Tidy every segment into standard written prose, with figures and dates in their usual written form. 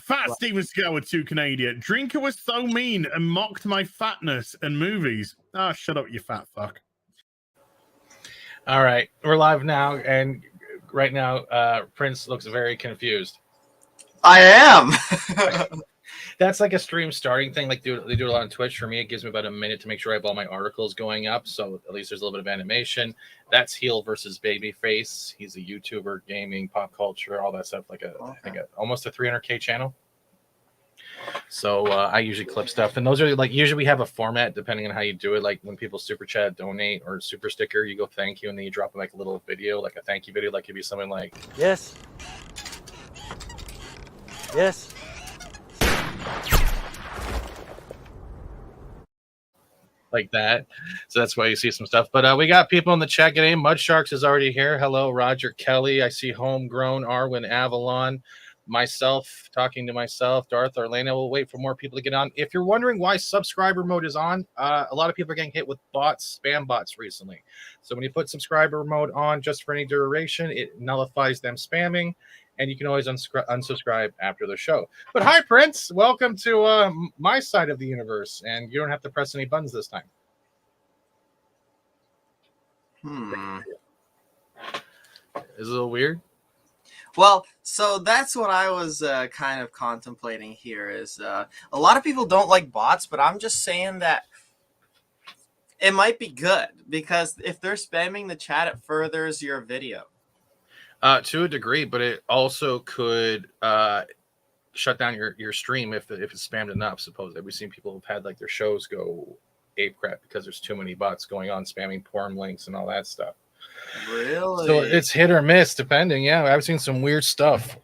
Fat Steven Seagal with 2 Canadian. Drinker was so mean and mocked my fatness and movies. Ah, shut up, you fat fuck. All right, we're live now, and right now, Prince looks very confused. I am. That's like a stream starting thing. Like they do a lot on Twitch. For me, it gives me about a minute to make sure I have all my articles going up. So at least there's a little bit of animation. That's heel versus babyface. He's a YouTuber, gaming, pop culture, all that stuff. I think almost a 300K channel. So I usually clip stuff, and those are like usually we have a format depending on how you do it. Like when people super chat, donate, or super sticker, you go thank you, and then you drop like a little video, like a thank you video, like it'd be something like yes. like that. So that's why you see some stuff. But we got people in the chat getting. Mud Sharks is already here. Hello, Roger Kelly. I see Homegrown, Arwin Avalon, myself talking to myself, Darth Orlando. We'll wait for more people to get on. If you're wondering why subscriber mode is on, a lot of people are getting hit with bots, spam bots recently. So when you put subscriber mode on just for any duration, it nullifies them spamming. And you can always unsubscribe after the show. But hi, Prince. Welcome to my side of the universe. And you don't have to press any buttons this time. Is it a little weird? Well, so that's what I was kind of contemplating here is a lot of people don't like bots, but I'm just saying that it might be good because if they're spamming the chat, it furthers your video. To a degree, but it also could shut down your stream if it's spammed enough. Supposedly, we've seen people have had like their shows go ape crap because there's too many bots going on spamming porn links and all that stuff. Really? So it's hit or miss depending. Yeah, I've seen some weird stuff,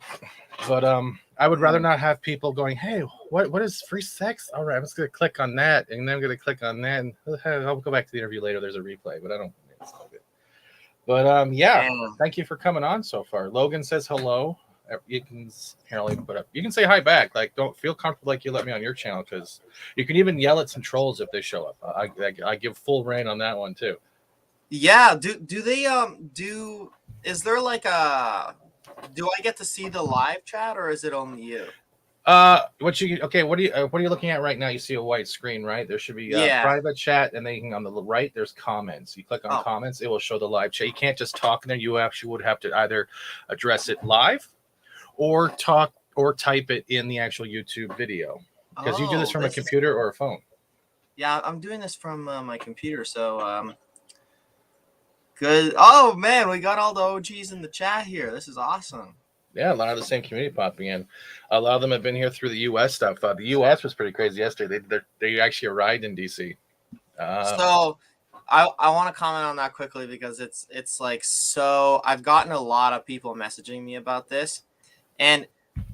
but I would rather not have people going, "Hey, what is free sex?" All right, I'm just gonna click on that, and then I'm gonna click on that, and I'll go back to the interview later. There's a replay, but I don't. It's all good. But yeah, thank you for coming on so far. Logan says hello. You can put up. You can say hi back. Like, don't feel comfortable like you let me on your channel because you can even yell at some trolls if they show up. I give full reign on that one too. Yeah. Do they is there like a? Do I get to see the live chat or is it only you? What are you looking at right now? You see a white screen, right? There should be private chat, and then on the right there's comments. You click on comments, it will show the live chat. You can't just talk in there. You actually would have to either address it live or talk or type it in the actual YouTube video. Because you do this from a computer or a phone. Yeah, I'm doing this from my computer, so good. Oh man, we got all the OGs in the chat here. This is awesome. Yeah, a lot of the same community popping in. A lot of them have been here through the U.S. stuff. The U.S. was pretty crazy yesterday. They actually arrived in D.C. So I want to comment on that quickly because it's like so. I've gotten a lot of people messaging me about this, and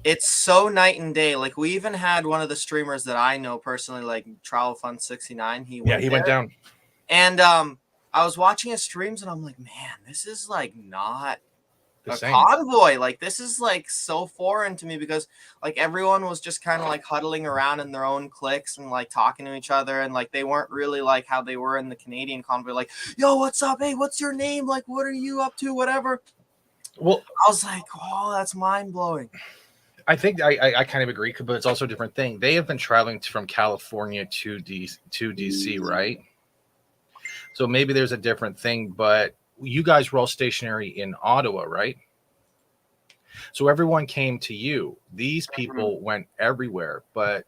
it's so night and day. Like we even had one of the streamers that I know personally, like Travel Fun 69. He went down, and I was watching his streams, and I'm like, man, this is like not a convoy. Like this is like so foreign to me because like everyone was just kind of like huddling around in their own cliques and like talking to each other, and like they weren't really like how they were in the Canadian convoy, like, yo, what's up, hey, what's your name, like what are you up to, whatever. Well, I was like, oh, that's mind-blowing. I think I kind of agree, but it's also a different thing. They have been traveling from California to DC, right? So maybe there's a different thing, but you guys were all stationary in Ottawa, right? So everyone came to you. These people went everywhere, but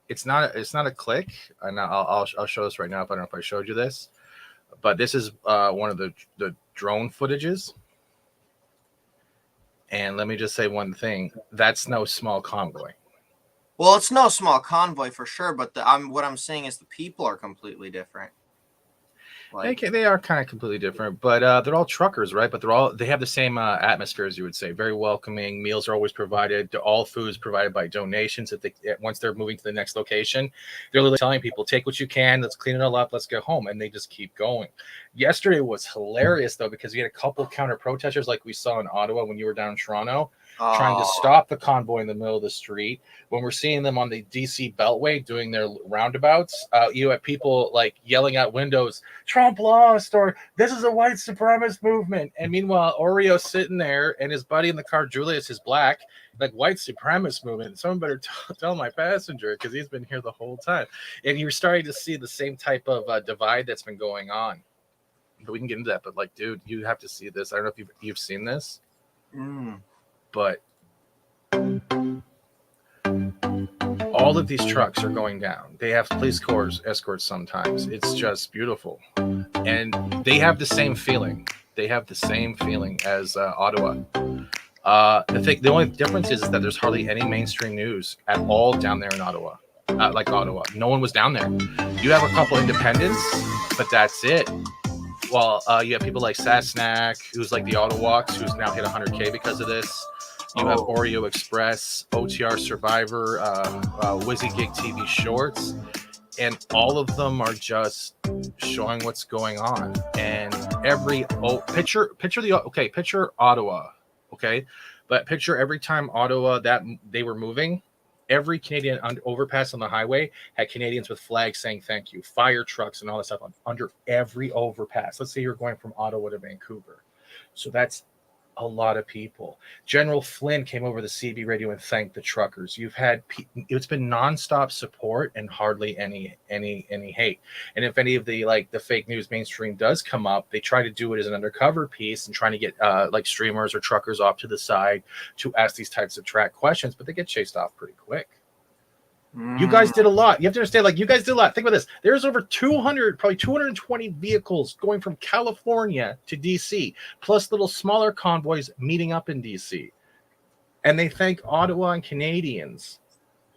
it's not a click. And I'll show this right now. If I don't know if I showed you this, but this is one of the drone footages. And let me just say one thing: that's no small convoy. Well, it's no small convoy for sure, but what I'm saying is the people are completely different. Like, they are kind of completely different, but they're all truckers, right? But they have the same atmosphere, as you would say. Very welcoming. Meals are always provided. All food is provided by donations. Once they're moving to the next location, they're literally telling people, take what you can. Let's clean it all up. Let's go home. And they just keep going. Yesterday was hilarious, though, because we had a couple counter protesters like we saw in Ottawa when you were down in Toronto. trying to stop the convoy in the middle of the street. When we're seeing them on the DC Beltway doing their roundabouts, you have people like yelling out windows, Trump lost, or this is a white supremacist movement. And meanwhile, Oreo's sitting there and his buddy in the car, Julius, is black, like white supremacist movement. Someone better tell my passenger because he's been here the whole time. And you're starting to see the same type of divide that's been going on. But we can get into that. But like, dude, you have to see this. I don't know if you've seen this. But all of these trucks are going down. They have police escorts sometimes. It's just beautiful. And they have the same feeling. They have the same feeling as Ottawa. The only difference is that there's hardly any mainstream news at all down there in Ottawa. Like Ottawa. No one was down there. You have a couple independents, but that's it. Well, you have people like Sasnak, who's like the Ottawaks, who's now hit 100K because of this. You have Oreo Express, OTR Survivor, Wizzy Gig TV Shorts, and all of them are just showing what's going on. And picture Ottawa, okay, but picture every time Ottawa that they were moving, every Canadian overpass on the highway had Canadians with flags saying thank you, fire trucks and all that stuff under every overpass. Let's say you're going from Ottawa to Vancouver, so that's a lot of people. General Flynn came over the CB radio and thanked the truckers. You've had it's been nonstop support and hardly any hate. And if any of the fake news mainstream does come up, they try to do it as an undercover piece and trying to get like streamers or truckers off to the side to ask these types of track questions, but they get chased off pretty quick. You guys did a lot. You have to understand, like, you guys did a lot. Think about this. There's over 200, probably 220 vehicles going from California to DC, plus little smaller convoys meeting up in DC. And they thank Ottawa and Canadians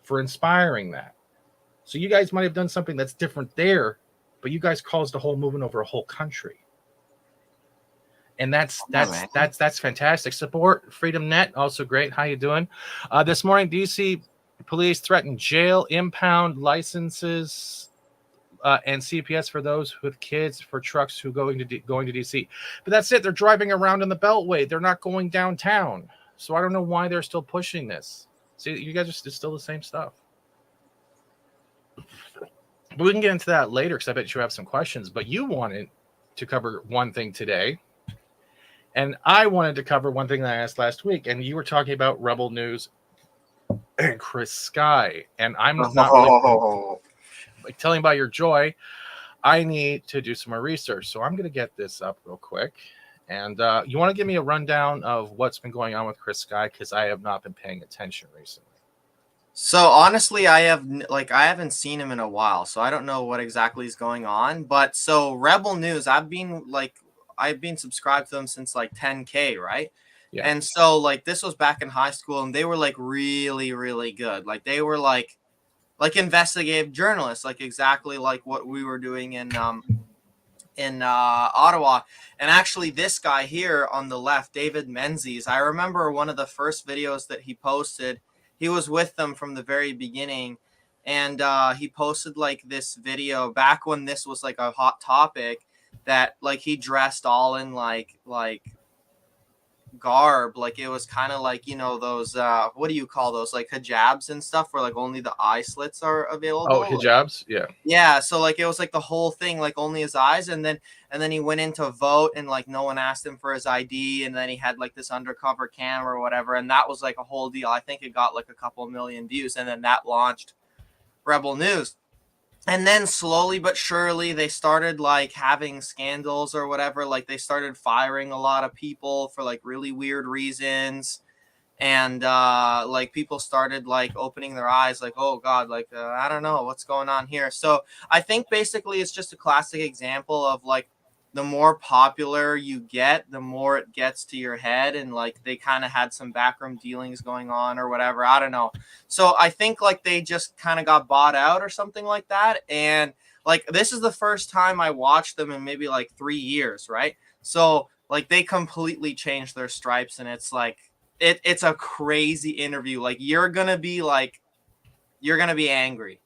for inspiring that. So you guys might have done something that's different there, but you guys caused a whole movement over a whole country. And that's fantastic. Support Freedom Net, also great. How you doing? This morning, DC police threatened jail, impound licenses, and CPS for those with kids for trucks who going to DC. But that's it. They're driving around in the Beltway. They're not going downtown. So I don't know why they're still pushing this. See, you guys are still the same stuff. But we can get into that later because I bet you have some questions. But you wanted to cover one thing today. And I wanted to cover one thing that I asked last week. And you were talking about Rebel News and Chris Sky, and I'm not really like telling about your joy. I need to do some more research, so I'm going to get this up real quick. And you want to give me a rundown of what's been going on with Chris Sky, because I have not been paying attention recently. So honestly, I haven't seen him in a while, so I don't know what exactly is going on. But so Rebel News, I've been subscribed to them since like 10K, right? Yeah. And so like this was back in high school, and they were like really, really good. Like they were like investigative journalists, like exactly like what we were doing in Ottawa. And actually this guy here on the left, David Menzies, I remember one of the first videos that he posted. He was with them from the very beginning, and he posted like this video back when this was like a hot topic, that like he dressed all in like garb, like it was kind of like, you know, those what do you call those, like hijabs and stuff, where like only the eye slits are available. Oh, hijabs. Yeah, so like it was like the whole thing, like only his eyes. And then he went in to vote, and like no one asked him for his ID, and then he had like this undercover camera or whatever, and that was like a whole deal. I think it got like a couple million views, and then that launched Rebel News. And then slowly but surely they started like having scandals or whatever. Like they started firing a lot of people for like really weird reasons. And like people started like opening their eyes, like, oh God, like I don't know what's going on here. So I think basically it's just a classic example of like the more popular you get, the more it gets to your head. And like they kind of had some backroom dealings going on or whatever. I don't know. So I think like they just kind of got bought out or something like that. And like this is the first time I watched them in maybe like 3 years, right? So like they completely changed their stripes, and it's like it's a crazy interview. Like you're gonna be angry.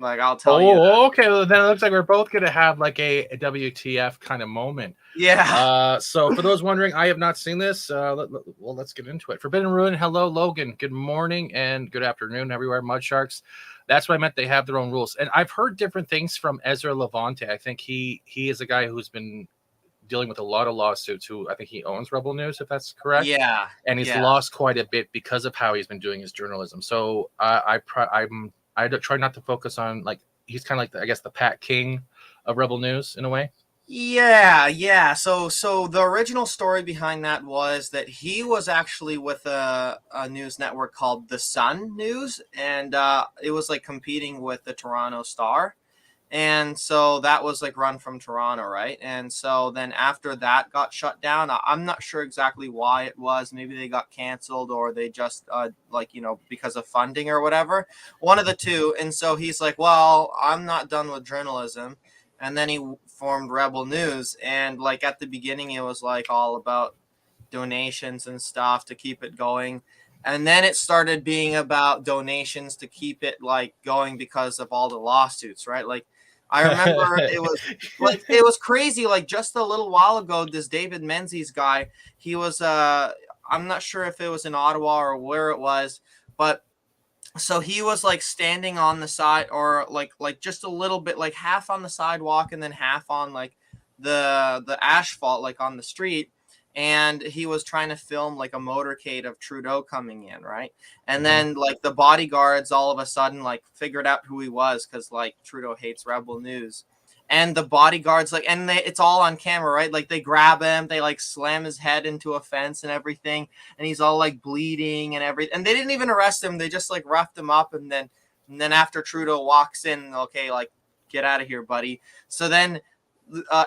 Like, I'll tell you that. Oh, okay. Well, then it looks like we're both going to have like a WTF kind of moment. Yeah. So for those wondering, I have not seen this. Let's get into it. Forbidden Ruin. Hello, Logan. Good morning and good afternoon everywhere. Mud Sharks. That's what I meant. They have their own rules. And I've heard different things from Ezra Levante. I think he is a guy who's been dealing with a lot of lawsuits. Who I think he owns Rebel News, if that's correct. Yeah. And he's lost quite a bit because of how he's been doing his journalism. So I try not to focus on, like, he's kind of like I guess the Pat King of Rebel News in a way. Yeah. So the original story behind that was that he was actually with a news network called The Sun News, and it was like competing with the Toronto Star. And so that was like run from Toronto, right? And so then after that got shut down, I'm not sure exactly why it was. Maybe they got canceled, or they just because of funding or whatever, one of the two. And so he's like, well, I'm not done with journalism. And then he formed Rebel News. And like at the beginning, it was like all about donations and stuff to keep it going. And then it started being about donations to keep it like going because of all the lawsuits, right? Like, I remember it was crazy. Like just a little while ago, this David Menzies guy, he was I'm not sure if it was in Ottawa or where it was, but so he was like standing on the side, or like just a little bit, like half on the sidewalk and then half on like the asphalt, like on the street. And he was trying to film like a motorcade of Trudeau coming in, right? And then like the bodyguards all of a sudden like figured out who he was, because like Trudeau hates Rebel News. And the bodyguards it's all on camera, right? Like they grab him, they like slam his head into a fence and everything, and he's all like bleeding and everything. And they didn't even arrest him; they just like roughed him up. And then after Trudeau walks in, okay, like get out of here, buddy. So then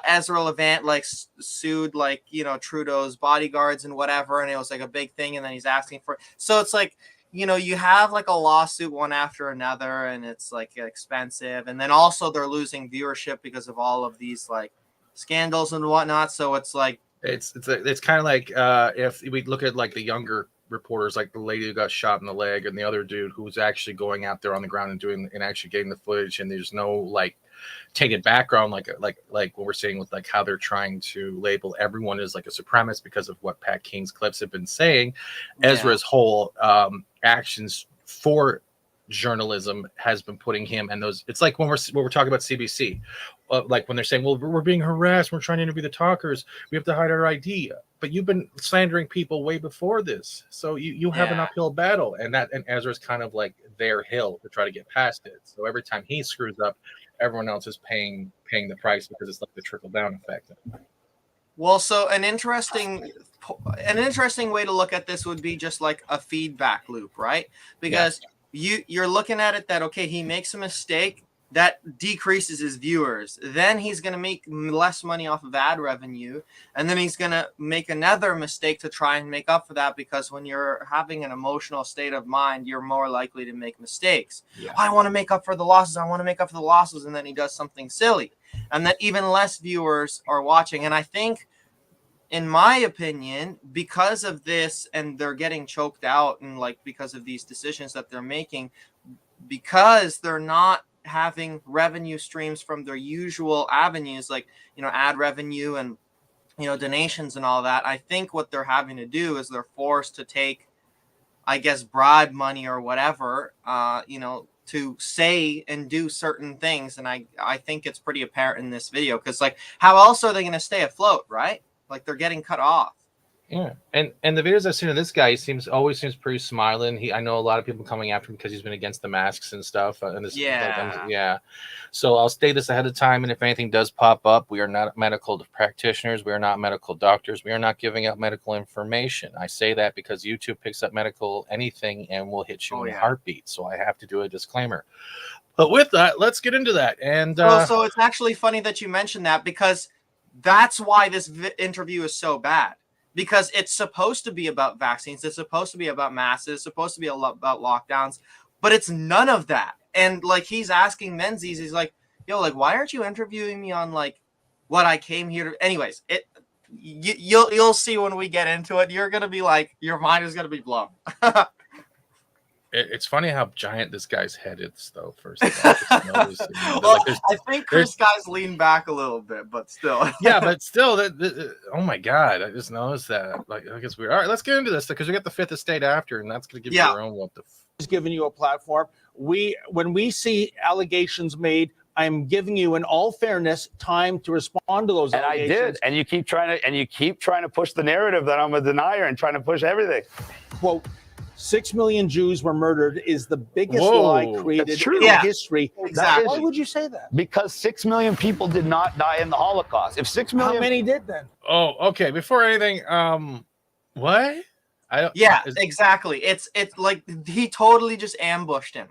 Ezra Levant like sued like Trudeau's bodyguards and whatever, and it was like a big thing. And then he's asking for, so it's like you have like a lawsuit one after another, and it's like expensive. And then also they're losing viewership because of all of these like scandals and whatnot. So it's like it's kind of like if we look at like the younger reporters, like the lady who got shot in the leg, and the other dude who's actually going out there on the ground and actually getting the footage, and there's no like tainted background, like what we're seeing with like how they're trying to label everyone as like a supremacist because of what Pat King's clips have been saying. Ezra's whole actions for journalism has been putting him and those. It's like when we're talking about CBC, like when they're saying, well, we're being harassed, we're trying to interview the talkers, we have to hide our ID. But you've been slandering people way before this, so you have an uphill battle, and Ezra's kind of like their hill to try to get past it. So every time he screws up, everyone else is paying the price, because it's like the trickle down effect. Well, so an interesting way to look at this would be just like a feedback loop, right? Because you're looking at it that, okay, he makes a mistake that decreases his viewers, then he's going to make less money off of ad revenue, and then he's going to make another mistake to try and make up for that, because when you're having an emotional state of mind, you're more likely to make mistakes. I want to make up for the losses, and then he does something silly, and then even less viewers are watching. And I think, in my opinion, because of this, and they're getting choked out, and like because of these decisions that they're making, because they're not having revenue streams from their usual avenues, like ad revenue and donations and all that, I think what they're having to do is they're forced to take, I guess, bribe money or whatever, to say and do certain things. And I think it's pretty apparent in this video, because like, how else are they going to stay afloat, right? Like, they're getting cut off. Yeah, and the videos I've seen of this guy, he always seems pretty smiling. I know a lot of people coming after him because he's been against the masks and stuff. And this, So I'll state this ahead of time, and if anything does pop up, we are not medical practitioners. We are not medical doctors. We are not giving out medical information. I say that because YouTube picks up medical anything and will hit you in a heartbeat. So I have to do a disclaimer. But with that, let's get into that. And so it's actually funny that you mentioned that, because that's why this interview is so bad. Because it's supposed to be about vaccines, it's supposed to be about masks, it's supposed to be about lockdowns, but it's none of that. And like, he's asking Menzies, he's like, yo, like, why aren't you interviewing me on like what I came here to? Anyways, you'll see when we get into it. You're gonna be like, your mind is gonna be blown. It's funny how giant this guy's head is, though. First of all, just noticing. Well, Like, I think Chris guys lean back a little bit, but still. yeah, but still, oh my god, I just noticed that. Like, I guess weird. All right, let's get into this because we got the Fifth Estate after, and that's going to give you your own what the. Is giving you a platform. When we see allegations made, I'm giving you, in all fairness, time to respond to those allegations. And I did. And you keep trying to push the narrative that I'm a denier and trying to push everything. Quote, 6 million Jews were murdered is the biggest lie created in history. Exactly. Why would you say that? Because 6 million people did not die in the Holocaust. If 6 million, how many did then? Oh, okay. Before anything, what? Exactly. It's like he totally just ambushed him.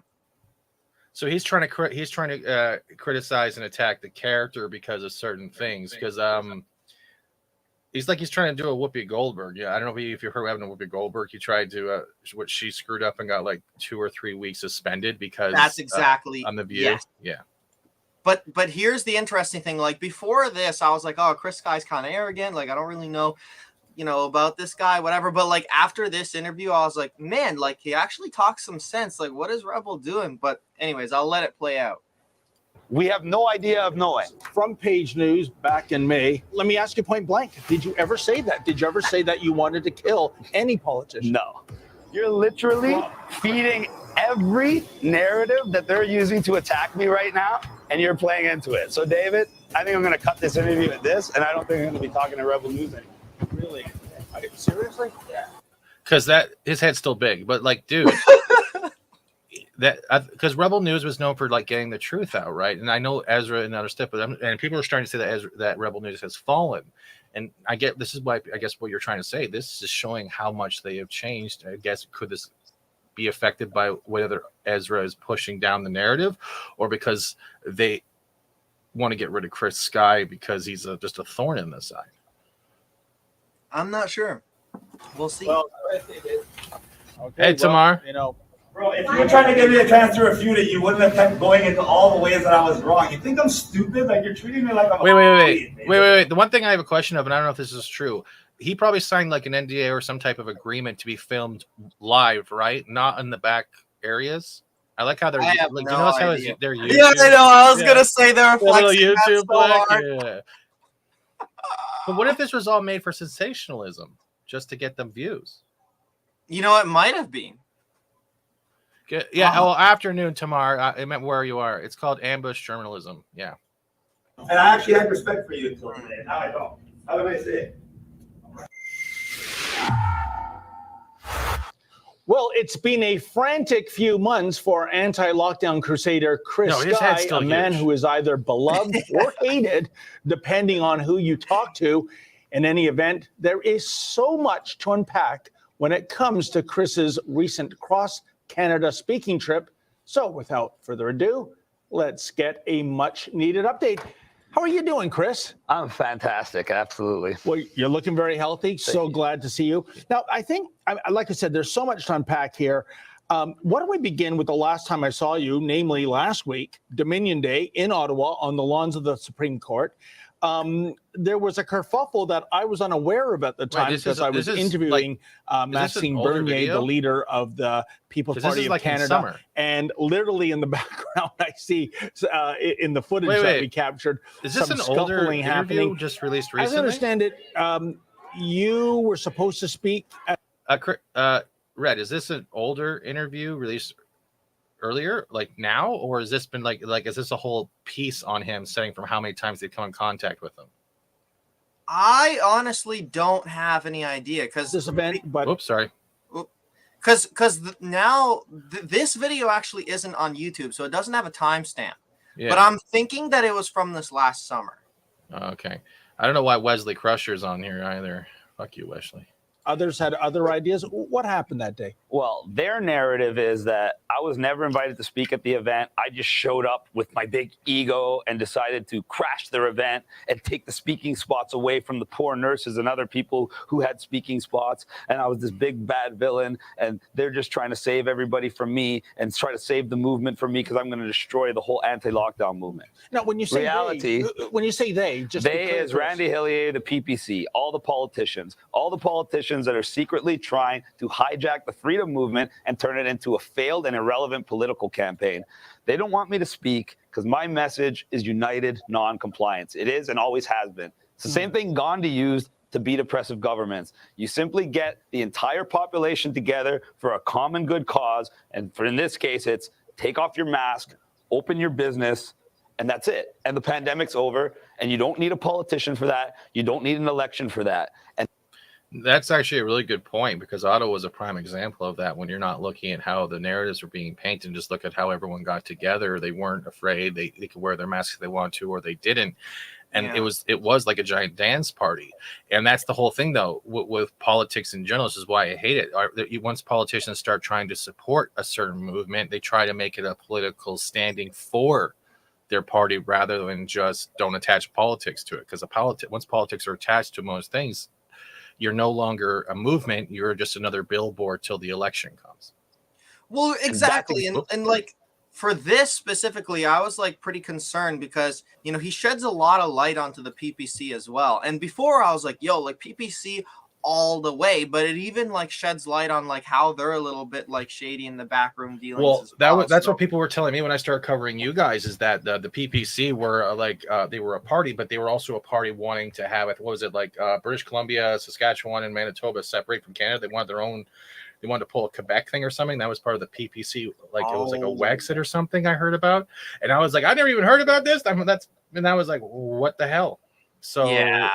So he's trying to criticize and attack the character because of certain things. Because he's trying to do a Whoopi Goldberg. Yeah, I don't know if you heard having a Whoopi Goldberg. He tried to what she screwed up and got like 2 or 3 weeks suspended because that's exactly on The View. Yes. Yeah. But here's the interesting thing. Like before this, I was like, oh, Chris guy's kind of arrogant. Like I don't really know, about this guy, whatever. But like after this interview, I was like, man, like he actually talks some sense. Like what is Rebel doing? But anyways, I'll let it play out. we have no idea of knowing. Front page news back in May. Let me ask you point blank. Did you ever say that? Did you ever say that you wanted to kill any politician? No. You're literally feeding every narrative that they're using to attack me right now, and you're playing into it. So, David, I think I'm going to cut this interview at this, and I don't think I'm going to be talking to Rebel News anymore. Really? Seriously? Yeah. Because his head's still big, but like, dude, because Rebel News was known for like getting the truth out, right? And I know Ezra and other stuff, and people are starting to say that Rebel News has fallen. And I get this is why I guess what you're trying to say. This is showing how much they have changed. I guess could this be affected by whether Ezra is pushing down the narrative, or because they want to get rid of Chris Sky because he's just a thorn in the side? I'm not sure. We'll see. Well, okay, Hey, Tamar. Bro, if you were trying to get me a chance to refute it, you wouldn't have kept going into all the ways that I was wrong. You think I'm stupid? Like you're treating me like I'm Wait. The one thing I have a question of, and I don't know if this is true, he probably signed like an NDA or some type of agreement to be filmed live, right? Not in the back areas. I like how they're like, no you notice how they're YouTube. Yeah, I know. I was gonna say they're flexing YouTube that so hard. Yeah. But what if this was all made for sensationalism, just to get them views? You know, it might have been. Yeah. Well, afternoon, Tamar. I meant where you are. It's called ambush journalism. Yeah. And I actually had respect for you until today. Now I don't. How do I say it? Well, it's been a frantic few months for anti-lockdown crusader Chris Sky, a man who is either beloved or hated, depending on who you talk to. In any event, there is so much to unpack when it comes to Chris's recent cross-Canada speaking trip. So without further ado, let's get a much-needed update. How are you doing, Chris? I'm fantastic, absolutely. Well, you're looking very healthy. So glad to see you. Now, I think, like I said, there's so much to unpack here. Why don't we begin with the last time I saw you, namely last week, Dominion Day in Ottawa on the lawns of the Supreme Court. There was a kerfuffle that I was unaware of at the time because I was interviewing Maxime Bernier, the leader of the People's Party of Canada. And literally in the background, I see in the footage that we captured, is this some an older interview happening. just released recently? As I understand it, you were supposed to speak. Red, is this an older interview released earlier, like now, or has this been like is this a whole piece on him saying from how many times they've come in contact with him? I honestly don't have any idea because this event, but oops, sorry. Because now this video actually isn't on YouTube, so it doesn't have a timestamp. Yeah. But I'm thinking that it was from this last summer. Okay, I don't know why Wesley Crusher's on here either. Fuck you, Wesley. Others had other ideas. What happened that day? Well, their narrative is that I was never invited to speak at the event. I just showed up with my big ego and decided to crash their event and take the speaking spots away from the poor nurses and other people who had speaking spots. And I was this big bad villain, and they're just trying to save everybody from me and try to save the movement from me because I'm going to destroy the whole anti-lockdown movement. Now, when you say Reality, when you say they, just they is Randy Hillier, the PPC, all the politicians politicians that are secretly trying to hijack the freedom movement and turn it into a failed and irrelevant political campaign. They don't want me to speak because my message is united non-compliance. It is and always has been. It's the same thing Gandhi used to beat oppressive governments. You simply get the entire population together for a common good cause. And in this case, it's take off your mask, open your business, and that's it. And the pandemic's over. And you don't need a politician for that. You don't need an election for that. And that's actually a really good point, because Ottawa was a prime example of that. When you're not looking at how the narratives are being painted, and just look at how everyone got together. They weren't afraid. They could wear their masks if they wanted to, or they didn't. And it was like a giant dance party. And that's the whole thing, though, with politics in general. This is why I hate it. Once politicians start trying to support a certain movement, they try to make it a political standing for their party rather than just don't attach politics to it. Because once politics are attached to most things, you're no longer a movement. You're just another billboard till the election comes. Well, exactly. And like, for this specifically, I was like pretty concerned because, you know, he sheds a lot of light onto the PPC as well. And before I was like, yo, like PPC all the way, but it even like sheds light on like how they're a little bit like shady in the backroom dealings. Well, that's what people were telling me when I started covering you guys, is that the PPC were they were a party, but they were also a party wanting to have it. What was it, like British Columbia, Saskatchewan, and Manitoba separate from Canada? They wanted their own. They wanted to pull a Quebec thing or something. That was part of the PPC. Like it was like a Wexit or something I heard about. And I was like, I never even heard about this. And I was like, what the hell? So yeah,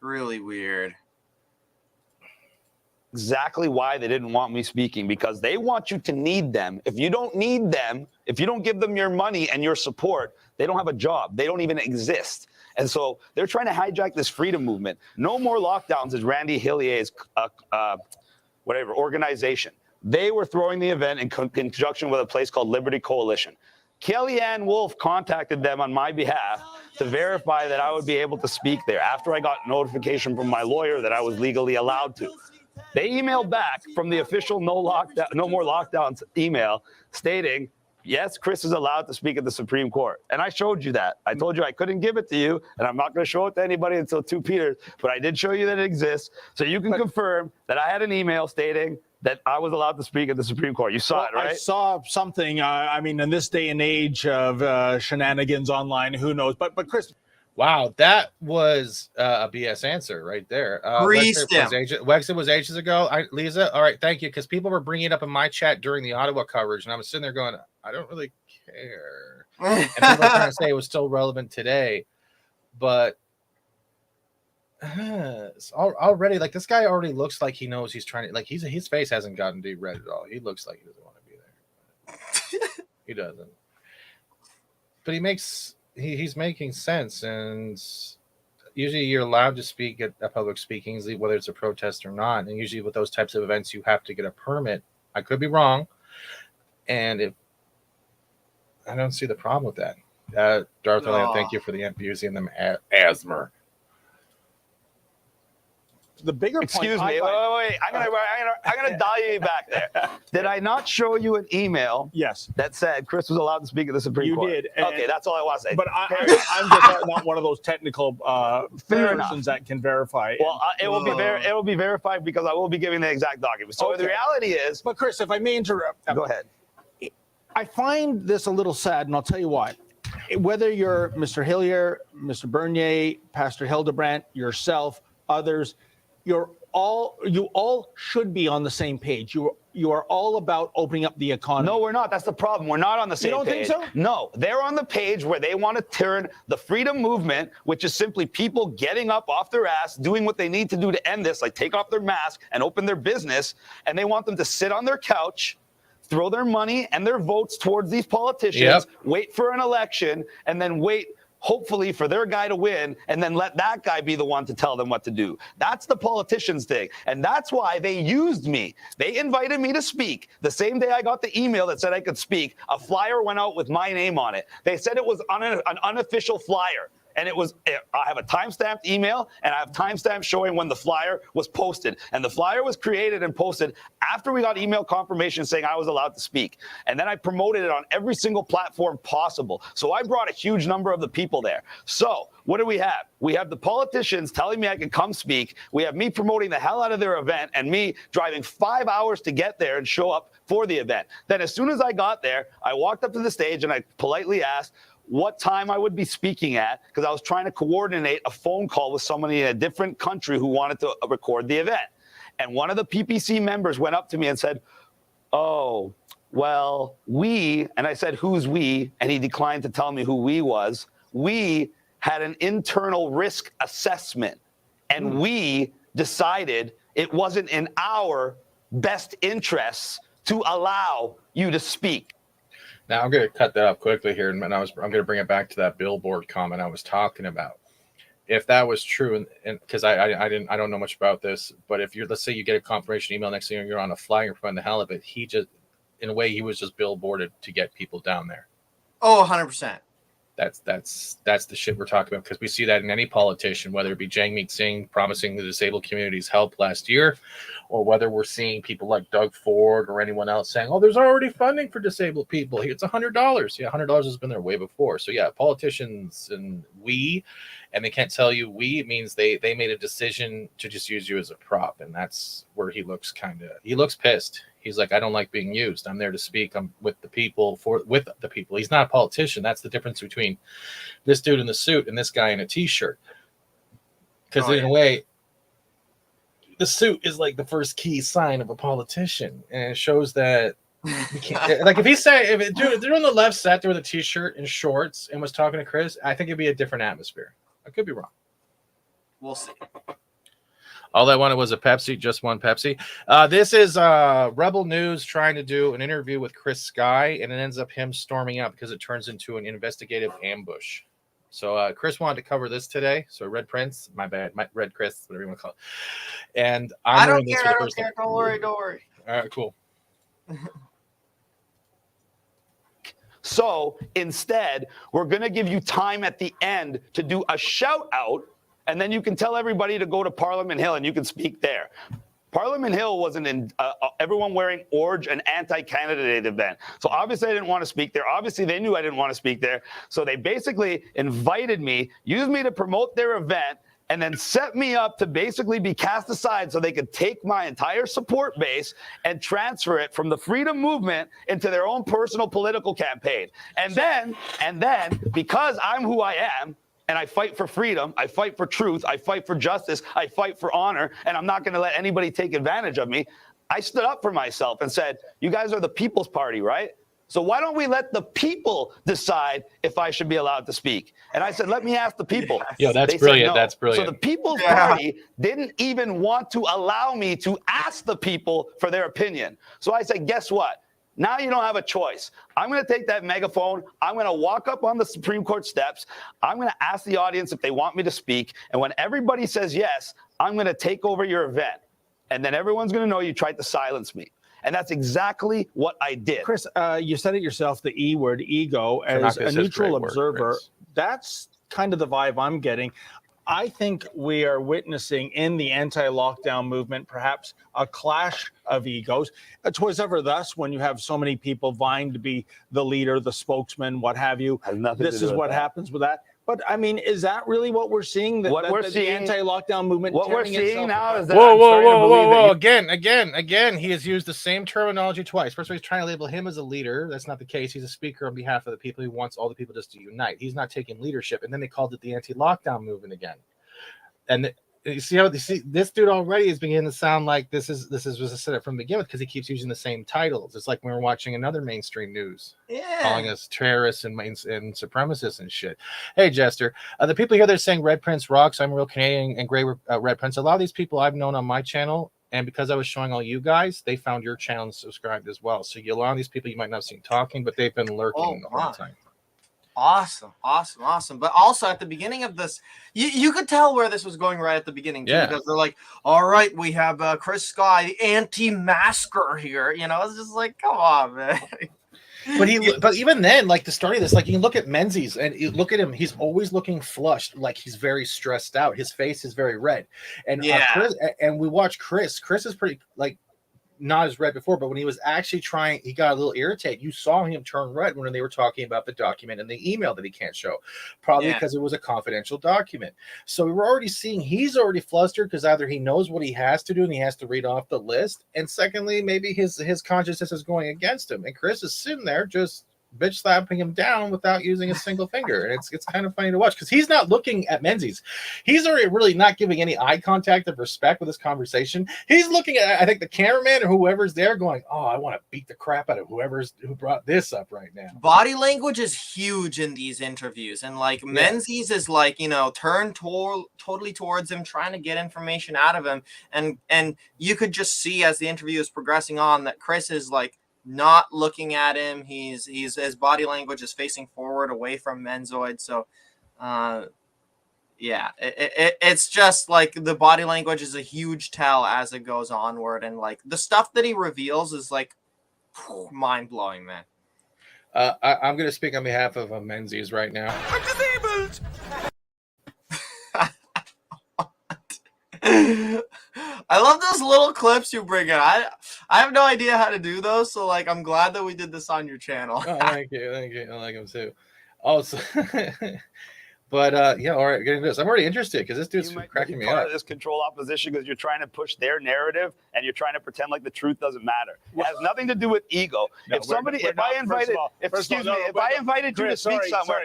really weird. Exactly why they didn't want me speaking, because they want you to need them. If you don't need them, if you don't give them your money and your support, they don't have a job. They don't even exist. And so they're trying to hijack this freedom movement. No more lockdowns is Randy Hillier's organization. They were throwing the event in conjunction with a place called Liberty Coalition. Kellyanne Wolf contacted them on my behalf to verify that I would be able to speak there after I got notification from my lawyer that I was legally allowed to. They emailed back from the official no more lockdowns email stating, yes, Chris is allowed to speak at the Supreme Court. And I showed you that. I told you I couldn't give it to you, and I'm not going to show it to anybody until 2 Peters, but I did show you that it exists. So you can confirm that I had an email stating that I was allowed to speak at the Supreme Court. You saw it, right? I saw something. I mean, in this day and age of shenanigans online, who knows? But Chris. Wow, that was a BS answer right there. Wexit was ages ago. Lisa, all right, thank you, because people were bringing it up in my chat during the Ottawa coverage, and I was sitting there going, I don't really care. And people were trying to say it was still relevant today, but it's already like this guy already looks like he knows he's trying to, like his face hasn't gotten deep-red at all. He looks like he doesn't want to be there. He doesn't, but he's making sense, and usually you're allowed to speak at public speakings, whether it's a protest or not. And usually with those types of events, you have to get a permit. I could be wrong, and I don't see the problem with that. Darth Orlando, thank you for the using them asthma. The bigger point. Excuse me. Wait. I'm gonna dial you back there. Did I not show you an email? Yes. That said Chris was allowed to speak at the Supreme Court. You did. Okay, that's all I want to say. But I'm just not one of those technical persons that can verify. Well, it will be verified because I will be giving the exact document. So the reality is. But Chris, if I may interrupt. Go ahead. I find this a little sad, and I'll tell you why. Whether you're Mr. Hillier, Mr. Bernier, Pastor Hildebrandt, yourself, others, you all should be on the same page. You are all about opening up the economy. No, we're not. That's the problem. We're not on the same page. You don't think so? No, they're on the page where they want to turn the freedom movement, which is simply people getting up off their ass, doing what they need to do to end this, like take off their mask and open their business, and they want them to sit on their couch, throw their money and their votes towards these politicians, wait for an election, and then wait hopefully for their guy to win, and then let that guy be the one to tell them what to do. That's the politicians thing. And that's why they used me. They invited me to speak. The same day I got the email that said I could speak, a flyer went out with my name on it. They said it was an unofficial flyer. And I have a timestamped email, and I have timestamps showing when the flyer was posted. And the flyer was created and posted after we got email confirmation saying I was allowed to speak. And then I promoted it on every single platform possible. So I brought a huge number of the people there. So what do we have? We have the politicians telling me I can come speak. We have me promoting the hell out of their event and me driving 5 hours to get there and show up for the event. Then as soon as I got there, I walked up to the stage and I politely asked what time I would be speaking at, because I was trying to coordinate a phone call with somebody in a different country who wanted to record the event. And one of the PPC members went up to me and said, oh, well, we, and I said, who's we? And he declined to tell me who we was. We had an internal risk assessment, and we decided it wasn't in our best interests to allow you to speak. Now I'm going to cut that up quickly here, and I'm going to bring it back to that billboard comment I was talking about. If that was true, and because I don't know much about this, but if let's say you get a confirmation email, next thing you're on a flyer, you're promoting the hell of it. He just, in a way, he was just billboarded to get people down there. Oh, 100%. That's the shit we're talking about, because we see that in any politician, whether it be Jagmeet Singh promising the disabled communities help last year, or whether we're seeing people like Doug Ford or anyone else saying, oh, there's already funding for disabled people. It's $100. Yeah, $100 has been there way before. So yeah, politicians and they can't tell you we, it means they made a decision to just use you as a prop. And that's where he looks pissed. He's like, I don't like being used. I'm there to speak. I'm with the people, with the people. He's not a politician. That's the difference between this dude in the suit and this guy in a t-shirt. Because in a way, the suit is like the first key sign of a politician. And it shows that you can't, like if they're on the left sat there with a t-shirt and shorts and was talking to Chris, I think it'd be a different atmosphere. I could be wrong. We'll see. All I wanted was a Pepsi, just one Pepsi. This is Rebel News trying to do an interview with Chris Sky, and it ends up him storming out because it turns into an investigative ambush. So Chris wanted to cover this today. So Red Prince, my bad, Red Chris, whatever you want to call it. And I don't care. Don't worry. All right, cool. So instead, we're going to give you time at the end to do a shout out, and then you can tell everybody to go to Parliament Hill and you can speak there. Parliament Hill was everyone wearing orange, an anti-candidate event. So obviously I didn't want to speak there. Obviously they knew I didn't want to speak there. So they basically invited me, used me to promote their event, and then set me up to basically be cast aside so they could take my entire support base and transfer it from the freedom movement into their own personal political campaign. And then, because I'm who I am, and I fight for freedom, I fight for truth, I fight for justice, I fight for honor, and I'm not going to let anybody take advantage of me, I stood up for myself and said, you guys are the People's Party, right? So why don't we let the people decide if I should be allowed to speak? And I said, let me ask the people. Yo, that's brilliant. No. That's brilliant. So the People's Party didn't even want to allow me to ask the people for their opinion. So I said, guess what? Now you don't have a choice. I'm going to take that megaphone. I'm going to walk up on the Supreme Court steps. I'm going to ask the audience if they want me to speak. And when everybody says yes, I'm going to take over your event. And then everyone's going to know you tried to silence me. And that's exactly what I did. Chris, you said it yourself, the E word, ego, as a neutral observer. That's kind of the vibe I'm getting. I think we are witnessing in the anti-lockdown movement perhaps a clash of egos. Twas ever thus when you have so many people vying to be the leader, the spokesman, what have you. This is what happens with that. But I mean, is that really what we're seeing? What we're seeing, the anti-lockdown movement. What we're seeing now is that whoa. Again, he has used the same terminology twice. First of all, he's trying to label him as a leader. That's not the case. He's a speaker on behalf of the people. He wants all the people just to unite. He's not taking leadership. And then they called it the anti-lockdown movement again. And you see how this dude already is beginning to sound like this was a setup from the beginning because he keeps using the same titles. It's like when we're watching another mainstream news, calling us terrorists and supremacists and shit. Hey, Jester, the people here that are saying Red Prince rocks, I'm a real Canadian and gray Red Prince. A lot of these people I've known on my channel, and because I was showing all you guys, they found your channel and subscribed as well. So a lot of these people you might not have seen talking, but they've been lurking the whole time. Awesome. But also at the beginning of this, you could tell where this was going right at the beginning, too, because they're like, all right, we have Chris Sky, the anti-masker here. You know, it's just like, come on, man. But even then, like the start of this, like you can look at Menzies and you look at him. He's always looking flushed, like he's very stressed out. His face is very red, and Chris, and we watch Chris. Chris is pretty like not as red before, but when he was actually trying, he got a little irritated. You saw him turn red when they were talking about the document and the email that he can't show, probably because it was a confidential document. So we were already seeing he's already flustered because either he knows what he has to do and he has to read off the list, and secondly, maybe his consciousness is going against him. And Chris is sitting there just bitch slapping him down without using a single finger, and it's kind of funny to watch because he's not looking at Menzies. He's already really not giving any eye contact of respect with this conversation. He's looking at, I think, the cameraman or whoever's there, going, "Oh, I want to beat the crap out of who brought this up right now." Body language is huge in these interviews, and like Menzies is like, you know, turned totally towards him, trying to get information out of him, and you could just see as the interview is progressing on that Chris is like not looking at him. He's his body language is facing forward away from Menzoid. So it's just like the body language is a huge tell as it goes onward, and like the stuff that he reveals is like mind-blowing, man. I'm going to speak on behalf of Menzies right now. I'm disabled. I love those little clips you bring in. I have no idea how to do those, so like I'm glad that we did this on your channel. Oh, thank you. I like them too. Also, but yeah, all right, get into this. I'm already interested because this dude's cracking me up. This control opposition because you're trying to push their narrative and you're trying to pretend like the truth doesn't matter. It has nothing to do with ego. No, if I invited you to speak somewhere,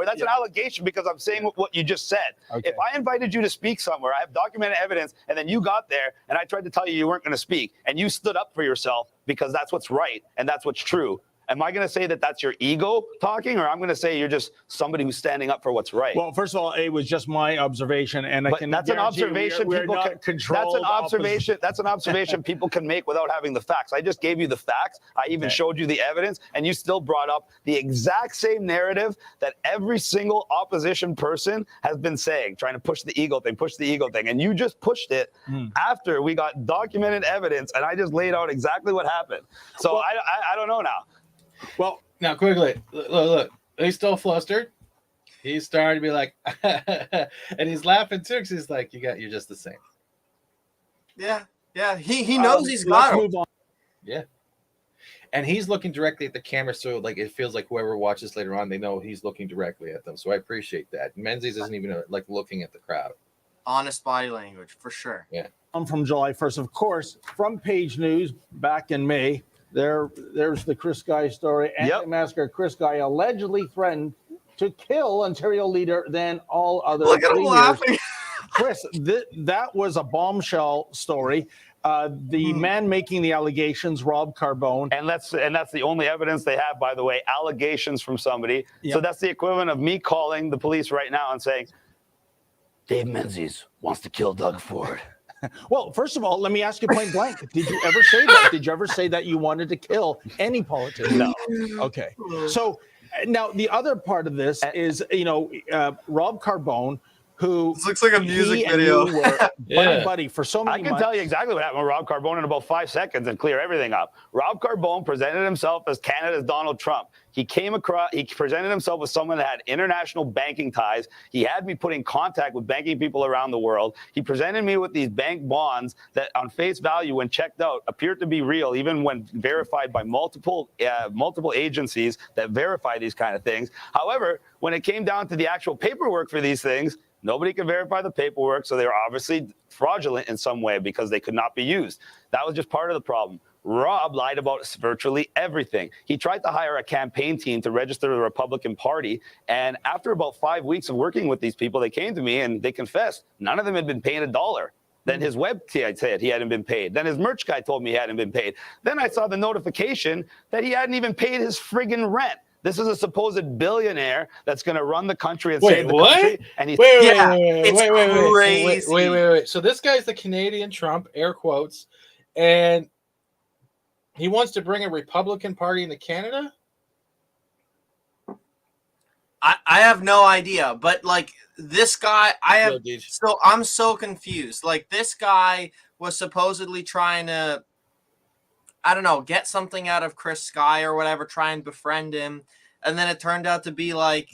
that's an allegation because I'm saying what you just said. Okay. If I invited you to speak somewhere, I have documented evidence, and then you got there and I tried to tell you weren't going to speak, and you stood up for yourself because that's what's right and that's what's true. Am I going to say that that's your ego talking, or I'm going to say you're just somebody who's standing up for what's right? Well, first of all, it was just my observation, and that's an observation. That's an observation people can make without having the facts. I just gave you the facts. I even showed you the evidence, and you still brought up the exact same narrative that every single opposition person has been saying, trying to push the ego thing, and you just pushed it after we got documented evidence, and I just laid out exactly what happened. So well, I don't know now. Well, now quickly, look, he's still flustered. He's starting to be like, and he's laughing too because he's like, you're just the same. Yeah. He knows he's got him. Yeah. And he's looking directly at the camera, so like it feels like whoever watches later on, they know he's looking directly at them. So I appreciate that. Menzies isn't even like looking at the crowd. Honest body language, for sure. Yeah. I'm from July 1st, of course. Front page news back in May. There's the Chris Guy story. Anti-masker Chris Guy allegedly threatened to kill Ontario leader than all other. Look at him laughing. Chris, that was a bombshell story. The man making the allegations, Rob Carbone, and that's the only evidence they have, by the way, allegations from somebody. Yep. So that's the equivalent of me calling the police right now and saying, Dave Menzies wants to kill Doug Ford. Well, first of all, let me ask you point blank. Did you ever say that? Did you ever say that you wanted to kill any politician? No. Okay. So now the other part of this is, Rob Carbone, who this looks like a music video. Buddy for so many months. I can tell you exactly what happened with Rob Carbone in about 5 seconds and clear everything up. Rob Carbone presented himself as Canada's Donald Trump. He presented himself as someone that had international banking ties. He had me put in contact with banking people around the world. He presented me with these bank bonds that on face value, when checked out, appeared to be real, even when verified by multiple agencies that verify these kind of things. However, when it came down to the actual paperwork for these things, nobody could verify the paperwork, so they were obviously fraudulent in some way because they could not be used. That was just part of the problem. Rob lied about virtually everything. He tried to hire a campaign team to register the Republican Party, and after about 5 weeks of working with these people, they came to me and they confessed none of them had been paid $1. Then his website said he hadn't been paid. Then his merch guy told me he hadn't been paid. Then I saw the notification that he hadn't even paid his friggin' rent. This is a supposed billionaire that's going to run the country and save the country. And he's wait. So this guy's the Canadian Trump, air quotes, and he wants to bring a Republican Party into Canada? I have no idea, but like this guy, I'm so confused. Like this guy was supposedly trying to, I don't know, get something out of Chris Sky or whatever, try and befriend him. And then it turned out to be like,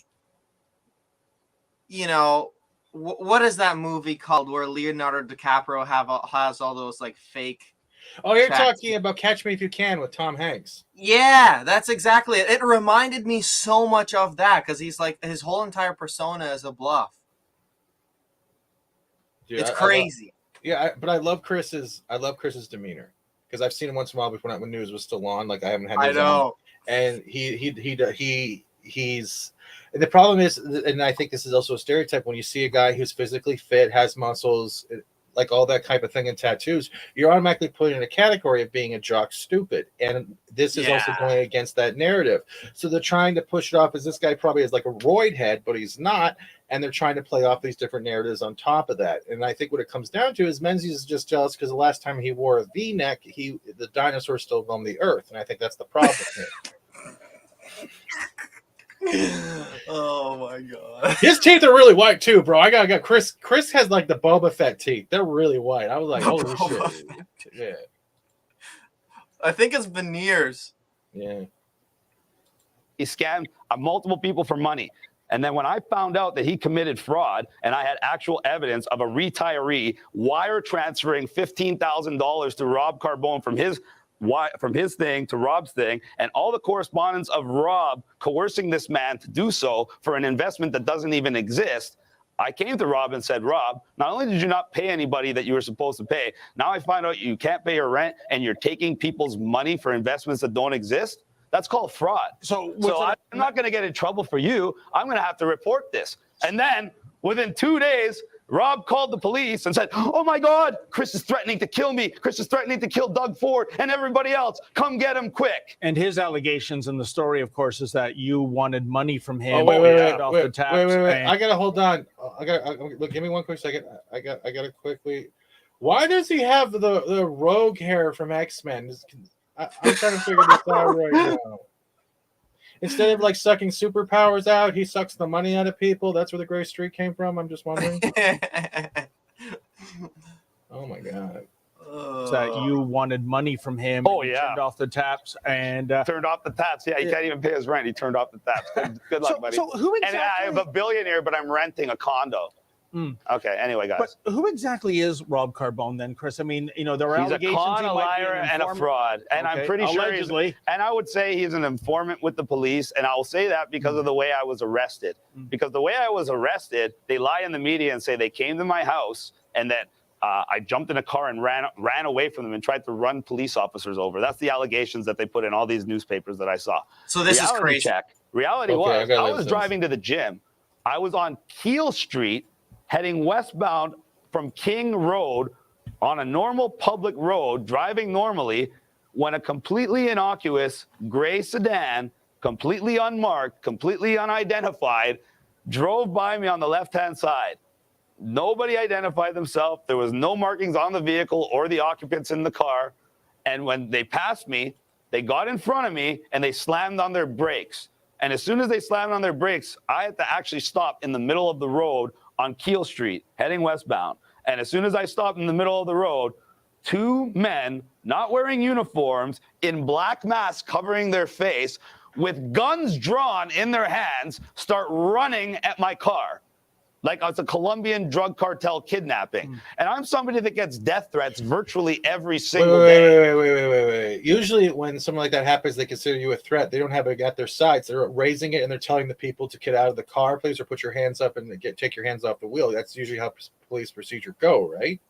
you know, what is that movie called where Leonardo DiCaprio has all those like fake. Oh, you're checks. talking about Catch Me If You Can with Tom Hanks. Yeah, that's exactly it. It reminded me so much of that because he's like his whole entire persona is a bluff. Dude, It's crazy. But I love Chris's demeanor because I've seen him once in a while when news was still on. Like I haven't had news I know. on. And he's and the problem is, and I think this is also a stereotype, when you see a guy who's physically fit, has muscles, like all that type of thing, and tattoos, you're automatically put in a category of being a jock stupid. And this is also going against that narrative. So they're trying to push it off as this guy probably has like a roid head, but he's not. And they're trying to play off these different narratives on top of that. And I think what it comes down to is Menzies is just jealous because the last time he wore a V-neck, the dinosaur still roamed the earth. And I think that's the problem here. Oh my god. His teeth are really white too, bro. I got Chris. Chris has like the Boba Fett teeth. They're really white. I was like, holy shit. Yeah. I think it's veneers. Yeah. He scammed multiple people for money. And then when I found out that he committed fraud and I had actual evidence of a retiree wire transferring $15,000 to Rob Carbone from his thing to Rob's thing, and all the correspondence of Rob coercing this man to do so for an investment that doesn't even exist, I came to Rob and said, Rob, not only did you not pay anybody that you were supposed to pay, now I find out you can't pay your rent and you're taking people's money for investments that don't exist. That's called fraud. So I'm not going to get in trouble for you. I'm going to have to report this. And then within 2 days, Rob called the police and said, oh my God, Chris is threatening to kill me. Chris is threatening to kill Doug Ford and everybody else. Come get him quick. And his allegations in the story, of course, is that you wanted money from him. Oh, wait. And... I gotta hold on. Look, give me 1 quick second. I gotta quickly. Why does he have the rogue hair from X-Men? I'm trying to figure this out right now. Instead of like sucking superpowers out, he sucks the money out of people. That's where the gray streak came from. I'm just wondering. Oh my God. That you wanted money from him. Oh, yeah. Turned off the taps and turned off the taps. Yeah, he can't even pay his rent. He turned off the taps. Good luck, buddy. So who exactly? And I'm a billionaire, but I'm renting a condo. Okay, anyway, guys. But who exactly is Rob Carbone then, Chris? I mean, you know, there are he's allegations. He's a con, a liar, and a fraud. And I'm pretty allegedly. sure and I would say he's an informant with the police. And I will say that because of the way I was arrested. Because the way I was arrested, they lie in the media and say they came to my house and that I jumped in a car and ran away from them and tried to run police officers over. That's the allegations that they put in all these newspapers that I saw. So this is crazy. Reality was, I was driving to the gym. I was on Keel Street, heading westbound from King Road on a normal public road, driving normally, when a completely innocuous gray sedan, completely unmarked, completely unidentified, drove by me on the left-hand side. Nobody identified themselves. There was no markings on the vehicle or the occupants in the car. And when they passed me, they got in front of me and they slammed on their brakes. And as soon as they slammed on their brakes, I had to actually stop in the middle of the road on Keel Street, heading westbound. And as soon as I stopped in the middle of the road, two men, not wearing uniforms, in black masks covering their face, with guns drawn in their hands, start running at my car. Like it's a Colombian drug cartel kidnapping. And I'm somebody that gets death threats virtually every single day. Wait. Usually when something like that happens, they consider you a threat. They don't have it at their sides. They're raising it and they're telling the people to get out of the car, please, or put your hands up and take your hands off the wheel. That's usually how police procedure go, right?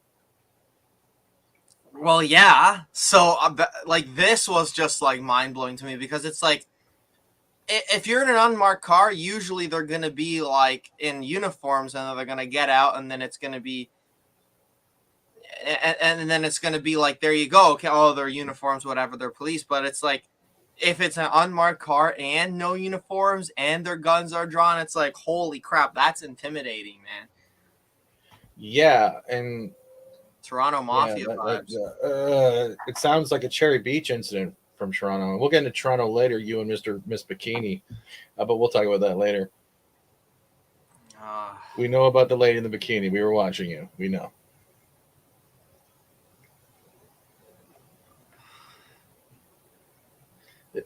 Well, yeah. So like this was just like mind-blowing to me because it's like, if you're in an unmarked car, usually they're going to be like in uniforms and they're going to get out and then it's going to be and then it's going to be like, there you go. Okay. Oh, they're uniforms, whatever, they're police. But it's like, if it's an unmarked car and no uniforms and their guns are drawn, it's like, holy crap, that's intimidating, man. Yeah. And Toronto Mafia vibes. It sounds like a Cherry Beach incident from Toronto. We'll get into Toronto later, you and Miss Bikini, but we'll talk about that later. We know about the lady in the bikini. We were watching you. We know.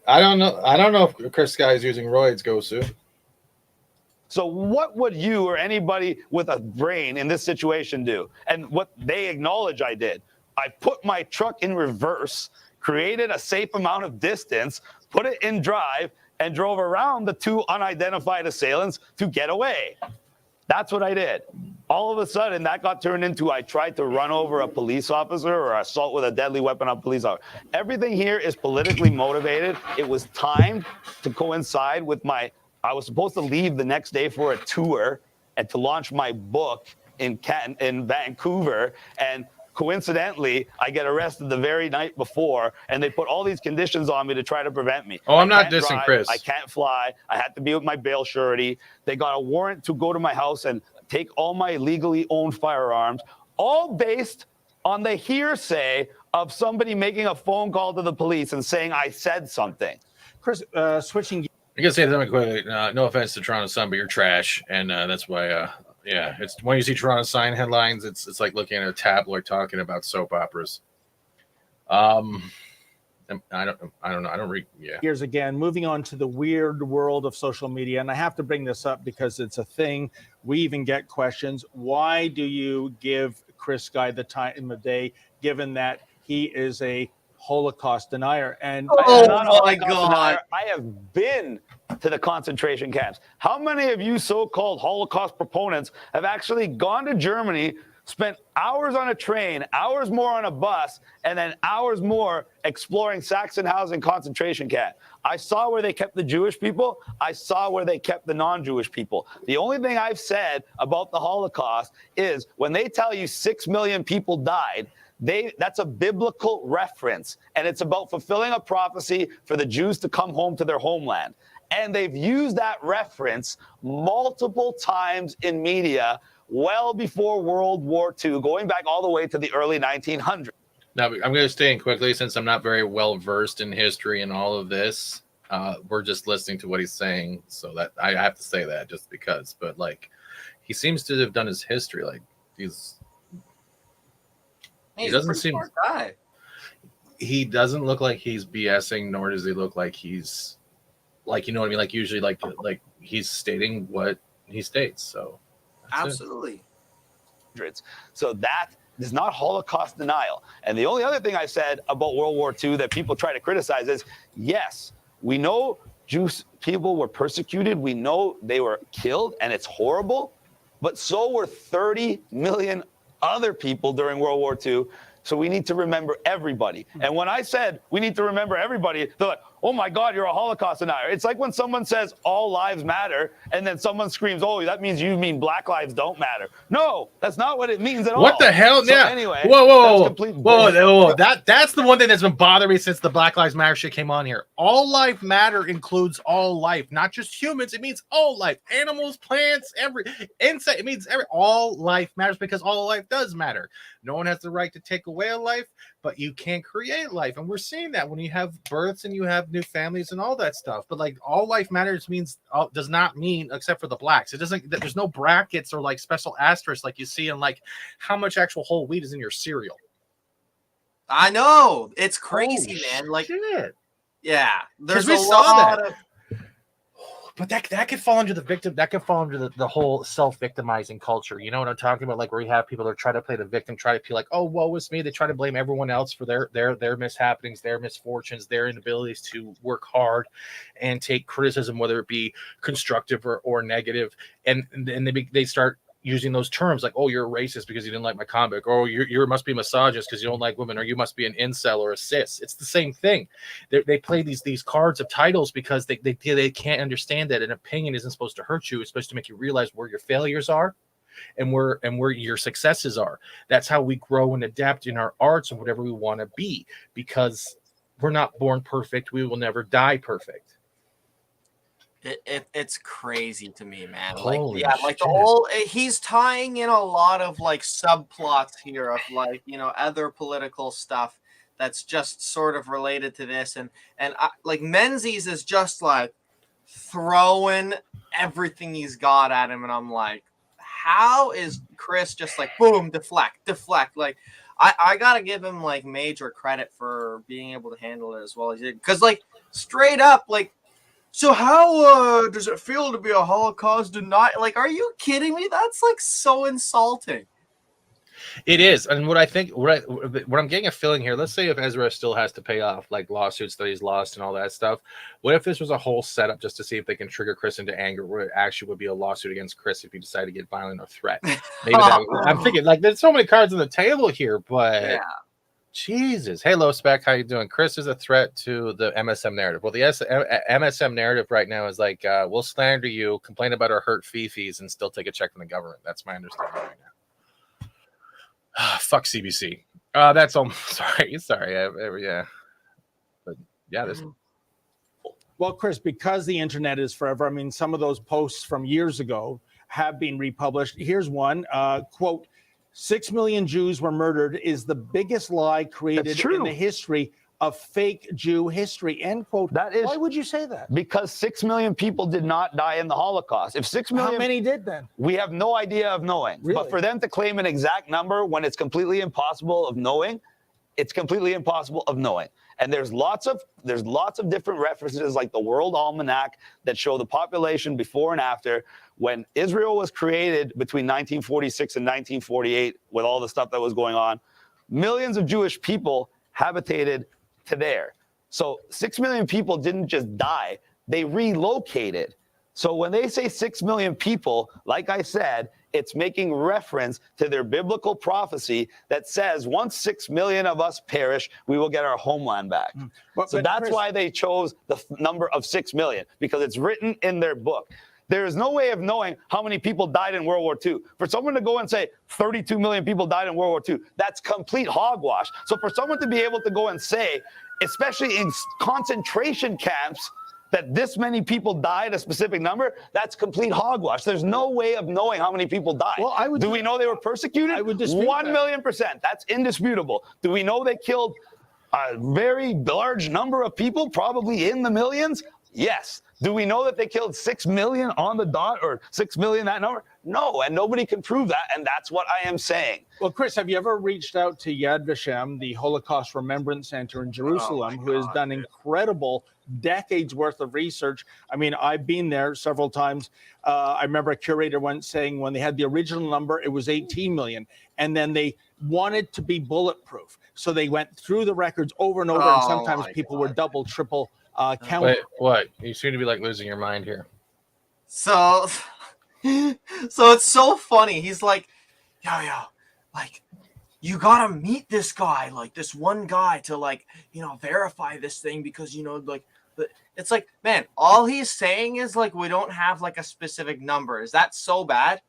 I don't know. I don't know if Chris Sky is using roids, Gosu. So what would you or anybody with a brain in this situation do? And what they acknowledge I did, I put my truck in reverse, created a safe amount of distance, put it in drive, and drove around the two unidentified assailants to get away. That's what I did. All of a sudden, that got turned into I tried to run over a police officer or assault with a deadly weapon on a police officer. Everything here is politically motivated. It was timed to coincide with I was supposed to leave the next day for a tour and to launch my book in Vancouver. And coincidentally, I get arrested the very night before, and they put all these conditions on me to try to prevent me. Oh, I'm not can't dissing drive, Chris. I can't fly. I had to be with my bail surety. They got a warrant to go to my house and take all my legally owned firearms, all based on the hearsay of somebody making a phone call to the police and saying I said something. Chris, switching. I can say something quickly. No offense to Toronto Sun, but you're trash, and that's why. Yeah, it's when you see Toronto Sun headlines, it's like looking at a tabloid talking about soap operas. I don't know. I don't read. Yeah. Here's again, moving on to the weird world of social media. And I have to bring this up because it's a thing. We even get questions. Why do you give Chris Guy the time of day, given that he is a Holocaust denier? And my God. I have been to the concentration camps. How many of you so-called Holocaust proponents have actually gone to Germany, spent hours on a train, hours more on a bus, and then hours more exploring Sachsenhausen concentration camp? I saw where they kept the Jewish people. I saw where they kept the non-Jewish people. The only thing I've said about the Holocaust is when they tell you 6 million people died, that's a biblical reference, and it's about fulfilling a prophecy for the Jews to come home to their homeland. And they've used that reference multiple times in media well before World War II, going back all the way to the early 1900s. Now, I'm going to stay in quickly since I'm not very well versed in history and all of this. We're just listening to what he's saying, so that I have to say that just because. But like, he seems to have done his history. Like he doesn't seem. Smart guy. He doesn't look like he's BSing, nor does he look like he's like, you know what I mean? Like usually, like he's stating what he states. So absolutely. So that is not Holocaust denial. And the only other thing I said about World War II that people try to criticize is, yes, we know Jewish people were persecuted. We know they were killed, and it's horrible. But so were 30 million other people during World War II. So we need to remember everybody. And when I said we need to remember everybody, they're like, oh my God, you're a Holocaust denier. It's like when someone says all lives matter, and then someone screams, oh, that means you mean black lives don't matter. No, that's not what it means at all. What the hell? So yeah. Anyway, whoa. That's the one thing that's been bothering me since the Black Lives Matter shit came on here. All life matter includes all life, not just humans. It means all life, animals, plants, every insect. It means all life matters because all life does matter. No one has the right to take away a life, but you can't create life. And we're seeing that when you have births and you have new families and all that stuff. But like all life matters means does not mean, except for the blacks. It doesn't, there's no brackets or like special asterisks like you see in like how much actual whole wheat is in your cereal. I know. It's crazy, man. Like, shit. Yeah. There's we a saw lot that. of. But that could fall under the victim. That could fall under the whole self-victimizing culture. You know what I'm talking about? Like where you have people that try to play the victim, try to feel like, oh, woe is me. They try to blame everyone else for their mishappenings, their misfortunes, their inabilities to work hard and take criticism, whether it be constructive or negative. And they start using those terms like, oh, you're a racist because you didn't like my comic, or you must be misogynist because you don't like women, or you must be an incel or a cis. It's the same thing. They play these cards of titles because they can't understand that an opinion isn't supposed to hurt you. It's supposed to make you realize where your failures are and where your successes are. That's how we grow and adapt in our arts and whatever we want to be, because we're not born perfect. We will never die perfect. It's crazy to me, man. Holy like the whole he's tying in a lot of like subplots here of like, you know, other political stuff that's just sort of related to this, and like Menzies is just like throwing everything he's got at him, and I'm like, how is Chris just like boom, deflect? Like I gotta give him like major credit for being able to handle it as well as he did, because like straight up like, so how does it feel to be a Holocaust denier? Like, are you kidding me? That's like so insulting. It is, and what I'm getting a feeling here. Let's say if Ezra still has to pay off like lawsuits that he's lost and all that stuff. What if this was a whole setup just to see if they can trigger Chris into anger? Where it actually would be a lawsuit against Chris if he decided to get violent or threat. Maybe I'm thinking like there's so many cards on the table here, but Yeah. Jesus. Hey, Low Spec, how you doing? Chris is a threat to the MSM narrative. Well, the MSM narrative right now is like we'll slander you, complain about our hurt fee-fees, and still take a check from the government. That's my understanding right now. Fuck CBC. That's all. Sorry. Yeah. But yeah, this. Well, Chris, because the internet is forever, I mean, some of those posts from years ago have been republished. Here's one, quote, 6 million Jews were murdered is the biggest lie created in the history of fake Jew history, end quote. That is, why would you say that? Because 6 million people did not die in the Holocaust. If 6 million, how many did then? We have no idea of knowing. Really? But for them to claim an exact number when it's completely impossible of knowing, it's completely impossible of knowing. And there's lots of different references like the World Almanac that show the population before and after. When Israel was created between 1946 and 1948, with all the stuff that was going on, millions of Jewish people habitated to there. So 6 million people didn't just die, they relocated. So when they say 6 million people, like I said, it's making reference to their biblical prophecy that says once 6 million of us perish, we will get our homeland back. So that's Chris, why they chose the number of 6 million, because it's written in their book. There is no way of knowing how many people died in World War II. For someone to go and say 32 million people died in World War II, that's complete hogwash. So for someone to be able to go and say, especially in concentration camps, that this many people died, a specific number, that's complete hogwash. There's no way of knowing how many people died. Well, do we know they were persecuted? I would dispute 1,000,000%. That's indisputable. Do we know they killed a very large number of people, probably in the millions? Yes. Do we know that they killed 6 million on the dot, or 6 million, that number? No, and nobody can prove that, and that's what I am saying. Well, Chris, have you ever reached out to Yad Vashem, the Holocaust Remembrance Center in Jerusalem, who has done incredible decades worth of research? I mean, I've been there several times. I remember a curator once saying when they had the original number, it was 18 million, and then they wanted to be bulletproof. So they went through the records over and over, and sometimes people were double, triple count. Wait, what? You seem to be like losing your mind here. So it's so funny. He's like, yo, like, you gotta meet this guy, like this one guy to like, verify this thing because, like, it's like, man, all he's saying is like, we don't have like a specific number. Is that so bad?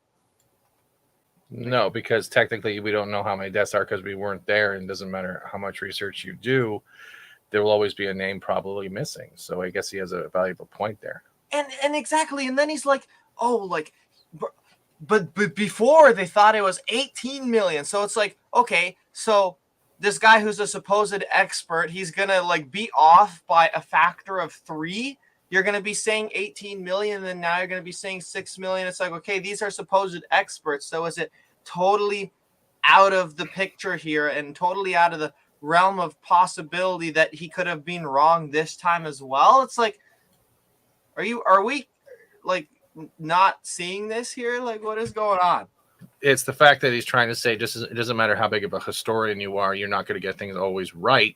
No, because technically we don't know how many deaths are because we weren't there, and it doesn't matter how much research you do. There will always be a name probably missing. So I guess he has a valuable point there. And exactly. And then he's like, oh, like, but before they thought it was 18 million. So it's like, okay, so this guy who's a supposed expert, he's going to like be off by a factor of 3. You're going to be saying 18 million. And now you're going to be saying 6 million. It's like, okay, these are supposed experts. So is it totally out of the picture here and totally out of the realm of possibility that he could have been wrong this time as well? It's like, are we like not seeing this here? Like, what is going on? It's the fact that he's trying to say it doesn't matter how big of a historian you are, you're not going to get things always right.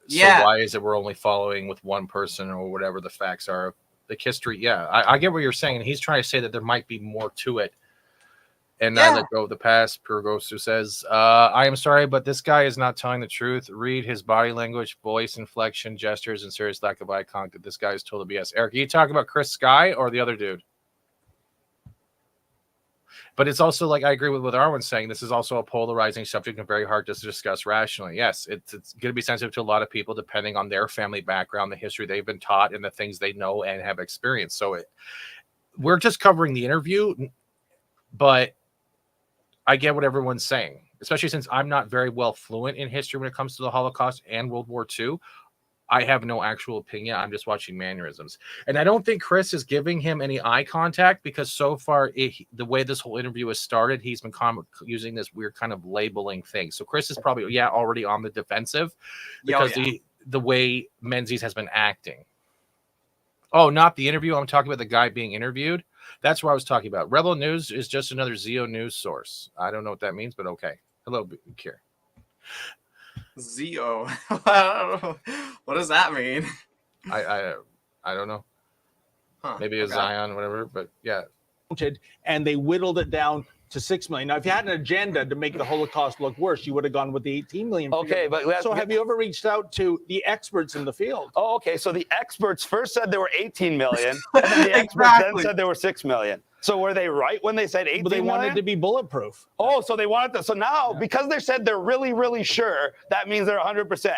Yeah. So why is it we're only following with one person or whatever the facts are? The history, yeah, I get what you're saying. He's trying to say that there might be more to it. And not let go of the past. Purgosu says, I am sorry, but this guy is not telling the truth. Read his body language, voice inflection, gestures, and serious lack of eye contact. This guy is total BS. Eric, are you talking about Chris Sky or the other dude? But it's also like I agree with what Arwen's saying. This is also a polarizing subject and very hard to discuss rationally. Yes, it's going to be sensitive to a lot of people depending on their family background, the history they've been taught, and the things they know and have experienced. So we're just covering the interview, but I get what everyone's saying, especially since I'm not very well fluent in history when it comes to the Holocaust and World War II. I have no actual opinion. I'm just watching mannerisms. And I don't think Chris is giving him any eye contact because so far, the way this whole interview has started, he's been using this weird kind of labeling thing. So Chris is probably, already on the defensive because the way Menzies has been acting. Oh, not the interview. I'm talking about the guy being interviewed. That's what I was talking about. Rebel News is just another Zeo news source. I don't know what that means, but okay. Hello, Kier. Zeo. What does that mean? I don't know. Huh, Maybe a Zion, whatever. But yeah. And they whittled it down to 6 million. Now, if you had an agenda to make the Holocaust look worse, you would have gone with the 18 million. Okay, but so have you ever reached out to the experts in the field? Oh, okay. So the experts first said there were 18 million, and then the experts then said there were 6 million. So were they right when they said 18 But they million? wanted to be bulletproof. Oh, so they wanted to. So now, because they said they're really, really sure, that means they're 100%.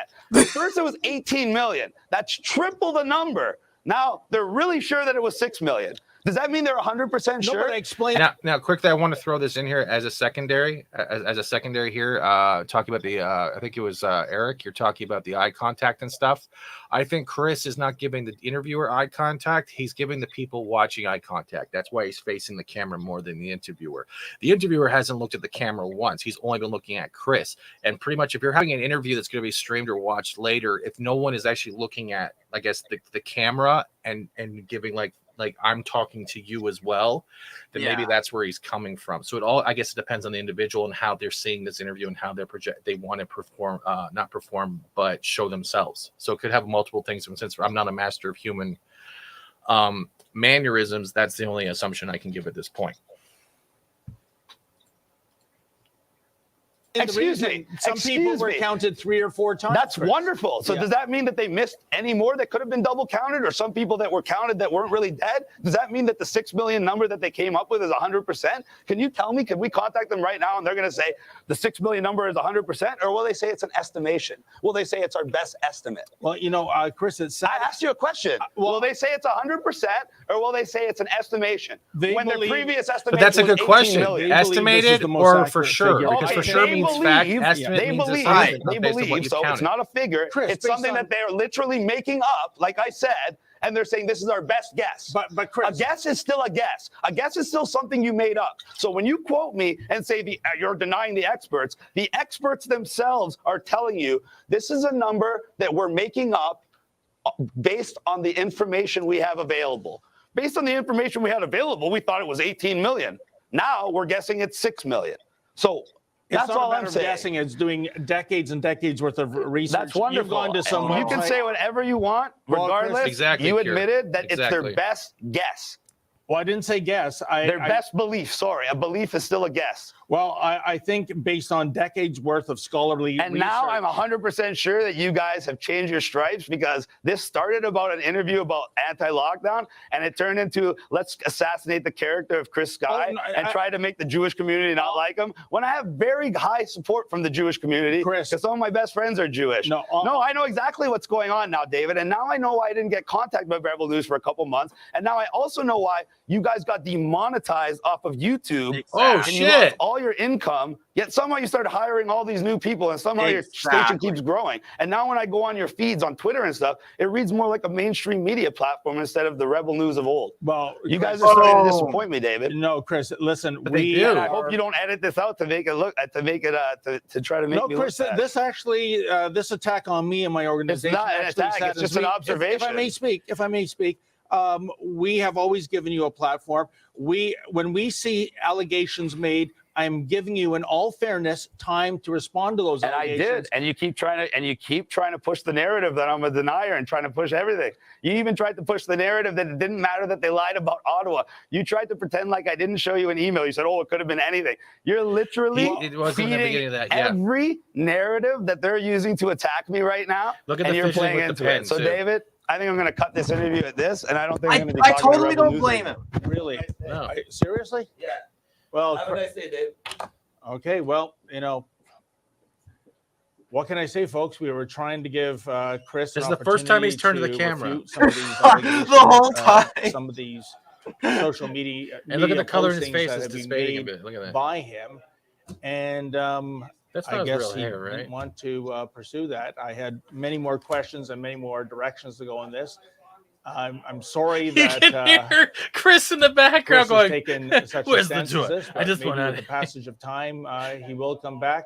First, it was 18 million. That's triple the number. Now they're really sure that it was 6 million. Does that mean they're 100% sure? No, but explain. Now, quickly, I want to throw this in here as a secondary, here. Talking about the, I think it was Eric. You're talking about the eye contact and stuff. I think Chris is not giving the interviewer eye contact. He's giving the people watching eye contact. That's why he's facing the camera more than the interviewer. The interviewer hasn't looked at the camera once. He's only been looking at Chris. And pretty much, if you're having an interview that's going to be streamed or watched later, if no one is actually looking at, I guess, the camera and giving like I'm talking to you as well, then maybe that's where he's coming from. So it all, I guess, it depends on the individual and how they're seeing this interview and how they want to perform, not perform, but show themselves. So it could have multiple things. And since I'm not a master of human mannerisms, that's the only assumption I can give at this point. Excuse me. Some people were counted 3 or 4 times. That's wonderful. So does that mean that they missed any more that could have been double counted, or some people that were counted that weren't really dead? Does that mean that the 6 million number that they came up with is 100%? Can you tell me? Can we contact them right now and they're going to say the 6 million number is 100%, or will they say it's an estimation? Will they say it's our best estimate? Well, Chris, it's I asked you a question. Will they say it's 100%, or will they say it's an estimation? When the previous estimation but that's a good was question. 18 million. Estimated or for sure? Because for sure means fact. Estimate They means believe. assumption, They based on what believe. you So counted. it's not a figure. Chris, it's something that they're literally making up, like I said, and they're saying this is our best guess. But Chris, a guess is still a guess. A guess is still something you made up. So when you quote me and say you're denying the experts themselves are telling you this is a number that we're making up based on the information we have available. Based on the information we had available, we thought it was 18 million. Now we're guessing it's 6 million. So that's all I'm saying. Guessing. It's doing decades and decades worth of research. That's wonderful. You've gone to some you can say whatever you want, regardless. Exactly, you admitted that it's their best guess. Well, I didn't say guess. Their best belief. Sorry, a belief is still a guess. Well, I think based on decades worth of scholarly and research. Now I'm 100% sure that you guys have changed your stripes, because this started about an interview about anti-lockdown, and it turned into let's assassinate the character of Chris Sky and try to make the Jewish community not like him. When I have very high support from the Jewish community, because some of my best friends are Jewish. No, I know exactly what's going on now, David, and now I know why I didn't get contacted by Rebel News for a couple months, and now I also know why you guys got demonetized off of YouTube. Oh, and shit. You lost all your income, yet somehow you started hiring all these new people, and somehow your station keeps growing. And now when I go on your feeds on Twitter and stuff, it reads more like a mainstream media platform instead of the Rebel News of old. Well, you guys are starting to disappoint me, David. No, Chris, listen, I hope you don't edit this out to make it look to try to make me Chris, look bad. this actually this attack on me and my organization. It's not an attack, it's just an observation. If I may speak. We have always given you a platform. When we see allegations made, I'm giving you, in all fairness, time to respond to those allegations. And I did. And you keep trying to push the narrative that I'm a denier and trying to push everything. You even tried to push the narrative that it didn't matter that they lied about Ottawa. You tried to pretend like I didn't show you an email. You said, oh, it could have been anything. You're literally feeding every narrative that they're using to attack me right now. Look at and the you're playing into it. So, David, I think I'm going to cut this interview at this, and I don't think I'm going to be talking I totally don't blame him. Really? No. Seriously? Yeah. Well, Have a nice day, Dave. Okay, well, what can I say, folks? We were trying to give Chris. This is the first time he's turned to the camera. Some of these the whole time. Some of these social media. And look at the color in his face. That It's have been dissipating a made bit. Look at that. by him, and That's I not his guess real he hair, right? didn't want to pursue that. I had many more questions and many more directions to go in this. I'm sorry You that can hear Chris in the background Chris has going, taken such a "Where's the stance door? as this, I but just want maybe out with of the passage of time, he will come back.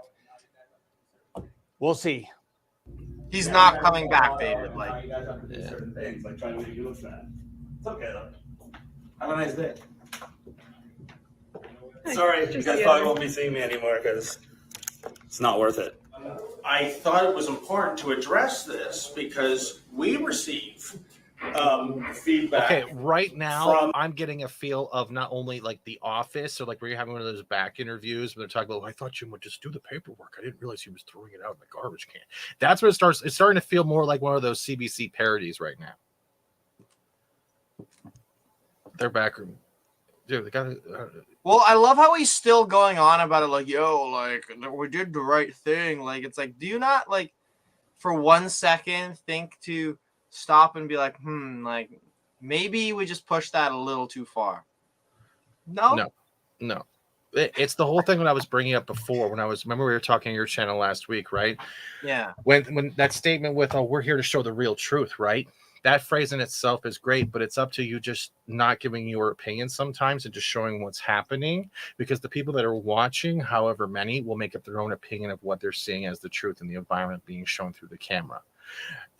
We'll see. He's not coming back, David. How Like, you guys have to do certain things, like trying to make you look fat. It's okay though. Have a nice day. Sorry, you guys probably won't be seeing me anymore because it's not worth it. I thought it was important to address this because we receive feedback. Okay, right now from- I'm getting a feel of not only like The Office or like where you're having one of those back interviews where they're talking about, I thought you would just do the paperwork. I didn't realize he was throwing it out in the garbage can. That's what it starts. It's starting to feel more like one of those CBC parodies right now. Their back room. Dude, they got well, I love how he's still going on about it. Like, yo, like we did the right thing. Like, it's like, do you not like for 1 second think to stop and be like, like maybe we just pushed that a little too far? No. It's the whole thing when I was bringing up before when I was, remember we were talking on your channel last week, right? Yeah. When that statement with, oh, we're here to show the real truth, right? That phrase in itself is great, but it's up to you just not giving your opinion sometimes and just showing what's happening, because the people that are watching, however many, will make up their own opinion of what they're seeing as the truth in the environment being shown through the camera.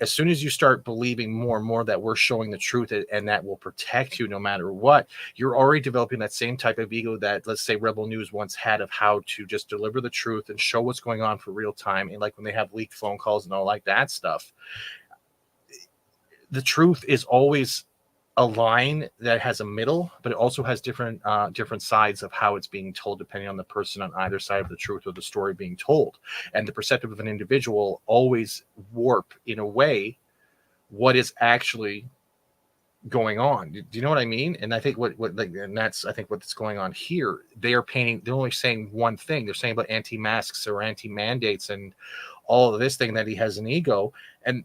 As soon as you start believing more and more that we're showing the truth and that will protect you no matter what, you're already developing that same type of ego that, let's say, Rebel News once had of how to just deliver the truth and show what's going on for real time. And like when they have leaked phone calls and all like that stuff, the truth is always a line that has a middle, but it also has different sides of how it's being told, depending on the person on either side of the truth or the story being told. And the perspective of an individual always warp in a way what is actually going on. Do you know what I mean? And I think and that's I think what's going on here. They're only saying one thing. They're saying about anti-masks or anti-mandates and all of this thing, that he has an ego, and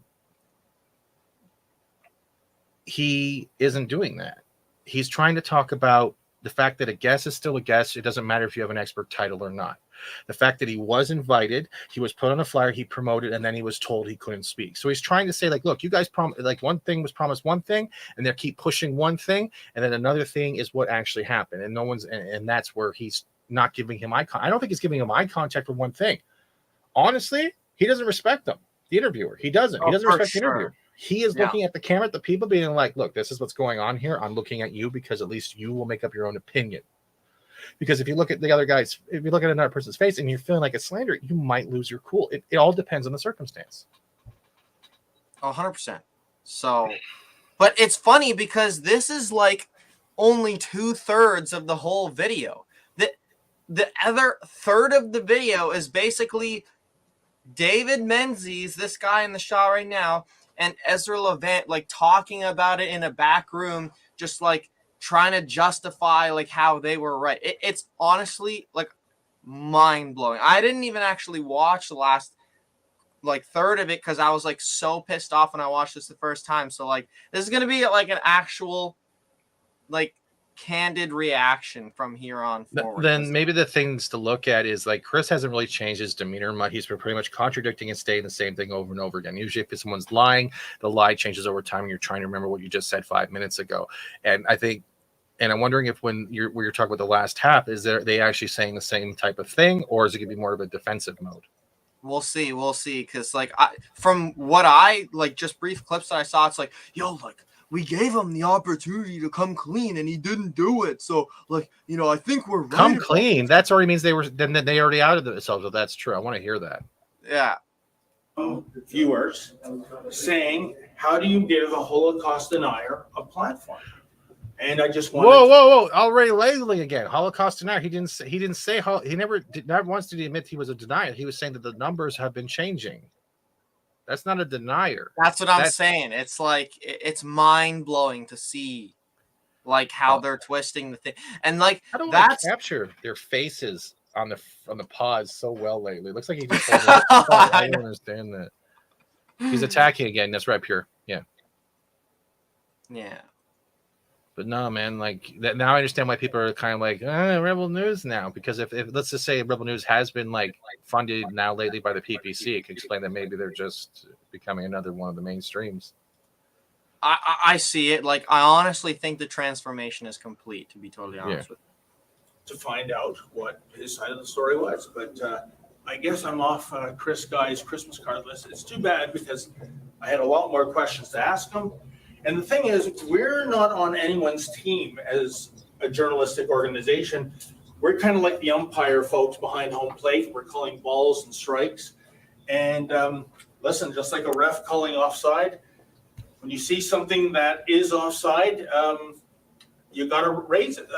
he isn't doing that. He's trying to talk about the fact that a guest is still a guest. It doesn't matter if you have an expert title or not. The fact that he was invited, he was put on a flyer, he promoted, and then he was told he couldn't speak. So he's trying to say, like, look, you guys like one thing was promised one thing, and they keep pushing one thing, and then another thing is what actually happened. And no one's, and that's where he's not giving him eye contact. I don't think he's giving him eye contact for one thing. Honestly, he doesn't respect them, the interviewer. He doesn't. He doesn't respect the interviewer. He is looking at the camera, at the people, being like, look, this is what's going on here. I'm looking at you because at least you will make up your own opinion. Because if you look at the other guys, if you look at another person's face and you're feeling like a slander, you might lose your cool. It all depends on the circumstance. 100%. So, but it's funny because this is like only 2/3 of the whole video. The other third of the video is basically David Menzies, this guy in the shot right now, and Ezra Levant like talking about it in a back room, just like trying to justify like how they were right. It's honestly like mind blowing. I didn't even actually watch the last like third of it because I was like so pissed off when I watched this the first time. So like this is gonna be like an actual like candid reaction from here on forward. Then maybe the things to look at is like Chris hasn't really changed his demeanor much. He's been pretty much contradicting and saying the same thing over and over again. Usually if someone's lying, the lie changes over time and you're trying to remember what you just said 5 minutes ago. And I think, and I'm wondering if when you're talking about the last half, is they actually saying the same type of thing, or is it gonna be more of a defensive mode? We'll see. Because like from what I like, just brief clips that I saw, it's like, yo, like we gave him the opportunity to come clean and he didn't do it. So like, you know, I think we're right. Come clean. That's already means they already outed themselves. If that's true, I want to hear that. Yeah. Viewers saying, how do you give a Holocaust denier a platform? And I just wanted whoa! Already labeling again. Holocaust denier. He never once did he admit he was a denier. He was saying that the numbers have been changing. That's not a denier. That's what I'm saying. It's like it's mind blowing to see like how they're twisting the thing. And like how do I capture their faces on the pause so well lately? It looks like he just I don't understand that. He's attacking again. That's right, Pure. Yeah. Yeah. But no, man, like that. Now I understand why people are kind of like Rebel News now, because if let's just say Rebel News has been like funded now lately by the PPC, it can explain that maybe they're just becoming another one of the mainstreams. I see it. Like I honestly think the transformation is complete. To be totally honest with you. to find out what his side of the story was. But I guess I'm off Chris Guy's Christmas card list. It's too bad because I had a lot more questions to ask him. And the thing is, we're not on anyone's team as a journalistic organization. We're kind of like the umpire folks behind home plate. We're calling balls and strikes. And listen, just like a ref calling offside, when you see something that is offside, you got to raise it.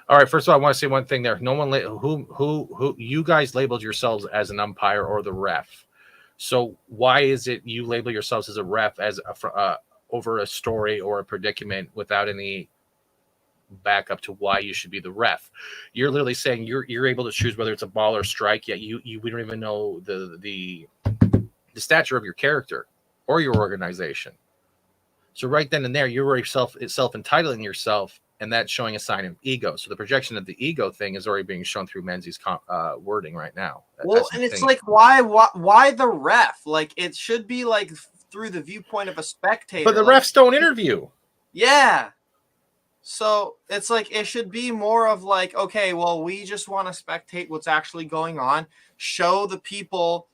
All right. First of all, I want to say one thing there. No one, who you guys labeled yourselves as an umpire or the ref. So why is it you label yourselves as a ref as over a story or a predicament without any backup to why you should be the ref? You're literally saying you're able to choose whether it's a ball or strike, yet we don't even know the stature of your character or your organization. So right then and there, you're already self-entitling yourself, and that's showing a sign of ego. So the projection of the ego thing is already being shown through Menzies' wording right now. Well, and it's like, why the ref? Like, it should be like through the viewpoint of a spectator. But the like, refs don't interview. Yeah. So it's like, it should be more of like, okay, well, we just want to spectate what's actually going on, show the people,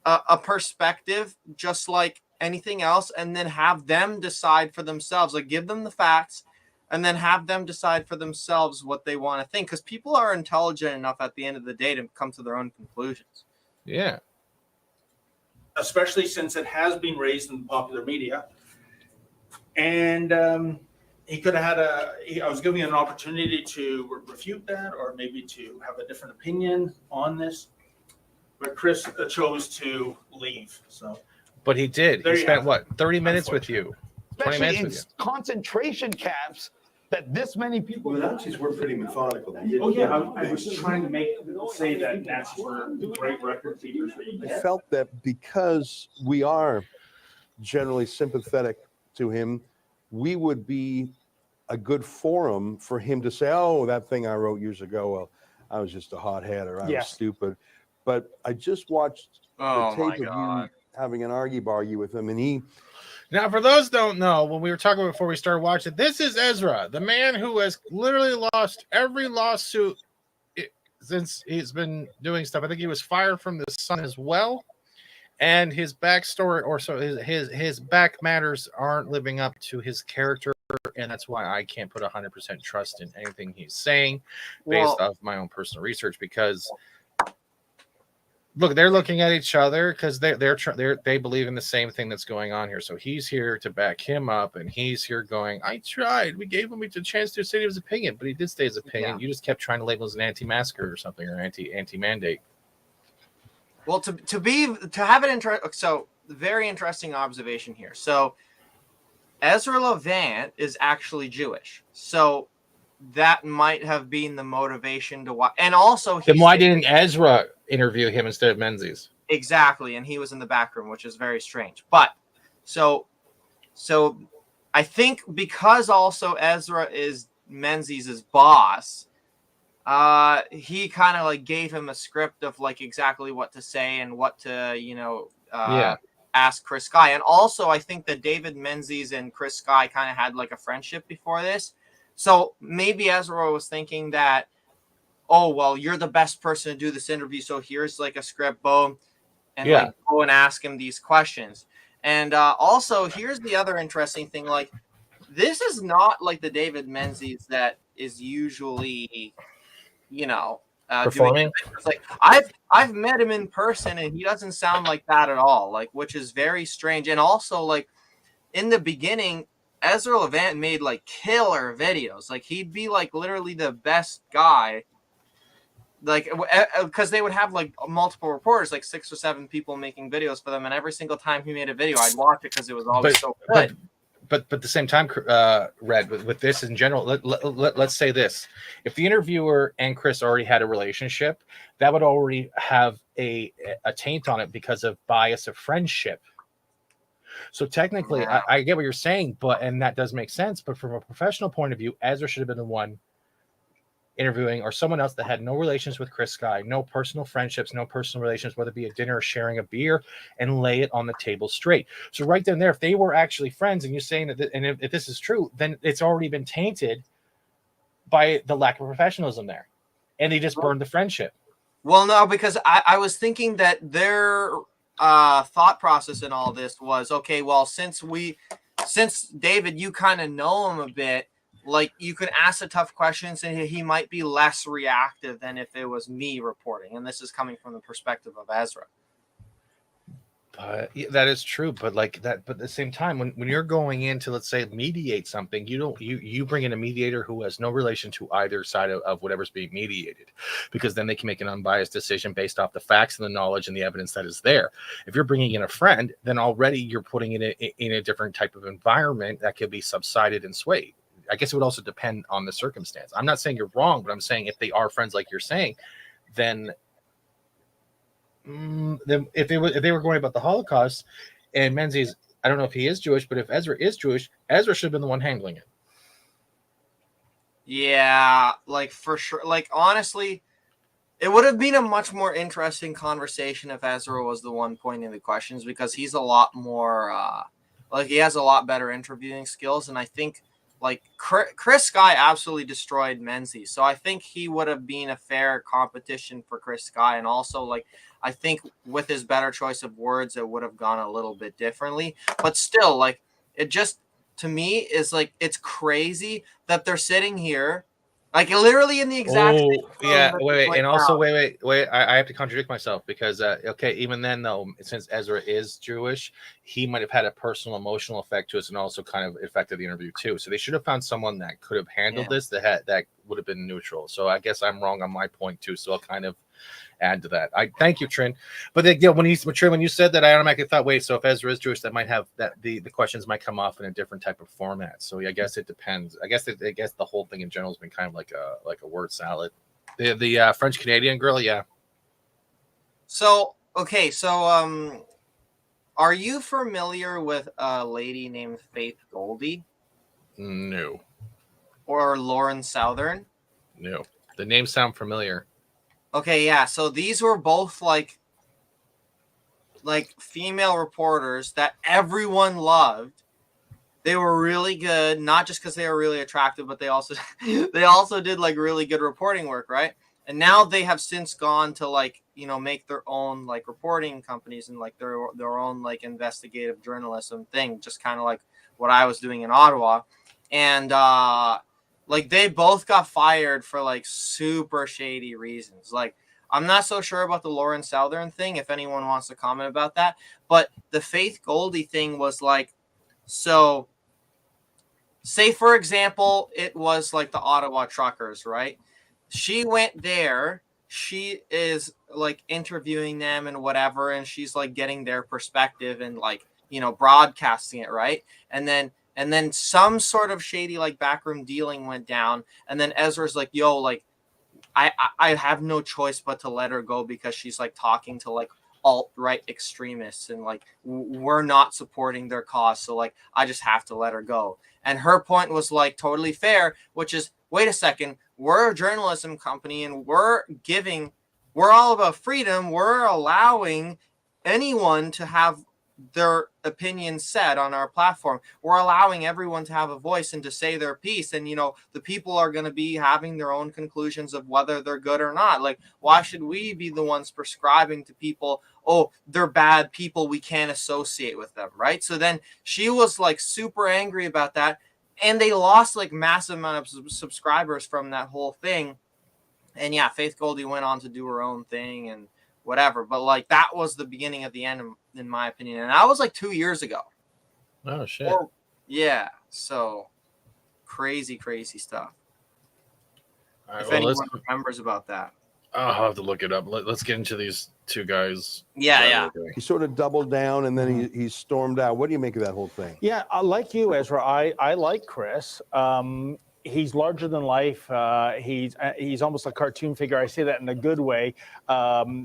a perspective just like anything else, and then have them decide for themselves. Like, give them the facts and then have them decide for themselves what they want to think, because people are intelligent enough at the end of the day to come to their own conclusions. Yeah. Especially since it has been raised in the popular media. And he could have had I was giving him an opportunity to refute that, or maybe to have a different opinion on this. But Chris chose to leave. So, but he did. He spent what, 30 minutes with you, 20 Especially minutes in with you. concentration camps that this many people. Well, the Nazis were pretty methodical. Oh yeah, I was trying to say that Nazis were great record keepers. I felt that because we are generally sympathetic to him, we would be a good forum for him to say, "Oh, that thing I wrote years ago, well, I was just a hothead, or I was stupid." But I just watched the tape of you having an argue with him, and he. Now, for those who don't know, when we were talking before we started watching, this is Ezra, the man who has literally lost every lawsuit since he's been doing stuff. I think he was fired from the Sun as well, and his backstory, or so his back matters, aren't living up to his character, and that's why I can't put 100% trust in anything he's saying based off my own personal research. Because look, they're looking at each other because they believe in the same thing that's going on here. So he's here to back him up, and he's here going, "I tried. We gave him a chance to state his opinion, but he did state his opinion. Yeah. You just kept trying to label as an anti-masker or something, or anti-mandate." Well, to have it so very interesting observation here. So Ezra Levant is actually Jewish, so that might have been the motivation to why. And also, then why didn't Ezra interview him instead of Menzies? Exactly, and he was in the back room, which is very strange. But so I think because also Ezra is Menzies' boss, he kind of like gave him a script of like exactly what to say and what to ask Chris Guy. And also, I think that David Menzies and Chris Guy kind of had like a friendship before this. So maybe Ezra was thinking that, oh, well, you're the best person to do this interview, so here's like a script, boom, and like go and ask him these questions. And also, here's the other interesting thing: like, this is not like the David Menzies that is usually, performing. It's like I've met him in person, and he doesn't sound like that at all. Like, which is very strange. And also, like, in the beginning, Ezra Levant made like killer videos. Like, he'd be like literally the best guy. Like, because they would have like multiple reporters, like 6 or 7 people making videos for them, and every single time he made a video, I'd watch it because it was always so good. But at the same time, Red, with this in general, let's say this: if the interviewer and Chris already had a relationship, that would already have a taint on it because of bias of friendship. So technically, I get what you're saying, and that does make sense. But from a professional point of view, Ezra should have been the one interviewing, or someone else that had no relations with Chris Guy, no personal friendships, no personal relations, whether it be a dinner or sharing a beer, and lay it on the table straight. So right then there, if they were actually friends, and you're saying that, and if this is true, then it's already been tainted by the lack of professionalism there, and they just burned the friendship. Well, no, because I was thinking that their thought process in all this was, okay, well, since David, you kind of know him a bit, like you could ask the tough questions and he might be less reactive than if it was me reporting. And this is coming from the perspective of Ezra. That is true, but like that, but at the same time, when you're going in to, let's say, mediate something, you bring in a mediator who has no relation to either side of whatever's being mediated, because then they can make an unbiased decision based off the facts and the knowledge and the evidence that is there. If you're bringing in a friend, then already you're putting it in a different type of environment that could be subsided and swayed. I guess it would also depend on the circumstance. I'm not saying you're wrong, but I'm saying if they are friends like you're saying, then if they were going about the Holocaust, and Menzies, I don't know if he is Jewish, but if Ezra is Jewish, Ezra should have been the one handling it. Yeah, like for sure. Like honestly, it would have been a much more interesting conversation if Ezra was the one pointing the questions, because he's a lot more like he has a lot better interviewing skills, and I think like Chris Sky absolutely destroyed Menzies, so I think he would have been a fair competition for Chris Sky, and also like I think with his better choice of words, it would have gone a little bit differently. But still, like it just to me is like it's crazy that they're sitting here, like literally in the exact. Oh, same room yeah. that Wait, they and went also out. wait. I have to contradict myself because okay, even then though, since Ezra is Jewish, he might have had a personal emotional effect to us, and also kind of affected the interview too. So they should have found someone that could have handled Yeah. this that would have been neutral. So I guess I'm wrong on my point too. So I'll kind of add to that. I thank you, Trin. But then, when you said that, I automatically thought, wait, so if Ezra is Jewish, that might have that the questions might come off in a different type of format. So I guess it depends. I guess the whole thing in general has been kind of like a word salad. The French Canadian girl, yeah. So okay, so are you familiar with a lady named Faith Goldie No. or Lauren Southern? No. The names sound familiar. Okay, yeah. So these were both like female reporters that everyone loved. They were really good, not just because they were really attractive, but they also did like really good reporting work, right? And now they have since gone to like, make their own like reporting companies and like their own like investigative journalism thing, just kind of like what I was doing in Ottawa. And like they both got fired for like super shady reasons. Like I'm not so sure about the Lauren Southern thing, if anyone wants to comment about that, but the Faith Goldie thing was like, so say for example, it was like the Ottawa truckers, right? She went there, she is like interviewing them and whatever, and she's like getting their perspective and like, broadcasting it, right? And then some sort of shady like backroom dealing went down, and then Ezra's like, yo, like I have no choice but to let her go because she's like talking to like alt-right extremists and like we're not supporting their cause, so like I just have to let her go. And her point was like totally fair, which is, wait a second, we're a journalism company and we're all about freedom. We're allowing anyone to have their opinions said on our platform. We're allowing everyone to have a voice and to say their piece, and the people are going to be having their own conclusions of whether they're good or not. Like, why should we be the ones prescribing to people, oh, they're bad people, we can't associate with them, right? So then she was like super angry about that, and they lost like massive amount of subscribers from that whole thing. And yeah, Faith Goldie went on to do her own thing and whatever, but like that was the beginning of the end in my opinion, and that was like 2 years ago. Oh shit. Yeah, so crazy stuff. All right, If anyone remembers about that, I'll have to look it up. Let's get into these two guys. yeah. He sort of doubled down and then he stormed out. What do you make of that whole thing? Yeah, like you, Ezra, I like Chris. He's larger than life. He's almost a cartoon figure. I say that in a good way.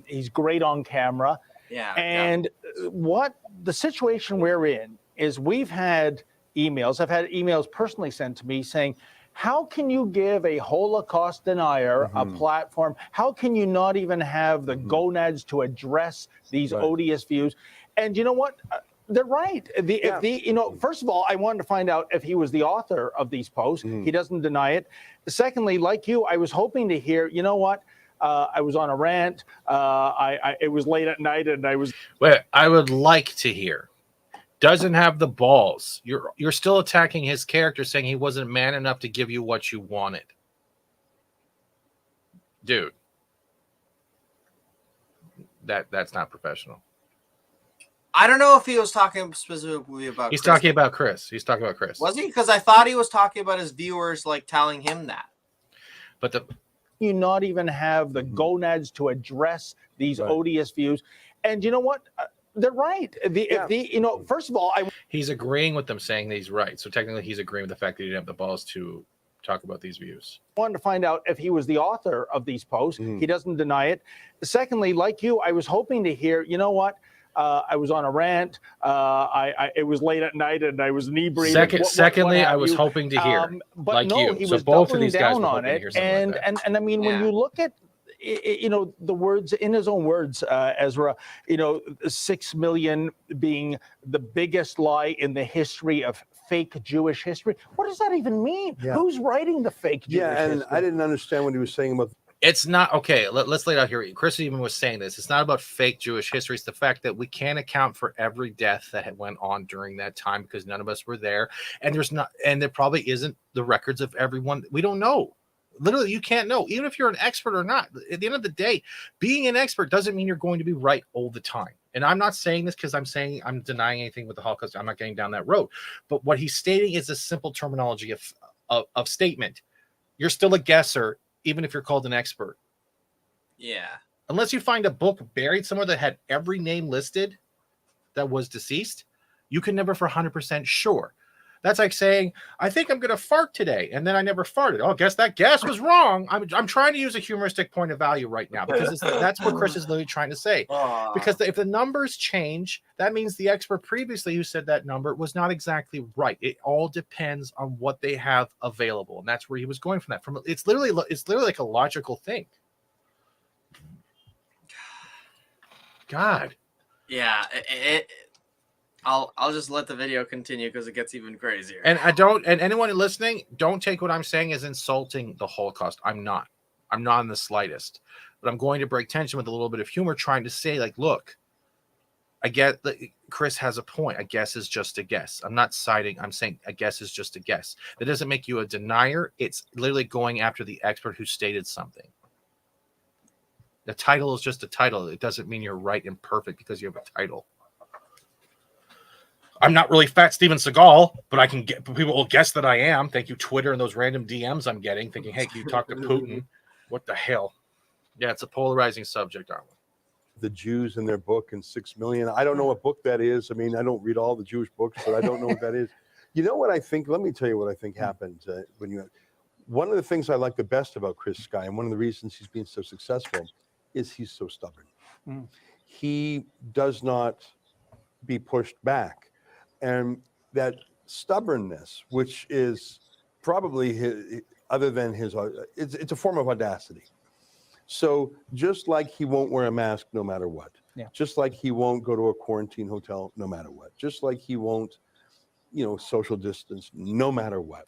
He's great on camera. Yeah. And what the situation we're in is we've had emails. I've had emails personally sent to me saying, how can you give a Holocaust denier a platform? How can you not even have the gonads to address these odious views? And you know what? They're right. First of all, I wanted to find out if he was the author of these posts. He doesn't deny it. Secondly, like you, I was hoping to hear, you know what? I was on a rant. It was late at night, and I was. Well, I would like to hear. Doesn't have the balls. You're still attacking his character, saying he wasn't man enough to give you what you wanted. Dude. That's not professional. I don't know if he was talking specifically about He's Chris. talking about Chris. He's talking about Chris. Was he? Because I thought he was talking about his viewers, like telling him that. But you not even have the gonads to address these odious views. And you know what? They're right. First of all, he's agreeing with them, saying that he's right. So technically, he's agreeing with the fact that he didn't have the balls to talk about these views. wanted to find out if he was the author of these posts. He doesn't deny it. Secondly, like you, I was hoping to hear, you know what? I was on a rant. It was late at night, and I was inebriated. Secondly, I was hoping to hear, but like no, you. He So was both of doubling these guys down were on hoping to it. hear something like that. And I mean, when you look at, the words in his own words, Ezra, 6 million being the biggest lie in the history of fake Jewish history. What does that even mean? Yeah. Who's writing the fake Jewish history? I didn't understand what he was saying about. It's not okay. Let's lay it out here. Chris even was saying this. It's not about fake Jewish history. It's the fact that we can't account for every death that had went on during that time because none of us were there, and there probably isn't the records of everyone. We don't know. Literally, you can't know, even if you're an expert or not. At the end of the day, being an expert doesn't mean you're going to be right all the time. And I'm not saying this because I'm saying I'm denying anything with the Holocaust. I'm not getting down that road. But what he's stating is a simple terminology of statement. You're still a guesser, even if you're called an expert. Yeah. Unless you find a book buried somewhere that had every name listed that was deceased, you can never for 100% sure. That's like saying, I think I'm going to fart today, and then I never farted. Oh, I guess that guess was wrong. I'm trying to use a humoristic point of value right now because that's what Chris is literally trying to say. Because if the numbers change, that means the expert previously who said that number was not exactly right. It all depends on what they have available, and that's where he was going from that. It's literally like a logical thing. God. Yeah. I'll just let the video continue because it gets even crazier. And anyone listening, don't take what I'm saying as insulting the Holocaust. I'm not in the slightest. But I'm going to break tension with a little bit of humor, trying to say, like, look, I get that Chris has a point. A guess is just a guess. I'm not citing. I'm saying a guess is just a guess. That doesn't make you a denier. It's literally going after the expert who stated something. The title is just a title. It doesn't mean you're right and perfect because you have a title. I'm not really fat Steven Seagal, but people will guess that I am. Thank you, Twitter, and those random DMs I'm getting, thinking, hey, can you talk to Putin? What the hell? Yeah, it's a polarizing subject, aren't we? The Jews in their book and 6 million. I don't know what book that is. I mean, I don't read all the Jewish books, but I don't know what that is. You know what I think? Let me tell you what I think happened one of the things I like the best about Chris Sky, and one of the reasons he's been so successful, is he's so stubborn. He does not be pushed back. And that stubbornness, which is probably it's a form of audacity. So just like he won't wear a mask no matter what, just like he won't go to a quarantine hotel no matter what, just like he won't, social distance no matter what,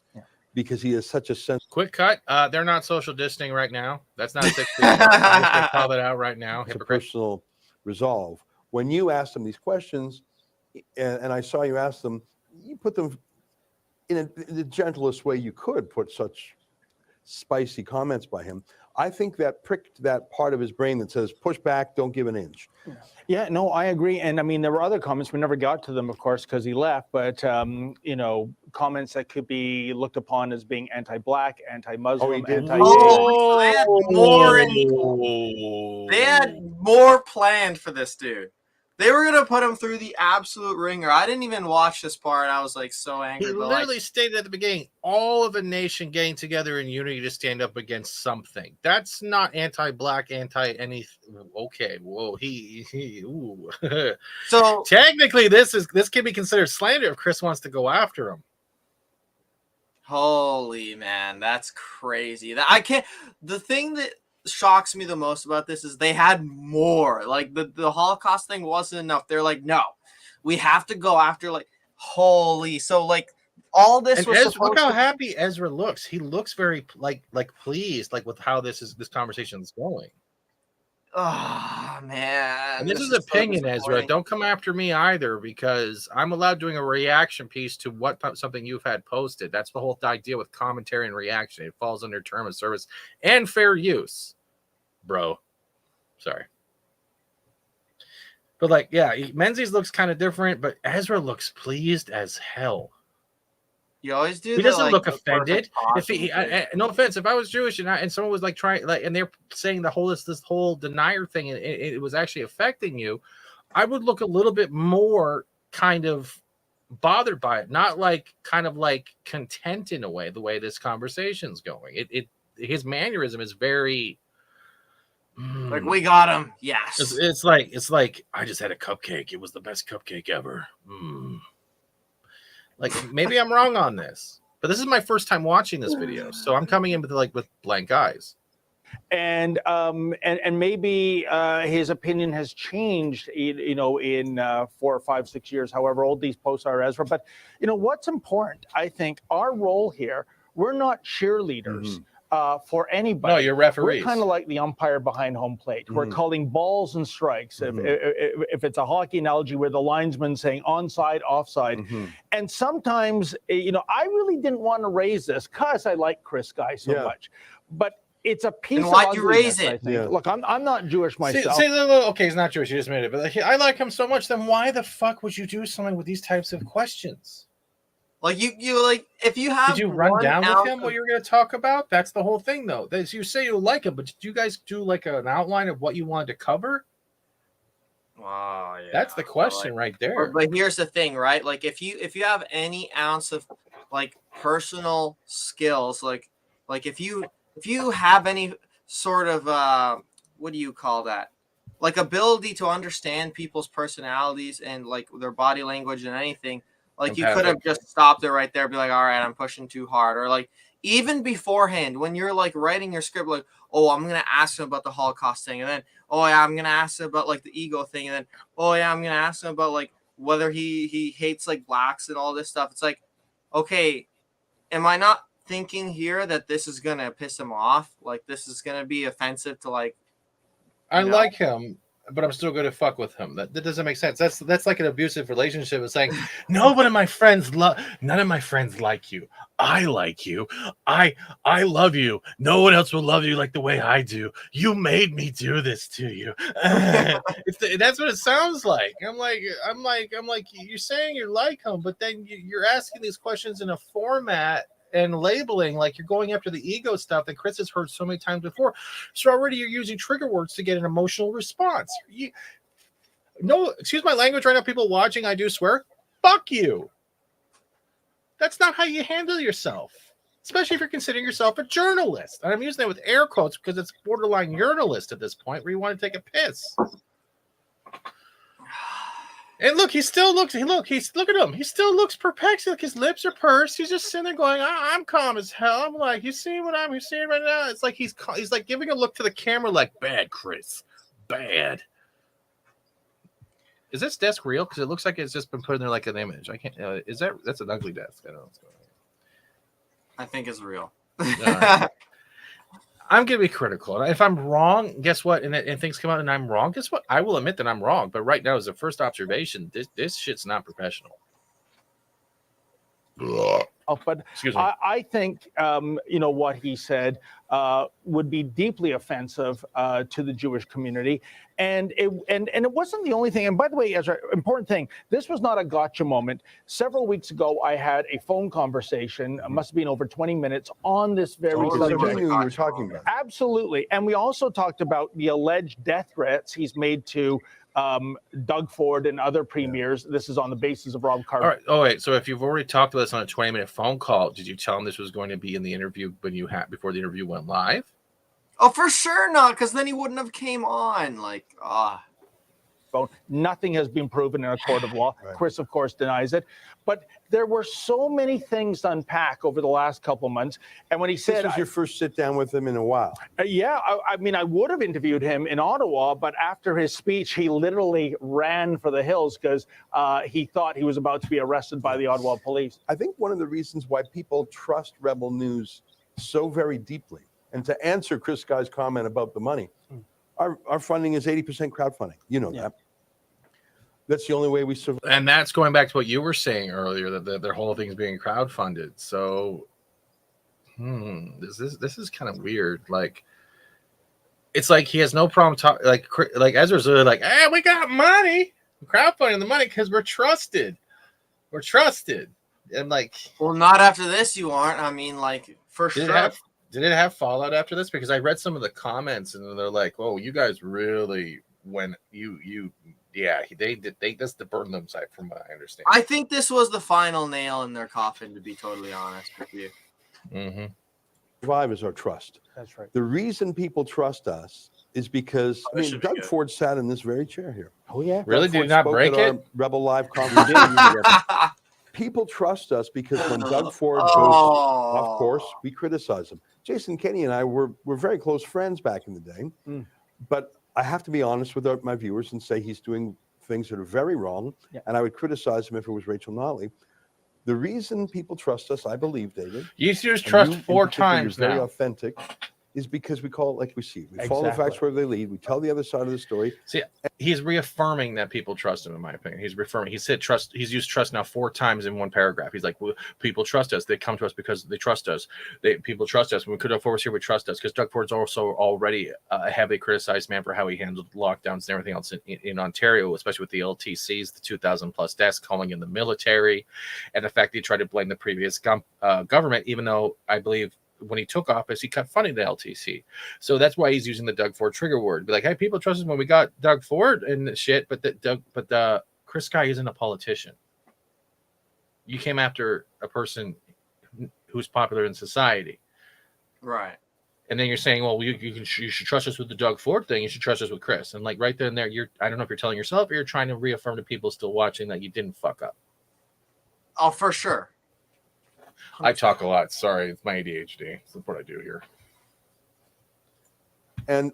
because he has such a sense. Quick cut. They're not social distancing right now. That's not 6 feet. I'm just going to call that out right now. It's a personal resolve. When you ask them these questions, and I saw you ask them, you put them in the gentlest way you could put such spicy comments by him. I think that pricked that part of his brain that says, push back, don't give an inch. Yeah, no, I agree. And I mean, there were other comments. We never got to them, of course, because he left. But, comments that could be looked upon as being anti-Black, anti-Muslim, he did. They had more planned for this dude. They were going to put him through the absolute ringer. I didn't even watch this part. I was like so angry. He literally stated at the beginning, all of a nation getting together in unity to stand up against something. That's not anti-Black, anti-anything. Okay, whoa, ooh. So technically, this can be considered slander if Chris wants to go after him. Holy man, that's crazy. I can't. The thing that shocks me the most about this is they had more. Like the Holocaust thing wasn't enough. They're like, no, we have to go after holy. So all this And was look supposed how to. happy Ezra looks. He looks very like pleased, like with how this conversation is going. Oh man, And this is so opinion, Ezra. disappointing. Don't come after me either, because I'm allowed doing a reaction piece to something you've had posted. That's the whole idea with commentary and reaction. It falls under term of service and fair use, bro. Sorry. But like, yeah, Menzies looks kind of different, but Ezra looks pleased as hell. You always do. He doesn't look the offended. perfect If he, pause. no offense, if I was Jewish and someone was like trying, like, and they're saying this whole denier thing, and it was actually affecting you, I would look a little bit more kind of bothered by it, not like kind of like content in a way, the way this conversation's going. His mannerism is very Like, we got him. Yes. it's like I just had a cupcake. It was the best cupcake ever. Like, maybe I'm wrong on this, but this is my first time watching this video, so I'm coming in with blank eyes. And maybe his opinion has changed, in 4 or 5, 6 years, however old these posts are, Ezra. But what's important, I think, our role here, we're not cheerleaders for anybody. No, you're referees. We're kind of like the umpire behind home plate. We're calling balls and strikes. If it's a hockey analogy, where the linesman's saying onside, offside. And sometimes, I really didn't want to raise this because I like Chris Guy so much, but it's a piece of why'd you ugliness, raise it? I think. Look, I'm not Jewish myself. Okay, he's not Jewish. You just made it, but like, I like him so much. Then why the fuck would you do something with these types of questions? Like, you like, if you have. Did you run down with him of- what you were going to talk about? That's the whole thing, though. You say you like him, but did you guys do like an outline of what you wanted to cover? Wow, yeah. That's the question right there. But here's the thing, right? Like, if you have any ounce of like personal skills, like if you have any sort of what do you call that? Like, ability to understand people's personalities and like their body language and anything. Like, you could have just stopped it right there, be like, all right, I'm pushing too hard. Or like, even beforehand, when you're like writing your script, like, oh, I'm going to ask him about the Holocaust thing. And then, oh yeah, I'm going to ask him about like the ego thing. And then, oh yeah, I'm going to ask him about like whether he hates like blacks and all this stuff. It's like, okay, am I not thinking here that this is going to piss him off? Like, this is going to be offensive to like. I like him, but I'm still going to fuck with him. That doesn't make sense. That's like an abusive relationship. It's saying none of my friends like you. I like you. I love you. No one else will love you like the way I do. You made me do this to you. That's what it sounds like. I'm like, you're saying you like him, but then you're asking these questions in a format and labeling like you're going after the ego stuff that Chris has heard so many times before. So already you're using trigger words to get an emotional response. No, excuse my language right now, people watching, I do swear. Fuck you. That's not how you handle yourself, especially if you're considering yourself a journalist. And I'm using that with air quotes because it's borderline journalist at this point where you want to take a piss. And look, he still looks. Look at him. He still looks perplexed. Like his lips are pursed. He's just sitting there going, "I'm calm as hell." I'm like, "You see what I'm seeing right now?" It's like he's like giving a look to the camera, like, "Bad, Chris, bad." Is this desk real? Because it looks like it's just been put in there like an image. I can't. That's an ugly desk? I don't know what's going on. I think it's real. I'm going to be critical. If I'm wrong, guess what? And things come out and I'm wrong, guess what? I will admit that I'm wrong. But right now, as a first observation, this shit's not professional. But I think, what he said would be deeply offensive to the Jewish community. And it wasn't the only thing. And by the way, as an important thing, this was not a gotcha moment. Several weeks ago, I had a phone conversation, must have been over 20 minutes, on this very subject. We knew you were talking about. Absolutely. And we also talked about the alleged death threats he's made to Doug Ford and other premiers. This is on the basis of Rob Carbone. All right. Oh, wait. So if you've already talked about this on a 20-minute phone call, did you tell him this was going to be in the interview before the interview went live? Oh, for sure not, because then he wouldn't have came on. Like, phone. Nothing has been proven in a court of law. Right. Chris, of course, denies it. But there were so many things to unpack over the last couple months. And when he said, This was your first sit down with him in a while. yeah, I mean, I would have interviewed him in Ottawa, but after his speech, he literally ran for the hills because he thought he was about to be arrested by the Ottawa police. I think one of the reasons why people trust Rebel News so very deeply, and to answer Chris Guy's comment about the money, our funding is 80% crowdfunding. You know that. That's the only way we survive. And that's going back to what you were saying earlier, that their whole thing is being crowdfunded. So, this is kind of weird. Like, it's like he has no problem talking. Like Ezra's really like, hey, we got money, crowdfunding the money because we're trusted. We're trusted. And like, well, not after this, you aren't. I mean, like, for did sure. Did it have fallout after this? Because I read some of the comments and they're like, "Oh, you guys really they just burned them side from what I understand." I think this was the final nail in their coffin, to be totally honest with you. Mm-hmm. Survive is our trust. That's right. The reason people trust us is because Doug Ford sat in this very chair here. Oh, yeah. Really? Doug Did Ford you not spoke break at our it? Rebel Live conference. People trust us because when Doug Ford goes off course, we criticize him. Jason Kenney and I were very close friends back in the day, but I have to be honest with my viewers and say he's doing things that are very wrong, and I would criticize him if it was Rachel Notley. The reason people trust us, I believe, David, you just trust 4 times very now. authentic, is because we call it like we see it. We follow the facts where they lead. We tell the other side of the story. See, he's reaffirming that people trust him, in my opinion. He's reaffirming. He said trust. He's used trust now 4 times in one paragraph. He's like, well, people trust us. They come to us because they trust us. People trust us. When we could have force here, we trust us. Because Doug Ford's also already a heavily criticized man for how he handled lockdowns and everything else in Ontario, especially with the LTCs, the 2,000 plus deaths, calling in the military, and the fact that he tried to blame the previous government, even though I believe when he took office, he cut funding to LTC. So that's why he's using the Doug Ford trigger word. Be like, hey, people trust us when we got Doug Ford and shit, but Chris Guy isn't a politician. You came after a person who's popular in society. Right. And then you're saying, well, you should trust us with the Doug Ford thing. You should trust us with Chris. And like right then and there, I don't know if you're telling yourself or you're trying to reaffirm to people still watching that you didn't fuck up. Oh, for sure. I talk a lot. Sorry, it's my ADHD. That's what I do here. And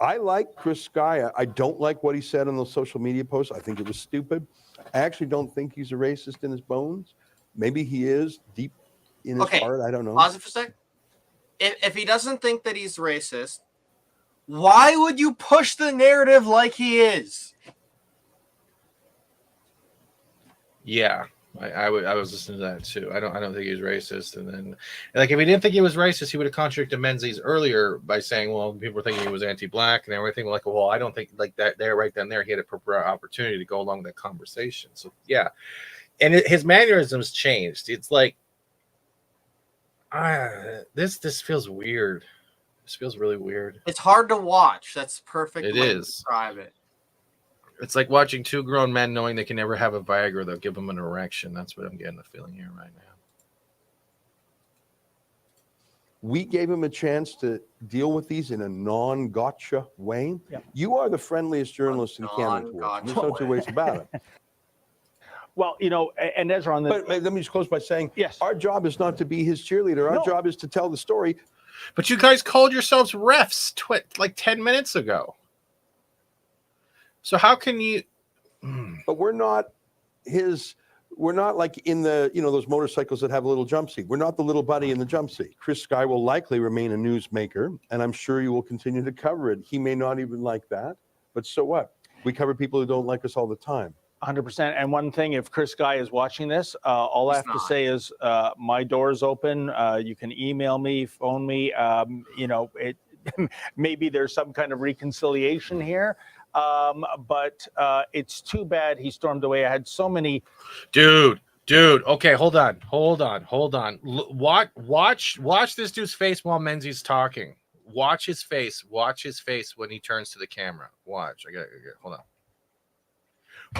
I like Chris Guy. I don't like what he said on those social media posts. I think it was stupid. I actually don't think he's a racist in his bones. Maybe he is deep in his heart. I don't know. Pause it for a sec. If he doesn't think that he's racist, why would you push the narrative like he is? Yeah. I was listening to that too. I don't think he's racist. And then, like, if he didn't think he was racist, he would have contradicted Menzies earlier by saying, "Well, people were thinking he was anti-black and everything." Like, well, I don't think like that. There, right then, there, he had a proper opportunity to go along that conversation. So, yeah, and his mannerisms changed. It's like, this feels weird. This feels really weird. It's hard to watch. That's perfect. It way to is. describe it. It's like watching 2 grown men knowing they can never have a Viagra. They'll give them an erection. That's what I'm getting the feeling here right now. We gave him a chance to deal with these in a non-gotcha way. Yep. You are the friendliest journalist in Canada. There's no 2 ways about it. Well, and Ezra on the... But let me just close by saying, yes, our job is not to be his cheerleader. Our job is to tell the story. But you guys called yourselves refs like 10 minutes ago. So how can you? But we're not like in the, those motorcycles that have a little jump seat. We're not the little buddy in the jump seat. Chris Guy will likely remain a newsmaker, and I'm sure you will continue to cover it. He may not even like that, but so what? We cover people who don't like us all the time. 100%. And one thing, if Chris Guy is watching this, all I have to say is my door is open. You can email me, phone me. Maybe there's some kind of reconciliation here. But it's too bad he stormed away. I had so many. Dude. Okay, hold on. Watch this dude's face while Menzies talking. Watch his face when he turns to the camera. Watch. I got hold on.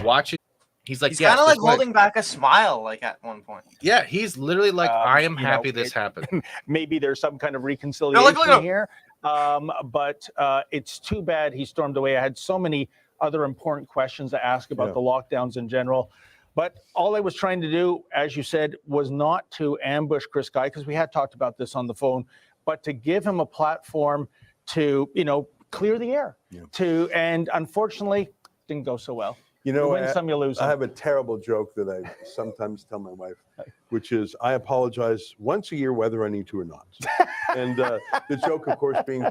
Watch it. He's like, he's kind of like holding back a smile, like at one point. Yeah, he's literally like, I am happy this happened. Maybe there's some kind of reconciliation here. But it's too bad he stormed away. I had so many other important questions to ask about Yeah. the lockdowns in general. But all I was trying to do, as you said, was not to ambush Chris Guy, because we had talked about this on the phone, but to give him a platform to, clear the air. Yeah. And unfortunately, didn't go so well. You know, You win some, you lose some. I have a terrible joke that I sometimes tell my wife, which is I apologize once a year whether I need to or not. And the joke, of course, being,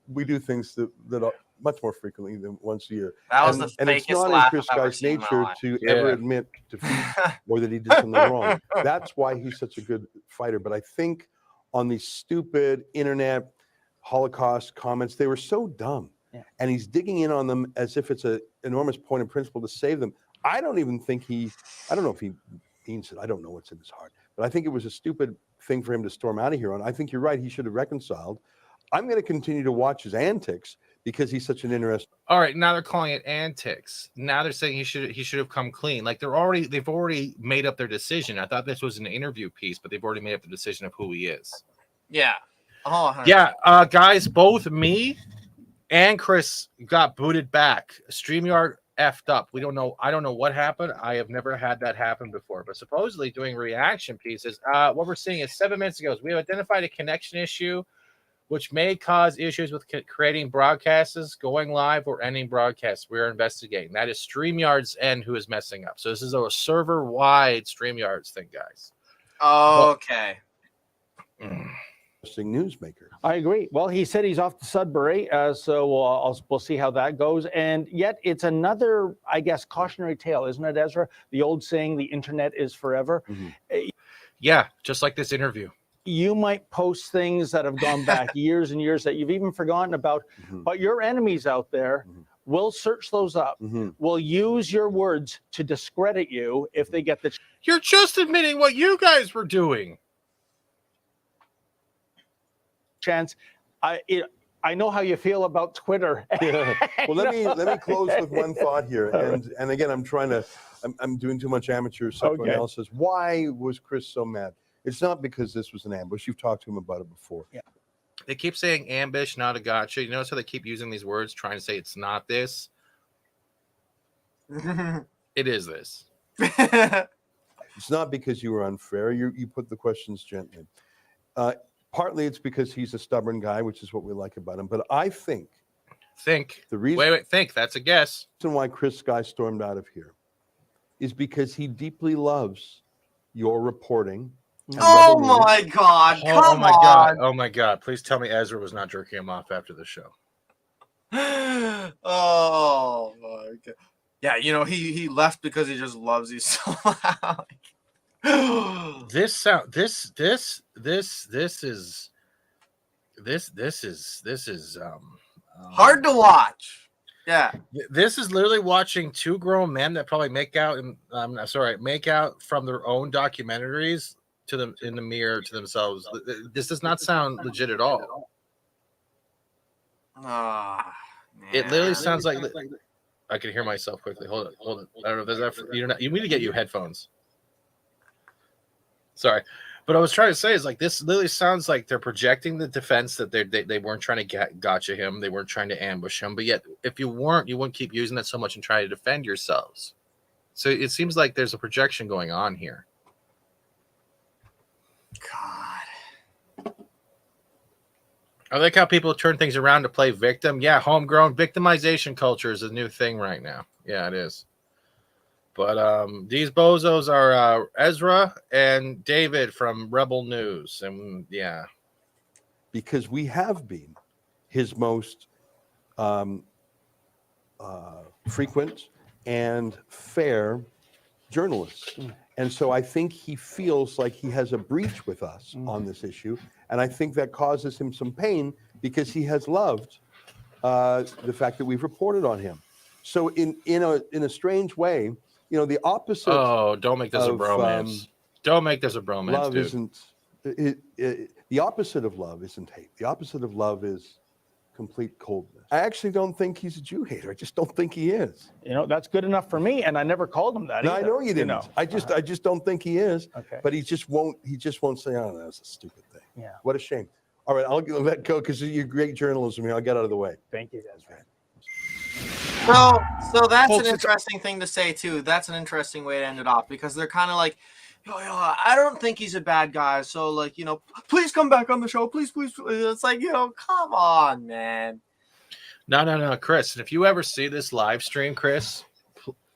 we do things that are much more frequently than once a year. That was and, the and it's fakest not in laugh Chris I've ever Guy's seen in my nature life. to Yeah. ever admit defeat or that he did something wrong. That's why he's such a good fighter. But I think on these stupid internet Holocaust comments, they were so dumb. Yeah. And he's digging in on them as if it's an enormous point of principle to save them. I don't even think I don't know if he means it. I don't know what's in his heart. But I think it was a stupid thing for him to storm out of here on. I think you're right. He should have reconciled. I'm going to continue to watch his antics because he's such an interesting. All right, now they're calling it antics. Now they're saying he should have come clean. Like they've already made up their decision. I thought this was an interview piece, but they've already made up the decision of who he is. Yeah. Oh, 100%. Yeah, guys, both me and Chris got booted back. StreamYard effed up. I don't know what happened. I have never had that happen before. But supposedly doing reaction pieces. What we're seeing is 7 minutes ago, we have identified a connection issue which may cause issues with creating broadcasts, going live, or ending broadcasts. We're investigating. That is StreamYard's end who is messing up. So this is a server-wide StreamYard's thing, guys. Okay. Newsmaker. I agree. Well, he said he's off to Sudbury, so we'll see how that goes. And yet it's another, I guess, cautionary tale, isn't it, Ezra? The old saying, the internet is forever. Mm-hmm. Yeah, just like this interview. You might post things that have gone back years and years that you've even forgotten about, but your enemies out there will search those up, will use your words to discredit you if they get the You're just admitting what you guys were doing. chance. I know how you feel about Twitter. Well, let me close with one thought here, and again, I'm doing too much amateur psychoanalysis. Why was Chris so mad? It's not because this was an ambush. You've talked to him about it before. Yeah. They keep saying ambush, not a gotcha. You notice how they keep using these words, trying to say it's not this. It is this. It's not because you were unfair. You put the questions gently. Partly it's because he's a stubborn guy, which is what we like about him. But I think the reason think that's a guess. why Chris Guy stormed out of here is because he deeply loves your reporting. Oh my God! Come on! Oh my God! Please tell me Ezra was not jerking him off after the show. Oh my God! Yeah, he left because he just loves you so much. This is hard to watch. Yeah. This is literally watching two grown men that probably make out from their own documentaries to them in the mirror to themselves. This does not sound legit at all. It literally sounds like I can hear myself quickly. Hold it. I don't know if there's you need to get you headphones. Sorry. But I was trying to say is like this literally sounds like they're projecting the defense that they weren't trying to gotcha him. They weren't trying to ambush him. But yet, if you weren't, you wouldn't keep using that so much and try to defend yourselves. So it seems like there's a projection going on here. God. I like how people turn things around to play victim. Yeah, homegrown victimization culture is a new thing right now. Yeah, it is. But these bozos are Ezra and David from Rebel News. And yeah. Because we have been his most frequent and fair journalists. And so I think he feels like he has a breach with us on this issue. And I think that causes him some pain because he has loved the fact that we've reported on him. So in a strange way, the opposite. Oh, don't make this a bromance. Don't make this a bromance. Love dude. isn't the opposite of love isn't hate. The opposite of love is complete coldness. I actually don't think he's a Jew hater. I just don't think he is. That's good enough for me, and I never called him that. No, either, I know you didn't. I just don't think he is. Okay. But he just won't say, "Oh, that's a stupid thing." Yeah. What a shame. All right, I'll let go because you're great journalism here. I'll get out of the way. Thank you, Ezra. So that's Folks, an it's- interesting thing to say too. That's an interesting way to end it off because they're kind of like, I don't think he's a bad guy. So like, please come back on the show, please, please. It's like, come on, man. No, Chris. And if you ever see this live stream, Chris,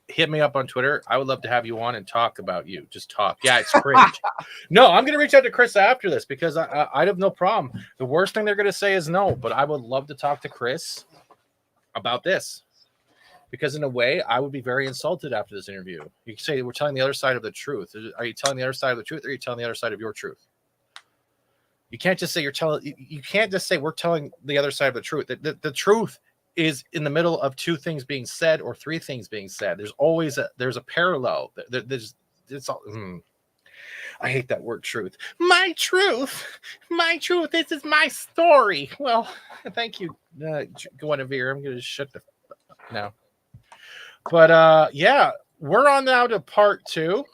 hit me up on Twitter. I would love to have you on and talk about you. Just talk. Yeah, it's cringe. No, I'm going to reach out to Chris after this because I have no problem. The worst thing they're going to say is no, but I would love to talk to Chris about this because in a way, I would be very insulted after this interview. You can say we're telling the other side of the truth. Are you telling the other side of the truth, or are you telling the other side of your truth? You can't just say you can't just say we're telling the other side of the truth. The truth is in the middle of two things being said or three things being said. There's always there's a parallel. It's all. I hate that word truth. My truth. This is my story. Well, thank you, Guinevere. I'm going to shut the now. But yeah, we're on now to part 2.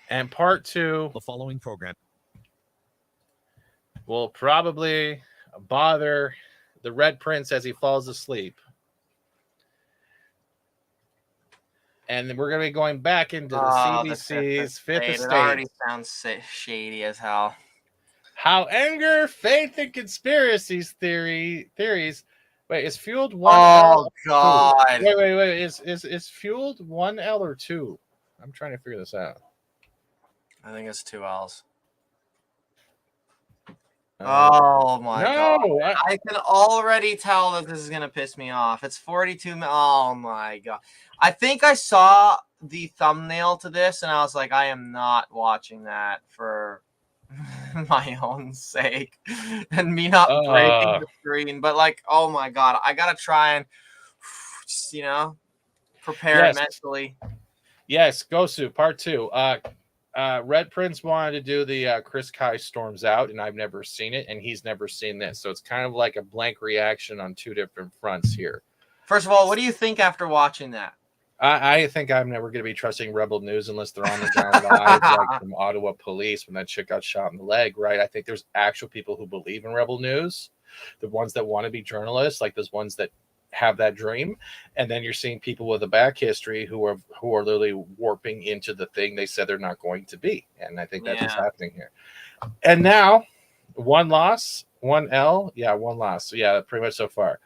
And part 2, the following program will probably bother the Red Prince as he falls asleep. And then we're going to be going back into the CBC's Fifth Estate. It already sounds shady as hell. How anger, faith, and conspiracies theories. Wait, is fueled one? Oh L God! Wait. Is fueled 1L or 2? I'm trying to figure this out. I think it's 2 L's. Oh my God! I can already tell that this is gonna piss me off. It's 42. Oh my God! I think I saw the thumbnail to this, and I was like, I am not watching that for my own sake, and me not breaking the screen. But like, oh my God, I gotta try and just prepare mentally. Yes, Gosu part 2. Red Prince wanted to do the Chris Kai Storms Out, and I've never seen it, and he's never seen this. So it's kind of like a blank reaction on 2 different fronts here. First of all, what do you think after watching that? I think I'm never going to be trusting Rebel News unless they're on the ground live, like from Ottawa police when that chick got shot in the leg, right? I think there's actual people who believe in Rebel News, the ones that want to be journalists, like those ones that have that dream, and then you're seeing people with a back history who are literally warping into the thing they said they're not going to be, and I think that's what's happening here. And now, 1 loss, 1 L, 1 loss. So yeah, pretty much so far.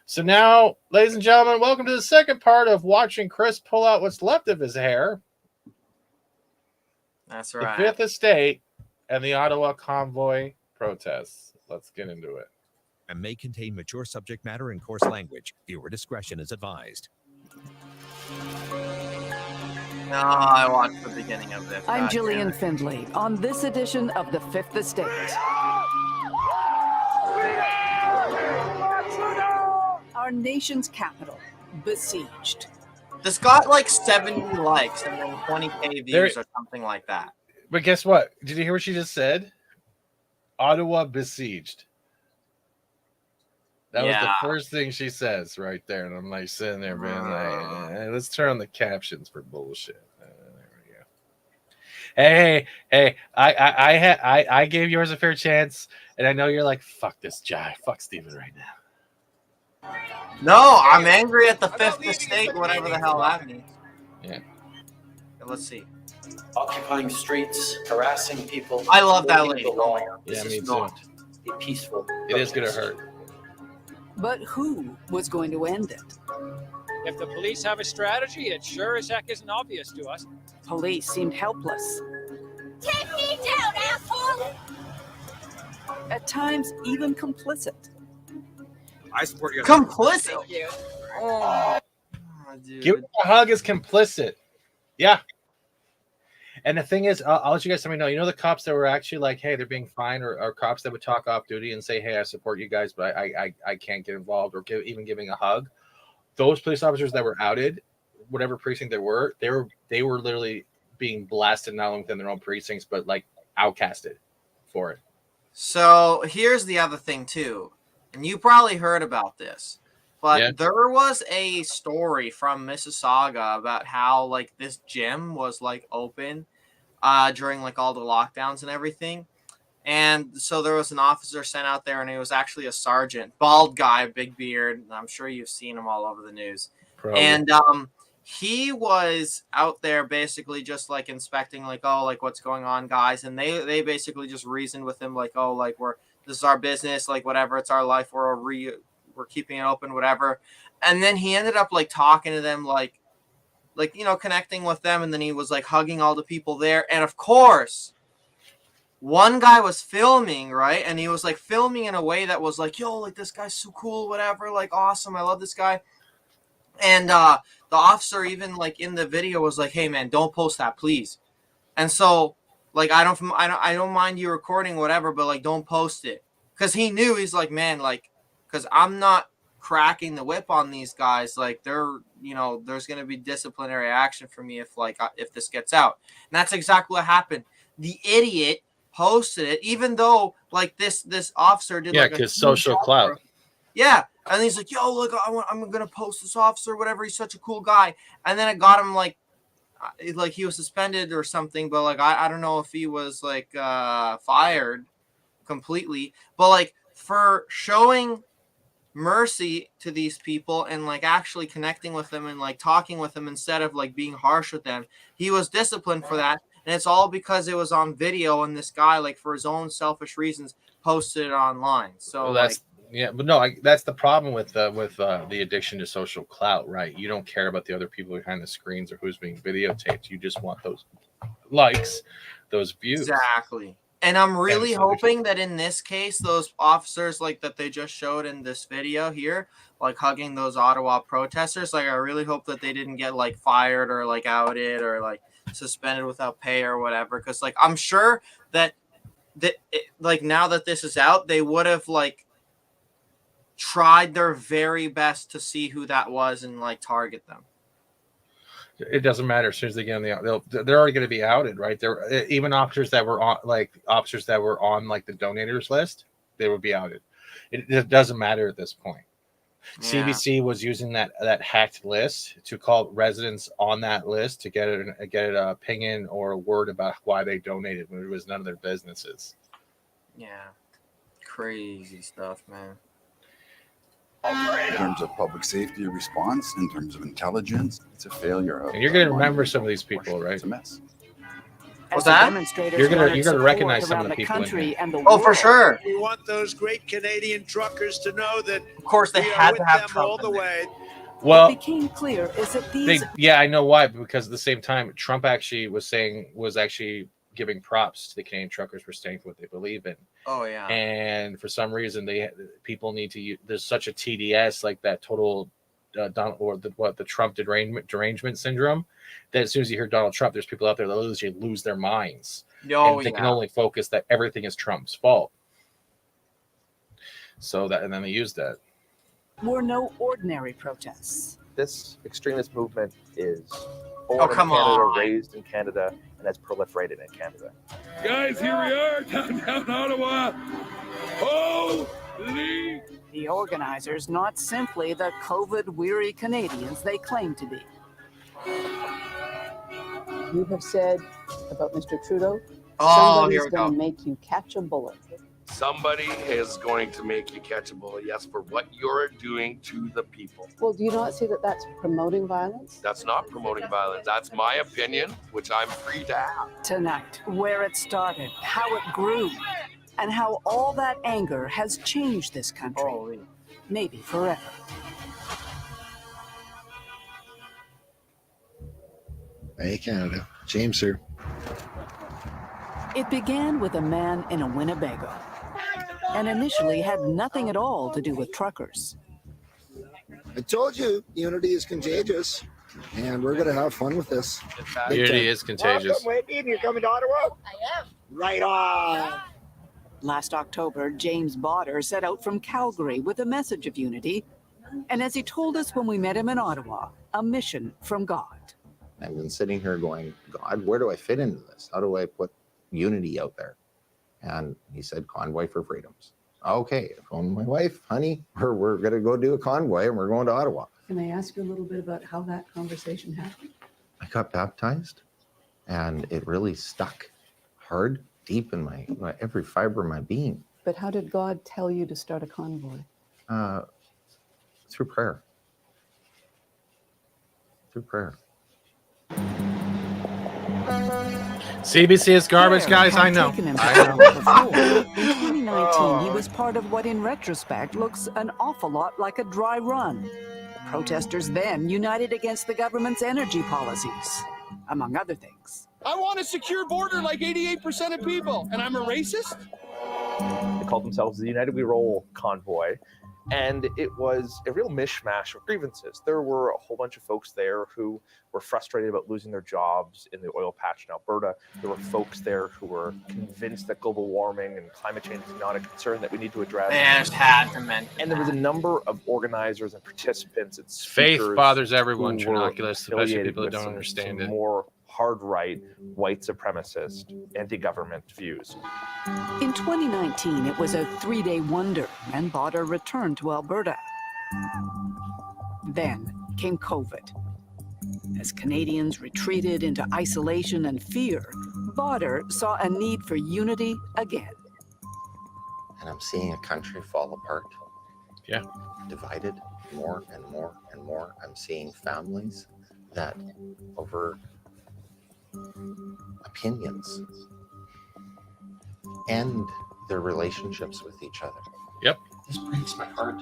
So now, ladies and gentlemen, welcome to the second part of watching Chris pull out what's left of his hair. That's right. The Fifth Estate and the Ottawa convoy protests. Let's get into it. and may contain mature subject matter and coarse language. Viewer discretion is advised. No, I watched the beginning of this. I'm Gillian Findlay on this edition of The Fifth Estate. Our nation's capital, besieged. This got like 70 likes and then 20K views or something like that. But guess what? Did you hear what she just said? Ottawa besieged. That was the first thing she says right there. And I'm like sitting there being like, let's turn on the captions for bullshit. There we go. Hey, I gave yours a fair chance. And I know you're like, fuck this guy. Fuck Steven right now. No, I'm angry at the Fifth Estate, whatever the hell that means. Yeah. Let's see. Occupying streets, harassing people. I love that lady. Oh my God. This Yeah, me is too. not a peaceful. It is going to hurt. But who was going to end it? If the police have a strategy, it sure as heck isn't obvious to us. Police seemed helpless. Take me down, asshole! At times, even complicit. I support you. Complicit. Oh, dude. Give a hug is complicit. Yeah. And the thing is, I'll let you guys know. You know the cops that were actually like, hey, they're being fined, or cops that would talk off duty and say, hey, I support you guys, but I can't get involved, or even giving a hug. Those police officers that were outed, whatever precinct they were literally being blasted not only within their own precincts, but like outcasted for it. So here's the other thing too. And you probably heard about this, but there was a story from Mississauga about how like this gym was like open during like all the lockdowns and everything. And so there was an officer sent out there, and he was actually a sergeant, bald guy, big beard. I'm sure you've seen him all over the news. Probably. And he was out there basically just like inspecting, like, oh, like what's going on, guys. And they basically just reasoned with him, like, oh, like this is our business, like whatever, it's our life, we're keeping it open, whatever. And then he ended up like talking to them, like connecting with them, and then he was like hugging all the people there. And of course, one guy was filming, right? And he was like filming in a way that was like, yo, like this guy's so cool, whatever, like awesome, I love this guy. And the officer even like in the video was like, hey man, don't post that, please. And so like I don't mind you recording, whatever, but like don't post it. Because he knew, he's like, man, like, because I'm not cracking the whip on these guys, like they're, there's going to be disciplinary action for me if this gets out. And that's exactly what happened. The idiot posted it, even though like this officer did because social clout. Yeah, and he's like, yo, look, I'm gonna post this officer, whatever, he's such a cool guy. And then it got him like he was suspended or something, but like I don't know if he was like fired completely, but like for showing mercy to these people and like actually connecting with them and like talking with them instead of like being harsh with them, he was disciplined for that. And it's all because it was on video, and this guy, like for his own selfish reasons, posted it online. So well, that's that's the problem with the addiction to social clout, right? You don't care about the other people behind the screens or who's being videotaped. You just want those likes, those views. Exactly. And I'm really hoping that in this case, those officers like that they just showed in this video here, like hugging those Ottawa protesters, like I really hope that they didn't get like fired or like outed or like suspended without pay or whatever. Because like I'm sure that like now that this is out, they would have like tried their very best to see who that was and like target them. It doesn't matter. As soon as they get on they're already going to be outed, right? There, even officers that were on like the donators list, they would be outed. It doesn't matter at this point. Yeah. CBC was using that hacked list to call residents on that list to get an opinion or a word about why they donated when it was none of their businesses. Yeah, crazy stuff, man. In terms of public safety response, in terms of intelligence, it's a failure. And you're going to remember some of these people, right? It's a mess. What's that? You're gonna recognize some of the people in here. Oh, for sure. We want those great Canadian truckers to know that, of course, they had to have Trump all the way. Well, what became clear is that these. I know why. Because at the same time, Trump actually was giving props to the Canadian truckers for staying for what they believe in. Oh yeah. And for some reason, people need to use. There's such a TDS, like that total the Trump derangement syndrome, that as soon as you hear Donald Trump, there's people out there that literally lose their minds. Oh, and they can only focus that everything is Trump's fault. So that, and then they use that. Were no ordinary protests. This extremist movement is born in Canada, raised in Canada, and has proliferated in Canada. Guys, here we are, downtown Ottawa. Holy! The organizers, not simply the COVID-weary Canadians they claim to be. You have said about Mr. Trudeau, somebody's going to make you catch a bullet. Somebody is going to make you catch a bullet, yes, for what you're doing to the people. Well, do you not see that that's promoting violence? That's not promoting violence. That's my opinion, which I'm free to have. Tonight, where it started, how it grew, and how all that anger has changed this country. Maybe forever. Hey, Canada. James here. It began with a man in a Winnebago, and initially had nothing at all to do with truckers. I told you, unity is contagious, and we're going to have fun with this. Unity is contagious. Welcome, you're coming to Ottawa? I am. Right on. Last October, James Botter set out from Calgary with a message of unity, and as he told us when we met him in Ottawa, a mission from God. I've been sitting here going, God, where do I fit into this? How do I put unity out there? And he said, Convoy for Freedoms. Okay, I phoned my wife, honey, we're going to go do a convoy and we're going to Ottawa. Can I ask you a little bit about how that conversation happened? I got baptized and it really stuck hard deep in my every fiber of my being. But how did God tell you to start a convoy? Through prayer. Through prayer. CBC is garbage, guys. I know. Taken him I to know. before. In 2019, he was part of what in retrospect looks an awful lot like a dry run. Protesters then united against the government's energy policies, among other things. I want a secure border like 88% of people, and I'm a racist? They called themselves the United We Roll convoy, and it was a real mishmash of grievances. There were a whole bunch of folks there who were frustrated about losing their jobs in the oil patch in Alberta. There were folks there who were convinced that global warming and climate change is not a concern that we need to address. And there was a number of organizers and participants and speakers. Faith bothers everyone, who were Trinoculus, especially affiliated people who with don't some understand it. more hard-right, white supremacist, anti-government views. In 2019, it was a 3-day wonder, and Botter returned to Alberta. Then came COVID. As Canadians retreated into isolation and fear, Botter saw a need for unity again. And I'm seeing a country fall apart. Yeah. Divided more and more and more. I'm seeing families that over opinions end their relationships with each other. Yep. This breaks my heart.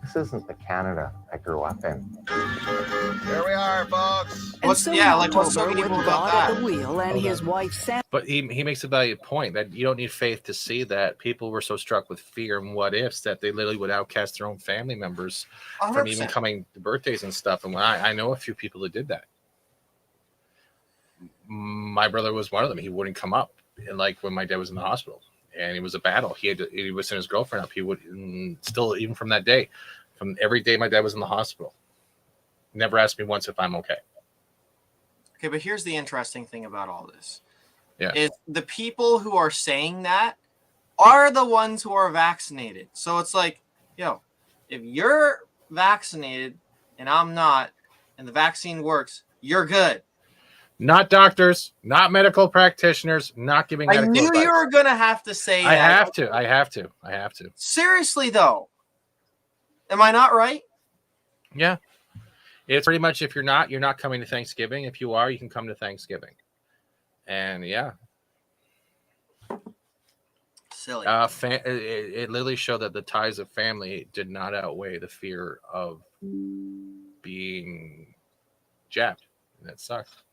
This isn't the Canada I grew up in. There we are, folks. And What's so yeah, in like what's so October, evil with about God at that? the wheel and his wife Sam. But he makes a valuable point that you don't need faith to see that people were so struck with fear and what ifs that they literally would outcast their own family members from even 100%. coming to birthdays and stuff. And I know a few people that did that. My brother was one of them. He wouldn't come up, and like when my dad was in the hospital, and it was a battle. He was sending his girlfriend up. He would still, even from that day, from every day my dad was in the hospital, never asked me once if I'm okay. Okay, but here's the interesting thing about all this. Yeah. Is the people who are saying that are the ones who are vaccinated. So it's like, yo, if you're vaccinated and I'm not, and the vaccine works, you're good. Not doctors, not medical practitioners, not giving I medical knew advice. you were gonna have to say I that. have to. Seriously though. Am I not right? Yeah. It's pretty much, if you're not coming to Thanksgiving. If you are, you can come to Thanksgiving. And yeah. Silly. It literally showed that the ties of family did not outweigh the fear of being jabbed. And that sucks.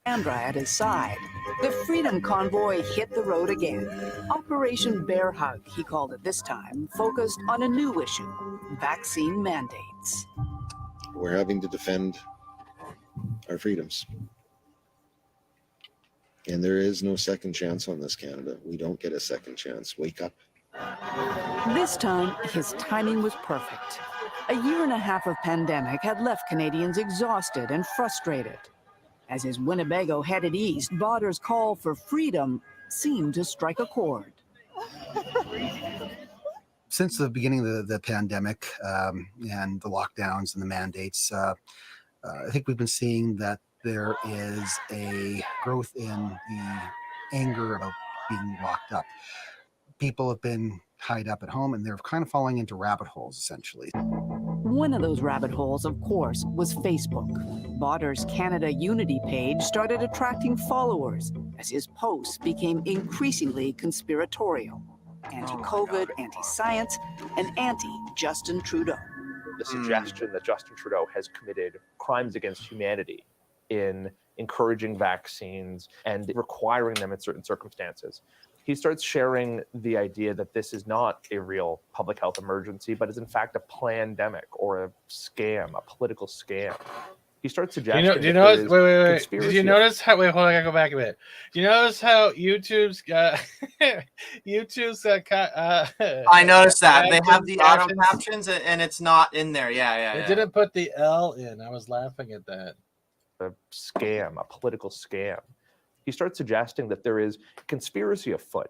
Sandra at his side. The Freedom Convoy hit the road again. Operation Bear Hug, he called it this time, focused on a new issue, vaccine mandates. We're having to defend our freedoms. And there is no second chance on this, Canada. We don't get a second chance. Wake up. This time, his timing was perfect. A year and a half of pandemic had left Canadians exhausted and frustrated. As his Winnebago headed east, Botter's call for freedom seemed to strike a chord. Since the beginning of the pandemic and the lockdowns and the mandates, I think we've been seeing that there is a growth in the anger about being locked up. People have been tied up at home and they're kind of falling into rabbit holes, essentially. One of those rabbit holes, of course, was Facebook. Botter's Canada Unity page started attracting followers as his posts became increasingly conspiratorial. Anti-COVID, anti-science, and anti-Justin Trudeau. The suggestion that Justin Trudeau has committed crimes against humanity in encouraging vaccines and requiring them in certain circumstances. He starts sharing the idea that this is not a real public health emergency, but is in fact a plandemic or a scam, a political scam. He starts suggesting. Wait. Did you notice how? Wait, hold on. I gotta go back a bit. Do you notice how YouTube's I noticed that they have the auto captions and it's not in there. Yeah. They didn't put the L in. I was laughing at that. A scam, a political scam. He starts suggesting that there is conspiracy afoot.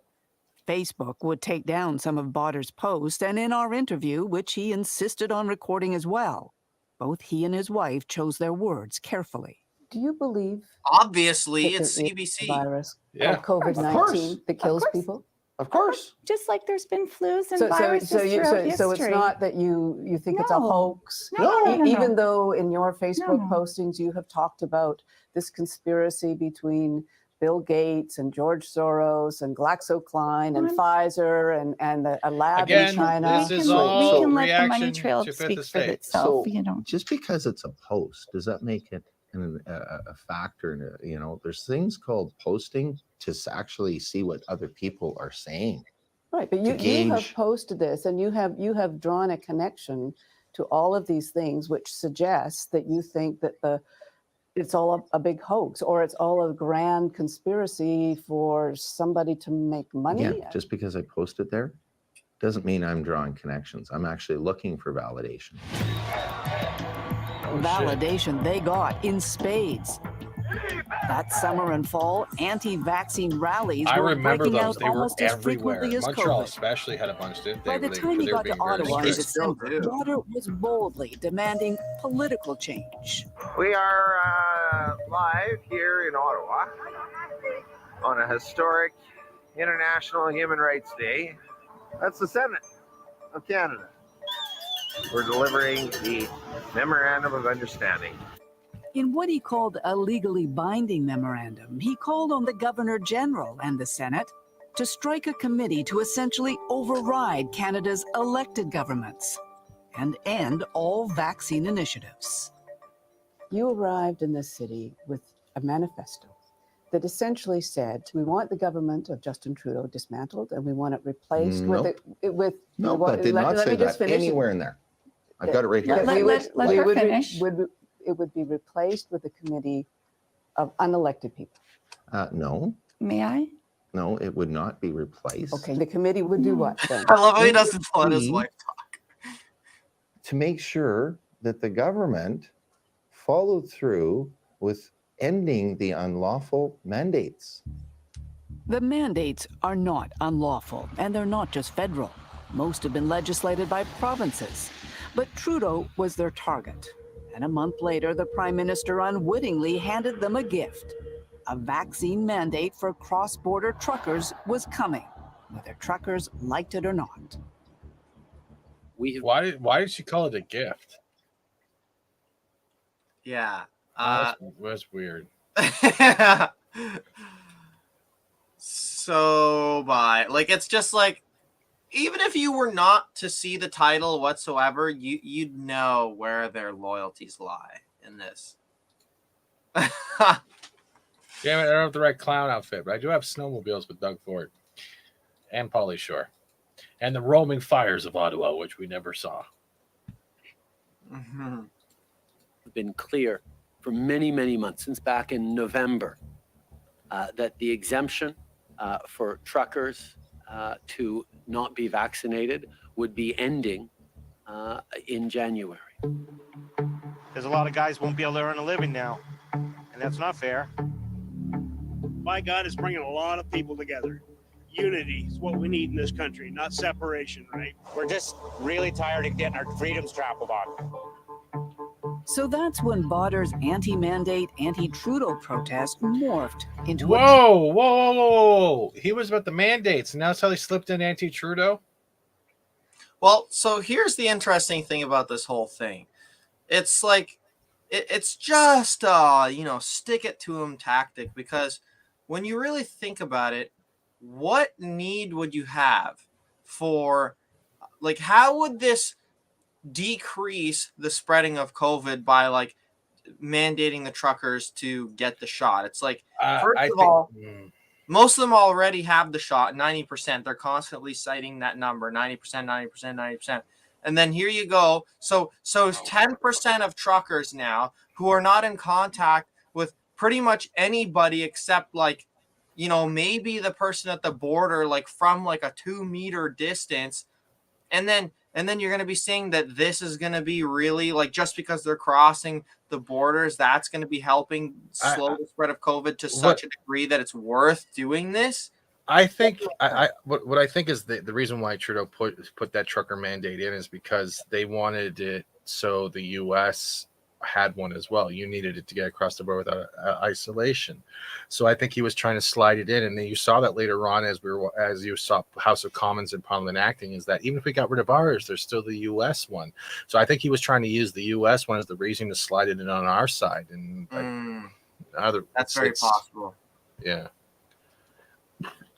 Facebook would take down some of Botter's posts, and in our interview, which he insisted on recording as well, both he and his wife chose their words carefully. Do you believe Obviously, that it's there is a CBC. virus Yeah. called Of course. COVID-19 that kills people? Of course. Just like there's been flus and So viruses throughout history. so it's not that you think it's a No. hoax, No. even though in your Facebook No. postings you have talked about this conspiracy between Bill Gates and George Soros and GlaxoSmithKline and Pfizer and a lab Again, in China. this is we all can let the reaction money trail to speak Fifth for Estate. itself. So You know. just because it's a post, does that make it a factor? There's things called posting to actually see what other people are saying. Right, but you have posted this and you have drawn a connection to all of these things, which suggests that you think that it's all a big hoax or it's all a grand conspiracy for somebody to make money. Yeah, just because I posted there doesn't mean I'm drawing connections. I'm actually looking for validation. Validation they got in spades. That summer and fall, anti-vaccine rallies I were remember breaking those. out They were almost as everywhere. frequently as Montreal COVID. especially had a bunch, didn't they? By the Where time he they were got to being very Ottawa in strict. December, Daughter was boldly demanding political change. We are live here in Ottawa on a historic International Human Rights Day. That's the Senate of Canada. We're delivering the Memorandum of Understanding. In what he called a legally binding memorandum, he called on the Governor General and the Senate to strike a committee to essentially override Canada's elected governments and end all vaccine initiatives. You arrived in this city with a manifesto that essentially said, we want the government of Justin Trudeau dismantled and we want it replaced with No, what- that did let- not let say me just that finish. anywhere in there. I've got it right here. That we Let her finish. it would be replaced with a committee of unelected people. No, May I? no, it would not be replaced. Okay, the committee would do what then? I love how he doesn't let his wife talk. To make sure that the government followed through with ending the unlawful mandates. The mandates are not unlawful, and they're not just federal. Most have been legislated by provinces. But Trudeau was their target. And a month later, the Prime Minister unwittingly handed them a gift. A vaccine mandate for cross-border truckers was coming, whether truckers liked it or not. Why did she call it a gift? Yeah. That's weird. So it's just like, even if you were not to see the title whatsoever, you'd know where their loyalties lie in this. Damn it, I don't have the right clown outfit, but I do have snowmobiles with Doug Ford and Pauly Shore. And the roaming fires of Ottawa, which we never saw. Mm-hmm. Been clear for many, many months, since back in November, that the exemption for truckers to not be vaccinated would be ending in January. There's a lot of guys won't be able to earn a living now, and that's not fair. My God is bringing a lot of people together. Unity is what we need in this country, not separation, right? We're just really tired of getting our freedoms trampled on. So that's when Bodder's anti-mandate, anti-Trudeau protest morphed into Whoa. He was about the mandates, and now that's how they slipped in anti-Trudeau? Well, so here's the interesting thing about this whole thing. It's like, it's just stick it to him tactic, because when you really think about it, what need would you have for, like, how would this decrease the spreading of COVID by mandating the truckers to get the shot? It's like, first of all, most of them already have the shot, 90%. They're constantly citing that number, 90%, 90%, 90%. And then here you go. So 10% of truckers now who are not in contact with pretty much anybody except maybe the person at the border, from a 2-meter distance. And then you're going to be saying that this is going to be really just because they're crossing the borders, that's going to be helping slow the spread of COVID to such a degree that it's worth doing this. I think what I think is the reason why Trudeau put that trucker mandate in is because they wanted it so the U.S. had one as well. You needed it to get across the border without isolation. So I think he was trying to slide it in. And then you saw that later on as you saw House of Commons and Parliament acting, is that even if we got rid of ours, there's still the U.S. one. So I think he was trying to use the U.S. one as the reason to slide it in on our side. And that's very possible. Yeah.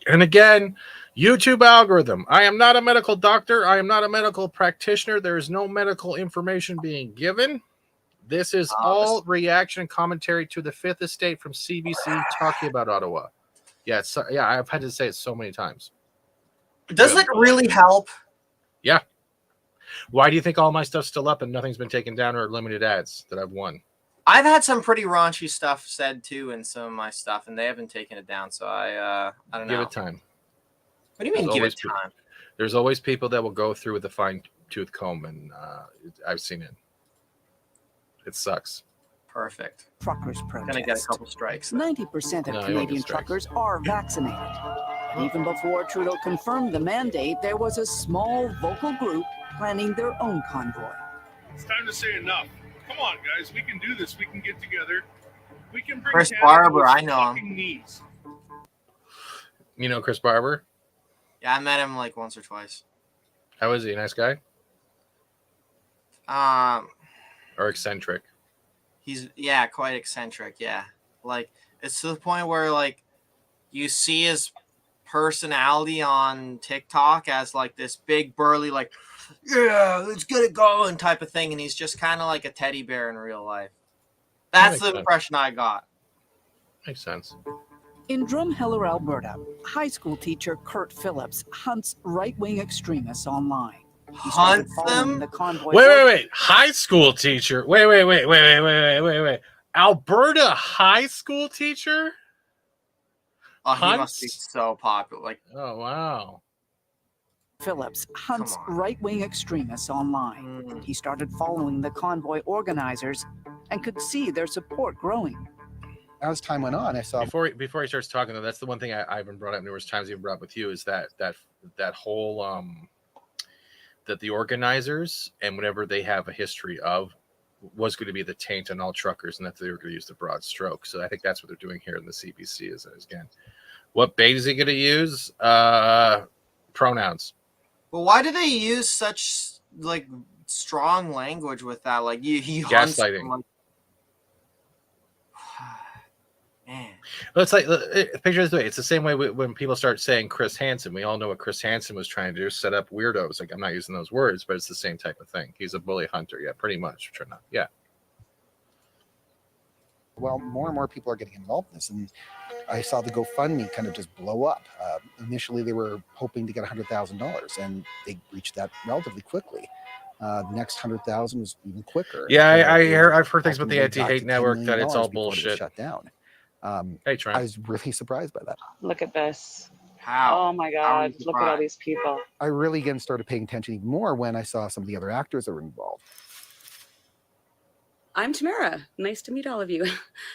And again, YouTube algorithm. I am not a medical doctor. I am not a medical practitioner. There is no medical information being given. This is all reaction and commentary to the Fifth Estate from CBC talking about Ottawa. Yeah, I've had to say it so many times. Does it really help? Yeah. Why do you think all my stuff's still up and nothing's been taken down or limited ads that I've won? I've had some pretty raunchy stuff said too in some of my stuff, and they haven't taken it down. So I don't know. Give it time. What do you mean give it time? There's always people that will go through with a fine-tooth comb, and I've seen it. It sucks. Perfect. Truckers protest. Gonna get a couple strikes. 90% of Canadian truckers are vaccinated. And even before Trudeau confirmed the mandate, there was a small vocal group planning their own convoy. It's time to say enough. Come on, guys. We can do this. We can get together. We can bring Chris Canada Barber, what I know him. needs. You know Chris Barber? Yeah, I met him like once or twice. How is he? A nice guy? Or eccentric? He's quite eccentric. Yeah, like it's to the point where like you see his personality on TikTok as like this big burly like let's get it going type of thing, and he's just kind of like a teddy bear in real life. That's the impression I got. Makes sense. In Drumheller, Alberta, high school teacher Kurt Phillips hunts right-wing extremists online. Hunts them? The convoy. Wait. High school teacher. Wait. Alberta high school teacher? Oh, he must be so popular. Like, oh wow. Phillips hunts right-wing extremists online. He started following the convoy organizers and could see their support growing. As time went on, I saw before he starts talking though, that's the one thing I've been brought up numerous times, even brought up with you, is that whole that the organizers and whatever they have a history of was going to be the taint on all truckers, and that they were going to use the broad stroke. So I think that's what they're doing here in the CBC is again, what bait is he going to use? Pronouns. Well, why do they use such like strong language with that? Like he gaslighting. Like, man. Well, it's like picture this way. It's the same way when people start saying Chris Hansen. We all know what Chris Hansen was trying to do: set up weirdos. Like I'm not using those words, but it's the same type of thing. He's a bully hunter. Yeah, pretty much. Yeah. Well, more and more people are getting involved in this, and I saw the GoFundMe kind of just blow up. Initially, they were hoping to get $100,000, and they reached that relatively quickly. The next 100,000 was even quicker. Yeah, I've heard things about the anti-hate network that it's all bullshit. Shut down. Hey, Trent. I was really surprised by that. Look at this. How? Oh my God! Look at all these people. I really again started paying attention even more when I saw some of the other actors that were involved. I'm Tamara. Nice to meet all of you.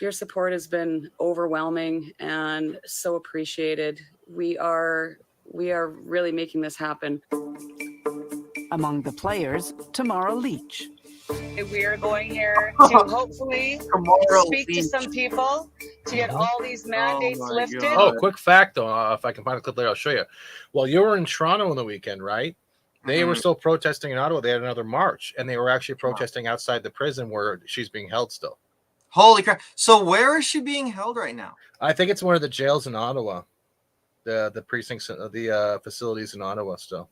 Your support has been overwhelming and so appreciated. We are really making this happen. Among the players, Tamara Lich. We are going here to hopefully speak to some people to get all these mandates lifted. Oh, quick fact though, if I can find a clip later, I'll show you. Well, you were in Toronto on the weekend, right? They were still protesting in Ottawa. They had another march, and they were actually protesting outside the prison where she's being held still. Holy crap! So where is she being held right now? I think it's one of the jails in Ottawa, the precincts, the facilities in Ottawa still.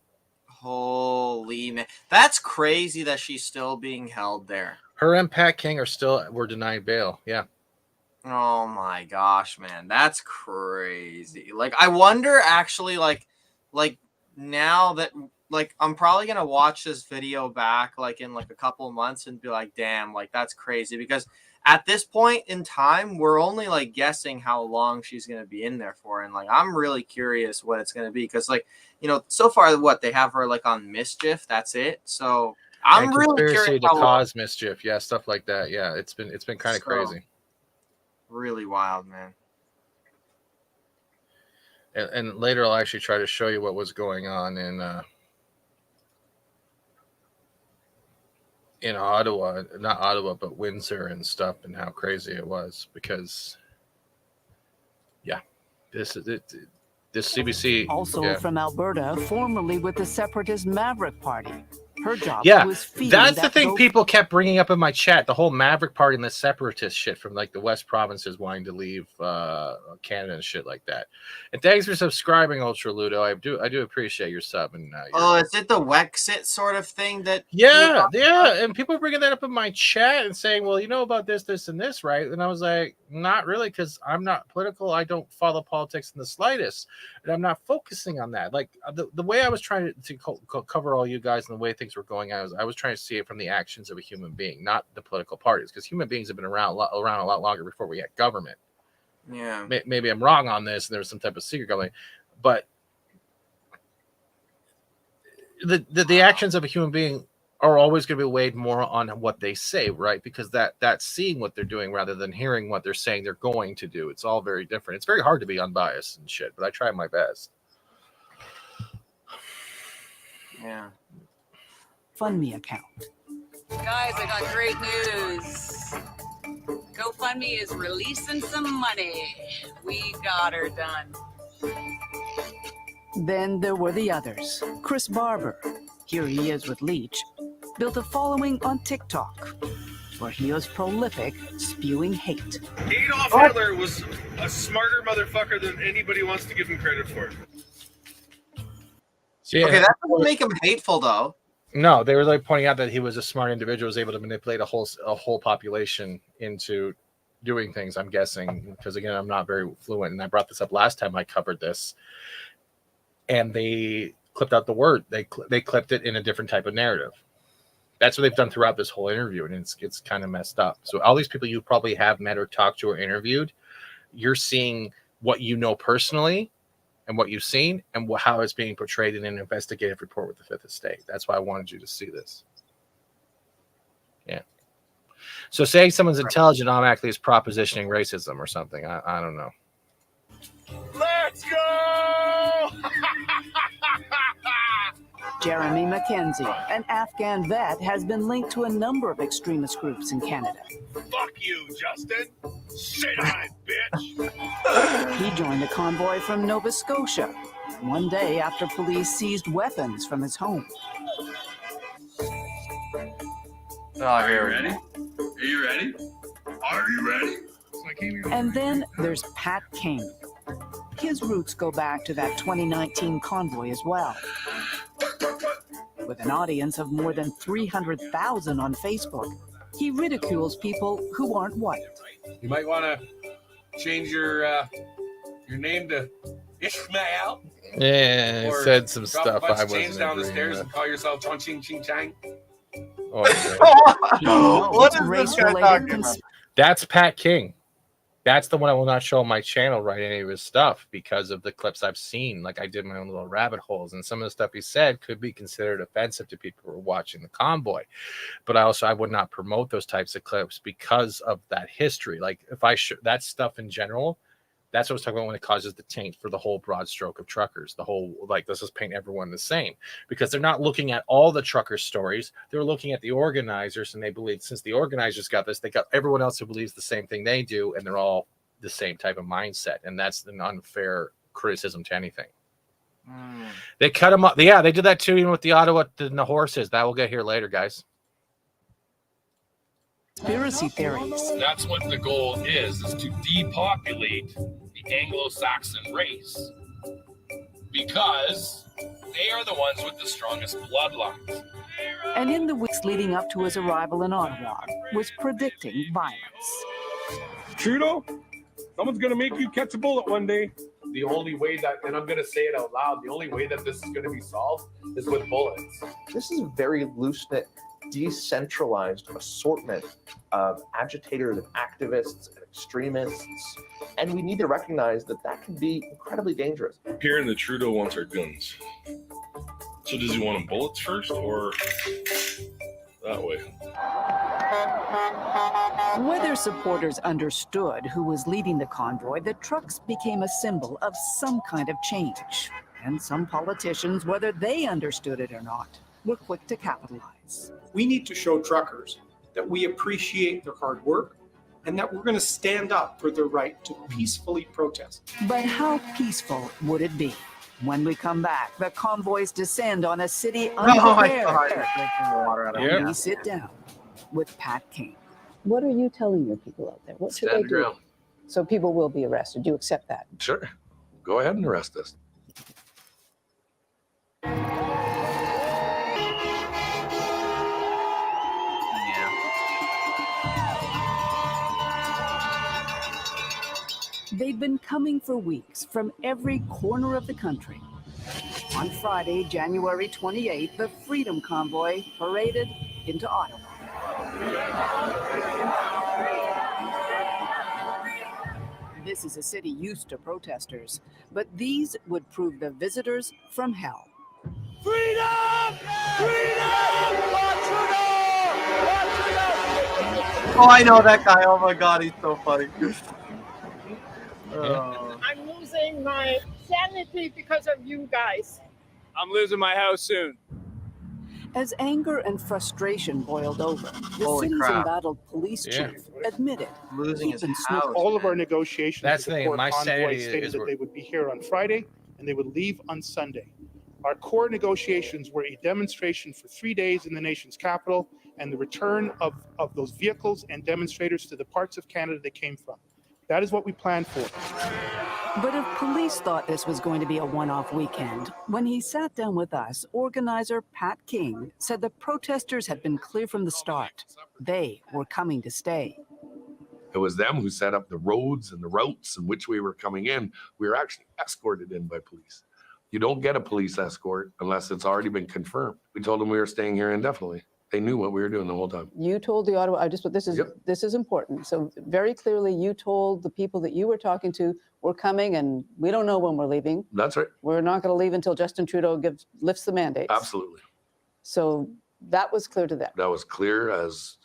Holy man, that's crazy that she's still being held there. Her and Pat King were denied bail. Yeah. Oh my gosh, man, that's crazy. Like, I wonder actually, like now that. Like, I'm probably going to watch this video back, like, in, like, a couple of months and be like, damn, like, that's crazy. Because at this point in time, we're only, like, guessing how long she's going to be in there for. And, like, I'm really curious what it's going to be. Because, like, you know, so far, they have her, like, on mischief. That's it. So, I'm really curious. Conspiracy to cause mischief. Yeah, stuff like that. Yeah, it's been kind of crazy. Really wild, man. And later, I'll actually try to show you what was going on in Ottawa, not Ottawa, but Windsor and stuff, and how crazy it was. Because, yeah, this is it. This CBC Also from Alberta, formerly with the separatist Maverick Party. Her job was feeding that's the that thing goat. people kept bringing up in my chat. The whole Maverick Party and the separatist shit from like the West provinces wanting to leave Canada and shit like that. And thanks for subscribing, Ultra Ludo. I do appreciate your sub. And is it the Wexit sort of thing that? yeah, and people bringing that up in my chat and saying, well, you know about this, this, and this, right? And I was like, not really, because I'm not political. I don't follow politics in the slightest, and I'm not focusing on that. Like the way I was trying to cover all you guys and the way things were going, I was trying to see it from the actions of a human being, not the political parties, because human beings have been around a lot longer before we had government. Yeah, maybe I'm wrong on this, and there was some type of secret government, but the actions of a human being are always going to be weighed more on what they say, right? Because that's seeing what they're doing rather than hearing what they're saying they're going to do. It's all very different. It's very hard to be unbiased and shit, but I try my best. Yeah. GoFundMe account. Guys, I got great news. GoFundMe is releasing some money. We got her done. Then there were the others. Chris Barber, here he is with Leach, built a following on TikTok, where he was prolific, spewing hate. Adolf Hitler was a smarter motherfucker than anybody wants to give him credit for. Okay, that doesn't make him hateful, though. No, they were like pointing out that he was a smart individual, was able to manipulate a whole population into doing things. I'm guessing, because again, I'm not very fluent, and I brought this up last time I covered this. And they clipped out the word. They clipped it in a different type of narrative. That's what they've done throughout this whole interview, and it's kind of messed up. So all these people you probably have met or talked to or interviewed, you're seeing what you know personally and what you've seen and how it's being portrayed in an investigative report with the Fifth Estate. That's why I wanted you to see this. Yeah. So saying someone's intelligent automatically is propositioning racism or something. I don't know. Let's go! Jeremy McKenzie, an Afghan vet, has been linked to a number of extremist groups in Canada. Fuck you, Justin. Shit on it, bitch. He joined a convoy from Nova Scotia, one day after police seized weapons from his home. Are you ready? Are you ready? Are you ready? And then there's Pat King. His roots go back to that 2019 convoy as well. With an audience of more than 300,000 on Facebook, he ridicules people who aren't white. You might want to change your name to Ishmael. Yeah, Or said some drop stuff a bunch I of chains wasn't down the agreeing stairs with. and call yourself Chong Ching Ching Chang. What is this guy talking about? That's Pat King. That's the one I will not show on my channel, right? Any of his stuff because of the clips I've seen. Like I did my own little rabbit holes, and some of the stuff he said could be considered offensive to people who are watching the convoy. But I would not promote those types of clips because of that history. Like if I that stuff in general, that's what I was talking about when it causes the taint for the whole broad stroke of truckers. The whole, like, let's just paint everyone the same, because they're not looking at all the trucker stories. They're looking at the organizers, and they believe since the organizers got this, they got everyone else who believes the same thing they do, and they're all the same type of mindset. And that's an unfair criticism to anything. They cut them up. Yeah, they did that too, even with the Ottawa and the horses. That we'll get here later, guys. Conspiracy theories. That's what the goal is to depopulate the Anglo-Saxon race, because they are the ones with the strongest bloodlines. And in the weeks leading up to his arrival in Ottawa, was predicting violence. Trudeau, someone's going to make you catch a bullet one day. The only way that, and I'm going to say it out loud, the only way that this is going to be solved is with bullets. This is a very loose-knit, decentralized assortment of agitators and activists and extremists, and we need to recognize that that can be incredibly dangerous. Hearing that Trudeau wants our guns. So does he want them bullets first, or that way? Whether supporters understood who was leading the convoy, the trucks became a symbol of some kind of change. And some politicians, whether they understood it or not, were quick to capitalize. We need to show truckers that we appreciate their hard work and that we're going to stand up for their right to peacefully protest. But how peaceful would it be? When we come back, the convoys descend on a city unprepared. And we sit down with Pat King. What are you telling your people out there? What should Stand they your do? ground. So people will be arrested. Do you accept that? Sure. Go ahead and arrest us. They'd been coming for weeks from every corner of the country. On Friday, January 28th, the Freedom Convoy paraded into Ottawa. This is a city used to protesters, but these would prove the visitors from hell. Freedom! Freedom! Oh, I know that guy. Oh my God, he's so funny. I'm losing my sanity because of you guys. I'm losing my house soon. As anger and frustration boiled over, the Holy city's crap. embattled police chief admitted Losing he'd his been house. snooping. All of our negotiations That's with the the thing, core my convoy sanity stated is that where- they would be here on Friday and they would leave on Sunday. Our core negotiations were a demonstration for 3 days in the nation's capital and the return of those vehicles and demonstrators to the parts of Canada they came from. That is what we planned for. But if police thought this was going to be a one-off weekend, when he sat down with us, organizer Pat King said the protesters had been clear from the start. They were coming to stay. It was them who set up the roads and the routes in which we were coming in. We were actually escorted in by police. You don't get a police escort unless it's already been confirmed. We told them we were staying here indefinitely. They knew what we were doing the whole time. You told the Ottawa, this is important. So very clearly you told the people that you were talking to, we're coming and we don't know when we're leaving. That's right. We're not going to leave until Justin Trudeau lifts the mandates. Absolutely. So that was clear to them. That was clear as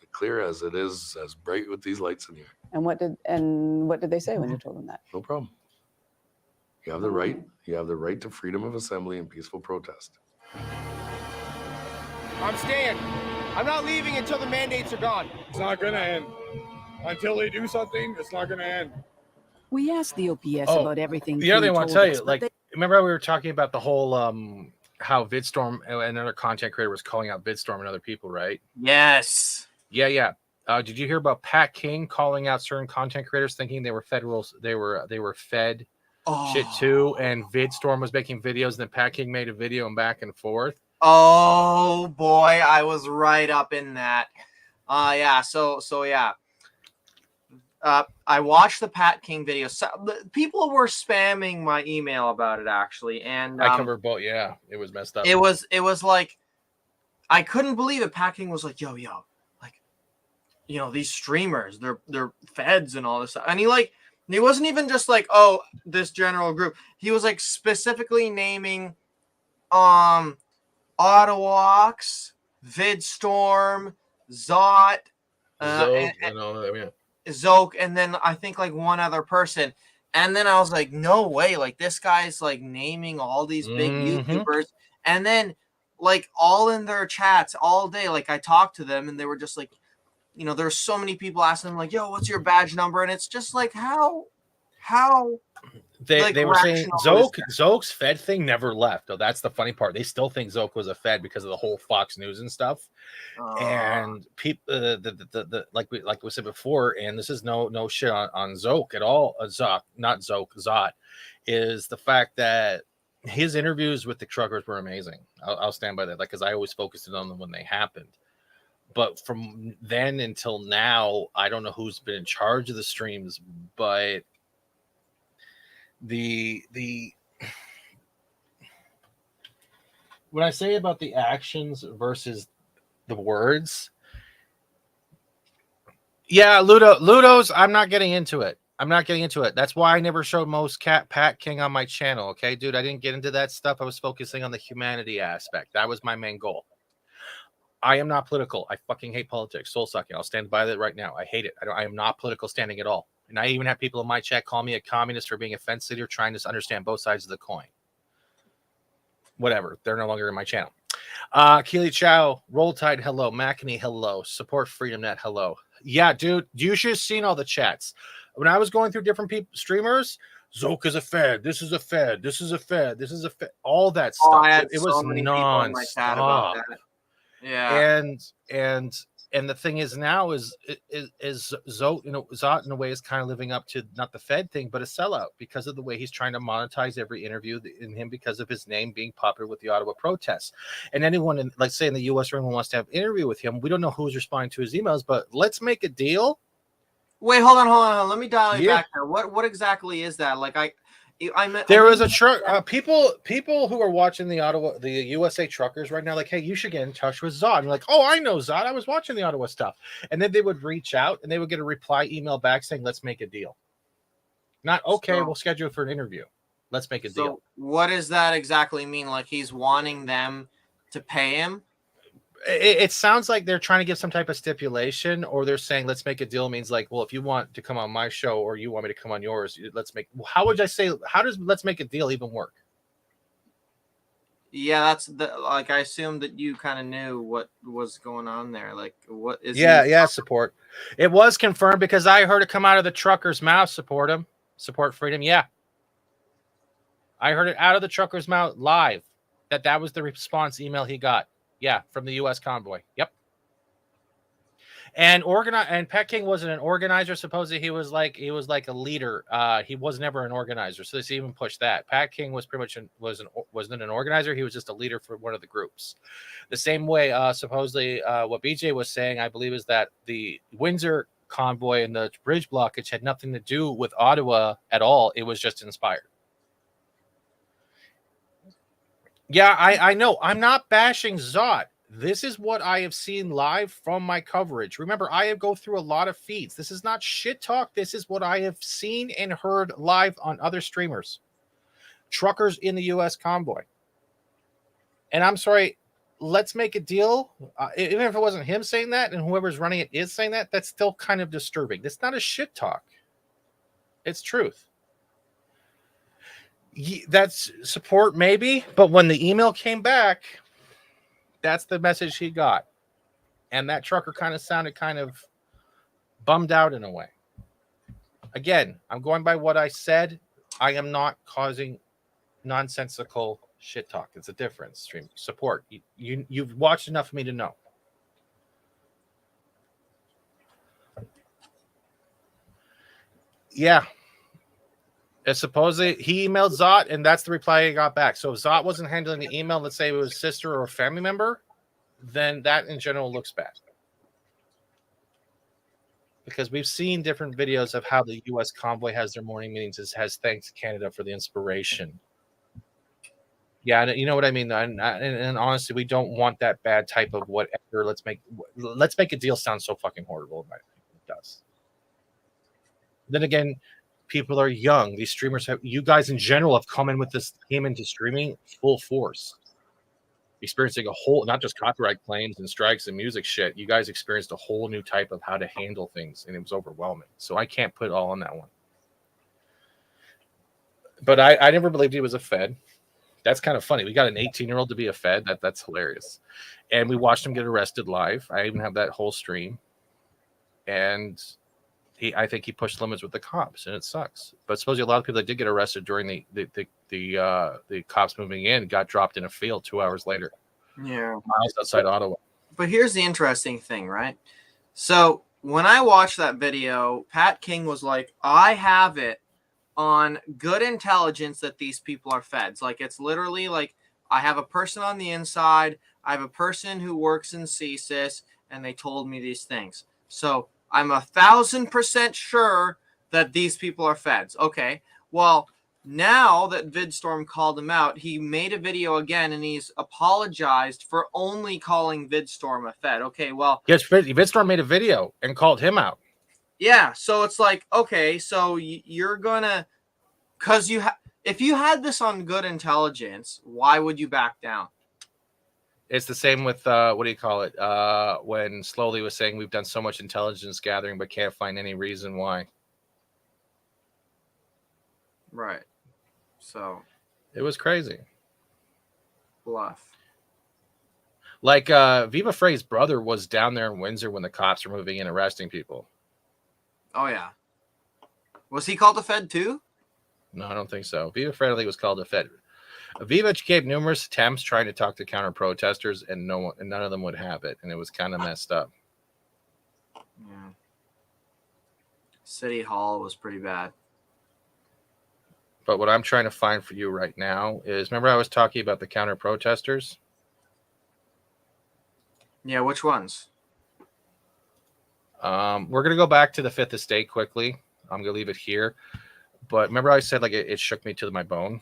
it is, as bright with these lights in here. And what did they say when you told them that? No problem. You have the right. You have the right to freedom of assembly and peaceful protest. I'm staying. I'm not leaving until the mandates are gone. It's not going to end. Until they do something, it's not going to end. We asked the OPS Oh, about everything. The other thing I King want to told tell us, you, but like, remember how we were talking about the whole how VidStorm, another content creator was calling out VidStorm and other people, right? Yes. Yeah. Did you hear about Pat King calling out certain content creators thinking they were they were fed shit too, and VidStorm was making videos, and then Pat King made a video and back and forth. Oh boy, I was right up in that. Yeah. So yeah. I watched the Pat King video. So, people were spamming my email about it actually, and I covered both. Yeah, it was messed up. It was like I couldn't believe it. Pat King was like, yo, like, you know, these streamers, they're feds and all this stuff. And he wasn't even just like, oh, this general group. He was like specifically naming Ottawax, VidStorm, Zot, Zoke, and then I think like one other person. And then I was like, no way, like this guy's like naming all these big YouTubers, and then like all in their chats all day. Like I talked to them and they were just like, you know, there's so many people asking them like, yo, what's your badge number? And it's just like, how they were saying Zoke's Fed thing never left. Though that's the funny part. They still think Zoke was a Fed because of the whole Fox News and stuff. And people, like we said before, and this is no shit on Zoke at all. Zot is the fact that his interviews with the truckers were amazing. I'll stand by that, like, because I always focused on them when they happened. But from then until now, I don't know who's been in charge of the streams, but the when I say about the actions versus the words, yeah, Ludo's, I'm not getting into it. That's why I never showed most Pat King on my channel. Okay, dude, I didn't get into that stuff. I was focusing on the humanity aspect. That was my main goal. I am not political. I fucking hate politics. Soul sucking. I'll stand by that right now. I hate it. I am not political standing at all. And I even have people in my chat call me a communist for being offensive or trying to understand both sides of the coin. Whatever. They're no longer in my channel. Keely Chow, Roll Tide, hello. Mackany, hello. Support Freedom Net, hello. Yeah, dude, you should have seen all the chats. When I was going through different streamers, Zoke is a Fed. This is a Fed. This is a Fed. This is a Fed. All that Oh, stuff. I had It so was many people in my chat about nonstop. that. Yeah. And the thing is now is Zot, Zot in a way is kind of living up to not the Fed thing, but a sellout because of the way he's trying to monetize every interview in him because of his name being popular with the Ottawa protests. And anyone in, like, say in the U.S. or anyone wants to have an interview with him, we don't know who's responding to his emails, but let's make a deal. Wait, hold on. Let me dial you back there. What exactly is that? Like There was a truck. People who are watching the USA truckers right now, like, hey, you should get in touch with Zod. And like, oh, I know Zod. I was watching the Ottawa stuff. And then they would reach out and they would get a reply email back saying, let's make a deal. Not okay, we'll schedule for an interview. Let's make a deal. What does that exactly mean? Like he's wanting them to pay him? It sounds like they're trying to give some type of stipulation, or they're saying let's make a deal means like, well, if you want to come on my show or you want me to come on yours, let's make. How would I say? How does let's make a deal even work? Yeah, that's like I assumed that you kind of knew what was going on there. Like, what is? Yeah, support. It was confirmed because I heard it come out of the trucker's mouth. Support freedom. Yeah, I heard it out of the trucker's mouth live. That was the response email he got. Yeah, from the U.S. convoy. Yep. And Pat King wasn't an organizer. Supposedly he was like a leader. He was never an organizer. So this even pushed that. Pat King was pretty much wasn't an organizer. He was just a leader for one of the groups. The same way, supposedly, what BJ was saying, I believe, is that the Windsor convoy and the bridge blockage had nothing to do with Ottawa at all. It was just inspired. Yeah, I know. I'm not bashing Zot. This is what I have seen live from my coverage. Remember, I go through a lot of feeds. This is not shit talk. This is what I have seen and heard live on other streamers. Truckers in the U.S. convoy. And I'm sorry, let's make a deal. Even if it wasn't him saying that and whoever's running it is saying that, that's still kind of disturbing. That's not a shit talk. It's truth. That's support maybe, but when the email came back, that's the message he got. And that trucker kind of sounded kind of bummed out in a way. Again, I'm going by what I said. I am not causing nonsensical shit talk. It's a difference. Stream support. You've watched enough of me to know. Yeah. Supposedly he emailed Zot, and that's the reply he got back. So if Zot wasn't handling the email, let's say it was his sister or a family member, then that in general looks bad. Because we've seen different videos of how the U.S. convoy has their morning meetings, has thanked Canada for the inspiration. Yeah, you know what I mean. And honestly, we don't want that bad type of whatever. Let's make a deal sound so fucking horrible. It does. Then again, people are young. These streamers you guys in general have came into streaming full force, experiencing a whole, not just copyright claims and strikes and music shit. You guys experienced a whole new type of how to handle things, and it was overwhelming. So I can't put it all on that one. But I never believed he was a Fed. That's kind of funny. We got an 18-year-old to be a Fed. That's hilarious. And we watched him get arrested live. I even have that whole stream. And I think he pushed limits with the cops, and it sucks. But supposedly a lot of people that did get arrested during the cops moving in got dropped in a field 2 hours later. Yeah, miles outside Ottawa. But here's the interesting thing, right? So when I watched that video, Pat King was like, I have it on good intelligence that these people are Feds. Like, it's literally like, I have a person on the inside, I have a person who works in CSIS, and they told me these things. So I'm 1,000% sure that these people are Feds. Okay, well, now that VidStorm called him out, he made a video again, and he's apologized for only calling VidStorm a Fed. Okay, well, yes, VidStorm made a video and called him out. Yeah, so it's like, okay, so you're gonna, because if you had this on good intelligence, why would you back down? It's the same with what do you call it? When Slowly was saying we've done so much intelligence gathering, but can't find any reason why. Right. So it was crazy. Bluff. Like Viva Frey's brother was down there in Windsor when the cops were moving in, arresting people. Oh yeah. Was he called a Fed too? No, I don't think so. Viva Frey, I think, was called a Fed. Viva gave numerous attempts trying to talk to counter protesters, and none of them would have it, and it was kind of messed up. Yeah. City Hall was pretty bad. But what I'm trying to find for you right now is, remember I was talking about the counter protesters? Yeah, which ones? We're going to go back to the Fifth Estate quickly. I'm going to leave it here. But remember I said like it shook me to my bone?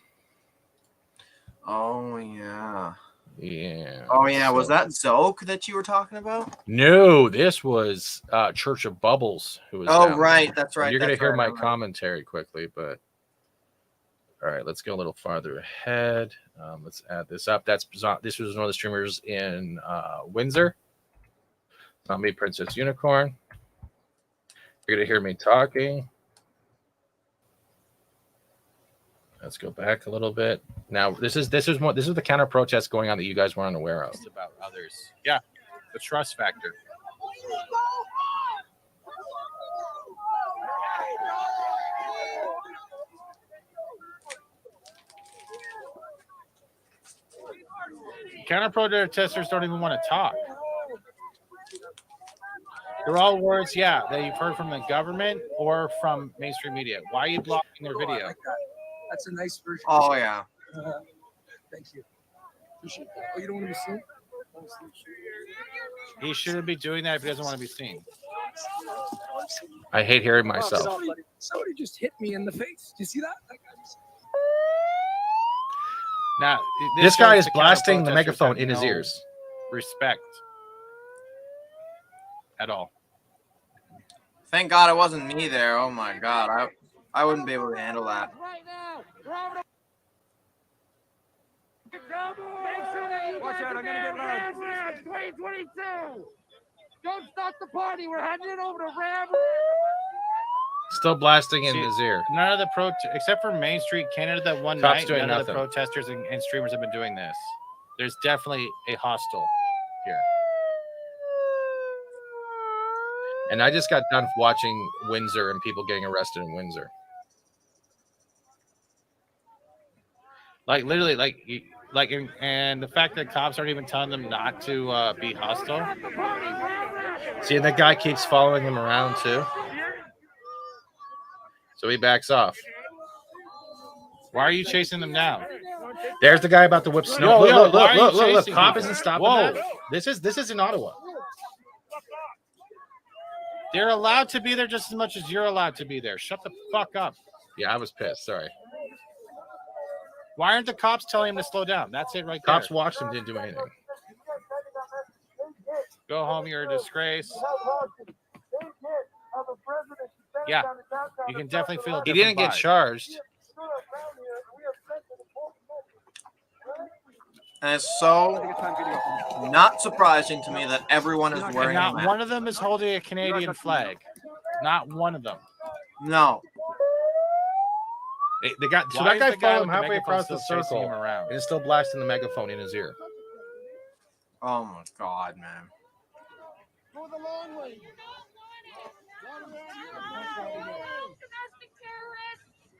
Oh, yeah. Yeah. Oh, yeah. So, was that Zoke that you were talking about? No, this was Church of Bubbles. Who was Oh, down right. there. That's right. You're going to that's hear right, my commentary quickly, but all right, let's go a little farther ahead. Let's add this up. This was one of the streamers in Windsor. Zombie Princess Unicorn. You're going to hear me talking. Let's go back a little bit. Now, this is the counter protest going on that you guys weren't aware of. It's about others. Yeah, the trust factor. Counter protesters don't even want to talk. They're all words, yeah, that you've heard from the government or from mainstream media. Why are you blocking their video? That's a nice version. Oh, yeah. Thank you. Appreciate that. Oh, you don't want to be seen? He shouldn't be doing that if he doesn't want to be seen. I hate hearing myself. Somebody just hit me in the face. Do you see that? Now, this guy is shows the blasting the counter-protesters megaphone have in his no ears. Respect. At all. Thank God it wasn't me there. Oh, my God. I wouldn't be able to handle that. Watch out, I'm gonna get loud. 2022! Don't stop the party. We're heading it over to Ram. Still blasting in his ear. None of the except for Main Street Canada, that one Cops night, doing none of the nothing. protesters and streamers have been doing this. There's definitely a hostile here. And I just got done watching Windsor and people getting arrested in Windsor. Like literally, and the fact that cops aren't even telling them not to be hostile. See, and that guy keeps following him around too. So he backs off. Why are you chasing them down? There's the guy about to whip snow. Yo, Look. Cop isn't stopping Whoa. that. This is in Ottawa. They're allowed to be there just as much as you're allowed to be there. Shut the fuck up. Yeah, I was pissed. Sorry. Why aren't the cops telling him to slow down? That's it right there. Cops watched him, didn't do anything. Go home, you're a disgrace. Yeah, you can definitely feel. He didn't get charged. And it's so not surprising to me that everyone is wearing Not a mask. one of them is holding a Canadian flag. Not one of them. No. Hey, they got so Why that is guy the guy followed him with the halfway megaphone across the still chasing circle him around? and is still blasting the megaphone in his ear. Oh my God, man. Go the long way.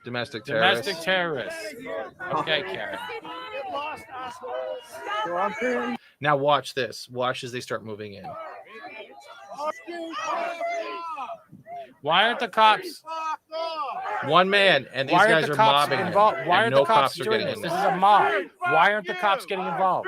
Domestic terrorists. Domestic terrorists. Okay, Karen. Now watch this. Watch as they start moving in. Why aren't the cops? One man, and these Why aren't guys the are cops mobbing him, involved? Why and aren't no the cops cops are doing getting this? in This there. is a mob. Why aren't the cops getting involved?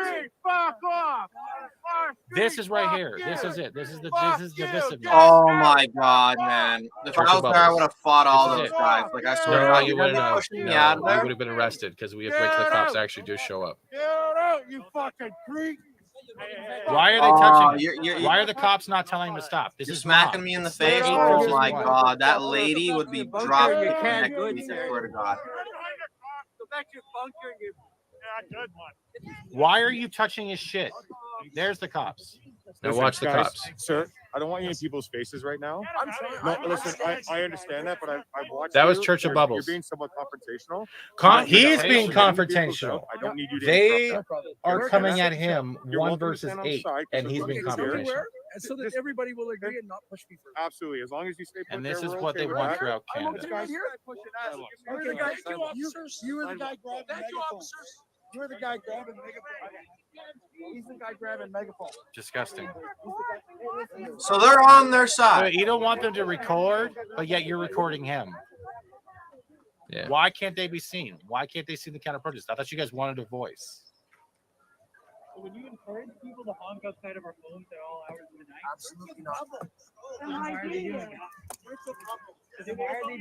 This is right here. This is it. This is divisiveness. Oh my God, man. If I was there, I would have fought all This is those it. guys. Like, I swear to No, God, you you're gonna wouldn't be have. pushing me out of No, you there? would have been arrested because we have to wait till the cops actually do show up. Get out, you fucking creep. Why are they touching him? Why are the cops not telling him to stop? This You're is smacking mob. me in the It's face. 8 Oh versus my 1. God, that lady would be dropped You next can't week. I swear to God. Why are you touching his shit? There's the cops. Now watch the guys, cops. Sir, I don't want you in people's faces right now. No, listen, I understand that, but I've watched That was you. Church of You're Bubbles. being somewhat confrontational. He is being confrontational. I don't need you to They interrupt that. are coming at him You're 1 welcome to versus stand on 8, side, and 'cause he's we're being looking here. confrontational. And so that everybody will agree and not push me further. Absolutely, as long as you stay put And there, this is we're what okay they with want that. throughout I'm Canada. okay here. You were the guy. You were the guy grabbing megaphone. You were the guy grabbing megaphone. He's the guy grabbing megaphone. Disgusting. So they're on their So side. you don't want them to record, but yet you're recording him. Yeah. Why can't they be seen? Why can't they see the counter protest? I thought you guys wanted a voice. Would you encourage people to honk outside of our homes at all hours of the night? Absolutely not. Then why are they doing it? Then why are they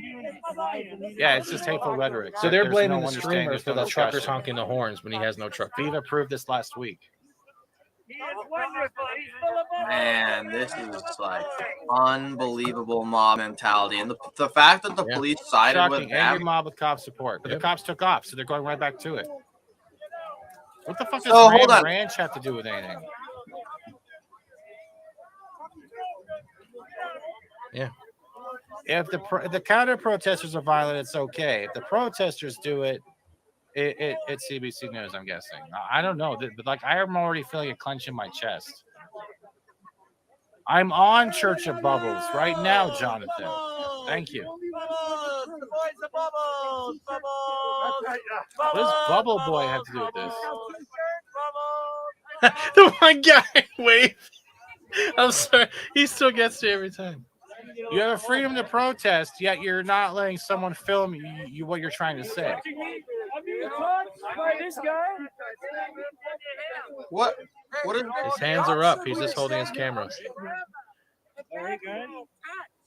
doing it? Yeah, it's just hateful rhetoric. So they're blaming the streamer for the truckers honking the horns when he has no truck. Viva approved this last week. He is wonderful. He's full of balls. Man, this is like unbelievable mob mentality, and the fact that the police sided Shocking. with Angry them. mob with cop support. But the cops took off, so they're going right back to it. What the fuck does So, hold Ram on. Ranch have to do with anything? Yeah. If the counter protesters are violent, it's okay. If the protesters do it, it's CBC News, I'm guessing. I don't know. But like, I'm already feeling a clench in my chest. I'm on Church of Bubbles right now, Jonathan. Thank you. What does Bubble Boy have to do with this? The one guy wave. I'm sorry. He still gets me every time. You have a freedom to protest, yet you're not letting someone film you what you're trying to say. What is His hands are up. He's just holding his camera.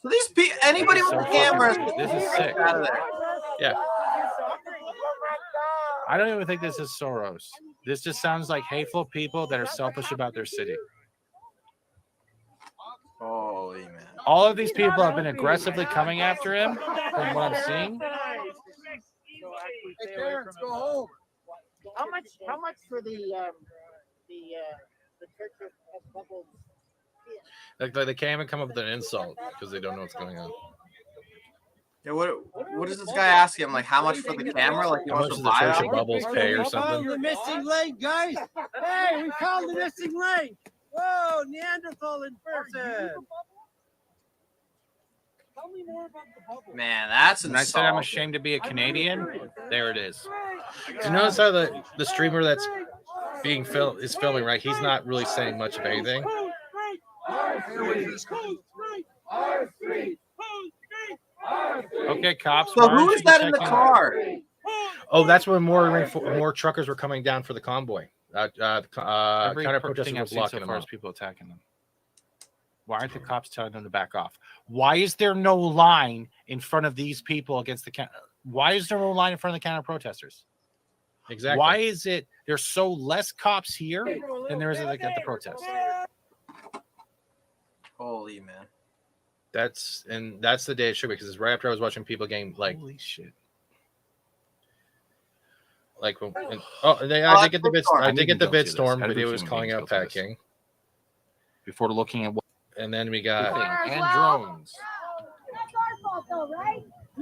So these people, anybody with a camera, This is sick. out of there. Yeah. I don't even think this is Soros. This just sounds like hateful people that are selfish about their city. Holy man. All of these people have been aggressively coming after him from what I'm seeing. Hey, parents, go home. How much for the Church of Bubbles? Like they can't even come up with an insult because they don't know what's going on. Yeah, what does this guy ask him? Like, how much for the camera? Like, he How wants much to does the buy Church it? of Bubbles pay or something? The missing link, guys. Hey, we found the missing link. Whoa, Neanderthal in person. Tell me more about the bubble. Man, that's And I said I'm insulting. ashamed to be a Canadian. There it is. Do you notice how the streamer that's being is filming, right? He's not really saying much of anything. Okay, cops. So why aren't who you is that in the protecting- car? Oh, that's when more truckers were coming down for the convoy. Every Counter protesters thing were I've seen blocking so them far out. is people attacking them. Why aren't the cops telling them to back off? Why is there no line in front of these people against the Why is there no line in front of the counter protesters? Exactly. Why is it there's so less cops here than there is at the protest? Holy man. That's the day it should be, because it's right after I was watching people getting like, holy shit. Like I did get the bit. I did get the bit storm video was calling out Pat King. Before looking at what, and then we got and drones.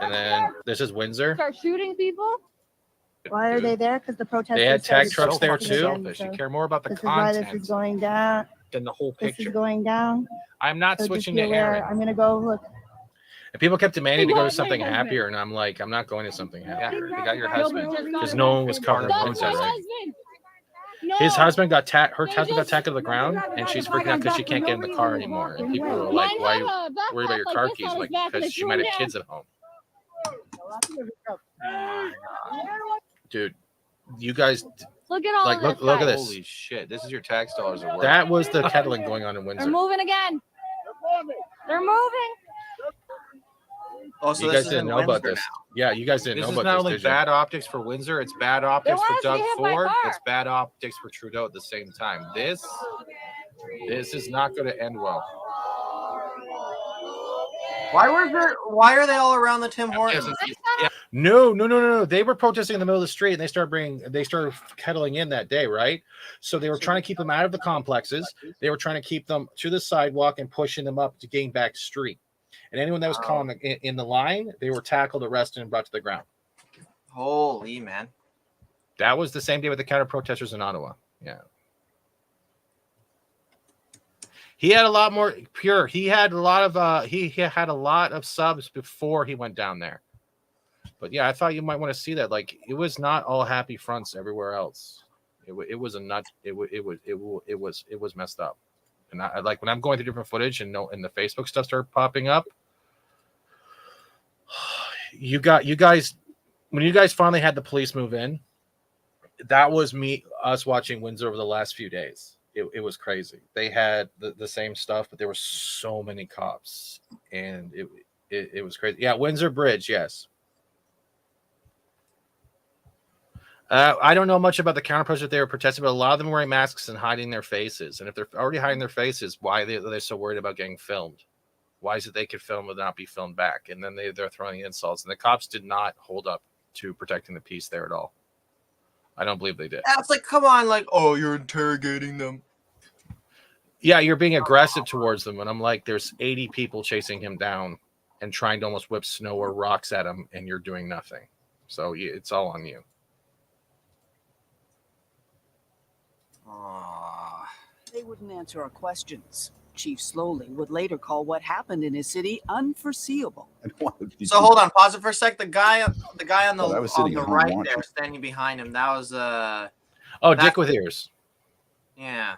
And then this is Windsor. Start shooting people. Why are they there? Because the protesters. They had tac started trucks there protesting too. again, You so care more about the this is why content this is going down. than the whole This picture. is going down. I'm not So just switching be to aware. Aaron. I'm gonna go look. And people kept demanding to go to something happier, and I'm like, I'm not going to something happier. You got your husband. Because no one was covering That's Windsor, my right? His husband got her husband got tackled to the ground, and she's freaking out because she can't get in the car anymore. And people were like, "Why are you worried about your car keys?" Like, because she might have kids at home. Dude, you guys, Look at all like, of this. look at this. Holy shit! This is your tax dollars at work. That was the kettling going on in They're Windsor. moving again. They're moving. Oh, so You this guys is didn't in know about Windsor this. Yeah, you guys didn't This know is about not this. only did you? bad optics for Windsor, it's bad optics for wants to Doug hit my Ford. car. It's bad optics for Trudeau at the same time. This is not going to end well. Why are they all around the Tim Hortons? No. They were protesting in the middle of the street, and they started kettling in that day, right? So they were trying to keep them out of the complexes. They were trying to keep them to the sidewalk and pushing them up to gain back street. And anyone that was caught in the line, they were tackled, arrested, and brought to the ground. Holy man! That was the same day with the counter protesters in Ottawa. Yeah. He had a lot more pure. He had a lot of he had a lot of subs before he went down there. But yeah, I thought you might want to see that. Like, it was not all happy fronts everywhere else. It was a nut. It was messed up. And I like when I'm going through different footage and the Facebook stuff started popping up. You guys when you guys finally had the police move in, that was us watching Windsor over the last few days. It was crazy. They had the same stuff, but there were so many cops, and it was crazy. Yeah, Windsor Bridge, yes. I don't know much about the counter protesters they were protesting, but a lot of them were wearing masks and hiding their faces. And if they're already hiding their faces, why are they so worried about getting filmed? Why is it they could film without be filmed back? And then they're throwing insults. And the cops did not hold up to protecting the peace there at all. I don't believe they did. It's like, come on, like, oh, you're interrogating them. Yeah, you're being aggressive towards them. And I'm like, there's 80 people chasing him down and trying to almost whip snow or rocks at him, and you're doing nothing. So it's all on you. They wouldn't answer our questions. Chief Slowly would later call what happened in his city unforeseeable. So hold on, pause it for a sec. The guy on the right watching. there, standing behind him, that was Dick with ears. Yeah.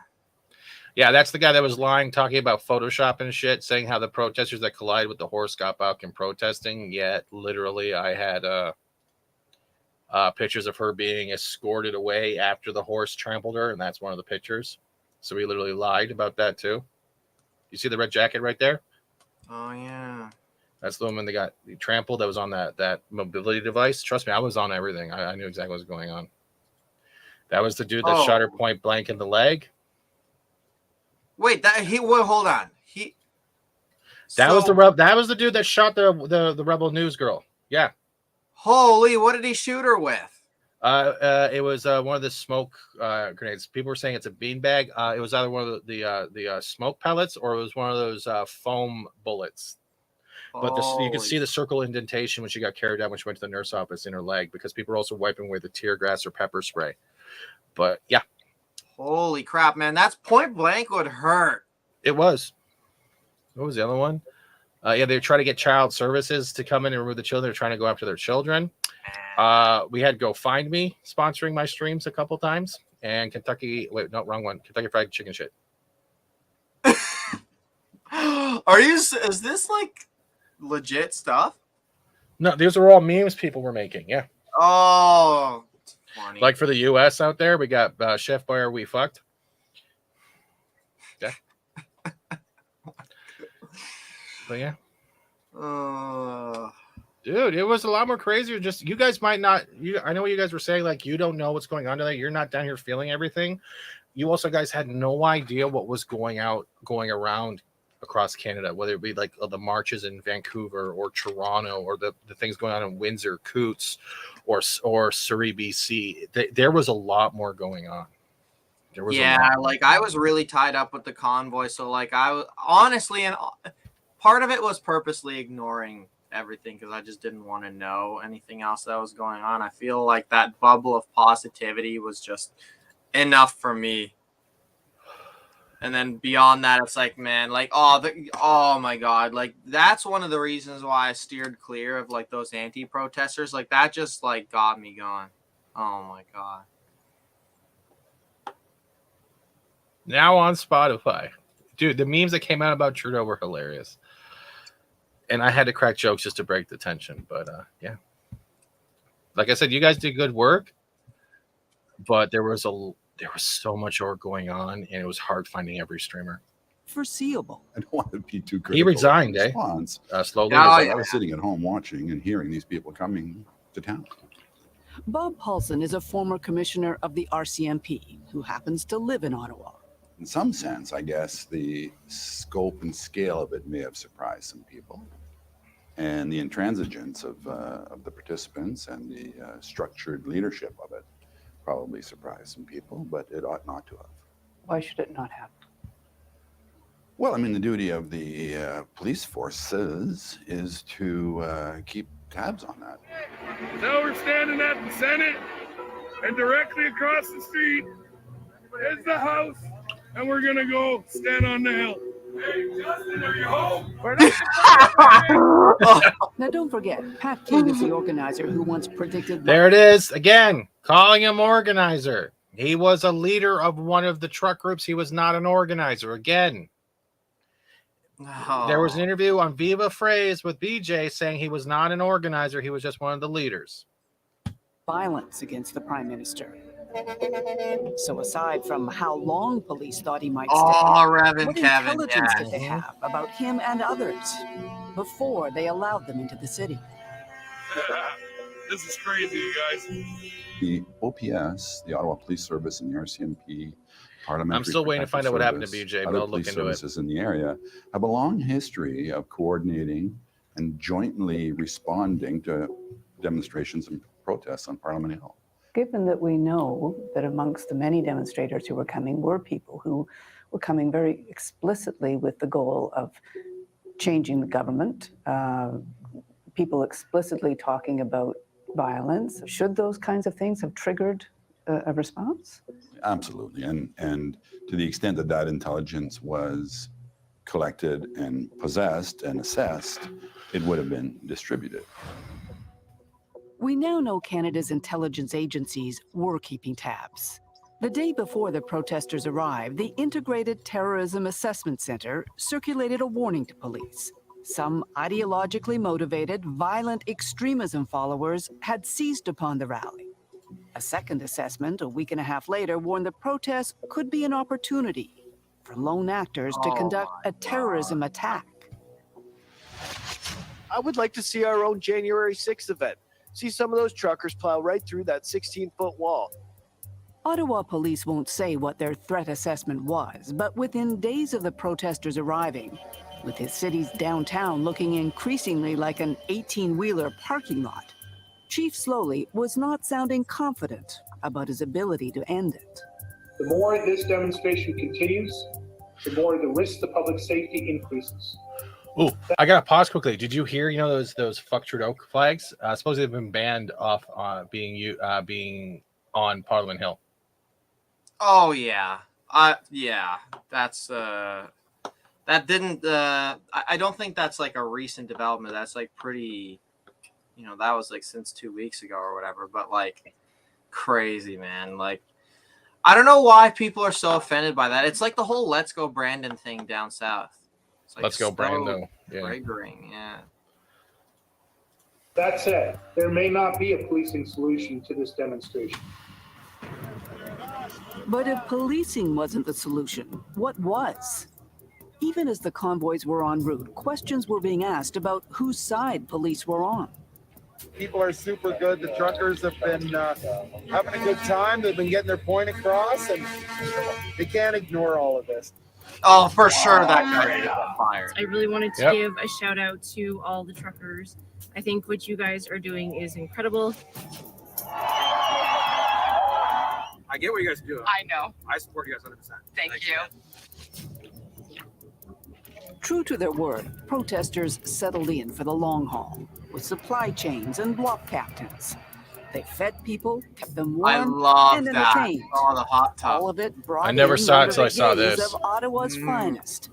Yeah, that's the guy that was lying, talking about Photoshop and shit, saying how the protesters that collided with the horse got back and protesting. Yet, literally, I had pictures of her being escorted away after the horse trampled her, and that's one of the pictures. So he literally lied about that too. You see the red jacket right there? Oh yeah. That's the woman that got trampled. That was on that mobility device. Trust me, I was on everything. I knew exactly what was going on. That was the dude that shot her point blank in the leg. Wait, hold on. That was the dude that shot the Rebel News girl. Yeah. Holy, what did he shoot her with? It was one of the smoke grenades. People were saying it's a beanbag. It was either one of the smoke pellets or it was one of those foam bullets. But you can see the circle indentation when she got carried out when she went to the nurse office in her leg, because people were also wiping away the tear gas or pepper spray. But yeah. Holy crap, man. That's point blank would hurt. It was. What was the other one? Yeah, they were trying to get child services to come in and remove the children. They're trying to go after their children. We had Go Find Me sponsoring my streams a couple times. And Kentucky, wait, no, wrong one. Kentucky Fried Chicken shit. Is this like legit stuff? No, these are all memes people were making. Yeah. Oh, funny. Like for the US out there, we got Chef Boyer, We Fucked. Yeah. But yeah. Dude, it was a lot more crazier. Just you guys might not. I know what you guys were saying. Like, you don't know what's going on today. You're not down here feeling everything. You also guys had no idea what was going around across Canada, whether it be like the marches in Vancouver or Toronto or the things going on in Windsor, Coots, or Surrey, BC. There was a lot more going on. There was I was really tied up with the convoy, so like I was honestly, and part of it was purposely ignoring everything because I just didn't want to know anything else that was going on. I feel like that bubble of positivity was just enough for me. And then beyond that, it's like, man, like, oh my God. Like, that's one of the reasons why I steered clear of like those anti-protesters. Like, that just like got me going. Oh my God. Now on Spotify. Dude, the memes that came out about Trudeau were hilarious. And I had to crack jokes just to break the tension. But yeah. Like I said, you guys did good work. But there was so much more going on, and it was hard finding every streamer. Foreseeable. I don't want to be too critical. He resigned, of response. Slowly. I was sitting at home watching and hearing these people coming to town. Bob Paulson is a former commissioner of the RCMP who happens to live in Ottawa. In some sense, I guess the scope and scale of it may have surprised some people. And the intransigence of the participants and the structured leadership of it probably surprised some people, but it ought not to have. Why should it not have? Well, I mean, the duty of the police forces is to keep tabs on that. Now we're standing at the Senate, and directly across the street is the House, and we're gonna go stand on the hill. Hey, Justin, are you home? Now, don't forget, Pat King is the organizer who once predicted. There it is again, calling him organizer. He was a leader of one of the truck groups. He was not an organizer. Again, there was an interview on Viva Phrase with BJ saying he was not an organizer. He was just one of the leaders. Violence against the prime minister. So aside from how long police thought he might stay, what intelligence did they have about him and others before they allowed them into the city? This is crazy, you guys. The OPS, the Ottawa Police Service, and the RCMP, Parliamentary I'm still waiting to find out what happened to BJ, but other I'll look police into it. services in the area have a long history of coordinating and jointly responding to demonstrations and protests on Parliament Hill. Given that we know that amongst the many demonstrators who were coming were people who were coming very explicitly with the goal of changing the government, people explicitly talking about violence, should those kinds of things have triggered a response? Absolutely, and to the extent that that intelligence was collected and possessed and assessed, it would have been distributed. We now know Canada's intelligence agencies were keeping tabs. The day before the protesters arrived, the Integrated Terrorism Assessment Center circulated a warning to police. Some ideologically motivated, violent extremism followers had seized upon the rally. A second assessment, a week and a half later, warned the protests could be an opportunity for lone actors to conduct a terrorism attack. I would like to see our own January 6th event. See some of those truckers plow right through that 16-foot wall. Ottawa police won't say what their threat assessment was, but within days of the protesters arriving, with the city's downtown looking increasingly like an 18-wheeler parking lot, Chief Slowly was not sounding confident about his ability to end it. The more this demonstration continues, the more the risk to public safety increases. Oh, I gotta pause quickly. Did you hear? You know those fuck Trudeau flags? Supposedly they've been banned off being on Parliament Hill. Oh yeah, yeah. That's that didn't. I don't think that's like a recent development. That's like pretty. You know, that was like since 2 weeks ago or whatever. But like, crazy, man. Like, I don't know why people are so offended by that. It's like the whole "Let's Go Brandon" thing down south. Like Let's go, Brando. Yeah. Triggering, yeah. That said, there may not be a policing solution to this demonstration. But if policing wasn't the solution, what was? Even as the convoys were en route, questions were being asked about whose side police were on. People are super good. The truckers have been having a good time. They've been getting their point across, and they can't ignore all of this. Oh, for sure that guy got fired. I really wanted to give a shout out to all the truckers. I think what you guys are doing is incredible. I get what you guys are doing. I know. I support you guys 100%. Thank you. True to their word, protesters settled in for the long haul with supply chains and block captains. They fed people, kept them warm, I love and that. entertained. Oh, the hot tub. All of it brought I never in saw one it of till the I saw days this. of Ottawa's finest,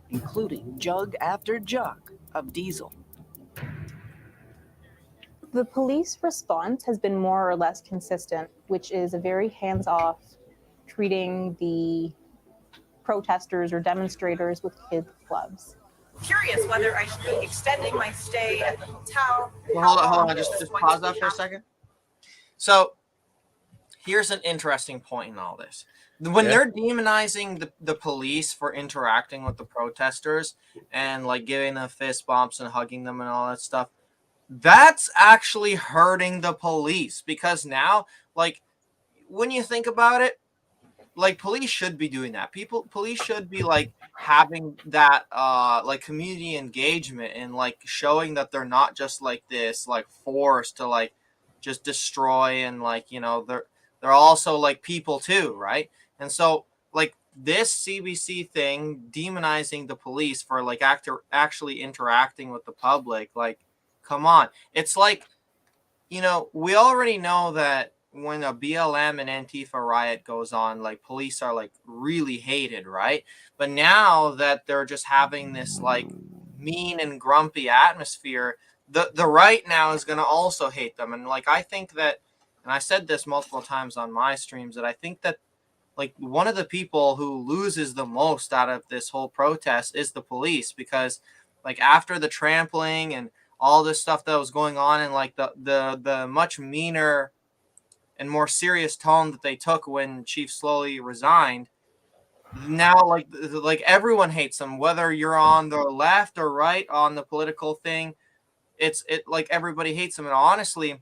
including jug after jug of diesel. The police response has been more or less consistent, which is a very hands-off, treating the protesters or demonstrators with kid gloves. Curious whether I should be extending my stay at the hotel. Well, hold on. Just pause that for a second. So, here's an interesting point in all this. When they're demonizing the police for interacting with the protesters and like giving them fist bumps and hugging them and all that stuff, that's actually hurting the police because now, like, when you think about it, like police should be doing that. Police should be like having that like community engagement and like showing that they're not just like this like force to like just destroy, and like, you know, they're also like people too, right? And so like this CBC thing demonizing the police for like actually interacting with the public, like, come on. It's like, you know, we already know that when a BLM and Antifa riot goes on, like police are like really hated, right? But now that they're just having this like mean and grumpy atmosphere, the right now is going to also hate them. And like, I think that, and I said this multiple times on my streams, that I think that like one of the people who loses the most out of this whole protest is the police, because like after the trampling and all this stuff that was going on, and like the much meaner and more serious tone that they took when Chief Slowly resigned, now like everyone hates them, whether you're on the left or right on the political thing. It like everybody hates them. And honestly,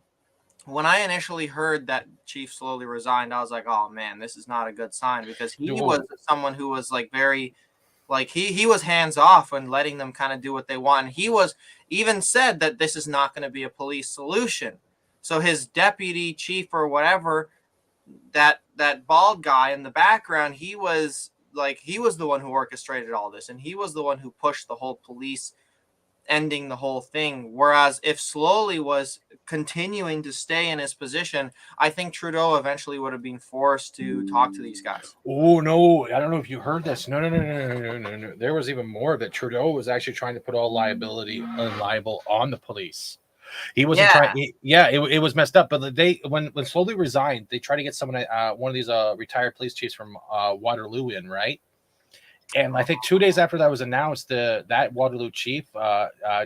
when I initially heard that Chief Slowly resigned, I was like, oh man, this is not a good sign, because he was someone who was like very, like he was hands off and letting them kind of do what they want. And he was even said that this is not going to be a police solution. So his deputy chief or whatever, that bald guy in the background, he was the one who orchestrated all this, and he was the one who pushed the whole police ending the whole thing. Whereas if Slowly was continuing to stay in his position, I think Trudeau eventually would have been forced to talk to these guys. Oh no, I don't know if you heard this. No. There was even more of it. Trudeau was actually trying to put all liability and liable on the police. He wasn't trying. It was messed up. But the day when Slowly resigned, they tried to get someone, one of these retired police chiefs from Waterloo in, right? And I think 2 days after that was announced, that Waterloo chief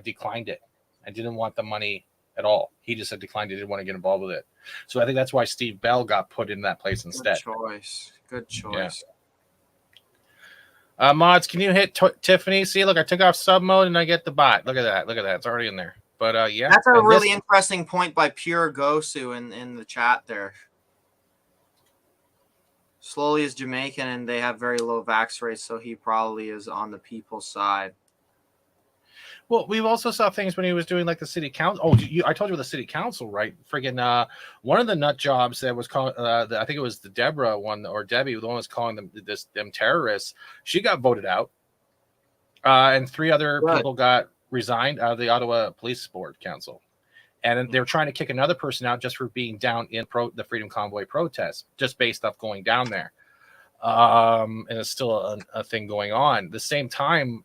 declined it and didn't want the money at all. He just had declined it, didn't want to get involved with it. So I think that's why Steve Bell got put in that place instead. Good choice. Yeah. Mods, can you hit Tiffany? See, look, I took off sub mode and I get the bot. Look at that. It's already in there. But yeah, that's a really interesting point by Pure Gosu in the chat there. Slowly is Jamaican and they have very low vax rates, so he probably is on the people's side. Well, we also saw things when he was doing like the city council. Oh, I told you the city council, right? Friggin' one of the nut jobs that was called, I think it was the Deborah one, or Debbie, the one was calling them terrorists. She got voted out, and 3 other people got resigned out of the Ottawa Police Board Council. And they're trying to kick another person out just for being down in the Freedom Convoy protest, just based off going down there. And it's still a thing going on. At the same time,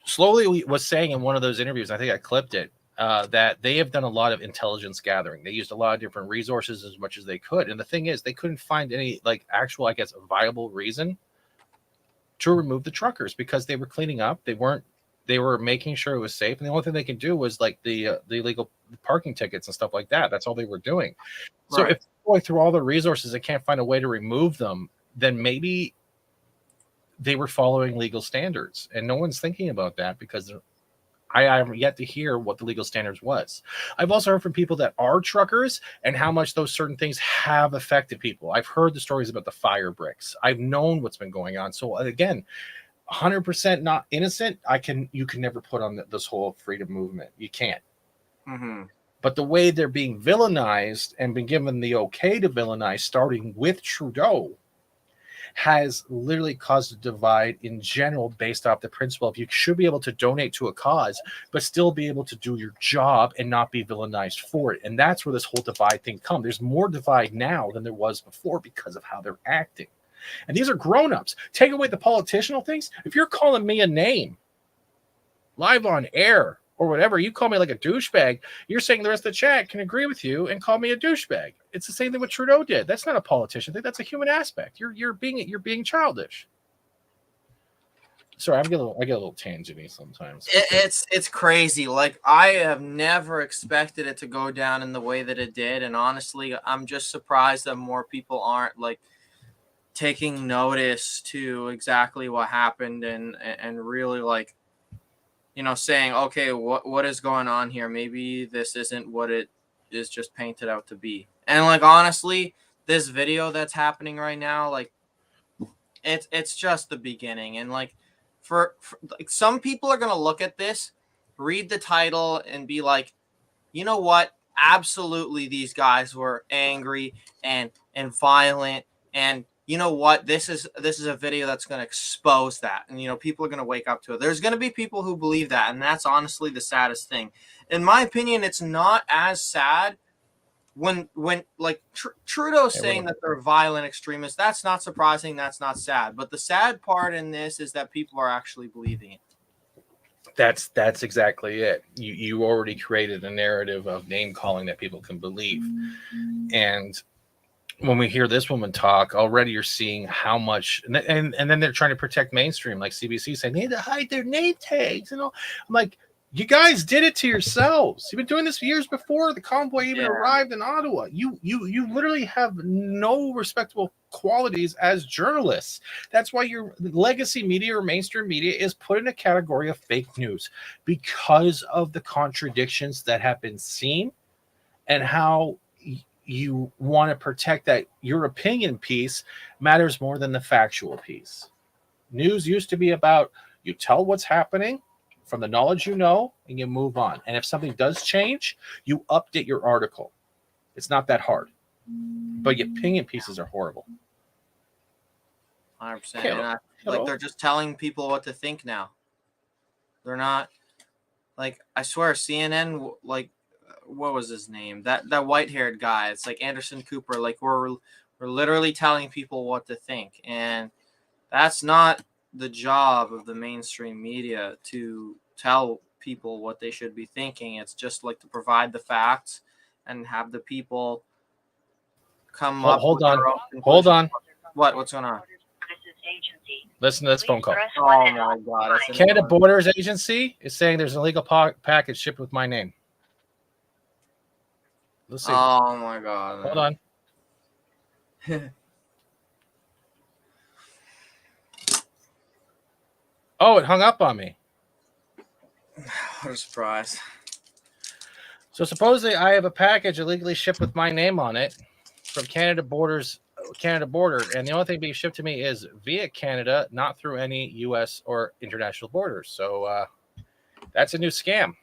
Slowly was saying in one of those interviews, I think I clipped it, that they have done a lot of intelligence gathering. They used a lot of different resources as much as they could. And the thing is, they couldn't find any like actual, I guess, viable reason to remove the truckers, because they were cleaning up. They were making sure it was safe. And the only thing they could do was like the illegal parking tickets and stuff like that. That's all they were doing. So if they're going through all the resources and can't find a way to remove them, then maybe they were following legal standards. And no one's thinking about that, because I have yet to hear what the legal standards was. I've also heard from people that are truckers and how much those certain things have affected people. I've heard the stories about the fire bricks. I've known what's been going on. So again, 100% not innocent. You can never put on this whole freedom movement. You can't. Mm-hmm. But the way they're being villainized and been given the okay to villainize, starting with Trudeau, has literally caused a divide in general based off the principle of you should be able to donate to a cause, but still be able to do your job and not be villainized for it. And that's where this whole divide thing comes. There's more divide now than there was before because of how they're acting. And these are grown-ups. Take away the politicianal things. If you're calling me a name live on air or whatever, you call me like a douchebag, you're saying the rest of the chat can agree with you and call me a douchebag. It's the same thing what Trudeau did. That's not a politician thing. That's a human aspect. You're being childish. Sorry, I get a little tangenty sometimes. It's crazy. Like, I have never expected it to go down in the way that it did. And honestly, I'm just surprised that more people aren't like taking notice to exactly what happened and really like, you know, saying, okay, what is going on here? Maybe this isn't what it is just painted out to be. And like, honestly, this video that's happening right now, like it's just the beginning. And like for like some people are gonna look at this, read the title, and be like, you know what? Absolutely, these guys were angry and violent, and you know what? This is a video that's going to expose that, and people are going to wake up to it. There's going to be people who believe that, and that's honestly the saddest thing. In my opinion, it's not as sad when like Trudeau's saying that they're violent extremists. That's not surprising. That's not sad. But the sad part in this is that people are actually believing it. That's exactly it. You already created a narrative of name calling that people can believe. And when we hear this woman talk, already you're seeing how much, and then they're trying to protect mainstream, like CBC saying they need to hide their name tags and all. I'm like, you guys did it to yourselves. You've been doing this years before the convoy even arrived in Ottawa. You literally have no respectable qualities as journalists. That's why your legacy media or mainstream media is put in a category of fake news, because of the contradictions that have been seen and how you want to protect that your opinion piece matters more than the factual piece. News used to be about you tell what's happening from the knowledge you know, and you move on. And if something does change, you update your article. It's not that hard. But your opinion pieces are horrible. 100%. Like they're just telling people what to think now. They're not, like, I swear, CNN, like, what was his name? That white-haired guy. It's like Anderson Cooper. Like, we're literally telling people what to think. And that's not the job of the mainstream media, to tell people what they should be thinking. It's just like to provide the facts and have the people come up. Hold on. What's going on? Listen to this phone call. Oh my God! Canada Borders Agency is saying there's an illegal package shipped with my name. Let's see. Oh my God! Hold on. Oh, it hung up on me. What a surprise. So supposedly I have a package illegally shipped with my name on it from Canada Border, and the only thing being shipped to me is via Canada, not through any U.S. or international borders. So that's a new scam.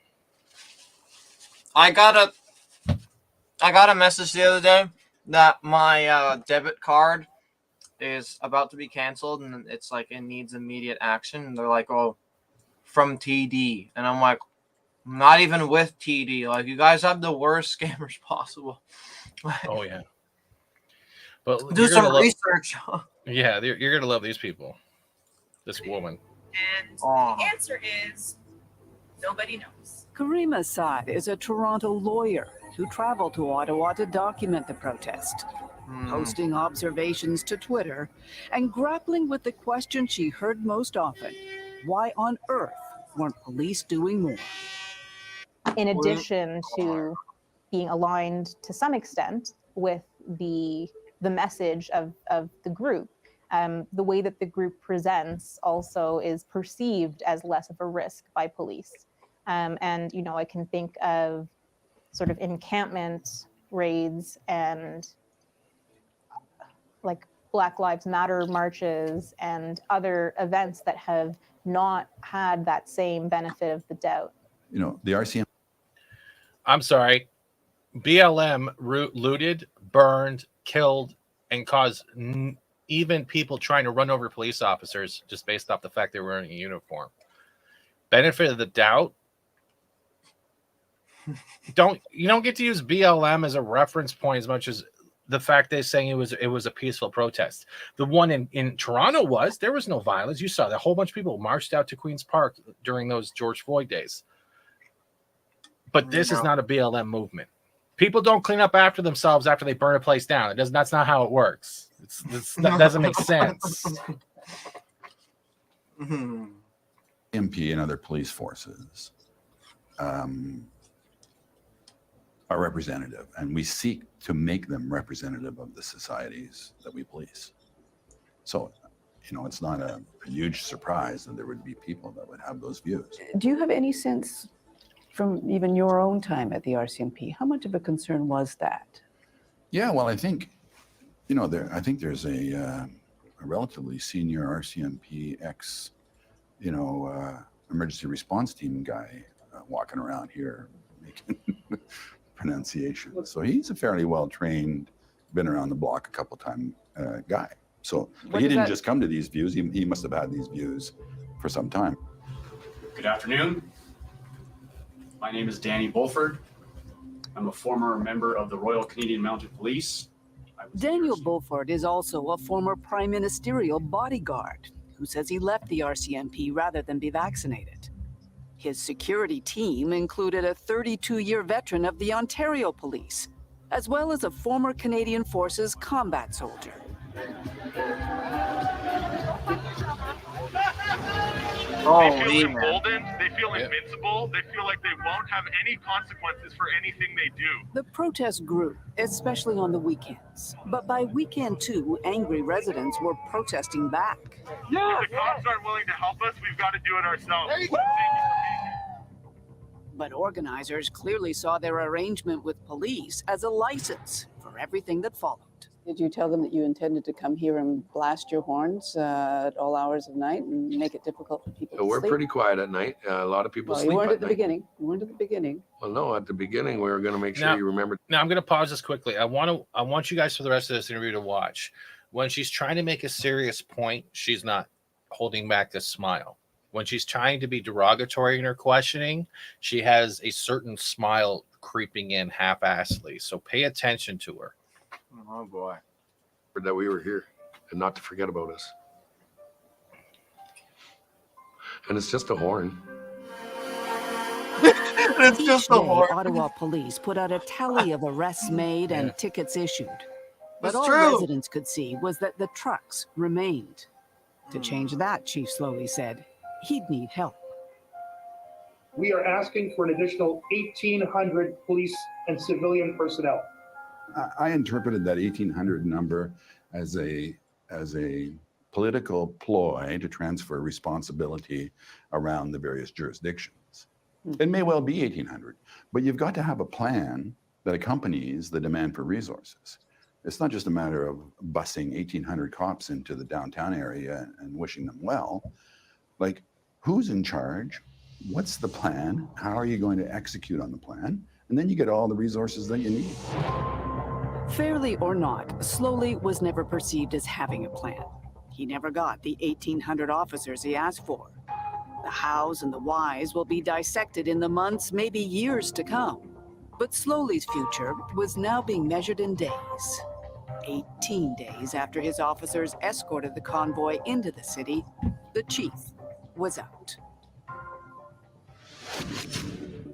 I got a message the other day that my debit card is about to be canceled, and it's like it needs immediate action. And they're like, "Oh, from TD," and I'm like, "Not even with TD. Like, you guys have the worst scammers possible." Oh yeah, but do some research. Yeah, you're gonna love these people. This woman. And the answer is nobody knows. Karima Saad is a Toronto lawyer who traveled to Ottawa to document the protest, posting observations to Twitter and grappling with the question she heard most often: why on earth weren't police doing more? In addition to being aligned to some extent with the message of the group, the way that the group presents also is perceived as less of a risk by police. And, I can think of sort of encampment raids and like Black Lives Matter marches and other events that have not had that same benefit of the doubt. The RCMP. I'm sorry. BLM looted, burned, killed, and caused even people trying to run over police officers just based off the fact they were wearing a uniform. Benefit of the doubt. You don't get to use BLM as a reference point as much as the fact they're saying it was a peaceful protest. The one in Toronto there was no violence. You saw that a whole bunch of people marched out to Queen's Park during those George Floyd days. But this is not a BLM movement. People don't clean up after themselves after they burn a place down. That's not how it works. That doesn't make sense. MP and other police forces are representative, and we seek to make them representative of the societies that we police. So, it's not a huge surprise that there would be people that would have those views. Do you have any sense from even your own time at the RCMP, how much of a concern was that? Yeah, well, I think You know, I think there's a relatively senior RCMP ex, emergency response team guy walking around here making pronunciations. So he's a fairly well-trained, been around the block a couple time guy. So but he didn't just come to these views. He must have had these views for some time. Good afternoon. My name is Danny Bulford. I'm a former member of the Royal Canadian Mounted Police. Daniel Bulford is also a former prime ministerial bodyguard who says he left the RCMP rather than be vaccinated. His security team included a 32-year veteran of the Ontario Police, as well as a former Canadian Forces combat soldier. Oh, they feel emboldened, they feel invincible, they feel like they won't have any consequences for anything they do. The protest grew, especially on the weekends. But by weekend 2, angry residents were protesting back. Yeah, if the cops aren't willing to help us, we've got to do it ourselves. But organizers clearly saw their arrangement with police as a license for everything that followed. Did you tell them that you intended to come here and blast your horns at all hours of night and make it difficult for people to We're sleep? pretty quiet at night. A lot of people sleep You weren't at at the night. beginning. You weren't at the beginning. Well, no, at the beginning we were going to make sure you remember. Now I'm going to pause this quickly. I want you guys for the rest of this interview to watch. When she's trying to make a serious point, she's not holding back the smile. When she's trying to be derogatory in her questioning, she has a certain smile creeping in half-assedly. So pay attention to her. Oh boy. That we were here and not to forget about us. And it's just a horn. It's just a horn. Ottawa police put out a tally of arrests made and tickets issued. But That's all true. residents could see was that the trucks remained. To change that, Chief slowly said, he'd need help. We are asking for an additional 1,800 police and civilian personnel. I interpreted that 1,800 number as a political ploy to transfer responsibility around the various jurisdictions. It may well be 1,800, but you've got to have a plan that accompanies the demand for resources. It's not just a matter of busing 1,800 cops into the downtown area and wishing them well. Like, who's in charge? What's the plan? How are you going to execute on the plan? And then you get all the resources that you need. Fairly or not, Slowly was never perceived as having a plan. He never got the 1,800 officers he asked for. The hows and the whys will be dissected in the months, maybe years to come. But Slowly's future was now being measured in days. 18 days after his officers escorted the convoy into the city, the chief was out.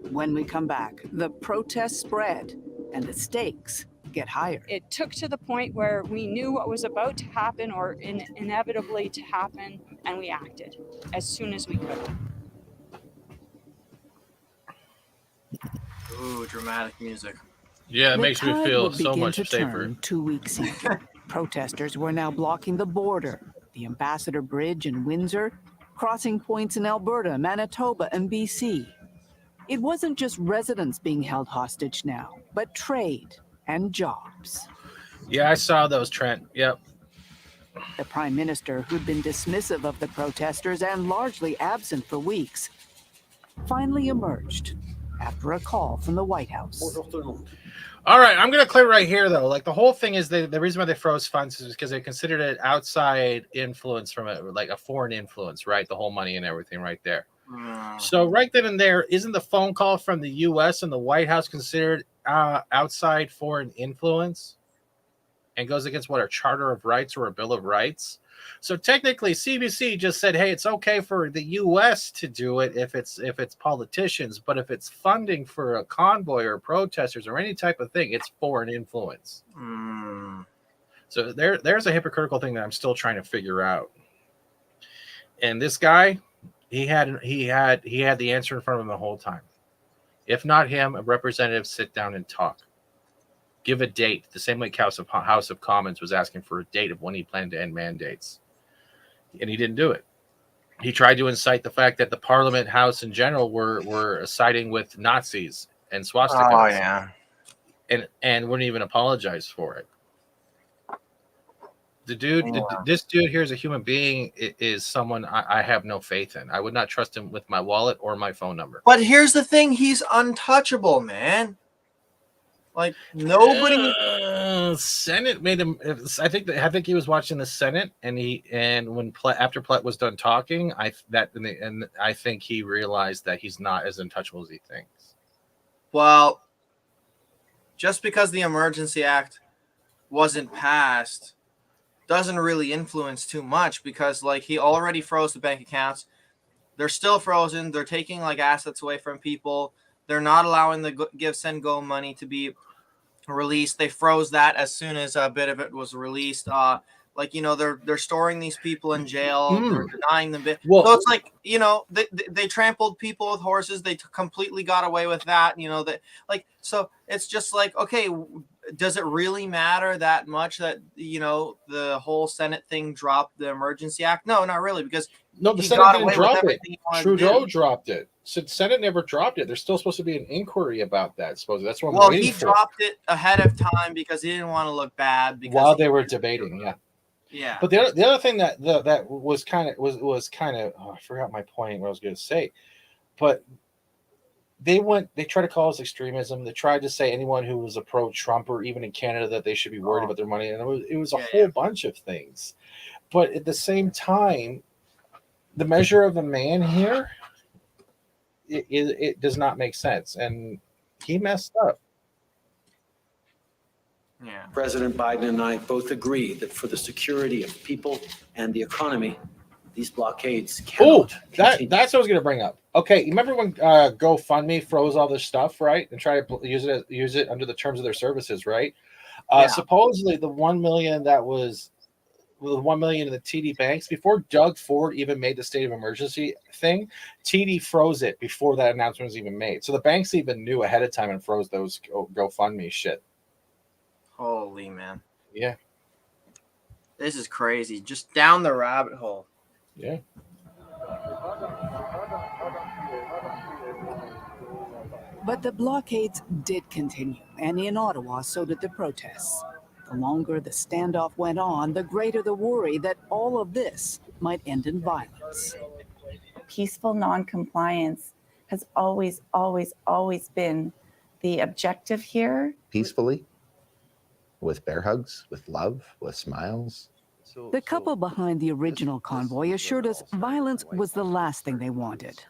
When we come back, the protests spread and the stakes get higher. It took to the point where we knew what was about to happen or inevitably to happen, and we acted as soon as we could. Ooh, dramatic music. Yeah, it The makes me tide feel would so begin much to safer. turn 2 weeks in. Protesters were now blocking the border, the Ambassador Bridge in Windsor, crossing points in Alberta, Manitoba, and BC. It wasn't just residents being held hostage now, but trade and jobs. Yeah, I saw those, Trent. Yep. The Prime Minister, who'd been dismissive of the protesters and largely absent for weeks, finally emerged after a call from the White House. All right, I'm going to clear right here, though. Like, the whole thing is the reason why they froze funds is because they considered it outside influence from a foreign influence, right? The whole money and everything right there. So right then and there, isn't the phone call from the U.S. and the White House considered outside foreign influence and goes against what, our Charter of Rights or a Bill of Rights? So technically, CBC just said, hey, it's okay for the U.S. to do it if it's politicians, but if it's funding for a convoy or protesters or any type of thing, it's foreign influence. So there's a hypocritical thing that I'm still trying to figure out. And this guy, he had the answer in front of him the whole time. If not him, a representative sit down and talk. Give a date, the same way House of Commons was asking for a date of when he planned to end mandates. And he didn't do it. He tried to incite the fact that the Parliament House in general were siding with Nazis and swastikas. Oh, yeah. And wouldn't even apologize for it. The dude, this dude here is a human being. Is someone I have no faith in. I would not trust him with my wallet or my phone number. But here's the thing: he's untouchable, man. Like nobody. Senate made him. I think he was watching the Senate, and when after Platt was done talking, I think he realized that he's not as untouchable as he thinks. Well, just because the Emergency Act wasn't passed doesn't really influence too much, because like he already froze the bank accounts. They're still frozen. They're taking like assets away from people. They're not allowing the give, send, go money to be released. They froze that as soon as a bit of it was released. Like, you know, they're storing these people in jail. They're denying them. Well, so it's like, you know, they trampled people with horses. They completely got away with that. You know, that like, so it's just like, okay, does it really matter that much that, you know, the whole Senate thing dropped the Emergency Act? No, not really, because no, the Senate didn't drop it. Trudeau dropped it. So the Senate never dropped it. There's still supposed to be an inquiry about that. Supposedly, that's what. Well, he dropped it ahead of time because he didn't want to look bad. Because while they were debating, yeah. Yeah. But the other thing that was kind of I forgot my point. What I was going to say, but they tried to call us extremism. They tried to say anyone who was a pro-Trump or even in Canada that they should be worried about their money, and it was a whole bunch of things. But at the same time, the measure of a man here, it does not make sense, and he messed up. Yeah. President Biden and I both agree that for the security of people and the economy, these blockades cannot continue. That's what I was going to bring up. Okay, you remember when GoFundMe froze all this stuff, right, and tried to use it under the terms of their services, right? Supposedly, the $1 million that was the $1 million in the TD banks before Doug Ford even made the state of emergency thing. TD froze it before that announcement was even made, so the banks even knew ahead of time and froze those GoFundMe shit. Holy man. Yeah. This is crazy. Just down the rabbit hole. Yeah. But the blockades did continue, and in Ottawa, so did the protests. The longer the standoff went on, the greater the worry that all of this might end in violence. Peaceful non-compliance has always, always, always been the objective here. Peacefully, with bear hugs, with love, with smiles. The couple behind the original convoy assured us violence was the last thing they wanted.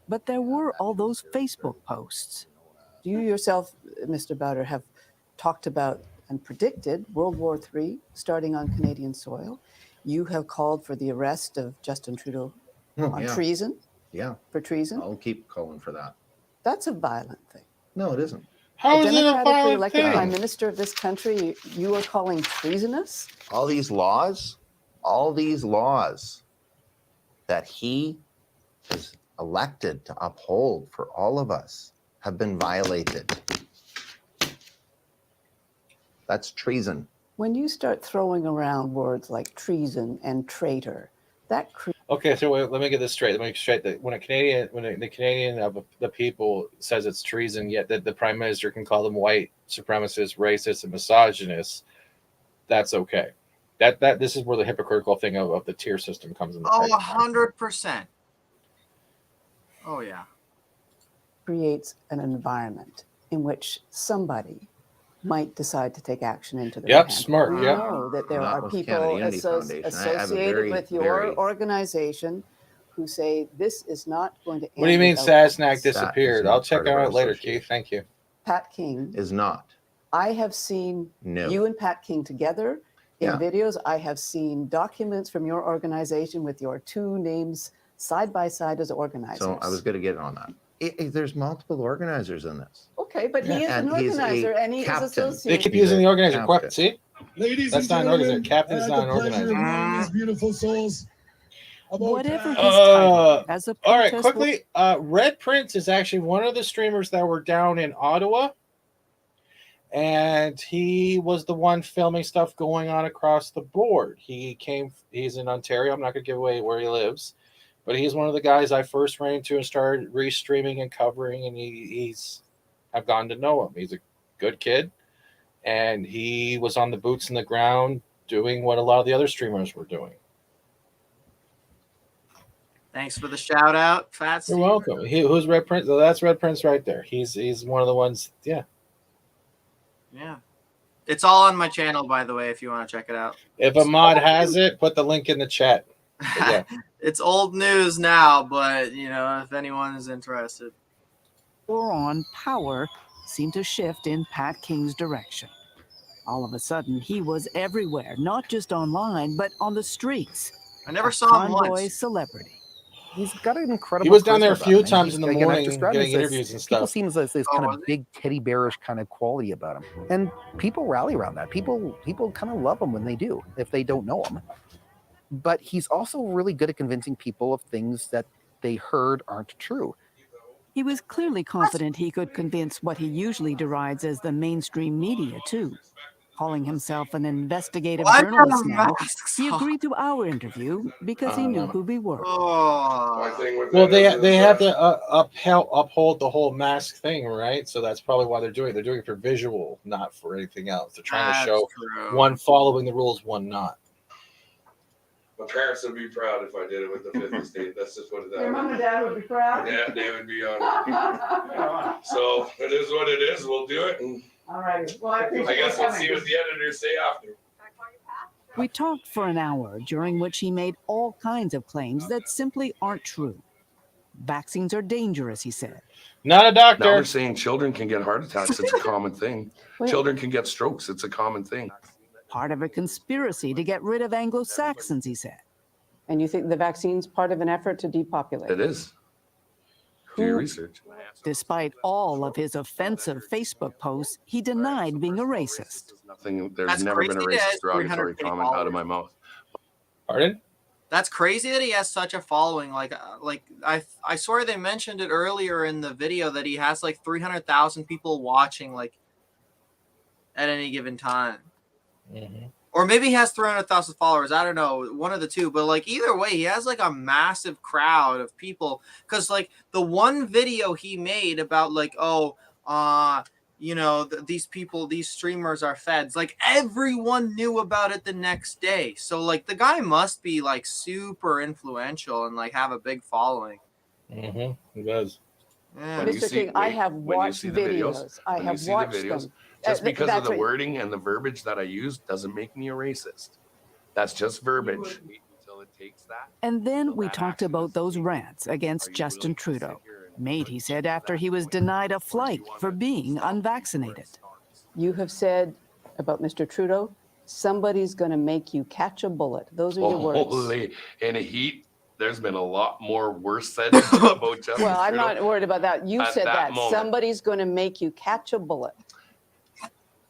But there were all those Facebook posts. You yourself, Mr. Bowder, have talked about and predicted World War III starting on Canadian soil. You have called for the arrest of Justin Trudeau on treason. Yeah. For treason. I'll keep calling for that. That's a violent thing. No, it isn't. How is it a democratically elected thing? Prime Minister of this country, you are calling treasonous? All these laws that he is elected to uphold for all of us have been violated. That's treason. When you start throwing around words like treason and traitor, that Okay, so let me get this straight. Let me get straight that when the Canadian of the people says it's treason, yet that the Prime Minister can call them white supremacists, racist, and misogynists, that's okay. That this is where the hypocritical thing of the tier system comes into play. 100%. Oh yeah. creates an environment in which somebody might decide to take action into their Yep, hands. smart, We yep. know that there Not are with people Canada Unity Foundation. I have a associated very, with your very- organization who say this is not going to end. What do you mean without Sasnak disappeared? not I'll check part of on our it later, association. Keith. Thank you. Pat King Is not. I have seen No. you and Pat King together in Yeah. videos. I have seen documents from your organization with your two names side by side as organizers. So I was going to get on that. There's multiple organizers in this. Okay, but he is And an he's a organizer and he is captain. associated. They keep using the organizer. Captain. See? Ladies That's and not an organizer. gentlemen, Captain is I not had an the pleasure of organizer. meeting these beautiful souls. Whatever his title, as a all right, protest quickly. Red Prince is actually one of the streamers that were down in Ottawa, and he was the one filming stuff going on across the board. He's in Ontario. I'm not going to give away where he lives, but he's one of the guys I first ran into and started restreaming and covering, and I've gotten to know him. He's a good kid, and he was on the boots in the ground doing what a lot of the other streamers were doing. Thanks for the shout out, Fats. You're welcome. Who's Red Prince? Oh, that's Red Prince right there. He's one of the ones. Yeah. Yeah. It's all on my channel, by the way, if you want to check it out. If a mod has it, put the link in the chat. But yeah. It's old news now, but you know, if anyone is interested. War on power seemed to shift in Pat King's direction. All of a sudden, he was everywhere, not just online, but on the streets. I never A saw him convoy once. celebrity. He's got an incredible. He was down there a charisma few about him, times and in the again, I've morning described getting him as interviews and People stuff. seem as this kind of big teddy bearish kind of quality about him, and people rally around that. People kind of love him when they do, if they don't know him. But he's also really good at convincing people of things that they heard aren't true. He was clearly confident he could convince what he usually derides as the mainstream media, too. Calling himself an investigative journalist now, he agreed to our interview because he knew who we were. Well, they have to uphold the whole mask thing, right? So that's probably why they're doing it. They're doing it for visual, not for anything else. They're trying to show one following the rules, one not. My parents would be proud if I did it with the fifth estate. That's just what it is. Your mom and dad would be proud? Yeah, they would be on it. So it is what it is. We'll do it. And all right. Well, I appreciate I guess we'll coming. see what the editors say after. We talked for an hour, during which he made all kinds of claims that simply aren't true. Vaccines are dangerous, he said. Not a doctor. Now they're saying children can get heart attacks. It's a common thing. Children can get strokes. It's a common thing. Part of a conspiracy to get rid of Anglo-Saxons, he said. And you think the vaccine's part of an effort to depopulate? It is. Do your research. Despite all of his offensive Facebook posts, he denied being a racist. Nothing. There's That's never been a crazy that racist derogatory 300K comment out of my mouth. Pardon? That's crazy that he has such a following. Like I swear they mentioned it earlier in the video that he has like 300,000 people watching like at any given time. Mm-hmm. Or maybe he has 300,000 followers. I don't know, one of the two. But like either way, he has like a massive crowd of people. Because like the one video he made about like, you know, these people, these streamers are feds. Like everyone knew about it the next day. So like the guy must be like super influential and like have a big following. Mm-hmm. He does. Yeah. Mr. King, I have watched videos. I have watched them. Just because of that's the what- wording and the verbiage that I use doesn't make me a racist. That's just verbiage. Wait until it takes that. And then we talked about those rants against Justin Trudeau, made, he said, after he was denied a flight for being unvaccinated. You have said about Mr. Trudeau, somebody's going to make you catch a bullet. Those are your words. Holy, in a heat, there's been a lot more worse said about Justin Well, I'm Trudeau not worried about that. You at said that. moment. Somebody's going to make you catch a bullet.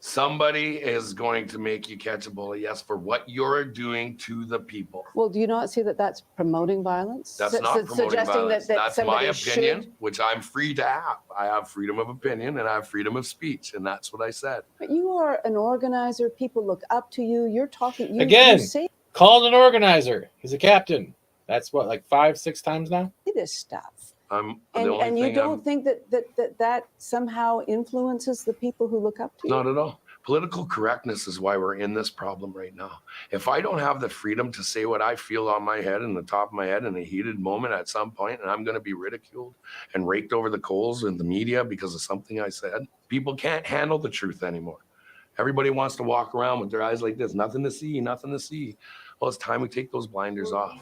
Somebody is going to make you catch a bullet, yes, for what you're doing to the people. Well, do you not see that that's promoting violence? That's not promoting suggesting violence. that That's my somebody opinion, should- which I'm free to have. I have freedom of opinion and I have freedom of speech, and that's what I said. But you are an organizer. People look up to you. You're talking. You, Again, you say called an organizer. He's a captain. That's what, like 5-6 times now? this stuff. And you don't think that somehow influences the people who look up to you? Not at all. Political correctness is why we're in this problem right now. If I don't have the freedom to say what I feel on my head and the top of my head in a heated moment at some point, and I'm going to be ridiculed and raked over the coals in the media because of something I said, people can't handle the truth anymore. Everybody wants to walk around with their eyes like this, nothing to see, nothing to see. Well, it's time we take those blinders off.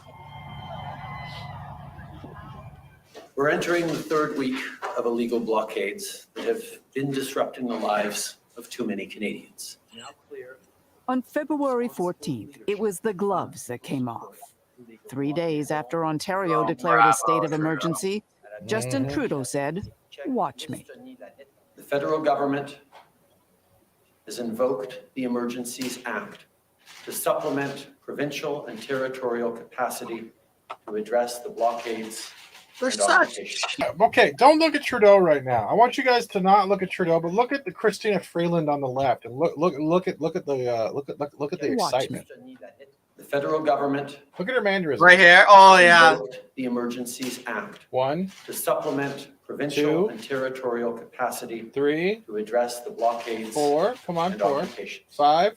We're entering the third week of illegal blockades that have been disrupting the lives of too many Canadians. On February 14th, it was the gloves that came off. 3 days after Ontario declared a state of emergency, Justin Trudeau said, "Watch me." The federal government has invoked the Emergencies Act to supplement provincial and territorial capacity to address the blockades. Okay, don't look at Trudeau right now. I want you guys to not look at Trudeau, but look at the Christina Freeland on the left, and look at the excitement. The federal government Look at her mannerisms. Right here. Oh yeah. invoked the Emergencies Act 1 to supplement provincial 2 and territorial capacity 3 to address the blockades. 4. Come on, and 4. occupations. 5.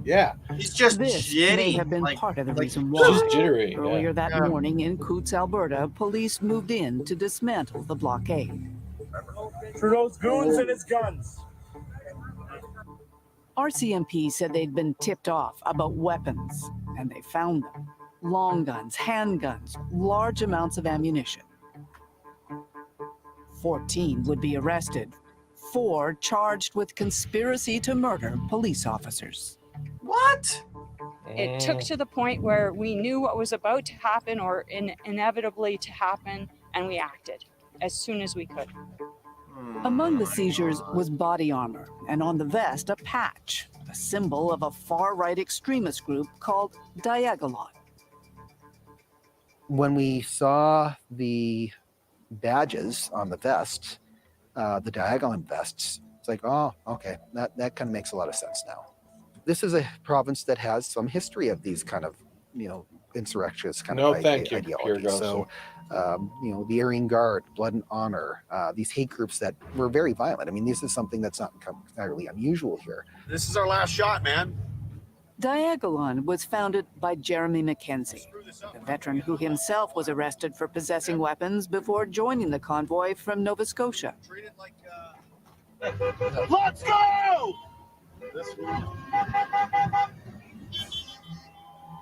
Yeah. He's just This jitty. may have been like, part of the like, reason just why. jittery, yeah. Earlier that Yeah. morning in Coutts, Alberta, police moved in to dismantle the blockade. Trudeau's goons and his guns. RCMP said they'd been tipped off about weapons, and they found them. Long guns, handguns, large amounts of ammunition. 14 would be arrested. 4 charged with conspiracy to murder police officers. What? It took to the point where we knew what was about to happen or inevitably to happen, and we acted as soon as we could. Among the seizures was body armor, and on the vest, a patch, a symbol of a far-right extremist group called Diagolon. When we saw the badges on the vest, the Diagolon vests, it's like, oh, okay, that kind of makes a lot of sense now. This is a province that has some history of these kind of, insurrectionist kind of ideologies. So, the Aryan Guard, Blood and Honor, these hate groups that were very violent. I mean, this is something that's not entirely unusual here. This is our last shot, man. Diagolon was founded by Jeremy Mackenzie, a veteran who himself was arrested for possessing weapons before joining the convoy from Nova Scotia. Let's go!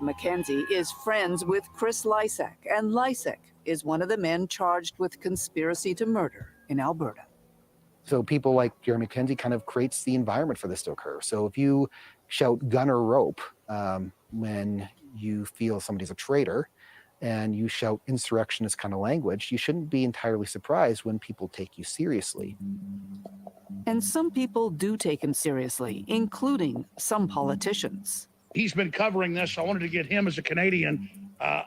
Mackenzie is friends with Chris Lysak, and Lysak is one of the men charged with conspiracy to murder in Alberta. So people like Jeremy Mackenzie kind of creates the environment for this to occur. So if you shout gun or rope when you feel somebody's a traitor, and you shout insurrectionist kind of language, you shouldn't be entirely surprised when people take you seriously. And some people do take him seriously, including some politicians. He's been covering this. I wanted to get him as a Canadian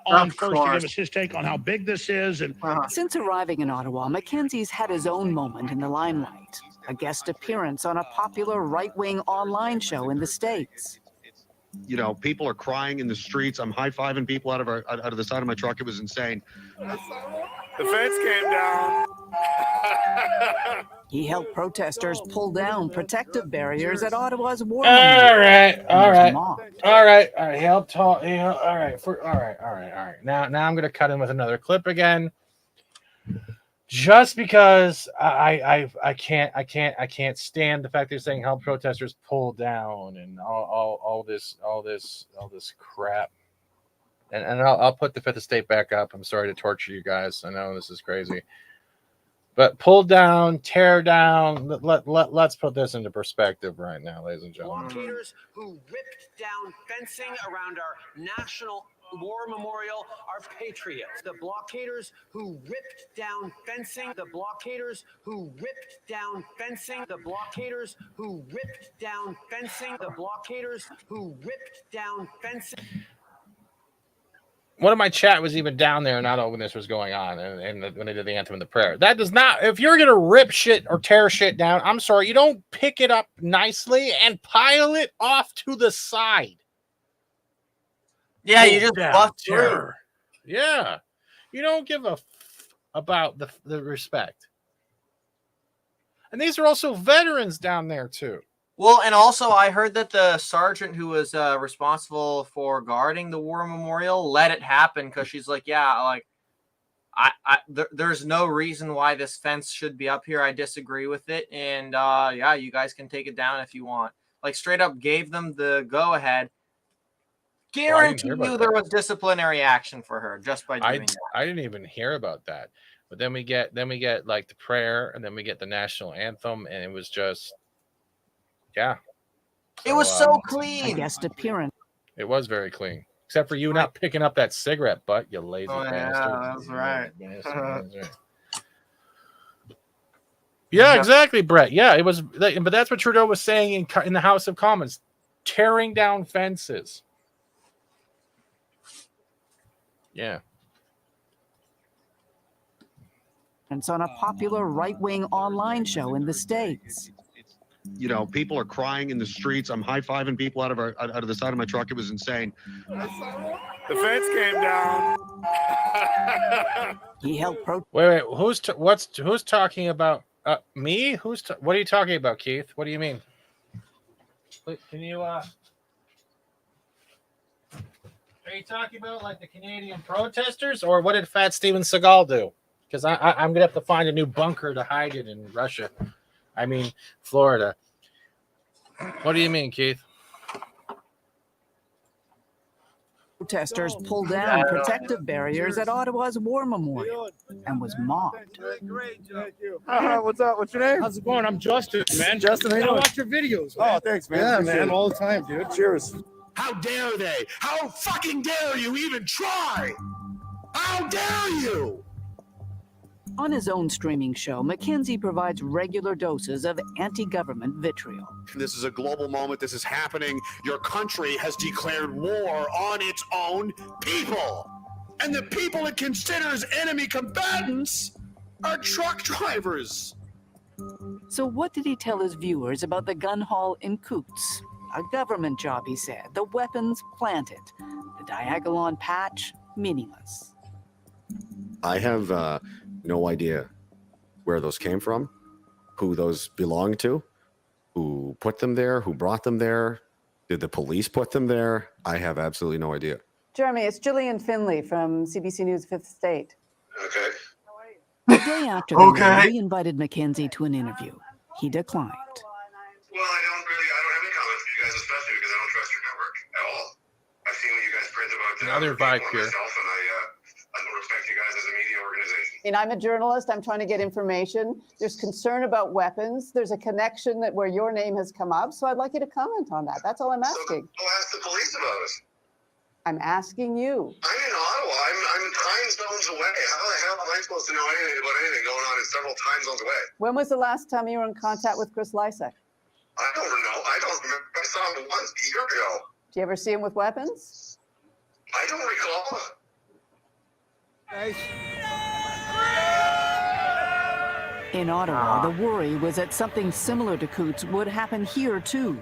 on first to give us his take on how big this is. And Since arriving in Ottawa, Mackenzie's had his own moment in the limelight, a guest appearance on a popular right-wing online show in the States. People are crying in the streets. I'm high-fiving people out of the side of my truck. It was insane. The fence came down. He helped protesters pull down protective barriers at Ottawa's war All memorial. right. He'll talk. All right. Now I'm gonna cut in with another clip again, just because I can't stand the fact they're saying help protesters pull down and all this crap. And I'll put the Fifth Estate back up. I'm sorry to torture you guys. I know this is crazy. But pull down, tear down. Let's put this into perspective right now, ladies and gentlemen. Blockaders who ripped down fencing around our national war memorial are patriots. The blockaders who ripped down fencing. The blockaders who ripped down fencing. The blockaders who ripped down fencing. The blockaders who ripped down fencing. One of my chat was even down there, not when this was going on, and when they did the anthem and the prayer. That does not. If you're gonna rip shit or tear shit down, I'm sorry, you don't pick it up nicely and pile it off to the side. Yeah, you just bust through. Yeah, you don't give a about the respect. And these are also veterans down there too. Well, and also I heard that the sergeant who was responsible for guarding the war memorial let it happen because she's like, yeah, like there's no reason why this fence should be up here. I disagree with it, and yeah, you guys can take it down if you want. Like straight up gave them the go ahead. Guarantee you there was disciplinary action for her just by doing that. I didn't even hear about that. But then we get like the prayer, and then we get the national anthem, and it was just. Yeah. It was so clean. A guest appearance. It was very clean. Except for you not picking up that cigarette butt, you lazy bastard. Yeah, that's right. Yeah, exactly, Brett. Yeah, it was. But that's what Trudeau was saying in the House of Commons. Tearing down fences. Yeah. It's on a popular right-wing online show in the States. People are crying in the streets. I'm high-fiving people out of the side of my truck. It was insane. The fence came down. He helped Wait. Who's talking about me? What are you talking about, Keith? What do you mean? Can you Are you talking about like the Canadian protesters, or what did Fat Steven Seagal do? Because I'm gonna have to find a new bunker to hide it in Russia. I mean, Florida. What do you mean, Keith? Protesters pulled down protective barriers at Ottawa's War Memorial and was mobbed. What's up? What's your name? How's it going? I'm Justin, man. Justin, how you I doing? watch your videos, man. Oh, thanks, man. Yeah, Appreciate man, it. all the time, dude. Cheers. How dare they? How fucking dare you even try? How dare you? On his own streaming show, Mackenzie provides regular doses of anti-government vitriol. This is a global moment. This is happening. Your country has declared war on its own people. And the people it considers enemy combatants are truck drivers. So what did he tell his viewers about the gun haul in Coots? A government job, he said. The weapons planted. The Diagolon patch, meaningless. I have no idea where those came from, who those belong to, who put them there, who brought them there. Did the police put them there? I have absolutely no idea. Jeremy, it's Gillian Finley from CBC News Fifth State. Okay. The day after the raid, we invited Mackenzie to an interview. He declined. Well, I don't have any comments for you guys, especially because I don't trust your network at all. I've seen what you guys print about Another vibe here. myself, and I don't respect you guys as a media organization. And I'm a journalist. I'm trying to get information. There's concern about weapons. There's a connection that where your name has come up. So I'd like you to comment on that. That's all I'm asking. Go ask the police about it. I'm asking you. I'm in Ottawa. I'm time zones away. How the hell am I supposed to know anything about anything going on in several time zones away? When was the last time you were in contact with Chris Lysak? I don't know. I don't remember. I saw him once a year ago. Do you ever see him with weapons? I don't recall. In Ottawa, the worry was that something similar to Coots would happen here too.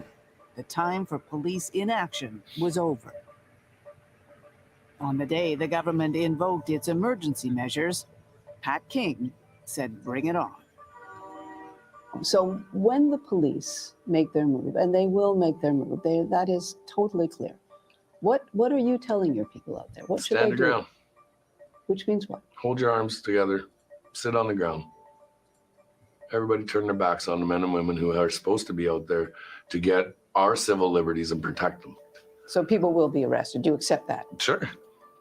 The time for police inaction was over. On the day the government invoked its emergency measures, Pat King said, "Bring it on." So when the police make their move, and they will make their move, that is totally clear. What are you telling your people out there? What should Stand they your do? ground. Which means what? Hold your arms together. Sit on the ground. Everybody turn their backs on the men and women who are supposed to be out there to get our civil liberties and protect them. So people will be arrested. Do you accept that? Sure.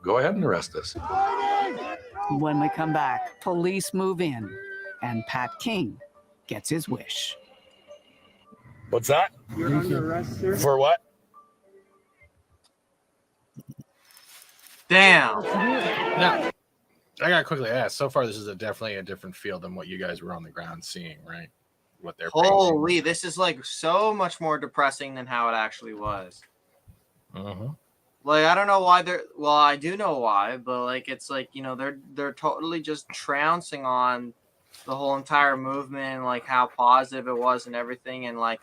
Go ahead and arrest us. When we come back, police move in, and Pat King gets his wish. What's that? You're under arrest, sir. For what? Damn. Now, I gotta quickly ask. So far, this is definitely a different field than what you guys were on the ground seeing, right? What they're Holy, this is like so much more depressing than how it actually was. Like, I don't know why well, I do know why, but like it's like, you know, they're totally just trouncing on the whole entire movement and like how positive it was and everything. And like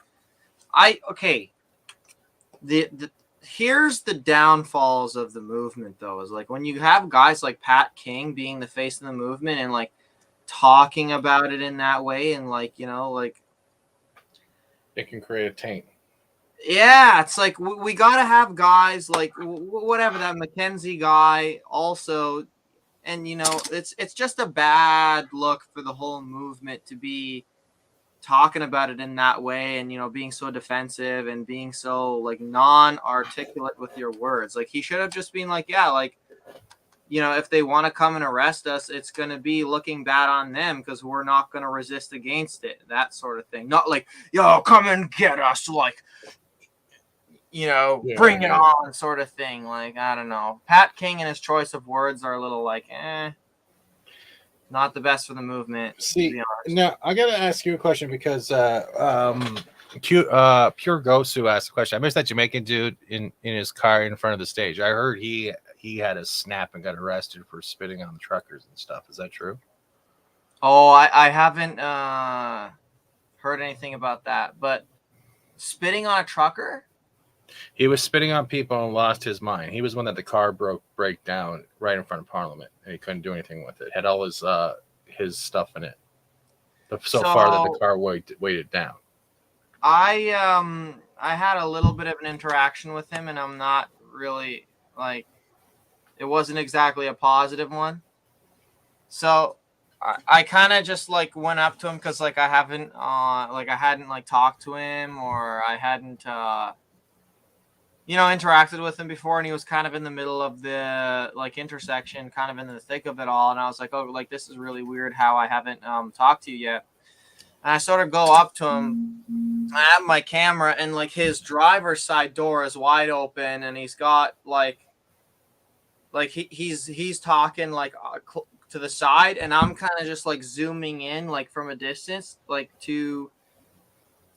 here's the downfalls of the movement though, is like when you have guys like Pat King being the face of the movement and like talking about it in that way, and like, you know, like it can create a taint. Yeah, it's like we got to have guys like whatever, that Mackenzie guy also, and you know, it's just a bad look for the whole movement to be talking about it in that way, and you know, being so defensive and being so like non-articulate with your words. Like he should have just been like, yeah, like, you know, if they want to come and arrest us, it's going to be looking bad on them because we're not going to resist against it. That sort of thing. Not like, yo, come and get us, like, you know, bring it on sort of thing. Like, I don't know. Pat King and his choice of words are a little like, not the best for the movement. See, now I got to ask you a question because Pure Gosu asked a question. I missed that Jamaican dude in his car in front of the stage. I heard he had a snap and got arrested for spitting on the truckers and stuff. Is that true? Oh, I haven't heard anything about that. But spitting on a trucker? He was spitting on people and lost his mind. He was one that the car break down right in front of Parliament, and he couldn't do anything with it. Had all his stuff in it. So far that the car weighed it down. I had a little bit of an interaction with him, and I'm not really like it wasn't exactly a positive one. So I kind of just like went up to him because like I hadn't like talked to him, or I hadn't interacted with him before, and he was kind of in the middle of the like intersection, kind of in the thick of it all, and I was like, oh, like this is really weird how I haven't talked to you yet. And I sort of go up to him. I have my camera, and like his driver's side door is wide open, and he's got like he's talking like to the side, and I'm kind of just like zooming in like from a distance, like to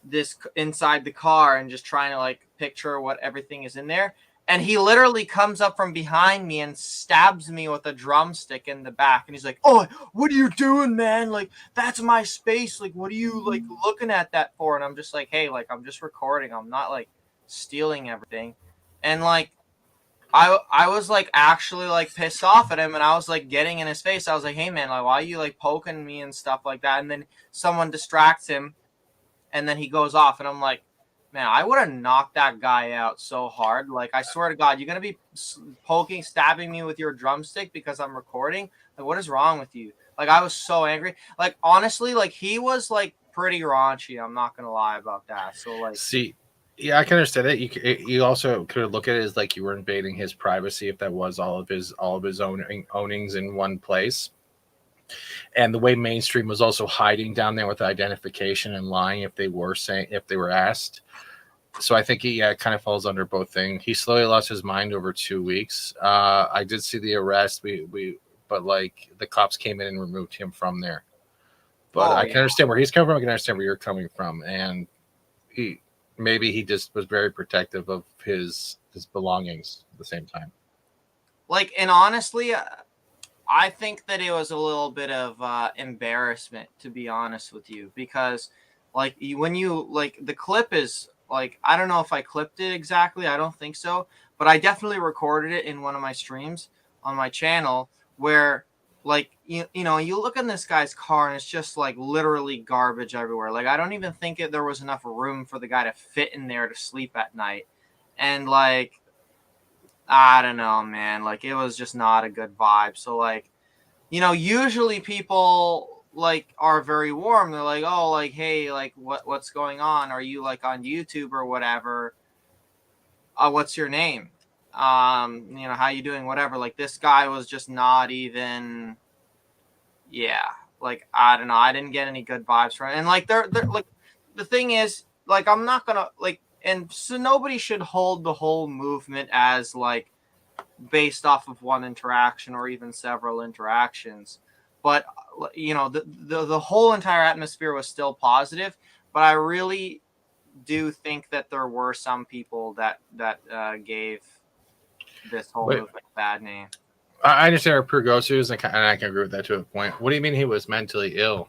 this inside the car, and just trying to like picture what everything is in there. And he literally comes up from behind me and stabs me with a drumstick in the back. And he's like, oh, what are you doing, man? Like, that's my space. Like, what are you like looking at that for? And I'm just like, hey, like, I'm just recording. I'm not like stealing everything. And like, I was like actually like pissed off at him, and I was like getting in his face. I was like, hey man, like, why are you like poking me and stuff like that? And then someone distracts him, and then he goes off, and I'm like, man, I would have knocked that guy out so hard. Like, I swear to God, you're going to be stabbing me with your drumstick because I'm recording? Like, what is wrong with you? Like, I was so angry. Like, honestly, like, he was, like, pretty raunchy. I'm not going to lie about that. So, like... See, yeah, I can understand that. You also could look at it as, like, you were invading his privacy if that was all of his ownings in one place. And the way mainstream was also hiding down there with identification and lying if they were asked. So I think he kind of falls under both things. He slowly lost his mind over 2 weeks. I did see the arrest. But like the cops came in and removed him from there. But I can understand where he's coming from. I can understand where you're coming from. And maybe he just was very protective of his belongings at the same time. Like, and honestly, I think that it was a little bit of embarrassment, to be honest with you, because like when you like the clip is like, I don't know if I clipped it exactly. I don't think so, but I definitely recorded it in one of my streams on my channel where like, you know, you look in this guy's car and it's just like literally garbage everywhere. Like, I don't even think there was enough room for the guy to fit in there to sleep at night. And like, I don't know, man. Like, it was just not a good vibe. So, like, you know, usually people like are very warm. They're like, oh, like, hey, like, what's going on? Are you like on YouTube or whatever? What's your name? You know, how you doing? Whatever. Like, this guy was just not even. Yeah, like, I don't know. I didn't get any good vibes from it. And like, they're like, the thing is, like, I'm not gonna like. And so nobody should hold the whole movement as like based off of one interaction or even several interactions. But, you know, the whole entire atmosphere was still positive. But I really do think that there were some people that gave this whole movement a bad name. I understand where Pure goes to, and I can agree with that to a point. What do you mean he was mentally ill?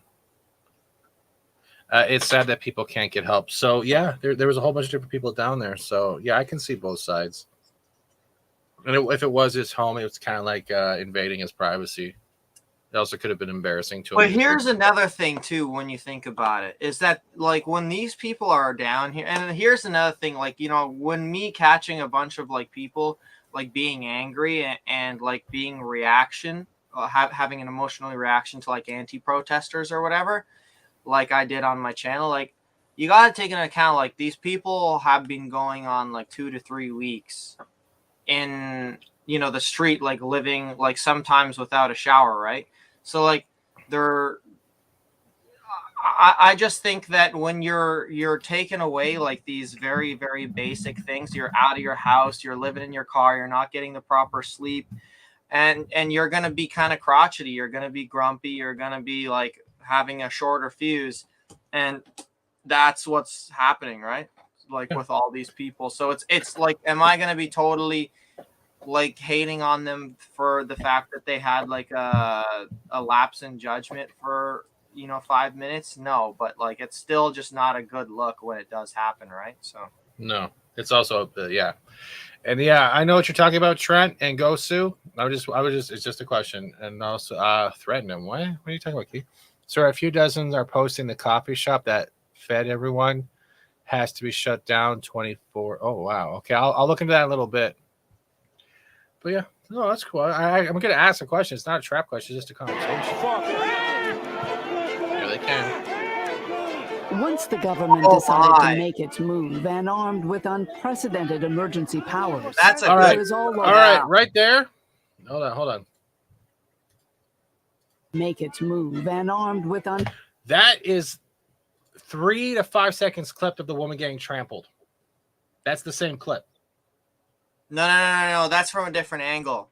It's sad that people can't get help. So, yeah, there was a whole bunch of different people down there. So, yeah, I can see both sides. And if it was his home, it was kind of like invading his privacy. It also could have been embarrassing to him. But here's another thing, too, when you think about it, is that, like, when these people are down here, and here's another thing, like, you know, when me catching a bunch of, like, people, like, being angry and like, being reaction, having an emotional reaction to, like, anti-protesters or whatever, like I did on my channel, like, you got to take into account, like, these people have been going on, like, 2 to 3 weeks in, you know, the street, like, living, like, sometimes without a shower, right? So, like, I just think that when you're taking away, like, these very, very basic things, you're out of your house, you're living in your car, you're not getting the proper sleep, and you're going to be kind of crotchety, you're going to be grumpy, you're going to be, like, having a shorter fuse, and that's what's happening, right? Like, with all these people. So it's like, am I going to be totally like hating on them for the fact that they had like a lapse in judgment for, you know, 5 minutes? No, but like, it's still just not a good look when it does happen, right? So no, it's also yeah. And yeah, I know what you're talking about, Trent and Gosu. It's just a question. And also threaten him. What are you talking about, Keith? So a few dozens are posting the coffee shop that fed everyone has to be shut down 24. Oh, wow. Okay, I'll look into that a little bit. But yeah, no, that's cool. I'm going to ask a question. It's not a trap question, it's just a conversation. Here they can. Once the government decided to make its move and armed with unprecedented emergency powers, it was all over. All right, right there. Hold on. Make its move and armed with That is 3 to 5 seconds clip of the woman getting trampled. That's the same clip. No. That's from a different angle.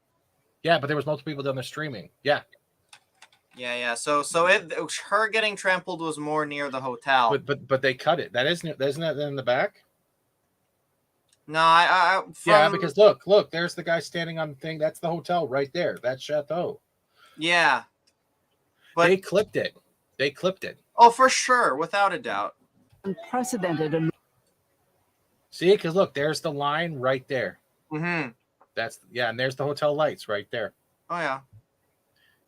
Yeah, but there was multiple people down there streaming. Yeah. Yeah. So her getting trampled was more near the hotel. But they cut it. Isn't that in the back? No, yeah, because look, there's the guy standing on the thing. That's the hotel right there. That's Chateau. Yeah. But they clipped it. Oh, for sure, without a doubt. Unprecedented. See, because look, there's the line right there. Mm-hmm. And there's the hotel lights right there. Oh yeah.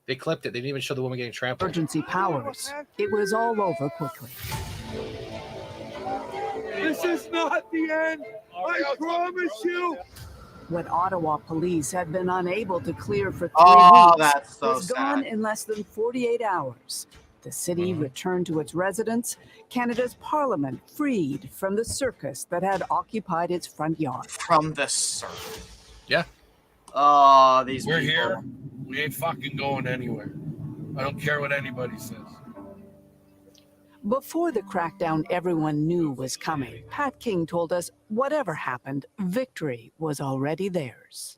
They clipped it. They didn't even show the woman getting trampled. Emergency powers. It was all over quickly. This is not the end. I promise you. What Ottawa police had been unable to clear for 3 weeks that's so was gone sad. in less than 48 hours. The city returned to its residents, Canada's parliament freed from the circus that had occupied its front yard. From the circus. Yeah. Oh, these We're people. here. We ain't fucking going anywhere. I don't care what anybody says. Before the crackdown everyone knew was coming, Pat King told us whatever happened, victory was already theirs.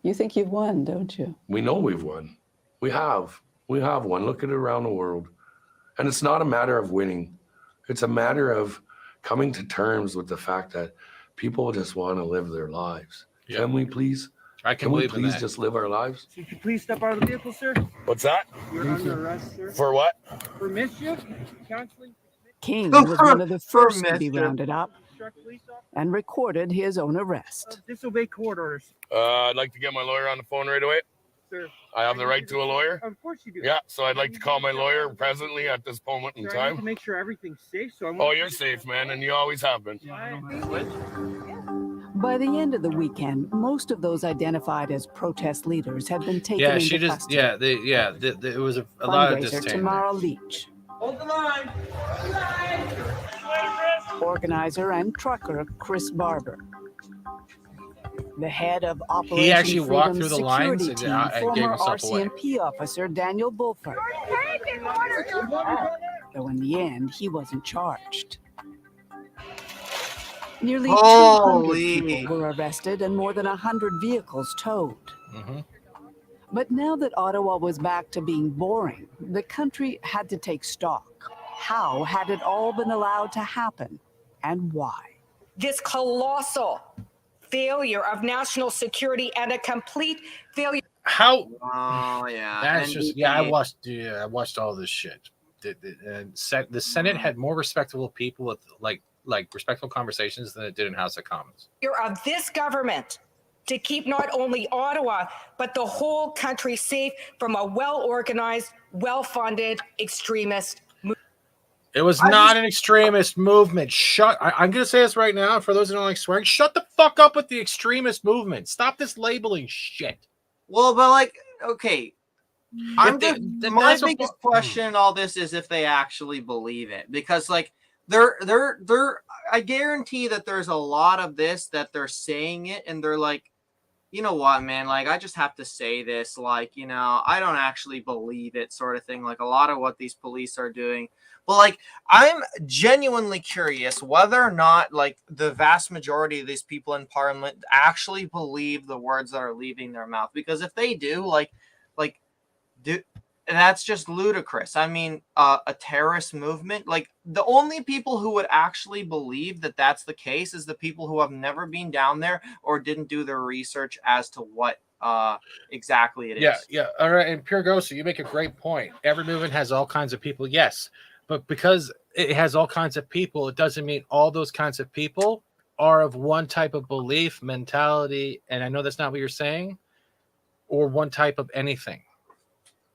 You think you've won, don't you? We know we've won. We have won. Look at it around the world. And it's not a matter of winning. It's a matter of coming to terms with the fact that people just want to live their lives. Yeah. Can we please? Can we believe in please that. just live our lives? Could you please step out of the vehicle, sir? What's that? You're under arrest, sir. For what? For mischief, counseling. King was one of the first to be mischief. rounded up and recorded his own arrest. Disobey court orders, I'd like to get my lawyer on the phone right away. sir. I have the right to a lawyer. Of course you do. Yeah, so I'd like to call my lawyer presently at this moment in Sir, I need to time. make sure everything's safe. So I want Oh, you're safe, man, and you always have been. By the end of the weekend, most of those identified as protest leaders had been taken into she just custody. it was a lot of Fundraiser disdain. Tamara Lich, Hold the line. organizer and trucker Chris Barber, the head of Operation He actually walked Freedom's through the lines security and team, gave former himself away. RCMP officer Daniel Bulford. Though in the end, he wasn't charged. Nearly 200 Holy. people were arrested and more than 100 vehicles towed. Mm-hmm. But now that Ottawa was back to being boring, the country had to take stock. How had it all been allowed to happen, and why? This colossal failure of national security and a complete failure. How? Oh yeah. That's And just I watched all this shit. The Senate had more respectable people with like respectful conversations than it did in House of Commons. Of this government to keep not only Ottawa, but the whole country safe from a well-organized, well-funded extremist movement. It was not an extremist movement. I'm going to say this right now for those who don't like swearing. Shut the fuck up with the extremist movement. Stop this labeling shit. Well, but okay. My biggest question in all this is if they actually believe it, because I guarantee that there's a lot of this that they're saying it and they're like, you know what, man, I just have to say this, I don't actually believe it, sort of thing, like a lot of what these police are doing. But I'm genuinely curious whether or not the vast majority of these people in Parliament actually believe the words that are leaving their mouth, because if they do, that's just ludicrous. I mean, a terrorist movement, the only people who would actually believe that that's the case is the people who have never been down there or didn't do their research as to what exactly it is. Yeah. All right. And Pure Ghost, you make a great point. Every movement has all kinds of people. Yes. But because it has all kinds of people, it doesn't mean all those kinds of people are of one type of belief, mentality. And I know that's not what you're saying, or one type of anything.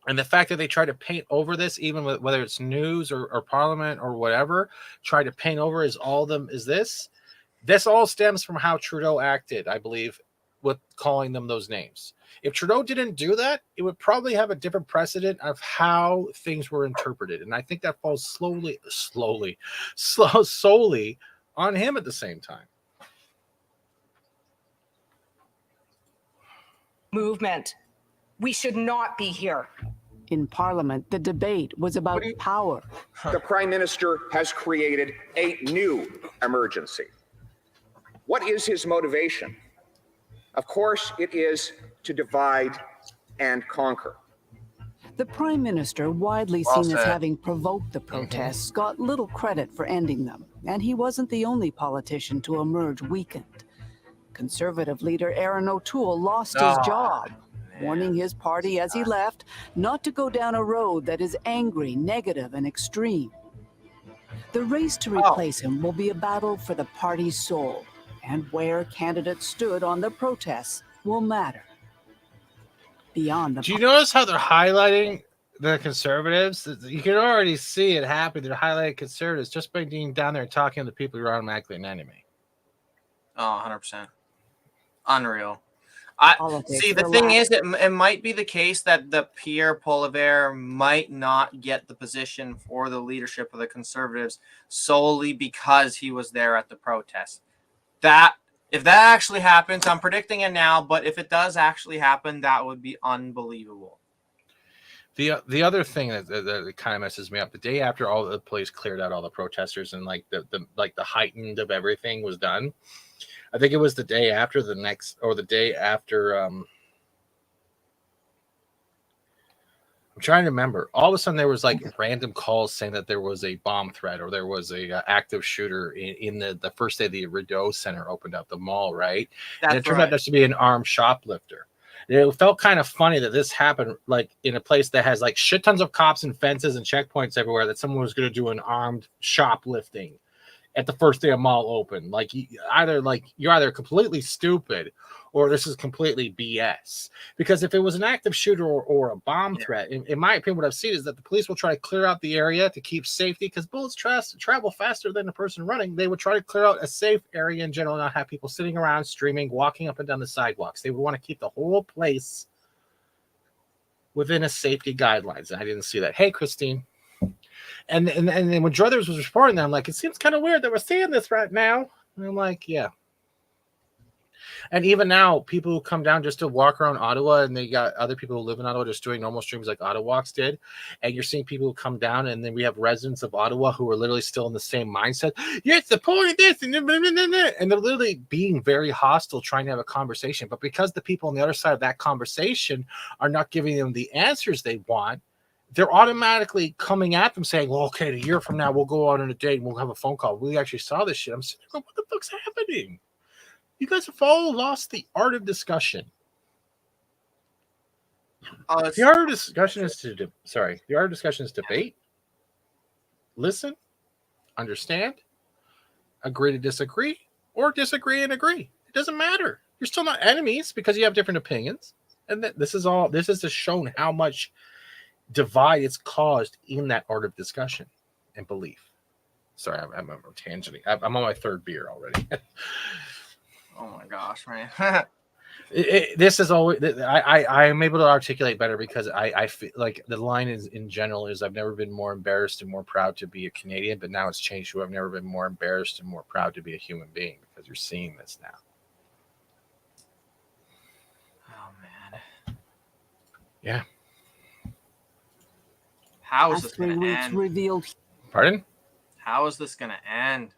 And the fact that they try to paint over this, even whether it's news or Parliament or whatever, try to paint over is all them is this. This all stems from how Trudeau acted, I believe, with calling them those names. If Trudeau didn't do that, it would probably have a different precedent of how things were interpreted. And I think that falls solely on him at the same time. Movement. We should not be here. In Parliament, the debate was about power. The Prime Minister has created a new emergency. What is his motivation? Of course, it is to divide and conquer. The Prime Minister, widely seen as having provoked the protests, got little credit for ending them, and he wasn't the only politician to emerge weakened. Conservative leader Aaron O'Toole lost his job, warning his party as he left not to go down a road that is angry, negative, and extreme. The race to replace him will be a battle for the party's soul, and where candidates stood on the protests will matter. Beyond the Do you notice how they're highlighting the Conservatives? You can already see it happening. They're highlighting Conservatives just by being down there and talking to the people who are automatically an enemy. Oh, 100%. Unreal. See, the for thing lack- is, it might be the case that the Pierre Poilievre might not get the position for the leadership of the Conservatives solely because he was there at the protest. If that actually happens, I'm predicting it now, but if it does actually happen, that would be unbelievable. The other thing that kind of messes me up, the day after all the police cleared out all the protesters and like the heightened of everything was done, I think it was the day after the day after. I'm trying to remember. All of a sudden, there was like random calls saying that there was a bomb threat or there was a active shooter in the first day the Rideau Center opened up, the mall, right? And it turned out just to be an armed shoplifter. And it felt kind of funny that this happened like in a place that has like shit tons of cops and fences and checkpoints everywhere, that someone was going to do an armed shoplifting at the first day of mall open. Like you're either completely stupid or this is completely BS. Because if it was an active shooter or a bomb threat, in my opinion, what I've seen is that the police will try to clear out the area to keep safety, because bullets travel faster than the person running. They would try to clear out a safe area in general, not have people sitting around streaming, walking up and down the sidewalks. They would want to keep the whole place within a safety guidelines. And I didn't see that. Hey, Christine. And then when Druthers was reporting that, I'm like, it seems kind of weird that we're seeing this right now. And I'm like, yeah. And even now, people who come down just to walk around Ottawa, and they got other people who live in Ottawa just doing normal streams like Ottawalks did. And you're seeing people who come down, and then we have residents of Ottawa who are literally still in the same mindset. You're supporting this, and they're literally being very hostile, trying to have a conversation. But because the people on the other side of that conversation are not giving them the answers they want, they're automatically coming at them saying, well, okay, a year from now, we'll go out on a date and we'll have a phone call. We actually saw this shit. I'm sitting there going, what the fuck's happening? You guys have all lost the art of discussion. The art of discussion is debate, listen, understand, agree to disagree, or disagree and agree. It doesn't matter. You're still not enemies because you have different opinions. And this is just shown how much divide it's caused in that art of discussion and belief. Sorry, I'm tangenting. I'm on my third beer already. Oh my gosh, man. This is always, I am able to articulate better because I feel like the line is in general is I've never been more embarrassed and more proud to be a Canadian, but now it's changed to I've never been more embarrassed and more proud to be a human being, because you're seeing this now. Oh man. Yeah. How is this going to end? Revealed. Pardon? How is this going to end?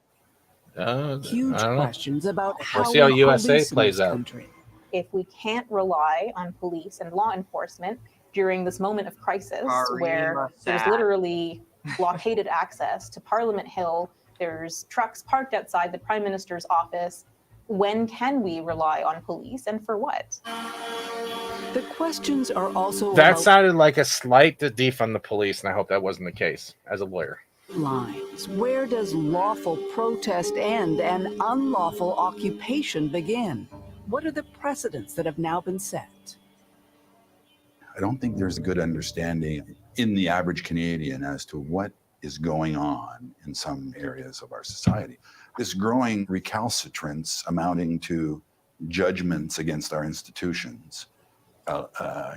Huge questions about we'll see how we USA police in plays this out. country. If we can't rely on police and law enforcement during this moment of crisis where there's literally blockaded access to Parliament Hill, there's trucks parked outside the Prime Minister's office, when can we rely on police and for what? The questions are also That about sounded like a slight defund the police, and I hope that wasn't the case as a lawyer. lines. Where does lawful protest end and unlawful occupation begin? What are the precedents that have now been set? I don't think there's a good understanding in the average Canadian as to what is going on in some areas of our society. This growing recalcitrance amounting to judgments against our institutions,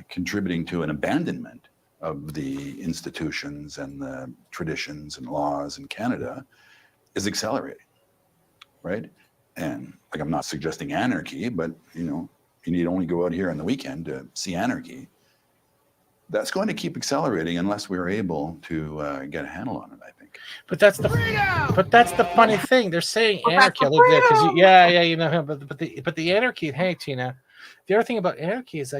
contributing to an abandonment of the institutions and the traditions and laws in Canada, is accelerating, right? And like, I'm not suggesting anarchy, but you need only go out here on the weekend to see anarchy. That's going to keep accelerating unless we're able to get a handle on it, I think. But that's the funny thing. They're saying anarchy. But the anarchy. Hey, Tina, the other thing about anarchy is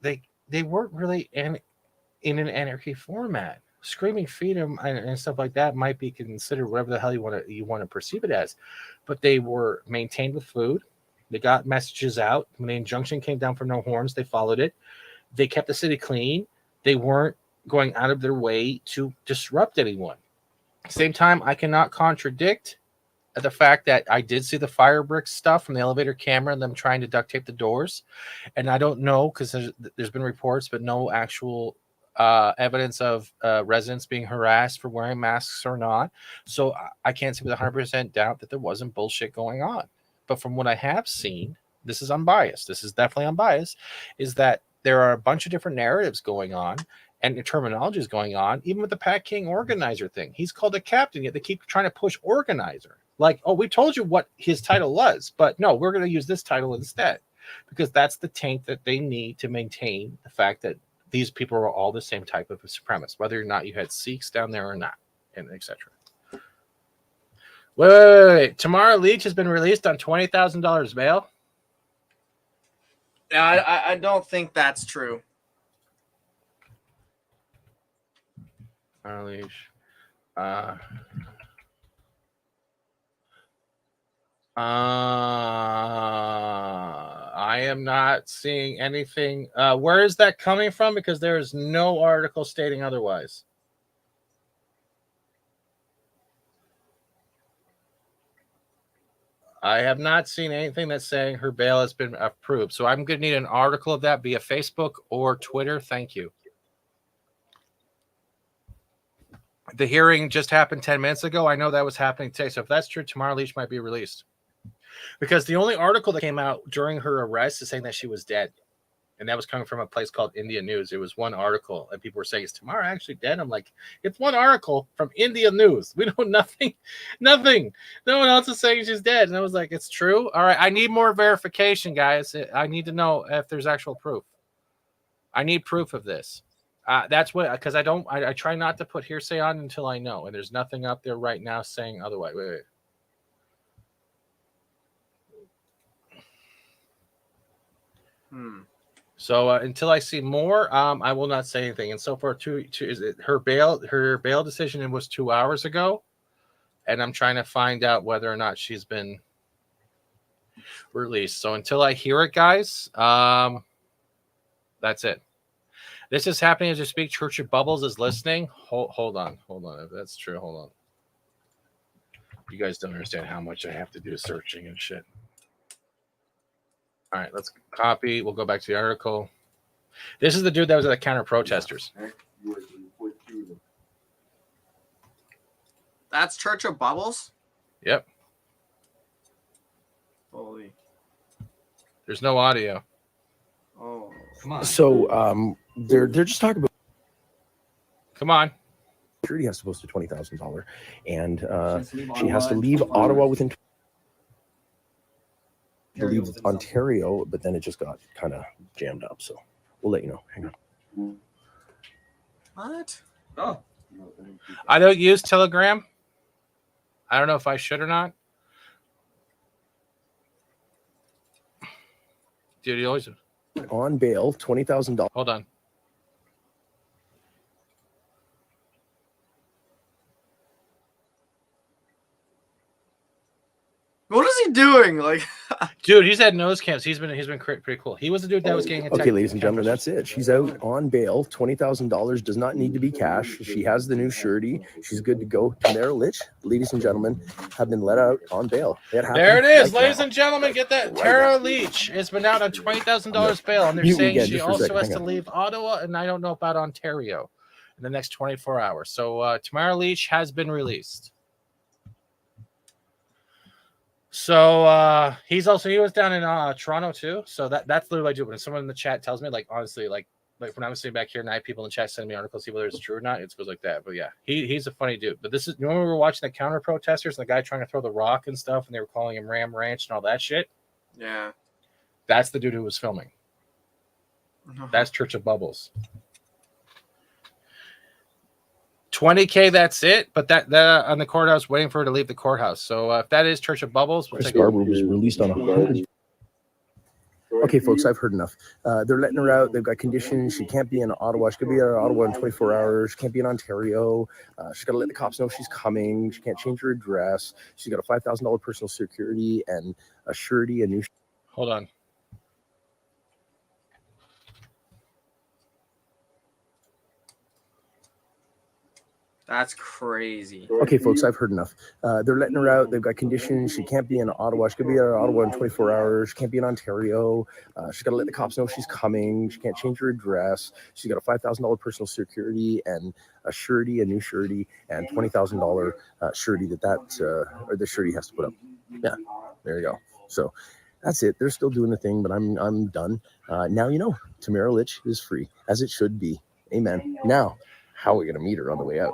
they weren't really in an anarchy format. Screaming freedom and stuff like that might be considered whatever the hell you want to perceive it as, but they were maintained with food. They got messages out. When the injunction came down for no horns, they followed it. They kept the city clean. They weren't going out of their way to disrupt anyone. Same time, I cannot contradict the fact that I did see the fire brick stuff from the elevator camera and them trying to duct tape the doors. And I don't know, because there's been reports, but no actual evidence of residents being harassed for wearing masks or not. So I can't say with 100% doubt that there wasn't bullshit going on. But from what I have seen, this is unbiased. This is definitely unbiased, is that there are a bunch of different narratives going on and the terminology is going on, even with the Pat King organizer thing. He's called a captain, yet they keep trying to push organizer. Like, oh, we told you what his title was, but no, we're going to use this title instead, because that's the taint that they need to maintain the fact that these people are all the same type of supremacist, whether or not you had Sikhs down there or not, and etc. Wait. Tamara Lich has been released on $20,000 bail. Yeah, I don't think that's true. Tamara Lich. I am not seeing anything. Where is that coming from? Because there is no article stating otherwise. I have not seen anything that's saying her bail has been approved. So I'm going to need an article of that via Facebook or Twitter. Thank you. The hearing just happened 10 minutes ago. I know that was happening today. So if that's true, Tamara Lich might be released. Because the only article that came out during her arrest is saying that she was dead. And that was coming from a place called India News. It was one article, and people were saying, is Tamara actually dead? I'm like, it's one article from India News. We know nothing. No one else is saying she's dead. And I was like, it's true? All right, I need more verification, guys. I need to know if there's actual proof. I need proof of this. That's what, because I try not to put hearsay on until I know. And there's nothing up there right now saying otherwise. Wait. So until I see more, I will not say anything. And so far, her bail decision was 2 hours ago, and I'm trying to find out whether or not she's been released. So until I hear it, guys, that's it. This is happening as we speak. Church of Bubbles is listening. Hold on. If that's true, hold on. You guys don't understand how much I have to do searching and shit. All right, let's copy. We'll go back to the article. This is the dude that was at the counter protesters. That's Church of Bubbles? Yep. Holy. There's no audio. Oh, come on. So they're just talking about. Come on. Security has to post a $20,000, and she has to leave Ottawa within. To leave Ontario, but then it just got kind of jammed up. So we'll let you know. Hang on. What? Oh. I don't use Telegram. I don't know if I should or not. Dude, you always on bail, $20,000. Hold on. What is he doing? Like, dude, he's had nose cams. He's been pretty cool. He was the dude that was getting attacked. Okay, ladies and gentlemen, that's it. She's out on bail. $20,000 does not need to be cash. She has the new surety. She's good to go. Tamara Lich, ladies and gentlemen, have been let out on bail. There it is, ladies and gentlemen. Get that. Tamara Lich has been out on $20,000 bail, and they're saying she also has to leave Ottawa, and I don't know about Ontario in the next 24 hours. So Tamara Lich has been released. So he was down in Toronto too. So that's literally what I do. When someone in the chat tells me, like, honestly, like when I'm sitting back here and I have people in the chat send me articles, see whether it's true or not, it goes like that. But yeah, he's a funny dude. But this is, you know, when we were watching the counter protesters and the guy trying to throw the rock and stuff, and they were calling him Ram Ranch and all that shit. Yeah. That's the dude who was filming. That's Church of Bubbles. 20K, that's it. But that on the courthouse, waiting for her to leave the courthouse. So if that is Church of Bubbles, we'll Chris take Garber was released on 100. Okay, folks, I've heard enough. They're letting her out. They've got conditions. She can't be in Ottawa. She could be in Ottawa in 24 hours. She can't be in Ontario. She's got to let the cops know she's coming. She can't change her address. She's got a $5,000 personal security and a surety, a new. Hold on. That's crazy. Okay, folks, I've heard enough. They're letting her out. They've got conditions. She can't be in Ottawa. She could be in Ottawa in 24 hours. She can't be in Ontario. She's got to let the cops know she's coming. She can't change her address. She's got a $5,000 personal security and a surety, a new surety, and $20,000 surety or the surety has to put up. Yeah, there you go. So that's it. They're still doing the thing, but I'm done. Now you know, Tamara Lich is free, as it should be. Amen. Now, how are we gonna meet her on the way out?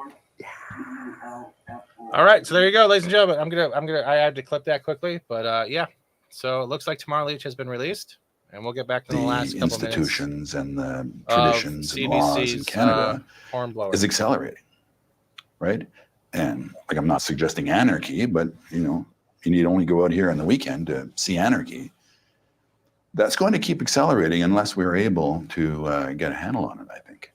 All right, so there you go, ladies and gentlemen. I had to clip that quickly, but yeah. So it looks like Tamara Lich has been released, and we'll get back to the last couple institutions and the traditions and laws in Canada is accelerating, right? And like, I'm not suggesting anarchy, but you need only go out here on the weekend to see anarchy. That's going to keep accelerating unless we're able to get a handle on it, I think.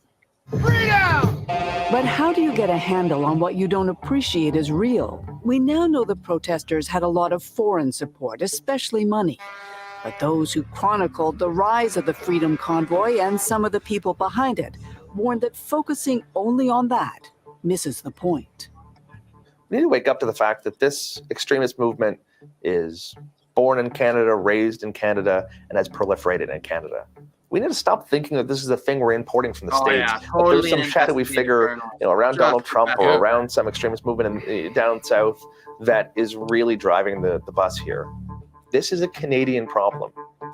Freedom! But how do you get a handle on what you don't appreciate as real? We now know the protesters had a lot of foreign support, especially money. But those who chronicled the rise of the Freedom Convoy and some of the people behind it warned that focusing only on that misses the point. We need to wake up to the fact that this extremist movement is born in Canada, raised in Canada, and has proliferated in Canada. We need to stop thinking that this is a thing we're importing from the States. Yeah, That totally there's some shadowy figure, around Donald Trump or around some extremist movement down south that is really driving the bus here. This is a Canadian problem.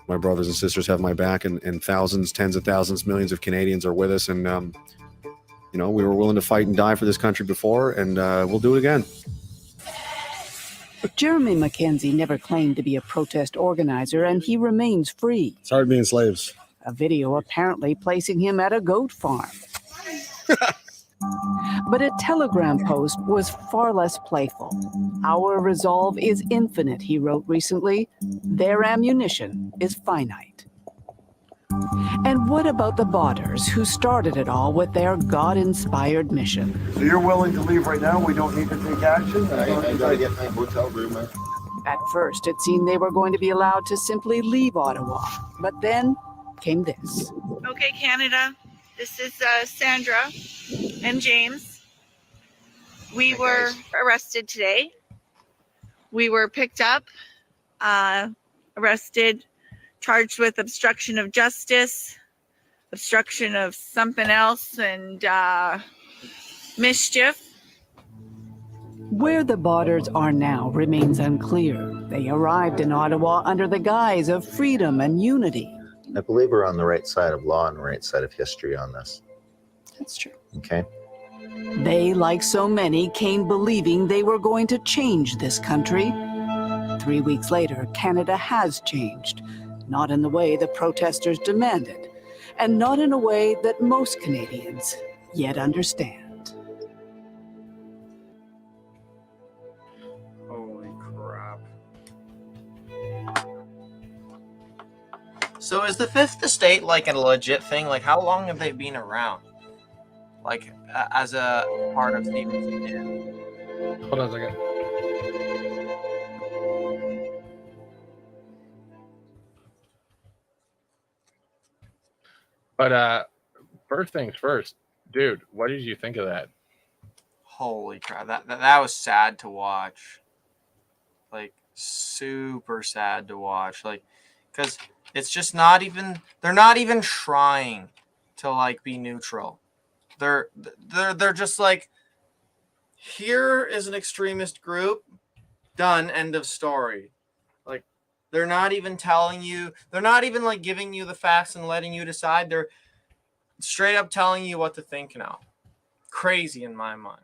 My brothers and sisters have my back, and thousands, tens of thousands, millions of Canadians are with us. And, we were willing to fight and die for this country before, and we'll do it again. Jeremy Mackenzie never claimed to be a protest organizer, and he remains free. It's hard being slaves. A video apparently placing him at a goat farm. But a Telegram post was far less playful. Our resolve is infinite, he wrote recently. Their ammunition is finite. And what about the botters who started it all with their God-inspired mission? So you're willing to leave right now? We don't need to take action? I gotta get my hotel room. At first, it seemed they were going to be allowed to simply leave Ottawa. But then came this. Okay, Canada, this is Sandra and James. We were arrested today. We were picked up, arrested, charged with obstruction of justice, obstruction of something else, and mischief. Where the botters are now remains unclear. They arrived in Ottawa under the guise of freedom and unity. I believe we're on the right side of law and the right side of history on this. That's true. Okay. They, like so many, came believing they were going to change this country. 3 weeks later, Canada has changed. Not in the way the protesters demanded, and not in a way that most Canadians yet understand. Holy crap. So is the Fifth Estate like a legit thing? Like, how long have they been around? Like, as a part of Stevens? Hold on a second. But first things first, dude, what did you think of that? Holy crap. That was sad to watch. Like, super sad to watch. Like, because it's just not even, they're not even trying to, like, be neutral. They're just like, here is an extremist group, done, end of story. They're not even telling you. They're not even like giving you the facts and letting you decide. They're straight up telling you what to think now. Crazy in my mind.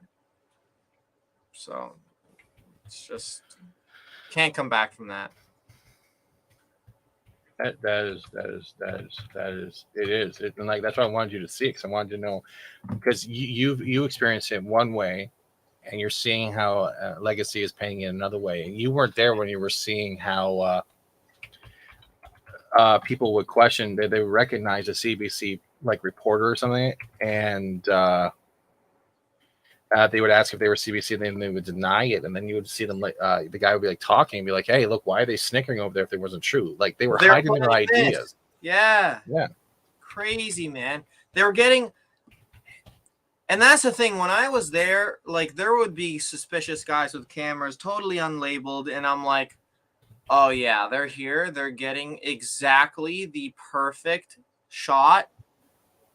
So it's just can't come back from that. That is it is. And like that's why I wanted you to see it, because I wanted to know, because you experienced it one way, and you're seeing how Legacy is painting it another way, and you weren't there when you were seeing how people would question that they would recognize a CBC like reporter or something, and they would ask if they were CBC, and then they would deny it, and then you would see them like the guy would be like talking and be like, "Hey, look, why are they snickering over there if it wasn't true?" Like they were hiding their ideas. Yeah. Crazy, man. They were getting, and that's the thing. When I was there, like there would be suspicious guys with cameras, totally unlabeled, and I'm like, oh yeah, they're here. They're getting exactly the perfect shot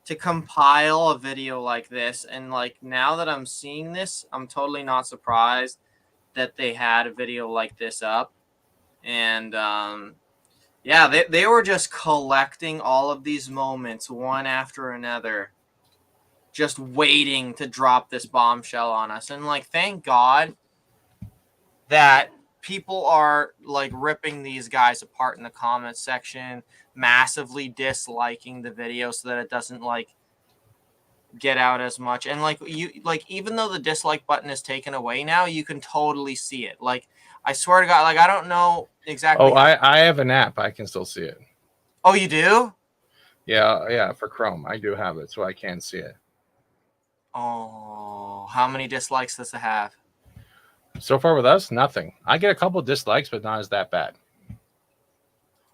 to compile a video like this. And like now that I'm seeing this, I'm totally not surprised that they had a video like this up. And yeah, they were just collecting all of these moments one after another, just waiting to drop this bombshell on us. And like, thank God that people are like ripping these guys apart in the comments section, massively disliking the video so that it doesn't like get out as much. And like you, like even though the dislike button is taken away now, you can totally see it. Like I swear to God, like I don't know exactly. Oh, I have an app. I can still see it. Oh, you do? Yeah, for Chrome, I do have it, so I can see it. Oh, how many dislikes does it have? So far with us, nothing. I get a couple dislikes, but not as that bad.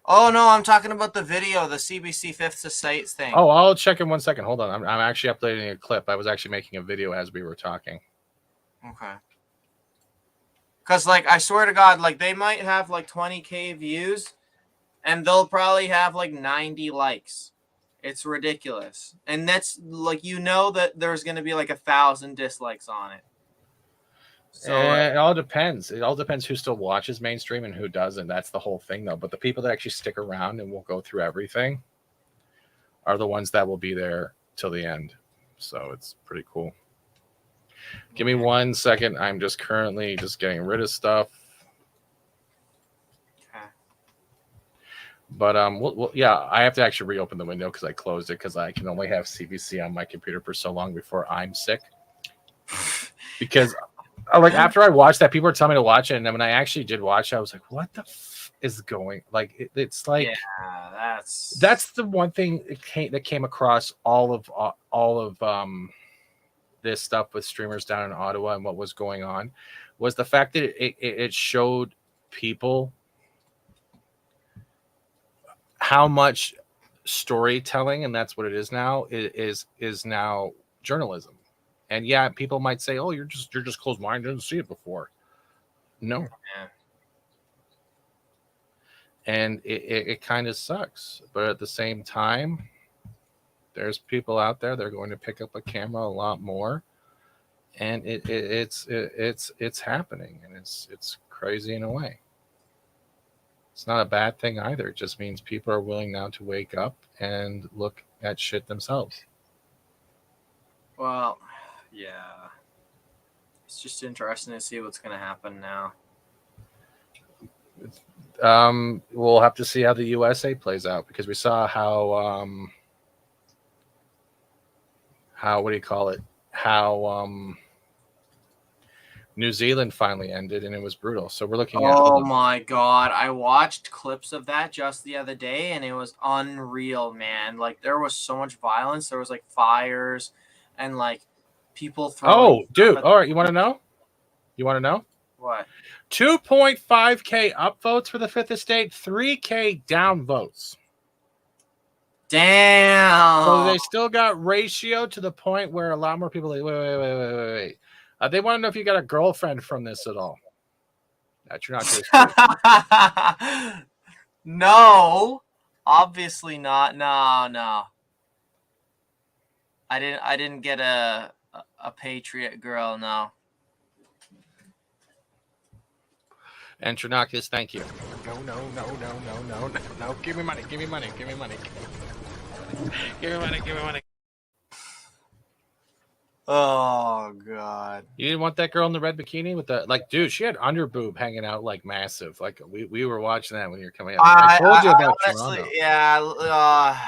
Oh no, I'm talking about the video, the CBC Fifth Estate thing. Oh, I'll check in 1 second. Hold on. I'm actually uploading a clip. I was actually making a video as we were talking. Okay. Because, like, I swear to God, like, they might have, like, 20K views, and they'll probably have, like, 90 likes. It's ridiculous. And that's, like, you know that there's going to be, like, 1,000 dislikes on it. So it all depends. It all depends who still watches mainstream and who doesn't. That's the whole thing, though. But the people that actually stick around and will go through everything are the ones that will be there till the end. So it's pretty cool. Give me 1 second. I'm just currently just getting rid of stuff. Okay. But yeah, I have to actually reopen the window because I closed it because I can only have CBC on my computer for so long before I'm sick. Because like after I watched that, people were telling me to watch it, and then when I actually did watch it, I was like, "What the is going?" Like it's like that's the one thing that came across all of this stuff with streamers down in Ottawa and what was going on was the fact that it showed people how much storytelling, and that's what it is now, is now journalism. And yeah, people might say, "Oh, you're just closed-minded, didn't see it before." No. Yeah. And it kind of sucks, but at the same time, there's people out there that are going to pick up a camera a lot more, and it's happening, and it's crazy in a way. It's not a bad thing either. It just means people are willing now to wake up and look at shit themselves. Well, yeah. It's just interesting to see what's going to happen now. We'll have to see how the USA plays out, because we saw how what do you call it? How New Zealand finally ended, and it was brutal. So we're looking at. Oh my God. I watched clips of that just the other day, and it was unreal, man. Like there was so much violence. There was like fires and like people throwing. Oh, dude. All right. You want to know? What? 2.5K upvotes for the Fifth Estate, 3K downvotes. Damn. So they still got ratio to the point where a lot more people are like, wait. They want to know if you got a girlfriend from this at all. That you're not too No, obviously not. No. I didn't get a patriot girl. No. And Trinakis, thank you. No. Give me money. Give me money. Give me money. Give me money. Give me money. Oh God! You didn't want that girl in the red bikini with the dude? She had under boob hanging out massive. We were watching that when you were coming up. I told you about honestly, Toronto. yeah.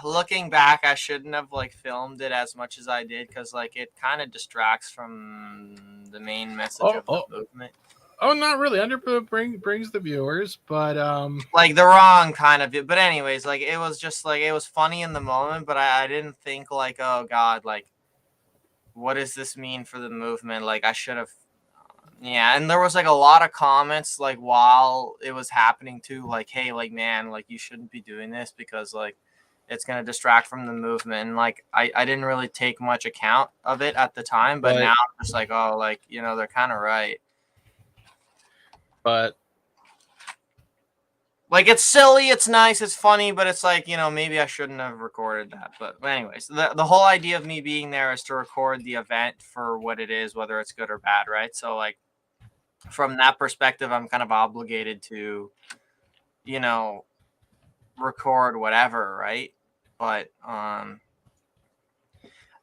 Looking back, I shouldn't have filmed it as much as I did because it kind of distracts from the main message of the movement. Oh, not really. Under boob brings the viewers, but the wrong kind of it. But anyways, it was just it was funny in the moment, but I didn't think oh God, what does this mean for the movement? I should have. Yeah, and there was a lot of comments while it was happening too, hey, man, you shouldn't be doing this because it's gonna distract from the movement. And I didn't really take much account of it at the time, but now I'm just they're kind of right. But it's silly, it's nice, it's funny, but it's maybe I shouldn't have recorded that. But anyways, the whole idea of me being there is to record the event for what it is, whether it's good or bad, right? So from that perspective, I'm kind of obligated to, record whatever, right? But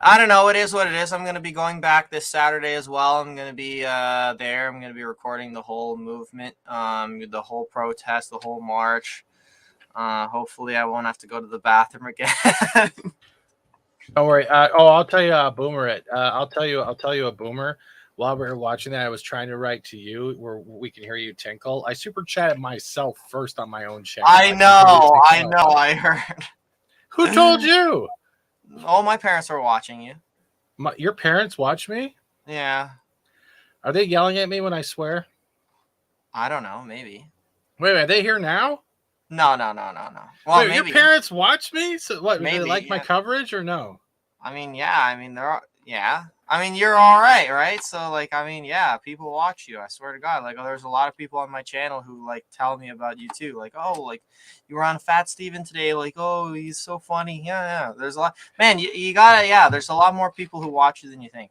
I don't know. It is what it is. I'm going to be going back this Saturday as well. I'm going to be there. I'm going to be recording the whole movement, the whole protest, the whole march. Hopefully I won't have to go to the bathroom again. Don't worry. I'll tell you a boomer. I'll tell you a boomer. While we were watching that, I was trying to write to you where we can hear you tinkle. I super chatted myself first on my own channel. I know. I heard. Who told you? Oh, my parents were watching you. Your parents watch me? Yeah. Are they yelling at me when I swear? I don't know. Maybe. Wait, are they here now? No. Well, wait, maybe. Your parents watch me? So what? Maybe, do they like my coverage or no? I mean, yeah. I mean, yeah. I mean, you're all right? So, I mean, yeah, people watch you. I swear to God. There's a lot of people on my channel who, tell me about you, too. You were on Fat Steven today. Oh, he's so funny. Yeah. There's a lot. Man, you gotta, yeah, there's a lot more people who watch you than you think.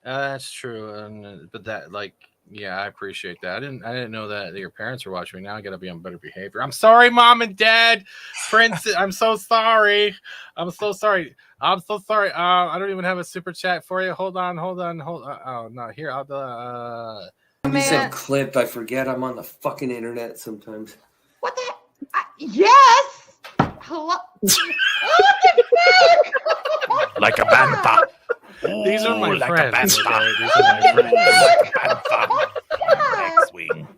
That's true. But that, yeah, I appreciate that. I didn't know that your parents were watching me. Now I gotta be on better behavior. I'm sorry, Mom and Dad. Prince, I'm so sorry. I'm so sorry. I don't even have a super chat for you. Hold on. Oh no, here I'll When you said clipped, I forget I'm on the fucking internet sometimes. What the? Yes. Hello. Like a bantha. These are my like friends. A bantha. These are my friends. Like a bantha. X-Wing.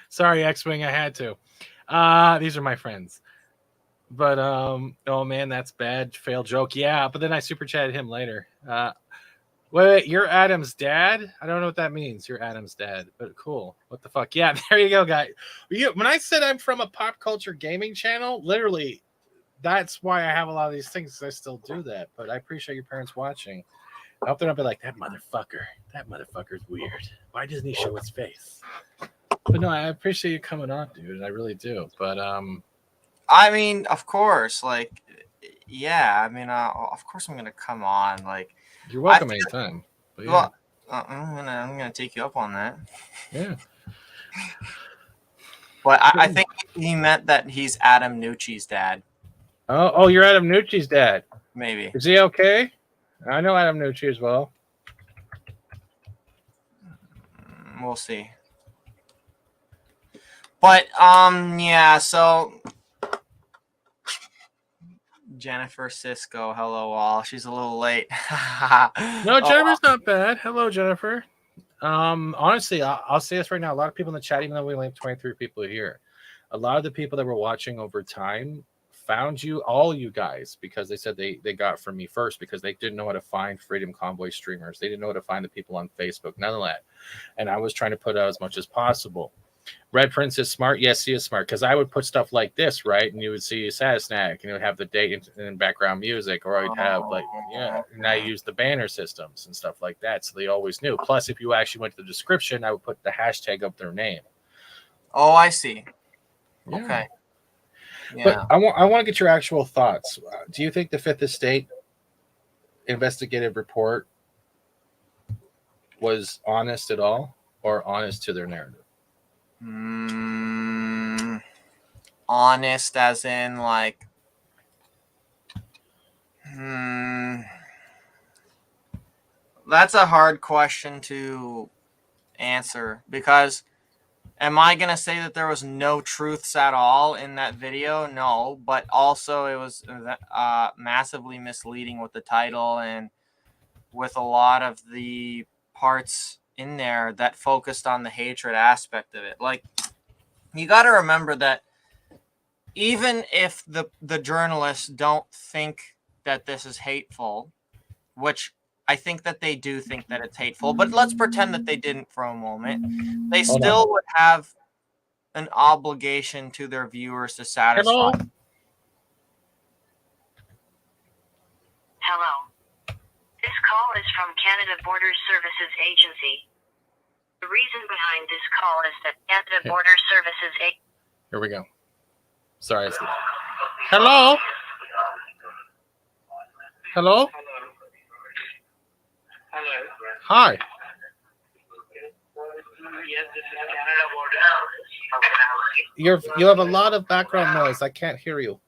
Sorry, X-Wing, I had to. These are my friends. But oh man, that's bad. Failed joke. Yeah, but then I super chatted him later. Wait, you're Adam's dad? I don't know what that means. You're Adam's dad, but cool. What the fuck? Yeah, there you go, guy. When I said I'm from a pop culture gaming channel, literally, that's why I have a lot of these things. I still do that. But I appreciate your parents watching. I hope they're not be like, that motherfucker's weird. Why doesn't he show his face? But no, I appreciate you coming on, dude. I really do. But I mean, of course, yeah. I mean, of course, I'm gonna come on. You're welcome anytime. But yeah. Well, I'm gonna take you up on that. Yeah. But I think he meant that he's Adam Nucci's dad. Oh, you're Adam Nucci's dad. Maybe. Is he okay? I know Adam Nucci as well. We'll see. But yeah. So Jennifer Cisco, hello all. She's a little late. No, Jennifer's not bad. Hello, Jennifer. Honestly, I'll say this right now. A lot of people in the chat, even though we only have 23 people here, a lot of the people that were watching over time found all you guys, because they said they got from me first, because they didn't know how to find Freedom Convoy streamers. They didn't know how to find the people on Facebook, none of that. And I was trying to put out as much as possible. Red Prince is smart. Yes, he is smart, because I would put stuff like this, right? And you would see Sasnack, and it would have the date and background music, or I'd have and I use the banner systems and stuff like that, so they always knew. Plus, if you actually went to the description, I would put the hashtag of their name. Oh, I see. Yeah. Okay. Yeah. But I want to get your actual thoughts. Do you think the Fifth Estate investigative report was honest at all? or honest to their narrative? Honest as in like that's a hard question to answer, because am I going to say that there was no truths at all in that video? No, but also it was massively misleading with the title and with a lot of the parts in there that focused on the hatred aspect of it. Like, you got to remember that even if the journalists don't think that this is hateful, which I think that they do think that it's hateful, but let's pretend that they didn't for a moment, they still would have an obligation to their viewers to satisfy. Hello. Hello. This call is from Canada Border Services Agency. The reason behind this call is that Canada Border Services Agency. Here we go. Sorry. Hello. Hello. Hello. Hi. Yes, this is Canada Border. How can I help you? You have a lot of background noise. I can't hear you.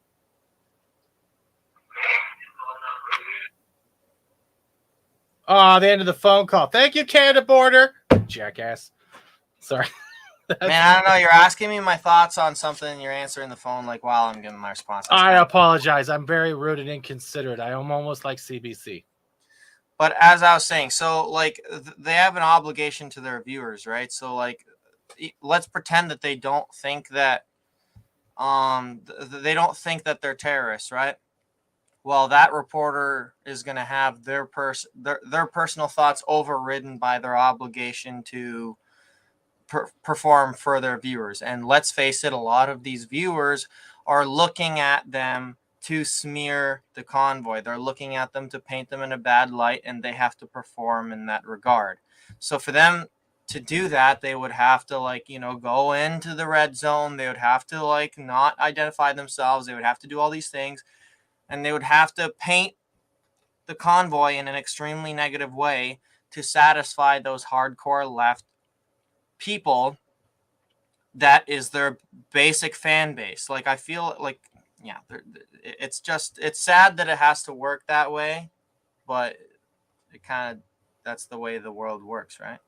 Ah, the end of the phone call. Thank you, Canada Border. Jackass. Sorry. Man, I don't know. You're asking me my thoughts on something, and you're answering the phone like while I'm giving my response. I apologize. I'm very rude and inconsiderate. I am almost like CBC. But as I was saying, so like they have an obligation to their viewers, right? So like, let's pretend that they don't think that they're terrorists, right? Well, that reporter is going to have their personal thoughts overridden by their obligation to perform for their viewers. And let's face it, a lot of these viewers are looking at them to smear the convoy. They're looking at them to paint them in a bad light, and they have to perform in that regard. So for them to do that, they would have to, like, you know, go into the red zone. They would have to, like, not identify themselves. They would have to do all these things, and they would have to paint the convoy in an extremely negative way to satisfy those hardcore left people. That is their basic fan base. Like, I feel like, yeah, it's sad that it has to work that way, but that's the way the world works, right?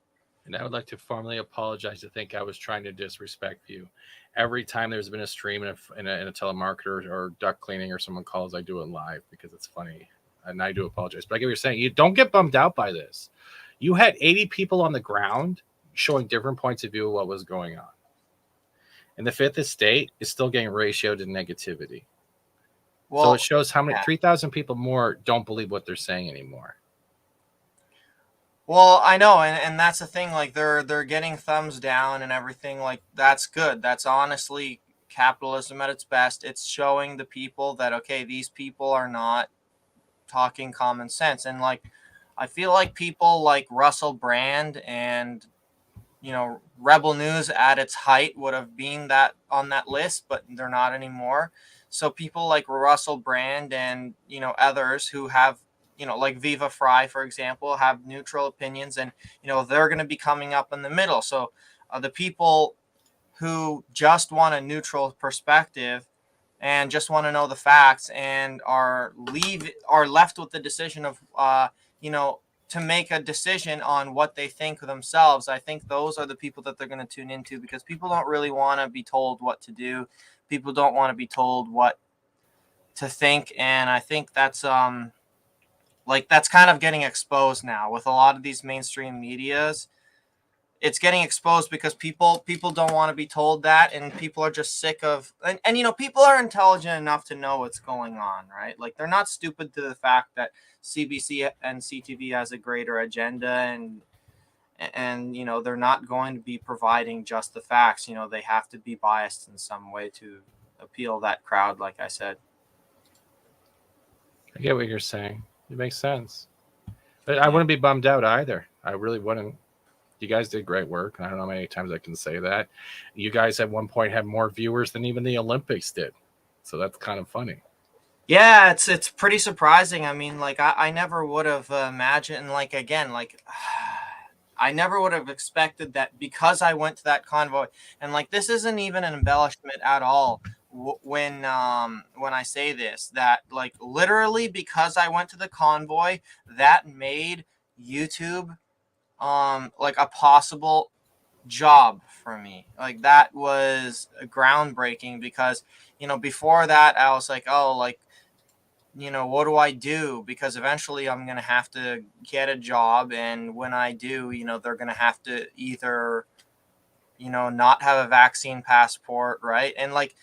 And I would like to formally apologize to think I was trying to disrespect you. Every time there's been a stream in a telemarketer or duct cleaning or someone calls, I do it live because it's funny. And I do apologize. But I get what you're saying. You don't get bummed out by this. You had 80 people on the ground showing different points of view of what was going on. And the Fifth Estate is still getting ratioed to negativity. Well, so it shows how many 3,000 people more don't believe what they're saying anymore. Well, I know, and that's the thing. Like, they're getting thumbs down and everything. Like, that's good. That's honestly capitalism at its best. It's showing the people that, okay, these people are not talking common sense. And like, I feel like people like Russell Brand and, you know, Rebel News at its height would have been that on that list, but they're not anymore. So people like Russell Brand and, you know, others who have, you know, like Viva Fry, for example, have neutral opinions, and, you know, they're going to be coming up in the middle. So the people who just want a neutral perspective and just want to know the facts and are left with the decision of, you know, to make a decision on what they think of themselves. I think those are the people that they're going to tune into, because people don't really want to be told what to do. People don't want to be told what to think. And I think that's that's kind of getting exposed now with a lot of these mainstream medias. It's getting exposed because people don't want to be told that, and people are just sick of, and you know, people are intelligent enough to know what's going on, right? Like, they're not stupid to the fact that CBC and CTV has a greater agenda, and you know, they're not going to be providing just the facts. You know, they have to be biased in some way to appeal that crowd, like I said. I get what you're saying. It makes sense. But I wouldn't be bummed out either. I really wouldn't. You guys did great work. I don't know how many times I can say that. You guys at one point had more viewers than even the Olympics did. So that's kind of funny. Yeah, it's pretty surprising. I mean, like, I never would have imagined, like, again, like, I never would have expected that because I went to that convoy. And like, this isn't even an embellishment at all. When I say this, that like literally because I went to the convoy, that made YouTube like a possible job for me. Like that was groundbreaking because, you know, before that I was like, oh, like, you know, what do I do? Because eventually I'm going to have to get a job. And when I do, you know, they're going to have to either, you know, not have a vaccine passport. Right. And like,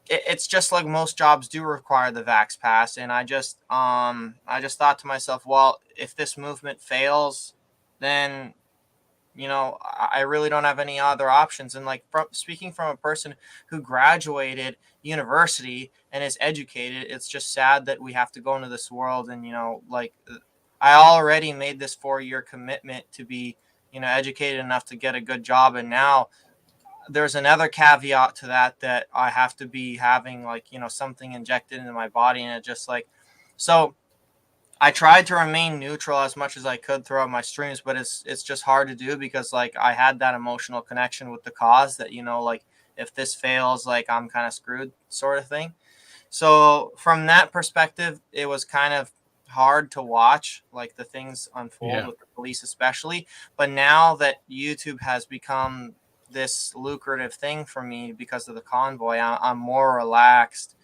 it's just like most jobs do require the vax pass. And I just thought to myself, well, if this movement fails, then, you know, I really don't have any other options. And like, speaking from a person who graduated university and is educated, it's just sad that we have to go into this world. And, you know, like, I already made this 4-year commitment to be, you know, educated enough to get a good job. And now there's another caveat to that, that I have to be having like, you know, something injected into my body. And it just like, so I tried to remain neutral as much as I could throughout my streams, but it's just hard to do because like I had that emotional connection with the cause that, you know, like if this fails, like I'm kind of screwed sort of thing. So from that perspective, it was kind of hard to watch like the things unfold with the police especially. But now that YouTube has become this lucrative thing for me because of the convoy, I'm more relaxed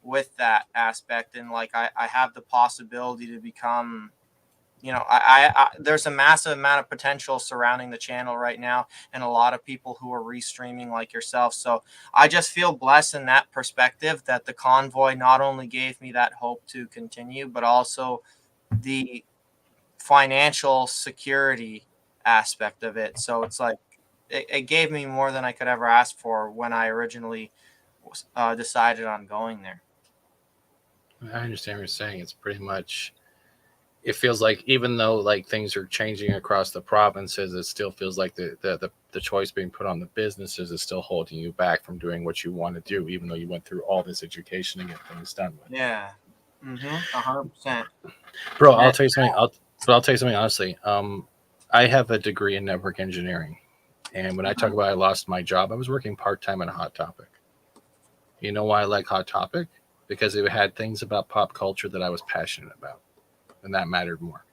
with that aspect. And like I have the possibility to become, you know, I there's a massive amount of potential surrounding the channel right now, and a lot of people who are restreaming like yourself. So I just feel blessed in that perspective that the convoy not only gave me that hope to continue, but also the financial security aspect of it. So it's like it gave me more than I could ever ask for when I originally decided on going there. I understand what you're saying. It's pretty much, it feels like even though like things are changing across the provinces, it still feels like the choice being put on the businesses is still holding you back from doing what you want to do, even though you went through all this education to get things done with. Yeah. 100%. Bro, I'll tell you something. I'll tell you something honestly. I have a degree in network engineering, and when I talk about I lost my job, I was working part-time on Hot Topic. You know why I like Hot Topic? Because it had things about pop culture that I was passionate about, and that mattered more.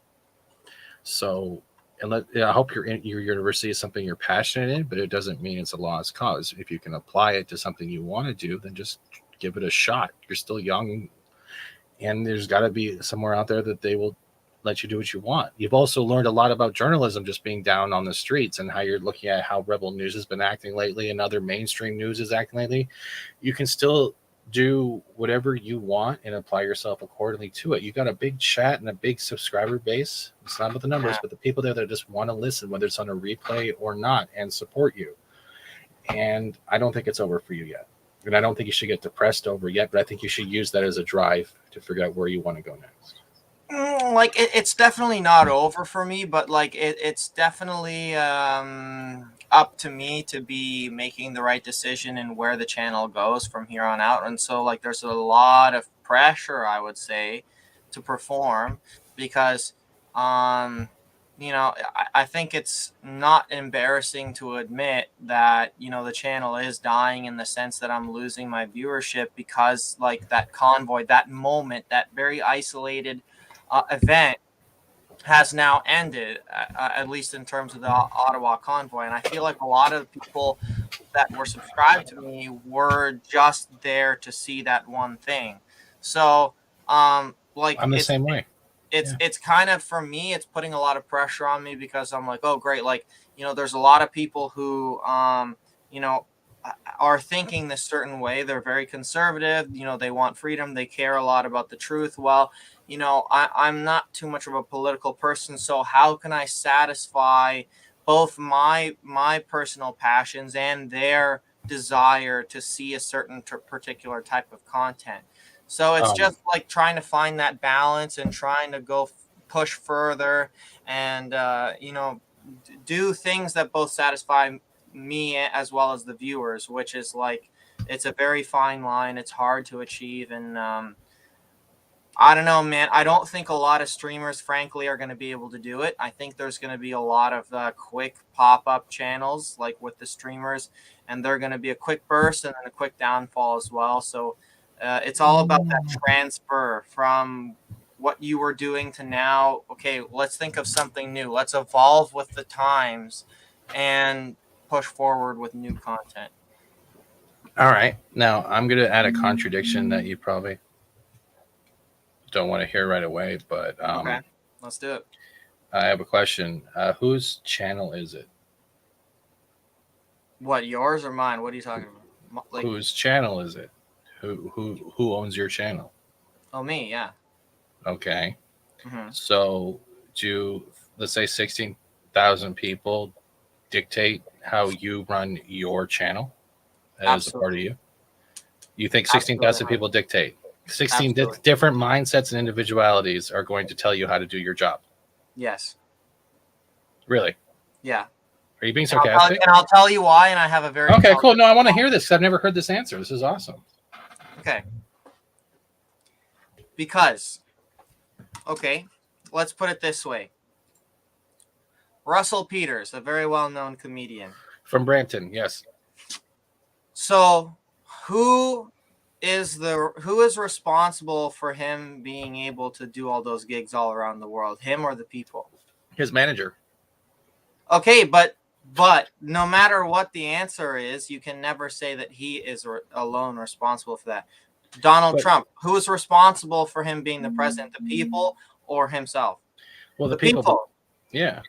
So, and I hope your university is something you're passionate in, but it doesn't mean it's a lost cause. If you can apply it to something you want to do, then just give it a shot. You're still young, and there's got to be somewhere out there that they will let you do what you want. You've also learned a lot about journalism just being down on the streets and how you're looking at how Rebel News has been acting lately and other mainstream news is acting lately. You can still do whatever you want and apply yourself accordingly to it. You got a big chat and a big subscriber base. It's not about the numbers, but the people there that just want to listen, whether it's on a replay or not, and support you. And I don't think it's over for you yet. And I don't think you should get depressed over it yet, but I think you should use that as a drive to figure out where you want to go next. Like it's definitely not over for me, but like it's definitely up to me to be making the right decision and where the channel goes from here on out. And so like there's a lot of pressure, I would say, to perform because you know, I think it's not embarrassing to admit that, you know, the channel is dying in the sense that I'm losing my viewership because like that convoy, that moment, that very isolated event has now ended, at least in terms of the Ottawa convoy. And I feel like a lot of people that were subscribed to me were just there to see that one thing. So, like I'm the same way. It's kind of, for me, it's putting a lot of pressure on me because I'm like, oh, great. Like, you know, there's a lot of people who, you know, are thinking this certain way. They're very conservative. You know, they want freedom. They care a lot about the truth. Well, you know, I'm not too much of a political person. So how can I satisfy both my personal passions and their desire to see a certain particular type of content? So it's just like trying to find that balance and trying to go push further and, you know, do things that both satisfy me as well as the viewers, which is like, it's a very fine line. It's hard to achieve. And I don't know, man. I don't think a lot of streamers, frankly, are going to be able to do it. I think there's going to be a lot of quick pop-up channels, like with the streamers, and they're going to be a quick burst and then a quick downfall as well. So it's all about that transfer from what you were doing to now. Okay, let's think of something new. Let's evolve with the times and push forward with new content. All right. Now, I'm going to add a contradiction that you probably don't want to hear right away, but Okay, let's do it. I have a question. Whose channel is it? What, yours or mine? What are you talking about? Like, Whose channel is it? Who owns your channel? oh, me, yeah. Okay. Mhm. So let's say 16,000 people dictate how you run your channel as a part of you? You think 16,000 people dictate? 16 different mindsets and individualities are going to tell you how to do your job. Yes. Really? Yeah. Are you being sarcastic? And I'll tell you why, and I have a very... Okay, cool. No, I want to hear this because I've never heard this answer. This is awesome. Okay. Because, okay, let's put it this way. Russell Peters, a very well-known comedian. From Brampton, yes. So, who is responsible for him being able to do all those gigs all around the world? Him or the people? His manager. Okay, but no matter what the answer is, you can never say that he is alone responsible for that. Donald Trump, who is responsible for him being the president? The people or himself? Well, the people. Yeah.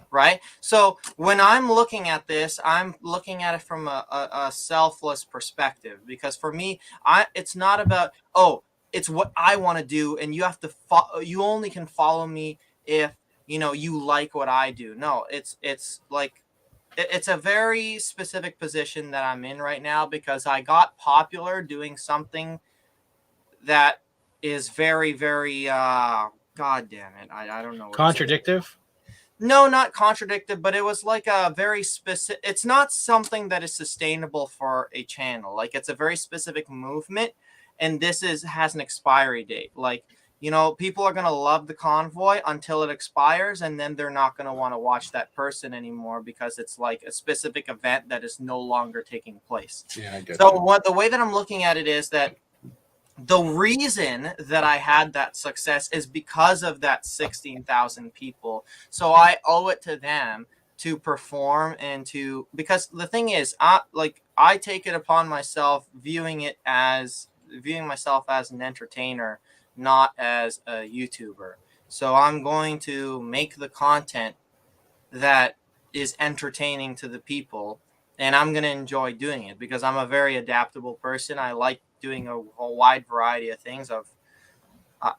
Right? So when I'm looking at this, I'm looking at it from a selfless perspective, because for me, it's not about, it's what I want to do, and you have to you only can follow me if you like what I do. No, it's like it's a very specific position that I'm in right now, because I got popular doing something that is very, very God damn it, I don't know what contradictive. No, not contradictive, but it was like a very specific... It's not something that is sustainable for a channel. Like, it's a very specific movement, and this has an expiry date. Like, people are going to love the convoy until it expires, and then they're not going to want to watch that person anymore because it's like a specific event that is no longer taking place. Yeah, I get so the way that I'm looking at it is that the reason that I had that success is because of that 16,000 people. So I owe it to them to perform because the thing is, I take it upon myself viewing myself as an entertainer, not as a YouTuber. So I'm going to make the content that is entertaining to the people, and I'm going to enjoy doing it because I'm a very adaptable person. I like doing a wide variety of things.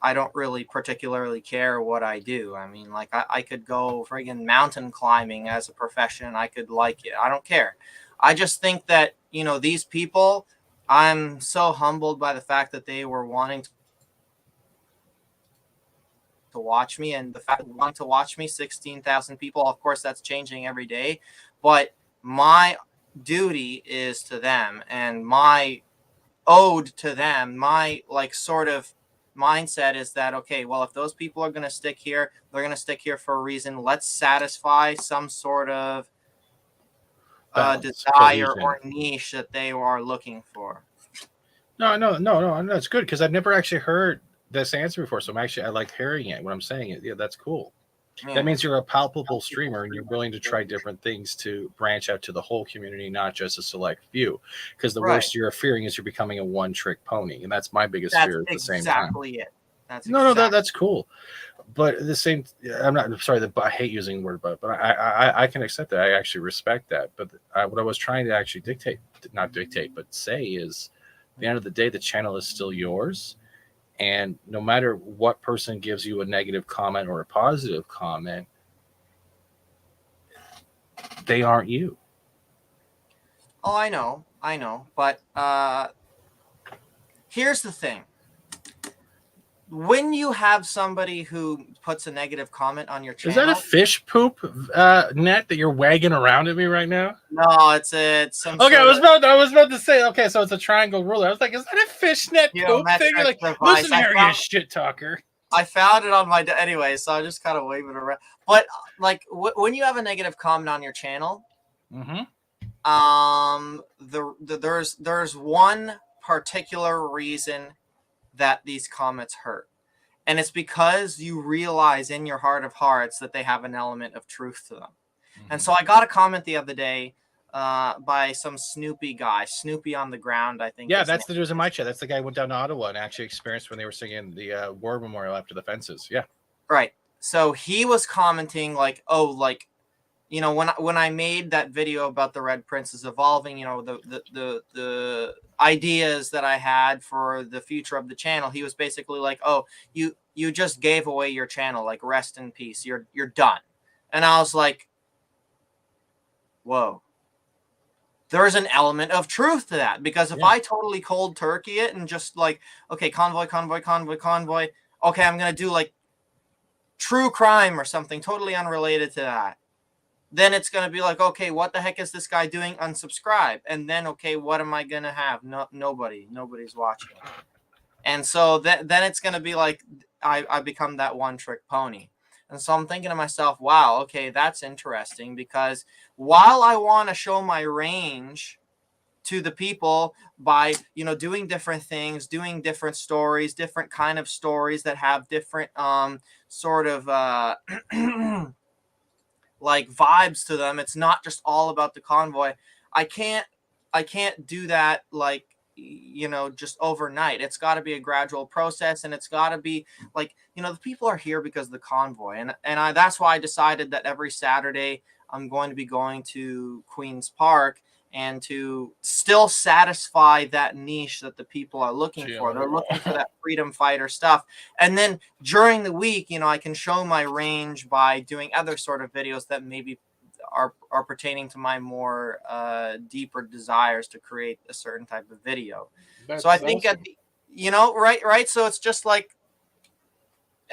I don't really particularly care what I do. I mean, like, I could go friggin' mountain climbing as a profession. I could like it. I don't care. I just think that, these people, I'm so humbled by the fact that they were wanting to watch me, and the fact that they want to watch me, 16,000 people. Of course, that's changing every day, but my duty is to them, and my owed to them, my sort of mindset is that, okay, well, if those people are going to stick here, they're going to stick here for a reason. Let's satisfy some sort of desire or niche that they are looking for. No, that's good, because I've never actually heard this answer before, so I like hearing it. What I'm saying is, yeah, that's cool. That means you're a palpable streamer and you're willing to try different things to branch out to the whole community, not just a select few. Because the worst you're fearing is you're becoming a one-trick pony, and that's my biggest fear at the same time. Exactly it. That's cool. But at the same, I'm not sorry. I hate using the word but I can accept that. I actually respect that. But what I was trying to actually say is, at the end of the day, the channel is still yours. And no matter what person gives you a negative comment or a positive comment, they aren't you. Oh, I know. But here's the thing. when you have somebody who puts a negative comment on your Is channel, that a fish poop net that you're wagging around at me right now? no, it's some. Okay, sort I was about to say. Okay, so it's a triangle ruler. I was like, is that a fishnet poop thing? You're like, device. listen here, you shit talker. I found it on my anyway, so I just kind of wave it around. But like when you have a negative comment on your channel, there's one particular reason that these comments hurt, and it's because you realize in your heart of hearts that they have an element of truth to them. And so I got a comment the other day by some Snoopy guy, Snoopy on the ground, I think. Yeah, that's the dude in my chat. That's the guy who went down to Ottawa and actually experienced when they were singing the war memorial after the fences. Yeah. Right. So he was commenting like, oh, like, you know, when I made that video about the Red Princes evolving, you know, the ideas that I had for the future of the channel, he was basically like, oh, you just gave away your channel, like, rest in peace. You're done. And I was like, whoa. There's an element of truth to that, because if I totally cold turkey it and just like, okay, convoy, okay, I'm going to do like true crime or something totally unrelated to that. Then it's going to be like, okay, what the heck is this guy doing? Unsubscribe. And then, okay, what am I going to have? Nobody's watching. And so then it's going to be like, I become that one trick pony. And so I'm thinking to myself, wow, okay, that's interesting, because while I want to show my range to the people by, you know, doing different things, doing different stories, different kind of stories that have different sort of like vibes to them. It's not just all about the convoy. I can't do that like, you know, just overnight. It's got to be a gradual process, and it's got to be like, you know, the people are here because of the convoy, and that's why I decided that every Saturday I'm going to be going to Queen's Park, and to still satisfy that niche that the people are looking for. They're looking for that freedom fighter stuff. And then during the week, you know, I can show my range by doing other sort of videos that maybe are pertaining to my more deeper desires to create a certain type of video. So I think, you know, right. So it's just like,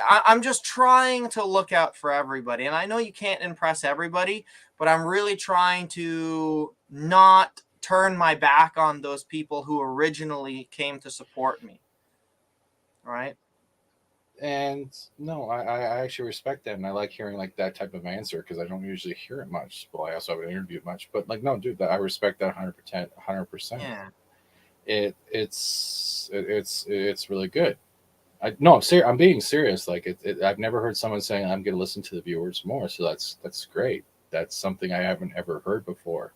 I'm just trying to look out for everybody. And I know you can't impress everybody, but I'm really trying to not turn my back on those people who originally came to support me. Right. And no, I actually respect that, and I like hearing like that type of answer, because I don't usually hear it much. Well, I also haven't interviewed much, but like, no, dude, I respect that 100%. Yeah. It's really good. I'm being serious. Like I've never heard someone saying I'm going to listen to the viewers more. So that's great. That's something I haven't ever heard before.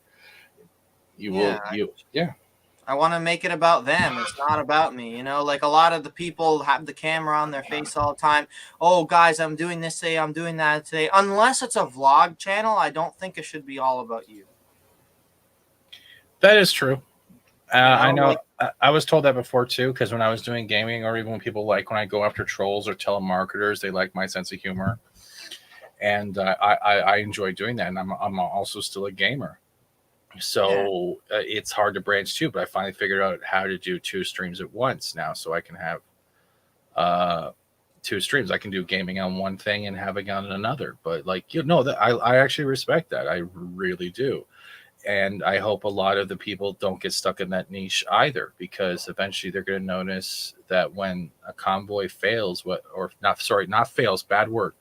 I want to make it about them. It's not about me. You know, like a lot of the people have the camera on their face all the time. Oh, guys, I'm doing this today. I'm doing that today. Unless it's a vlog channel, I don't think it should be all about you. That is true. I know. I was told that before too, because when I was doing gaming, or even when people like when I go after trolls or telemarketers, they like my sense of humor, and I enjoy doing that. And I'm also still a gamer, so it's hard to branch too. But I finally figured out how to do 2 streams at once now, so I can have 2 streams. I can do gaming on one thing and having on another. But like, you know, that I actually respect that. I really do. And I hope a lot of the people don't get stuck in that niche either, because eventually they're going to notice that when a convoy fails, bad word,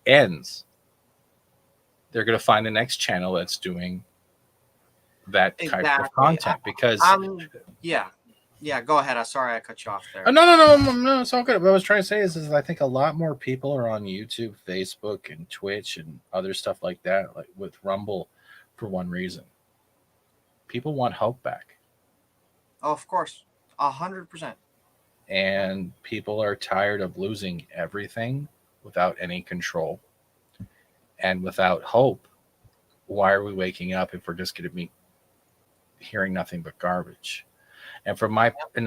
ends, they're going to find the next channel that's doing that type of content. Because go ahead. I'm sorry I cut you off there. No, it's all good. What I was trying to say is I think a lot more people are on YouTube, Facebook, and Twitch and other stuff like that, like with Rumble, for one reason. People want hope back. Oh, of course. 100%. And people are tired of losing everything without any control. And without hope, why are we waking up if we're just going to be hearing nothing but garbage? And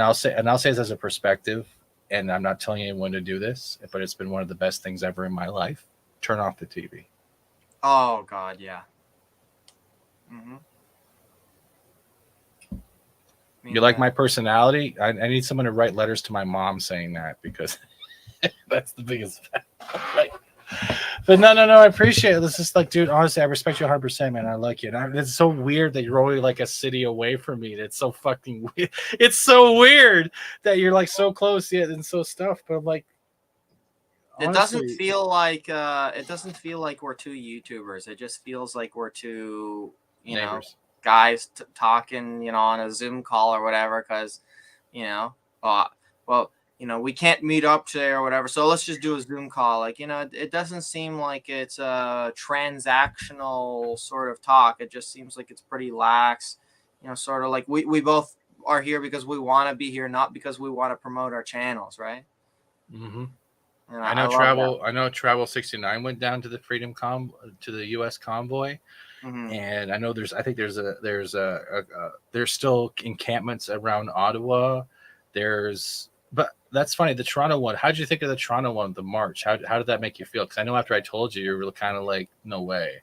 I'll say this as a perspective, and I'm not telling anyone to do this, but it's been one of the best things ever in my life. Turn off the TV. Oh God, yeah. Mm-hmm. You like my personality? I need someone to write letters to my mom saying that, because That's the biggest fact. Right. But no, I appreciate it. This is like, dude, honestly, I respect you 100%, man. I like you. And it's so weird that you're only like a city away from me. It's so fucking weird. It's so weird that you're like so close yet and so stuff. But I'm like, It honestly, doesn't feel like we're two YouTubers. It just feels like we're two, neighbors. Guys talking, on a Zoom call or whatever. Because, we can't meet up today or whatever. So let's just do a Zoom call. Like, it doesn't seem like it's a transactional sort of talk. It just seems like it's pretty lax. Sort of like we both are here because we want to be here, not because we want to promote our channels, right? Mm-hmm. I know Travel 69 went down to the to the U.S. convoy, and I know there's still encampments around Ottawa. But that's funny. The Toronto one. How did you think of the Toronto one? The march. How did that make you feel? Because I know after I told you, you were kind of like, no way.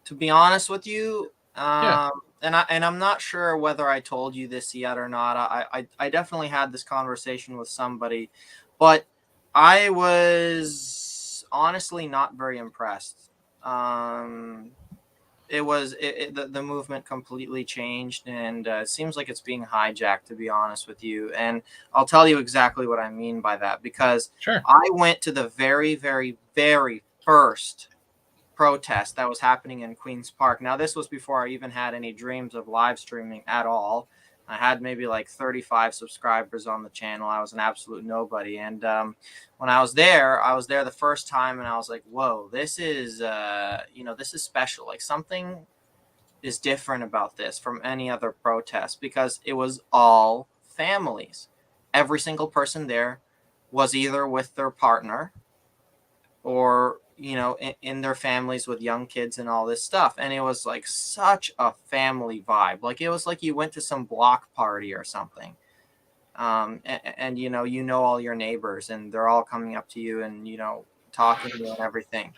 To be honest with you, yeah. And I'm not sure whether I told you this yet or not. I definitely had this conversation with somebody, but I was honestly not very impressed. The movement completely changed, and it seems like it's being hijacked, to be honest with you. And I'll tell you exactly what I mean by that, because I went to the very, very, very first protest that was happening in Queen's Park. Now, this was before I even had any dreams of live streaming at all. I had maybe like 35 subscribers on the channel. I was an absolute nobody. And when I was there the first time, and I was like, whoa, this is, this is special. Like, something is different about this from any other protest, because it was all families. Every single person there was either with their partner or, in their families with young kids and all this stuff. And it was like such a family vibe. Like, it was like you went to some block party or something. And all your neighbors, and they're all coming up to you and, talking to you and everything.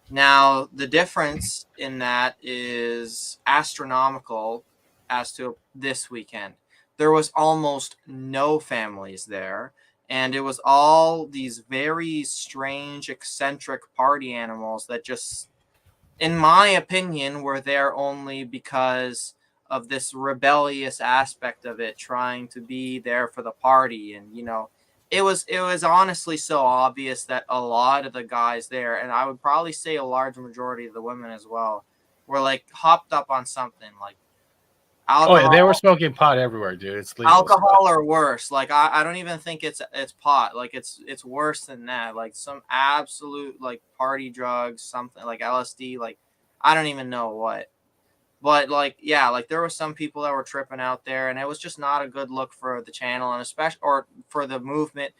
Now, the difference in that is astronomical as to this weekend. There was almost no families there. And it was all these very strange, eccentric party animals that just, in my opinion, were there only because of this rebellious aspect of it, trying to be there for the party. And, it was honestly so obvious that a lot of the guys there, and I would probably say a large majority of the women as well, were like hopped up on something like alcohol. Oh yeah, they were smoking pot everywhere, dude. It's legal. Alcohol or worse. Like, I don't even think it's pot. Like, it's worse than that. Like, some absolute like party drugs, something like LSD. Like, I don't even know what. But like, yeah, like there were some people that were tripping out there, and it was just not a good look for the channel, and especially or for the movement,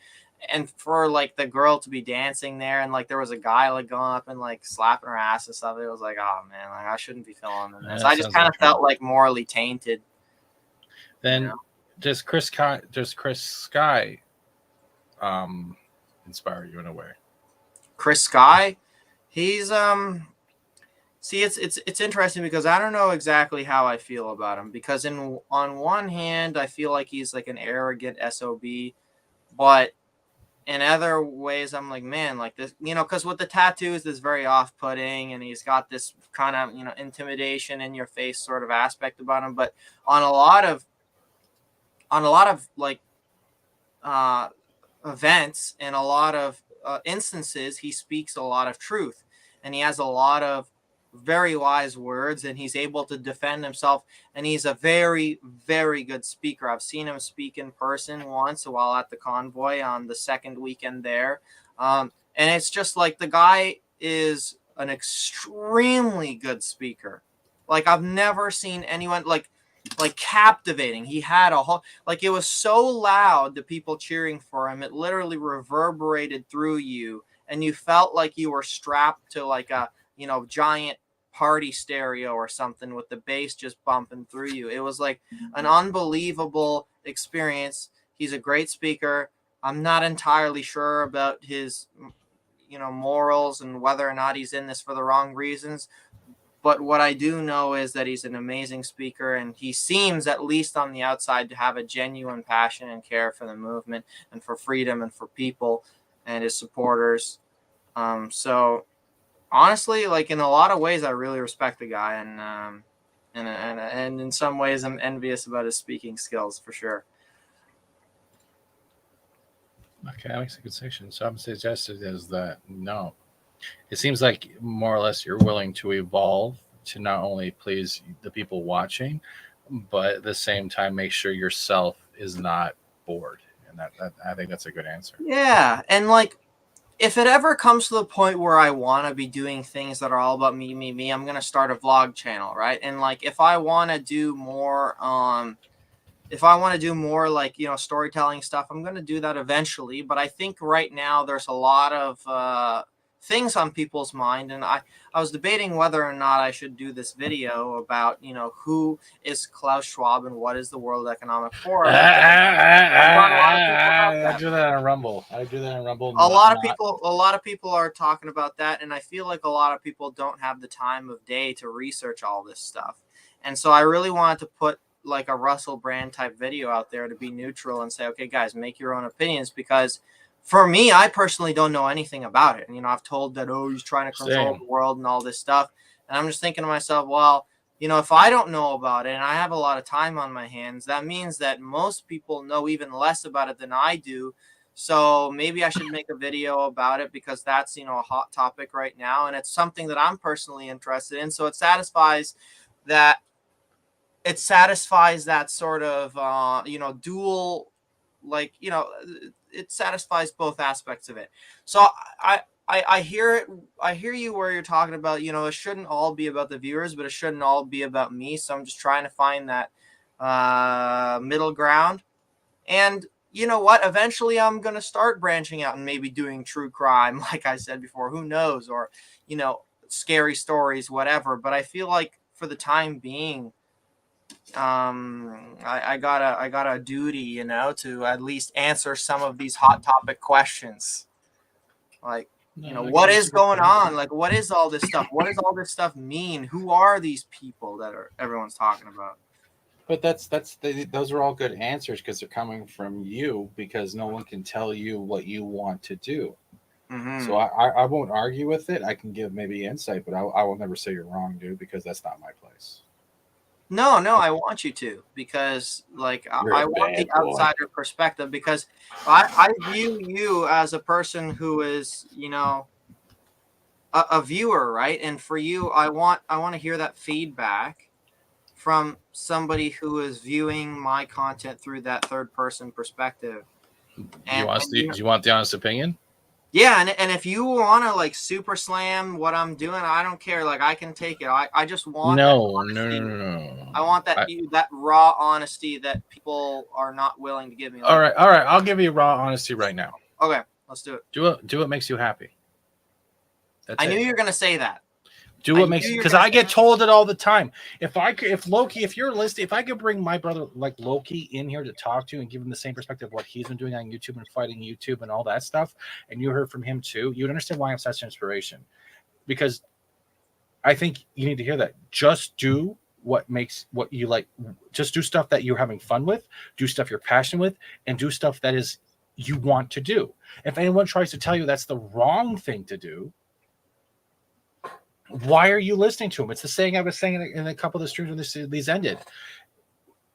and for like the girl to be dancing there, and like there was a guy like going up and like slapping her ass and stuff. It was like, oh man, like I shouldn't be filming this. I just kind of felt like morally tainted. Then does Chris Sky inspire you in a way? Chris Sky, he's see, it's interesting because I don't know exactly how I feel about him, because on one hand I feel like he's like an arrogant SOB, but in other ways I'm like, man, like this, because with the tattoos is very off-putting, and he's got this kind of intimidation in your face sort of aspect about him. But on a lot of like events and a lot of instances, he speaks a lot of truth, and he has a lot of very wise words, and he's able to defend himself, and he's a very, very good speaker. I've seen him speak in person once while at the convoy on the second weekend there, and it's just like the guy is an extremely good speaker. Like, I've never seen anyone like captivating. He had a whole, like, it was so loud, the people cheering for him, it literally reverberated through you, and you felt like you were strapped to like a giant party stereo or something with the bass just bumping through you. It was like an unbelievable experience. He's a great speaker. I'm not entirely sure about his morals and whether or not he's in this for the wrong reasons, But what I do know is that he's an amazing speaker, and he seems, at least on the outside, to have a genuine passion and care for the movement and for freedom and for people and his supporters. So honestly, like, in a lot of ways, I really respect the guy, and in some ways, I'm envious about his speaking skills for sure. Okay, that makes a good section. So I'm suggested is that no. It seems like more or less you're willing to evolve to not only please the people watching, but at the same time make sure yourself is not bored. And that I think that's a good answer. Yeah, and like, if it ever comes to the point where I want to be doing things that are all about me, I'm gonna start a vlog channel, right? And like, if I want to do more, like, you know, storytelling stuff, I'm gonna do that eventually. But I think right now there's a lot of things on people's mind, and I was debating whether or not I should do this video about, you know, who is Klaus Schwab and what is the World Economic Forum. I do that on Rumble. A lot of people are talking about that, and I feel like a lot of people don't have the time of day to research all this stuff. And so I really wanted to put like a Russell Brand type video out there to be neutral and say, okay, guys, make your own opinions, because for me, I personally don't know anything about it. And, you know, I've told that, oh, he's trying to control the world and all this stuff. And I'm just thinking to myself, well, you know, if I don't know about it and I have a lot of time on my hands, that means that most people know even less about it than I do. So maybe I should make a video about it, because that's, you know, a hot topic right now. And it's something that I'm personally interested in. So it satisfies that sort of, you know, dual, like, you know, it satisfies both aspects of it. So I hear it. I hear you where you're talking about, you know, it shouldn't all be about the viewers, but it shouldn't all be about me. So I'm just trying to find that middle ground. And you know what? Eventually I'm going to start branching out and maybe doing true crime, like I said before, who knows, or, you know, scary stories, whatever. But I feel like for the time being, I got a duty, you know, to at least answer some of these hot topic questions. Like, you know, what is going on? Like, what is all this stuff? What does all this stuff mean? Who are these people that everyone's talking about? But those are all good answers, because they're coming from you, because no one can tell you what you want to do. Mm-hmm. So I won't argue with it. I can give maybe insight, but I will never say you're wrong, dude, because that's not my place. No, I want you to, because like I want the outsider perspective, because I view you as a person who is, you know, a viewer, right? And for you, I want to hear that feedback from somebody who is viewing my content through that third person perspective. Do you want the honest opinion? Yeah, and if you want to like super slam what I'm doing, I don't care. Like, I can take it. I just want No. I want that raw honesty that people are not willing to give me. Like, All right. I'll give you raw honesty right now. Okay, let's do it. Do what makes you happy. I knew you were gonna say that. Do what makes, because I get told it all the time. If Loki, if you're listening, if I could bring my brother like Loki in here to talk to and give him the same perspective of what he's been doing on YouTube and fighting YouTube and all that stuff, and you heard from him too, you would understand why I'm such an inspiration. Because I think you need to hear that. Just do what you like. Just do stuff that you're having fun with, do stuff you're passionate with, and do stuff that is you want to do. If anyone tries to tell you that's the wrong thing to do, why are you listening to him? It's the saying I was saying in a couple of the streams when these ended.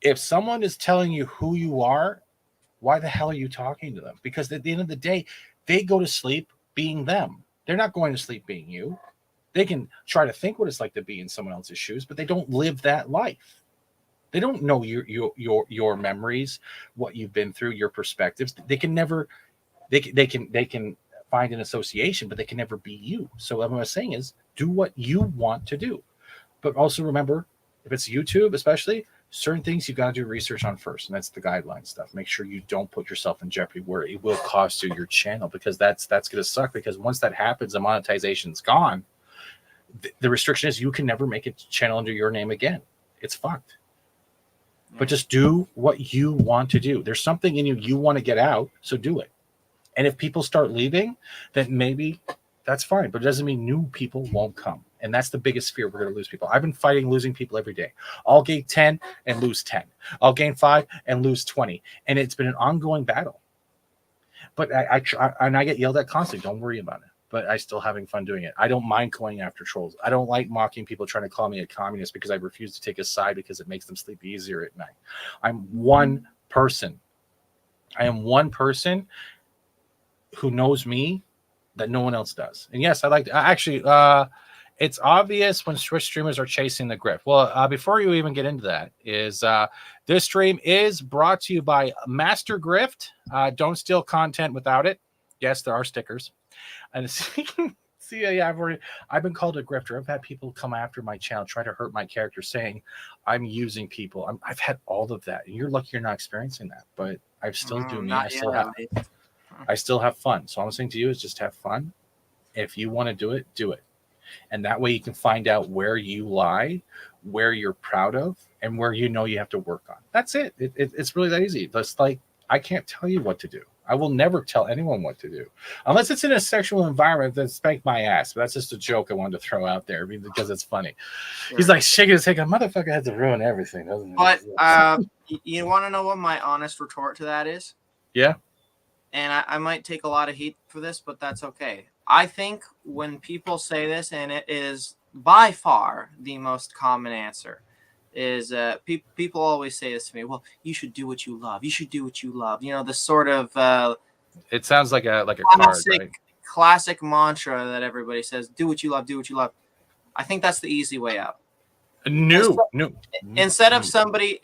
If someone is telling you who you are, why the hell are you talking to them? Because at the end of the day, they go to sleep being them. They're not going to sleep being you. They can try to think what it's like to be in someone else's shoes, but they don't live that life. They don't know your memories, what you've been through, your perspectives. They can never, they can find an association, but they can never be you. So what I was saying is, do what you want to do. But also remember, if it's YouTube, especially, certain things you got to do research on first, and that's the guideline stuff. Make sure you don't put yourself in jeopardy where it will cost you your channel, because that's going to suck. Because once that happens, the monetization's gone. The restriction is you can never make a channel under your name again. It's fucked. But just do what you want to do. There's something in you want to get out, so do it. And if people start leaving, then maybe that's fine. But it doesn't mean new people won't come. And that's the biggest fear. We're going to lose people. I've been fighting losing people every day. I'll gain 10 and lose 10. I'll gain 5 and lose 20. And it's been an ongoing battle. But I try, and I get yelled at constantly. Don't worry about it. But I still having fun doing it. I don't mind going after trolls. I don't like mocking people trying to call me a communist because I refuse to take a side because it makes them sleep easier at night. I'm one person. I am one person who knows me that no one else does. And yes, I like to, actually, it's obvious when Twitch streamers are chasing the grift. Well, before you even get into that, is this stream is brought to you by Master Grift. Don't steal content without it. Yes, there are stickers. And see, yeah, I've been called a grifter. I've had people come after my channel, try to hurt my character, saying I'm using people. I've had all of that. And you're lucky you're not experiencing that, but I still do me. I still have fun. So all I'm saying to you is just have fun. If you want to do it, do it. And that way you can find out where you lie, where you're proud of, and where you know you have to work on. That's it. It's really that easy. That's like, I can't tell you what to do. I will never tell anyone what to do. Unless it's in a sexual environment, then spank my ass. But that's just a joke I wanted to throw out there because it's funny. Sure. He's like shaking his head. A motherfucker has to ruin everything, doesn't he? But you want to know what my honest retort to that is? Yeah. And I might take a lot of heat for this, but that's okay. I think when people say this, and it is by far the most common answer, is people always say this to me. Well, you should do what you love. You should do what you love. You know, this sort of. It sounds like a classic, card, right? Classic mantra that everybody says: "Do what you love. Do what you love." I think that's the easy way out. No. Instead of somebody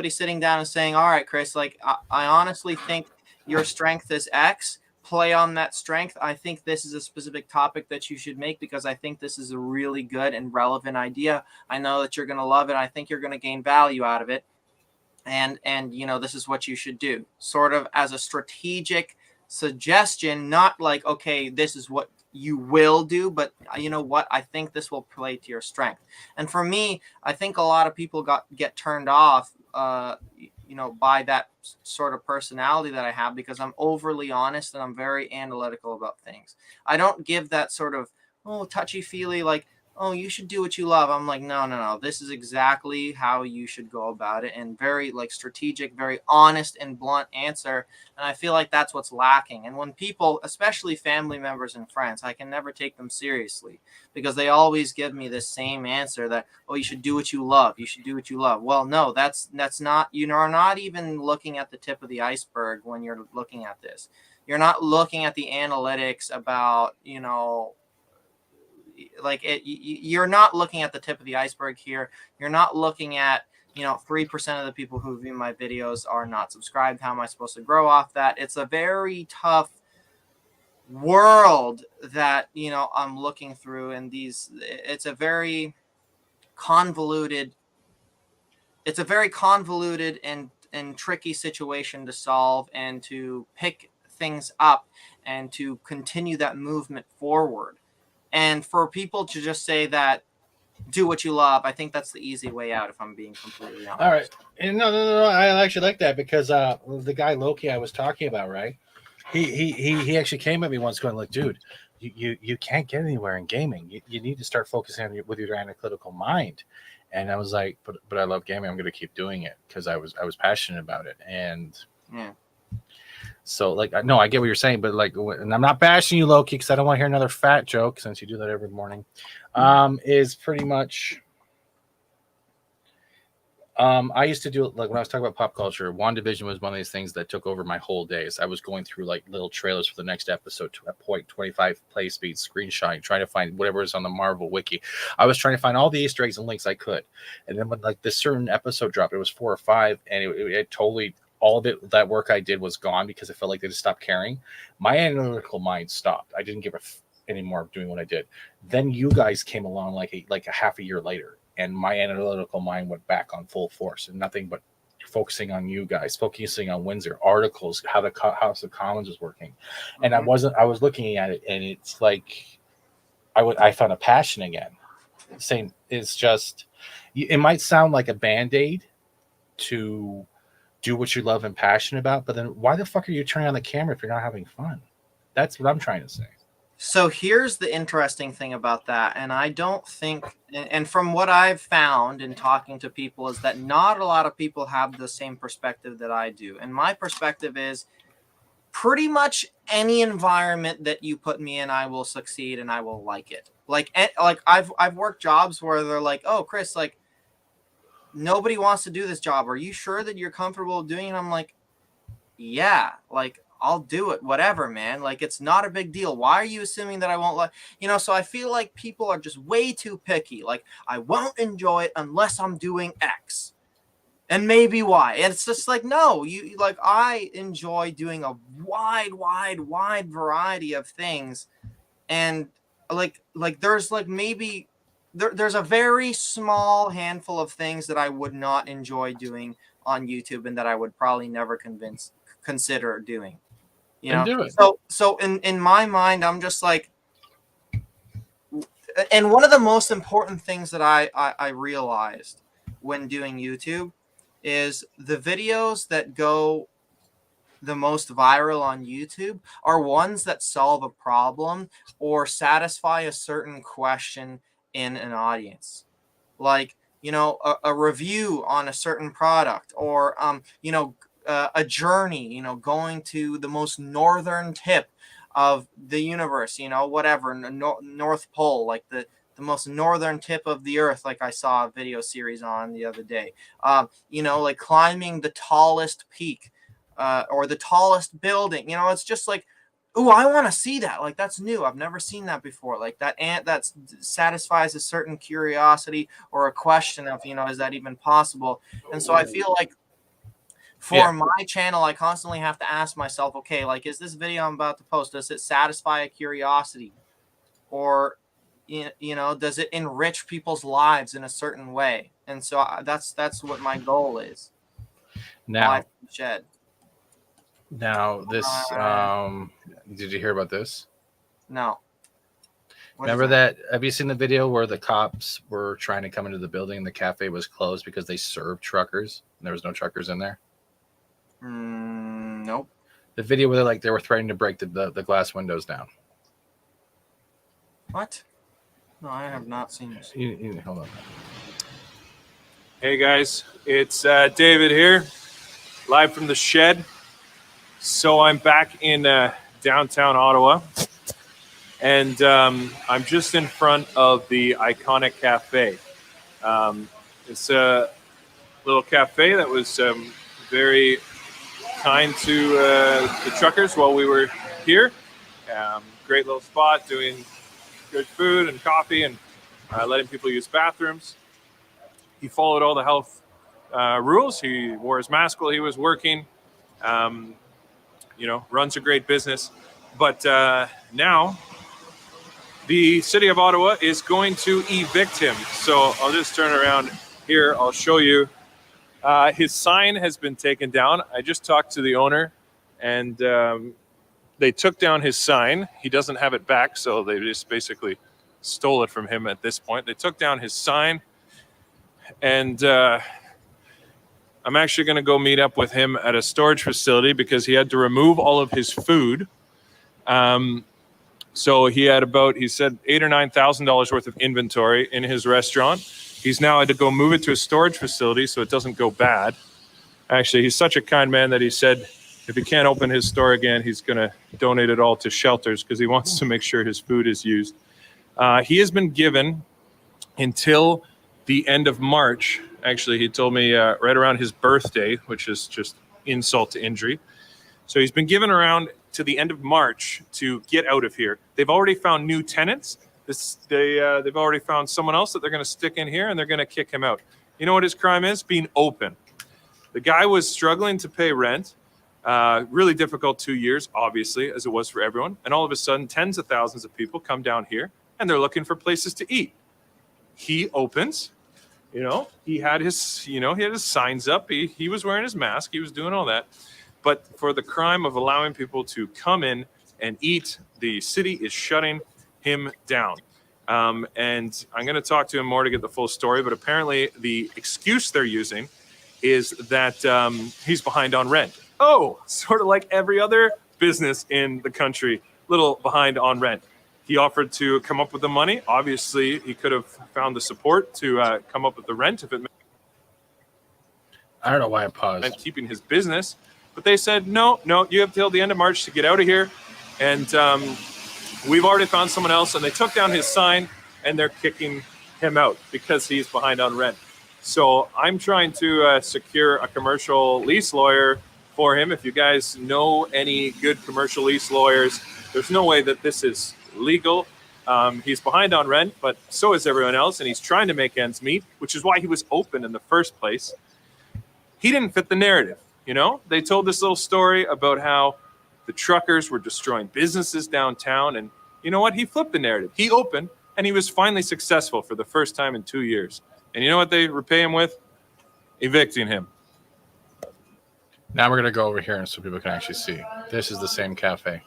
sitting down and saying, "All right, Chris, like I honestly think your strength is X. Play on that strength. I think this is a specific topic that you should make because I think this is a really good and relevant idea. I know that you're going to love it. I think you're going to gain value out of it. And you know, this is what you should do." Sort of as a strategic suggestion, not like, okay, this is what you will do, but you know what? I think this will play to your strength. And for me, I think a lot of people get turned off you know, by that sort of personality that I have because I'm overly honest and I'm very analytical about things. I don't give that sort of, touchy-feely, like, oh, you should do what you love. I'm like, no. This is exactly how you should go about it. And very like strategic, very honest and blunt answer. And I feel like that's what's lacking. And when people, especially family members and friends, I can never take them seriously because they always give me this same answer that, oh, you should do what you love. You should do what you love. Well, no, that's not, you are not even looking at the tip of the iceberg when you're looking at this. You're not looking at the analytics about, you know, like you're not looking at the tip of the iceberg here. You're not looking at, you know, 3% of the people who view my videos are not subscribed. How am I supposed to grow off that? It's a very tough world that, you know, I'm looking through, and it's a very convoluted and tricky situation to solve and to pick things up and to continue that movement forward. And for people to just say that, do what you love, I think that's the easy way out, if I'm being completely honest. All right. And no. I actually like that because the guy Loki I was talking about, right? He actually came at me once going, look, dude, you can't get anywhere in gaming. You need to start focusing with your analytical mind. And I was like, but I love gaming. I'm going to keep doing it because I was passionate about it. And yeah. So, like, no, I get what you're saying, but like, and I'm not bashing you, Loki, because I don't want to hear another fat joke since you do that every morning. Is pretty much, I used to do it like when I was talking about pop culture. WandaVision was one of these things that took over my whole days. I was going through like little trailers for the next episode to a 0.25 play speed, screenshotting, trying to find whatever is on the Marvel wiki. I was trying to find all the Easter eggs and links I could, and then when like this certain episode dropped, it was 4 or 5, and it totally. All of it, that work I did was gone because I felt like they just stopped caring. My analytical mind stopped. I didn't give any more of doing what I did. Then you guys came along like a half a year later, and my analytical mind went back on full force and nothing but focusing on you guys, focusing on Windsor articles, how the House of Commons is working. And I was looking at it, and it's like I found a passion again. Same, it's just, it might sound like a Band-Aid to do what you love and passionate about, but then why the fuck are you turning on the camera if you're not having fun? That's what I'm trying to say. So here's the interesting thing about that, and I don't think, and from what I've found in talking to people, is that not a lot of people have the same perspective that I do. And my perspective is pretty much any environment that you put me in, I will succeed and I will like it. Like I've worked jobs where they're like, "Oh, Chris, like nobody wants to do this job. Are you sure that you're comfortable doing it?" I'm like, "Yeah, like I'll do it, whatever, man. Like it's not a big deal. Why are you assuming that I won't like, you know?" So I feel like people are just way too picky. Like I won't enjoy it unless I'm doing X. And maybe Y. And it's just like, no, you like I enjoy doing a wide variety of things. And like there's like maybe there's a very small handful of things that I would not enjoy doing on YouTube and that I would probably never consider doing. You know, do it. So in my mind, I'm just like, and one of the most important things that I realized when doing YouTube is the videos that go the most viral on YouTube are ones that solve a problem or satisfy a certain question in an audience. Like, you know, a review on a certain product, or you know, a journey, you know, going to the most northern tip of the universe, you know, whatever, North Pole, like the most northern tip of the earth, like I saw a video series on the other day. You know, like climbing the tallest peak, or the tallest building. You know, it's just like, ooh, I want to see that. Like that's new. I've never seen that before. Like that satisfies a certain curiosity or a question of, you know, is that even possible? And so I feel like for my channel, I constantly have to ask myself, okay, like, is this video I'm about to post, does it satisfy a curiosity? Or, you know, does it enrich people's lives in a certain way? And so that's what my goal is. Now, Shed. Now this, did you hear about this? No. Remember that? Have you seen the video where the cops were trying to come into the building and the cafe was closed because they served truckers and there was no truckers in there? Nope. The video where they were threatening to break the glass windows down. What? No, I have not seen this. Hold on. Hey guys, it's David here, live from the shed. So I'm back in downtown Ottawa, and I'm just in front of the iconic cafe. It's a little cafe that was very kind to the truckers while we were here. Great little spot, doing good food and coffee and letting people use bathrooms. He followed all the health rules. He wore his mask while he was working. You know, runs a great business. But now the city of Ottawa is going to evict him. So I'll just turn around here. I'll show you. His sign has been taken down. I just talked to the owner, and they took down his sign. He doesn't have it back, so they just basically stole it from him at this point. They took down his sign, and I'm actually going to go meet up with him at a storage facility because he had to remove all of his food. So he had he said $8,000 or $9,000 worth of inventory in his restaurant. He's now had to go move it to a storage facility so it doesn't go bad. Actually, he's such a kind man that he said if he can't open his store again, he's going to donate it all to shelters because he wants to make sure his food is used. He has been given until the end of March. Actually, he told me right around his birthday, which is just insult to injury. So he's been given around to the end of March to get out of here. They've already found new tenants. They've already found someone else that they're going to stick in here, and they're going to kick him out. You know what his crime is? Being open. The guy was struggling to pay rent. Really difficult 2 years, obviously, as it was for everyone. And all of a sudden, tens of thousands of people come down here, and they're looking for places to eat. He opens. You know, he had his signs up. He was wearing his mask. He was doing all that. But for the crime of allowing people to come in and eat, the city is shutting him down. And I'm going to talk to him more to get the full story. But apparently the excuse they're using is that he's behind on rent. Oh, sort of like every other business in the country, little behind on rent. He offered to come up with the money. Obviously, he could have found the support to come up with the rent if it I don't know why I paused. meant keeping his business. But they said, no, you have till the end of March to get out of here. And we've already found someone else. And they took down his sign, and they're kicking him out because he's behind on rent. So I'm trying to secure a commercial lease lawyer for him. If you guys know any good commercial lease lawyers, there's no way that this is legal. He's behind on rent, but so is everyone else, and he's trying to make ends meet, which is why he was open in the first place. He didn't fit the narrative. You know, they told this little story about how the truckers were destroying businesses downtown, and you know what? He flipped the narrative. He opened, and he was finally successful for the first time in 2 years. And you know what they repay him with? Evicting him. Now we're going to go over here so people can actually see. This is the same cafe.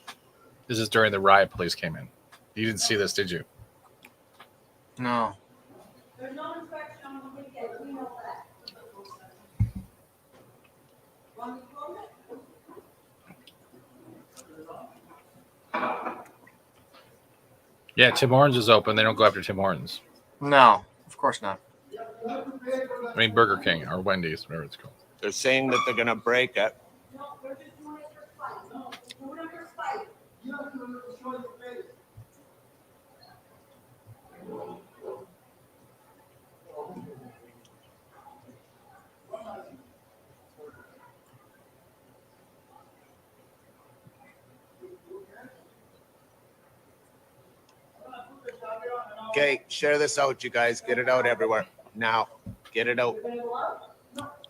This is during the riot police came in. You didn't see this, did you? No. There's no inspection on the weekend. We know that. Yeah, Tim Hortons is open. They don't go after Tim Hortons. No, of course not. I mean Burger King or Wendy's, whatever it's called. They're saying that they're going to break it. No, they're just doing it for spite. No, they're doing it for spite. You don't do it to show your face. Okay, share this out, you guys. Get it out everywhere. Now, get it out.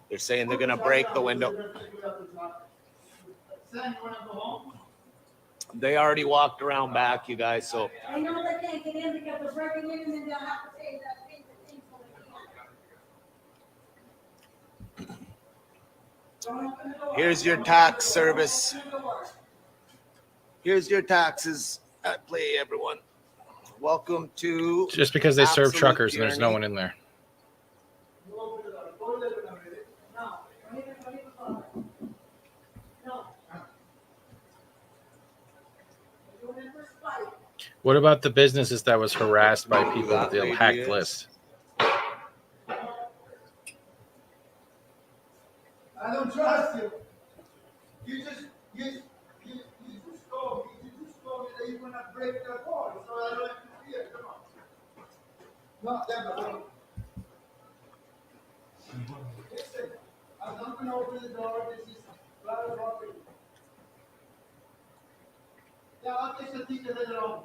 They're saying they're going to break the window. They already walked around back, you guys, so. I know they can't get in because they're breaking in and then they'll have to say that thing so they can't. Here's your tax service. Here's your taxes at play, everyone. Welcome to. Just because they serve Absolute truckers and there's no Tyranny. one in there. What about the businesses that was harassed by people with the hacked list? I don't trust you. You just told me that you're gonna break the door, so I don't have to fear. Come on. No, never. Listen, I'm not gonna open the door. This is private property. Yeah, I'll take the ticket later on.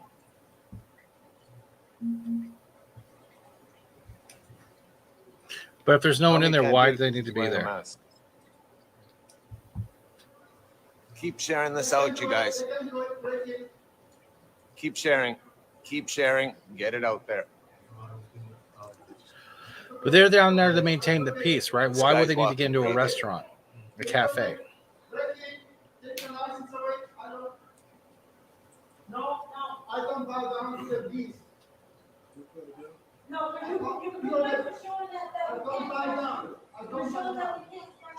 But if there's no one in there, why do they need to be there? Keep sharing this out, you guys. Keep sharing. Keep sharing. Get it out there. But they're down there to maintain the peace, right? Why would they need to get into a restaurant, a cafe? No, I don't bow down to the beast. No, but you showing that I don't bow down. I don't bow down.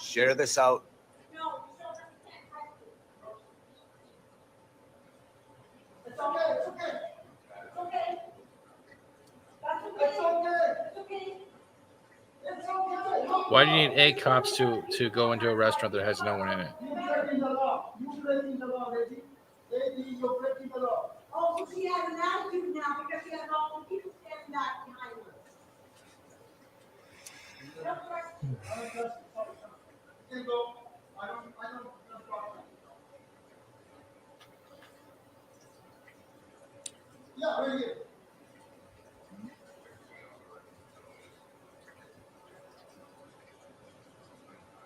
Share this out. No, it's okay. It's okay. It's okay. That's okay. It's okay. It's okay. It's okay. Why do you need 8 cops to go into a restaurant that has no one in it? You're breaking the law. You're breaking the law, lady. Lady, you're breaking the law. Oh, so she has an attitude now because she has all the people standing back behind her. I don't trust you. I don't trust you. You can go. I don't problem. Yeah, right here.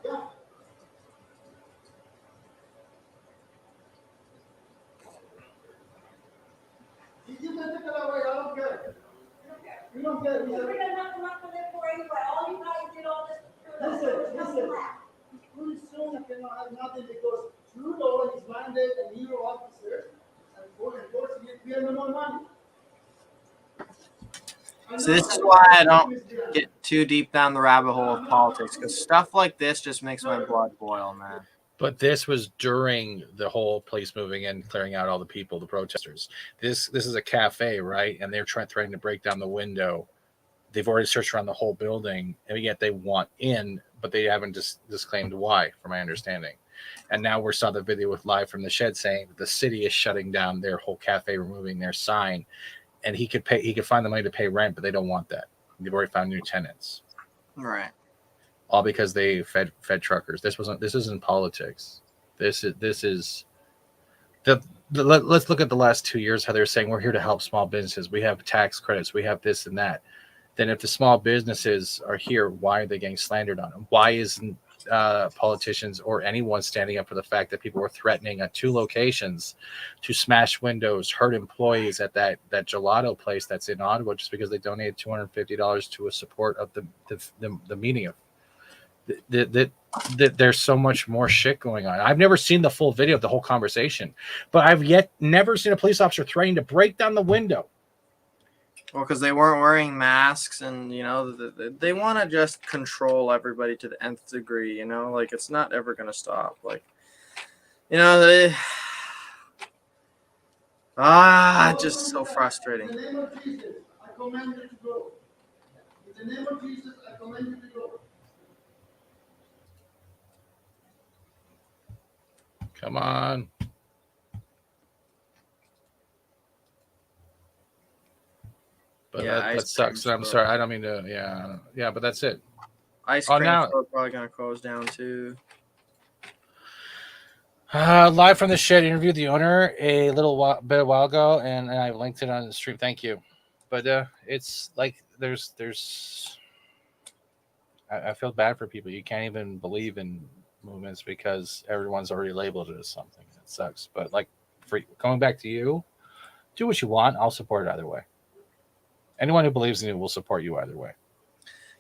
Yeah. You can take it away. I don't care. You don't care. We're not to live for anyway. All you guys did all this. Listen. Pretty soon I cannot have nothing because Trudeau and his mandate and hero officers and enforcing it, we have no more money. So this is why I don't get too deep down the rabbit hole of politics, because stuff like this just makes my blood boil, man. But this was during the whole place moving in, clearing out all the people, the protesters. This is a cafe, right? And they're threatening to break down the window. They've already searched around the whole building, and yet they want in, but they haven't disclaimed why, from my understanding. And now we saw the video with Live from the Shed saying the city is shutting down their whole cafe, removing their sign, and he could find the money to pay rent, but they don't want that. They've already found new tenants. Right. All because they fed truckers. This isn't politics. This is let's look at the last 2 years, how they're saying we're here to help small businesses. We have tax credits. We have this and that. Then if the small businesses are here, why are they getting slandered on them? Why isn't politicians or anyone standing up for the fact that people were threatening at 2 locations to smash windows, hurt employees at that gelato place that's in Ottawa just because they donated $250 to a support of the meeting of that there's so much more shit going on. I've never seen the full video of the whole conversation, but I've yet never seen a police officer threatening to break down the window. Well, because they weren't wearing masks, and they want to just control everybody to the nth degree. Like it's not ever gonna stop. Like, just so frustrating. In the name of Jesus, I command you to go. In the name of Jesus, I command you to go. Come on. But that sucks. I'm sorry. I don't mean to. Yeah. But that's it. Ice cream store probably gonna close down too. Live from the Shed interviewed the owner a bit a while ago, and I linked it on the stream. Thank you. But it's like there's. I feel bad for people. You can't even believe in movements because everyone's already labeled it as something. It sucks. But like, going back to you, do what you want. I'll support it either way. Anyone who believes in it will support you either way.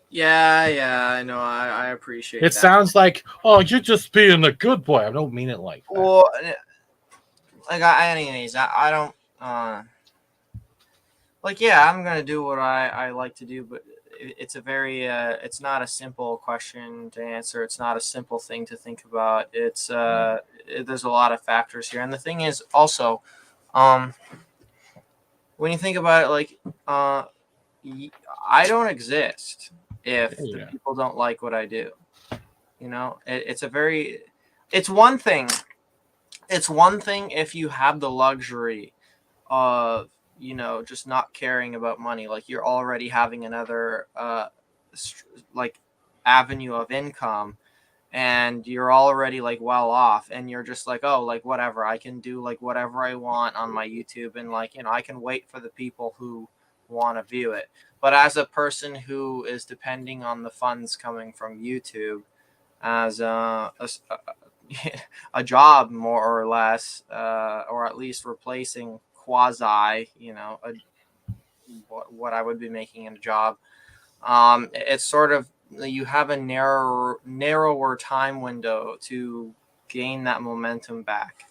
Yeah, I know. I appreciate it. That. Sounds like, oh, you're just being a good boy. I don't mean it like that. Well, like, anyways, I don't, I'm going to do what I like to do, but it's a very, it's not a simple question to answer. It's not a simple thing to think about. It's, there's a lot of factors here. And the thing is also, when you think about it, like, I don't exist if the people don't like what I do. It's one thing if you have the luxury of, just not caring about money. Like you're already having another, avenue of income, and you're already like well off, and you're just like, oh, like whatever, I can do like whatever I want on my YouTube, and I can wait for the people who want to view it. But as a person who is depending on the funds coming from YouTube as a job, more or less, or at least replacing quasi, what I would be making in a job, it's sort of, you have a narrower time window to gain that momentum back.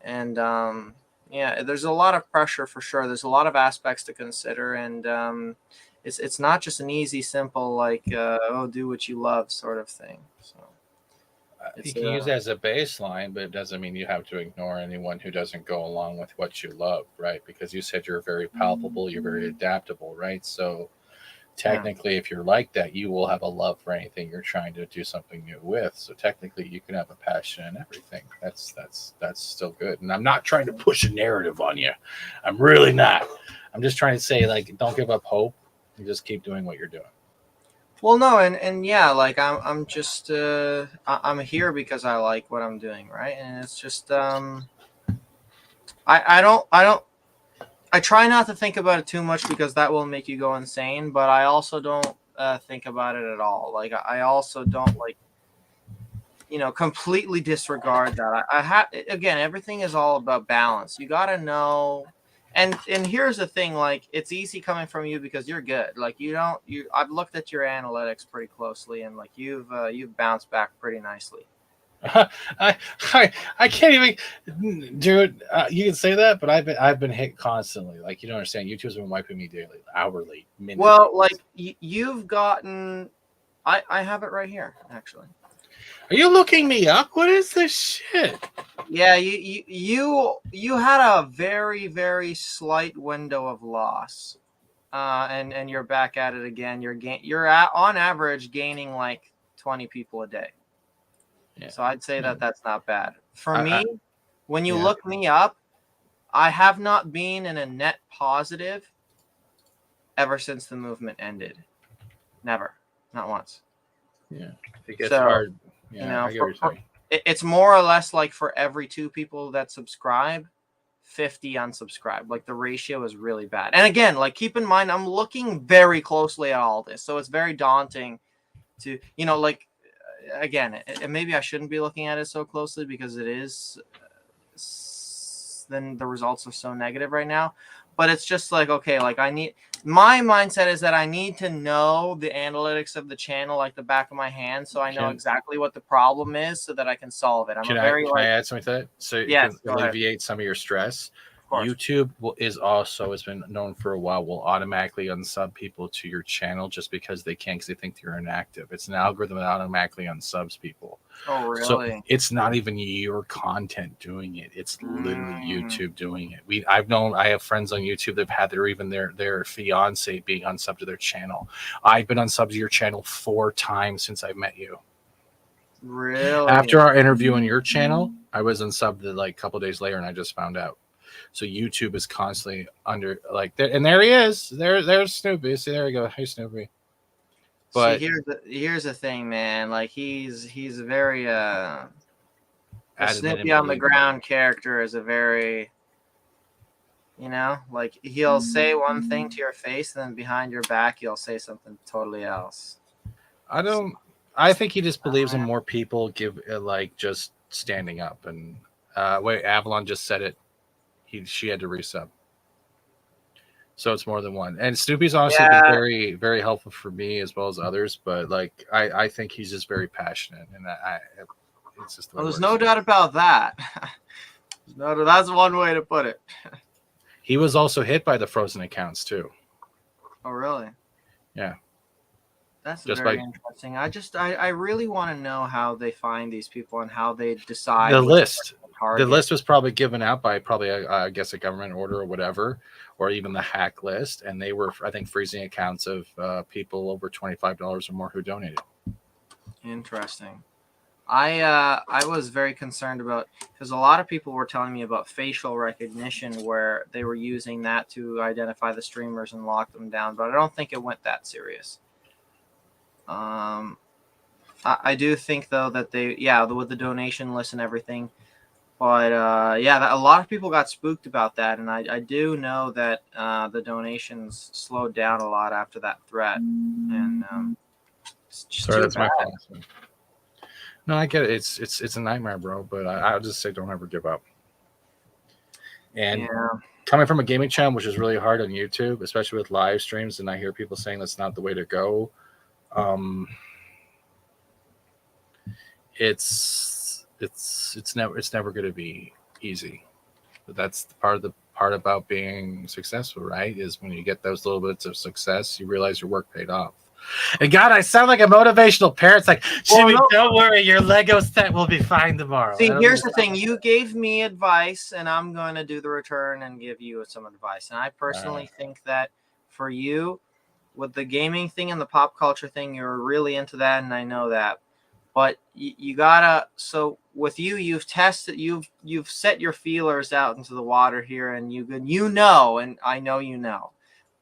And there's a lot of pressure for sure. There's a lot of aspects to consider, and it's not just an easy, simple do what you love sort of thing. So you can use it as a baseline, but it doesn't mean you have to ignore anyone who doesn't go along with what you love, right? Because you said you're very palpable, you're very adaptable, right? So technically, if you're like that, you will have a love for anything you're trying to do something new with. So technically, you can have a passion and everything. That's still good. And I'm not trying to push a narrative on you. I'm really not. I'm just trying to say, don't give up hope and just keep doing what you're doing. Well, no, and yeah, I'm just I'm here because I like what I'm doing, right? And it's just I try not to think about it too much because that will make you go insane, but I also don't think about it at all. Like I also don't completely disregard that. Again, everything is all about balance. You got to know. And here's the thing, it's easy coming from you because you're good. I've looked at your analytics pretty closely, and you've bounced back pretty nicely. I can't even, dude. You can say that, but I've been hit constantly. You don't understand. YouTube's been wiping me daily, hourly, minutely. Well, you've gotten. I have it right here, actually. Are you looking me up? What is this shit? Yeah, you had a very, very slight window of loss, and you're back at it again. You're on average gaining like 20 people a day. Yeah. So I'd say that that's not bad. For I- me, when you yeah. look me up, I have not been in a net positive ever since the movement ended. Never, not once. Yeah, it gets So, hard. Yeah, you know, I get what you're saying. it's more or less like for every 2 people that subscribe, 50 unsubscribe. Like the ratio is really bad. And again, like keep in mind, I'm looking very closely at all this, so it's very daunting to, you know, like again, and maybe I shouldn't be looking at it so closely because it is. Then the results are so negative right now. But it's just like, okay, like my mindset is that I need to know the analytics of the channel like the back of my hand, so I know exactly what the problem is so that I can solve it. Can I add something to that? So it Yes, can go ahead. alleviate some of your stress. course. YouTube has been known for a while, will automatically unsub people to your channel just because they can, because they think you're inactive. It's an algorithm that automatically unsubs people. Oh, really? So it's not even your content doing it. It's literally YouTube doing it. I have friends on YouTube that have had their fiance being unsubbed to their channel. I've been unsubbed to your channel 4 times since I've met you. Really? After our interview on your channel, I was unsubbed like a couple days later, and I just found out. So YouTube is constantly under and there he is. There's Snoopy. See, there we go. Hey, Snoopy. But see, here's the thing, man. Like he's a very the Snoopy on the ground character is a very, you know, like he'll say one thing to your face, and then behind your back he'll say something totally else. I think he just believes in more people just standing up. And wait, Avalon just said it. She had to resub. So it's more than one. And Snoopy's honestly been very, very helpful for me as well as others. But I think he's just very passionate, and it's just. Well, there's no doubt about that. That's one way to put it. He was also hit by the frozen accounts too. Oh, really? Yeah. That's very interesting. I really want to know how they find these people and how they decide. The list was probably given out by I guess a government order or whatever, or even the hack list, and they were, I think, freezing accounts of people over $25 or more who donated. Interesting. I was very concerned about, because a lot of people were telling me about facial recognition where they were using that to identify the streamers and lock them down, but I don't think it went that serious. I do think though that with the donation list and everything, but a lot of people got spooked about that, and I do know that the donations slowed down a lot after that threat, and it's just Sorry, too that's bad. my fault. No, I get it. It's a nightmare, bro. But I'll just say, don't ever give up. And coming from a gaming channel, which is really hard on YouTube, especially with live streams, and I hear people saying that's not the way to go. It's never going to be easy. But that's the part about being successful, right? Is when you get those little bits of success, you realize your work paid off. And God, I sound like a motivational parent. It's like, Jimmy, don't worry, your Lego set will be fine tomorrow. See, here's the thing. You gave me advice, and I'm going to do the return and give you some advice. And I personally think that for you, with the gaming thing and the pop culture thing, you're really into that, and I know that. But you gotta. So with you, you've tested. You've set your feelers out into the water here, and you know, and I know you know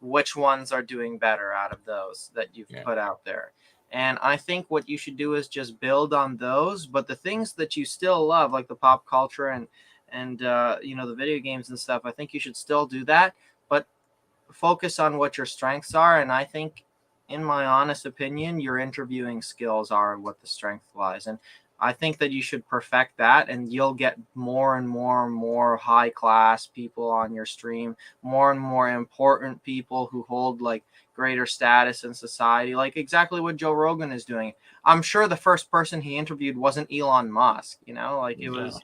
which ones are doing better out of those that you've put out there. And I think what you should do is just build on those, but the things that you still love, like the pop culture and the video games and stuff, I think you should still do that, but focus on what your strengths are. And I think, in my honest opinion, your interviewing skills are what the strength lies. And I think that you should perfect that, and you'll get more and more and more high class people on your stream, more and more important people who hold like greater status in society, like exactly what Joe Rogan is doing. I'm sure the first person he interviewed wasn't Elon Musk, was,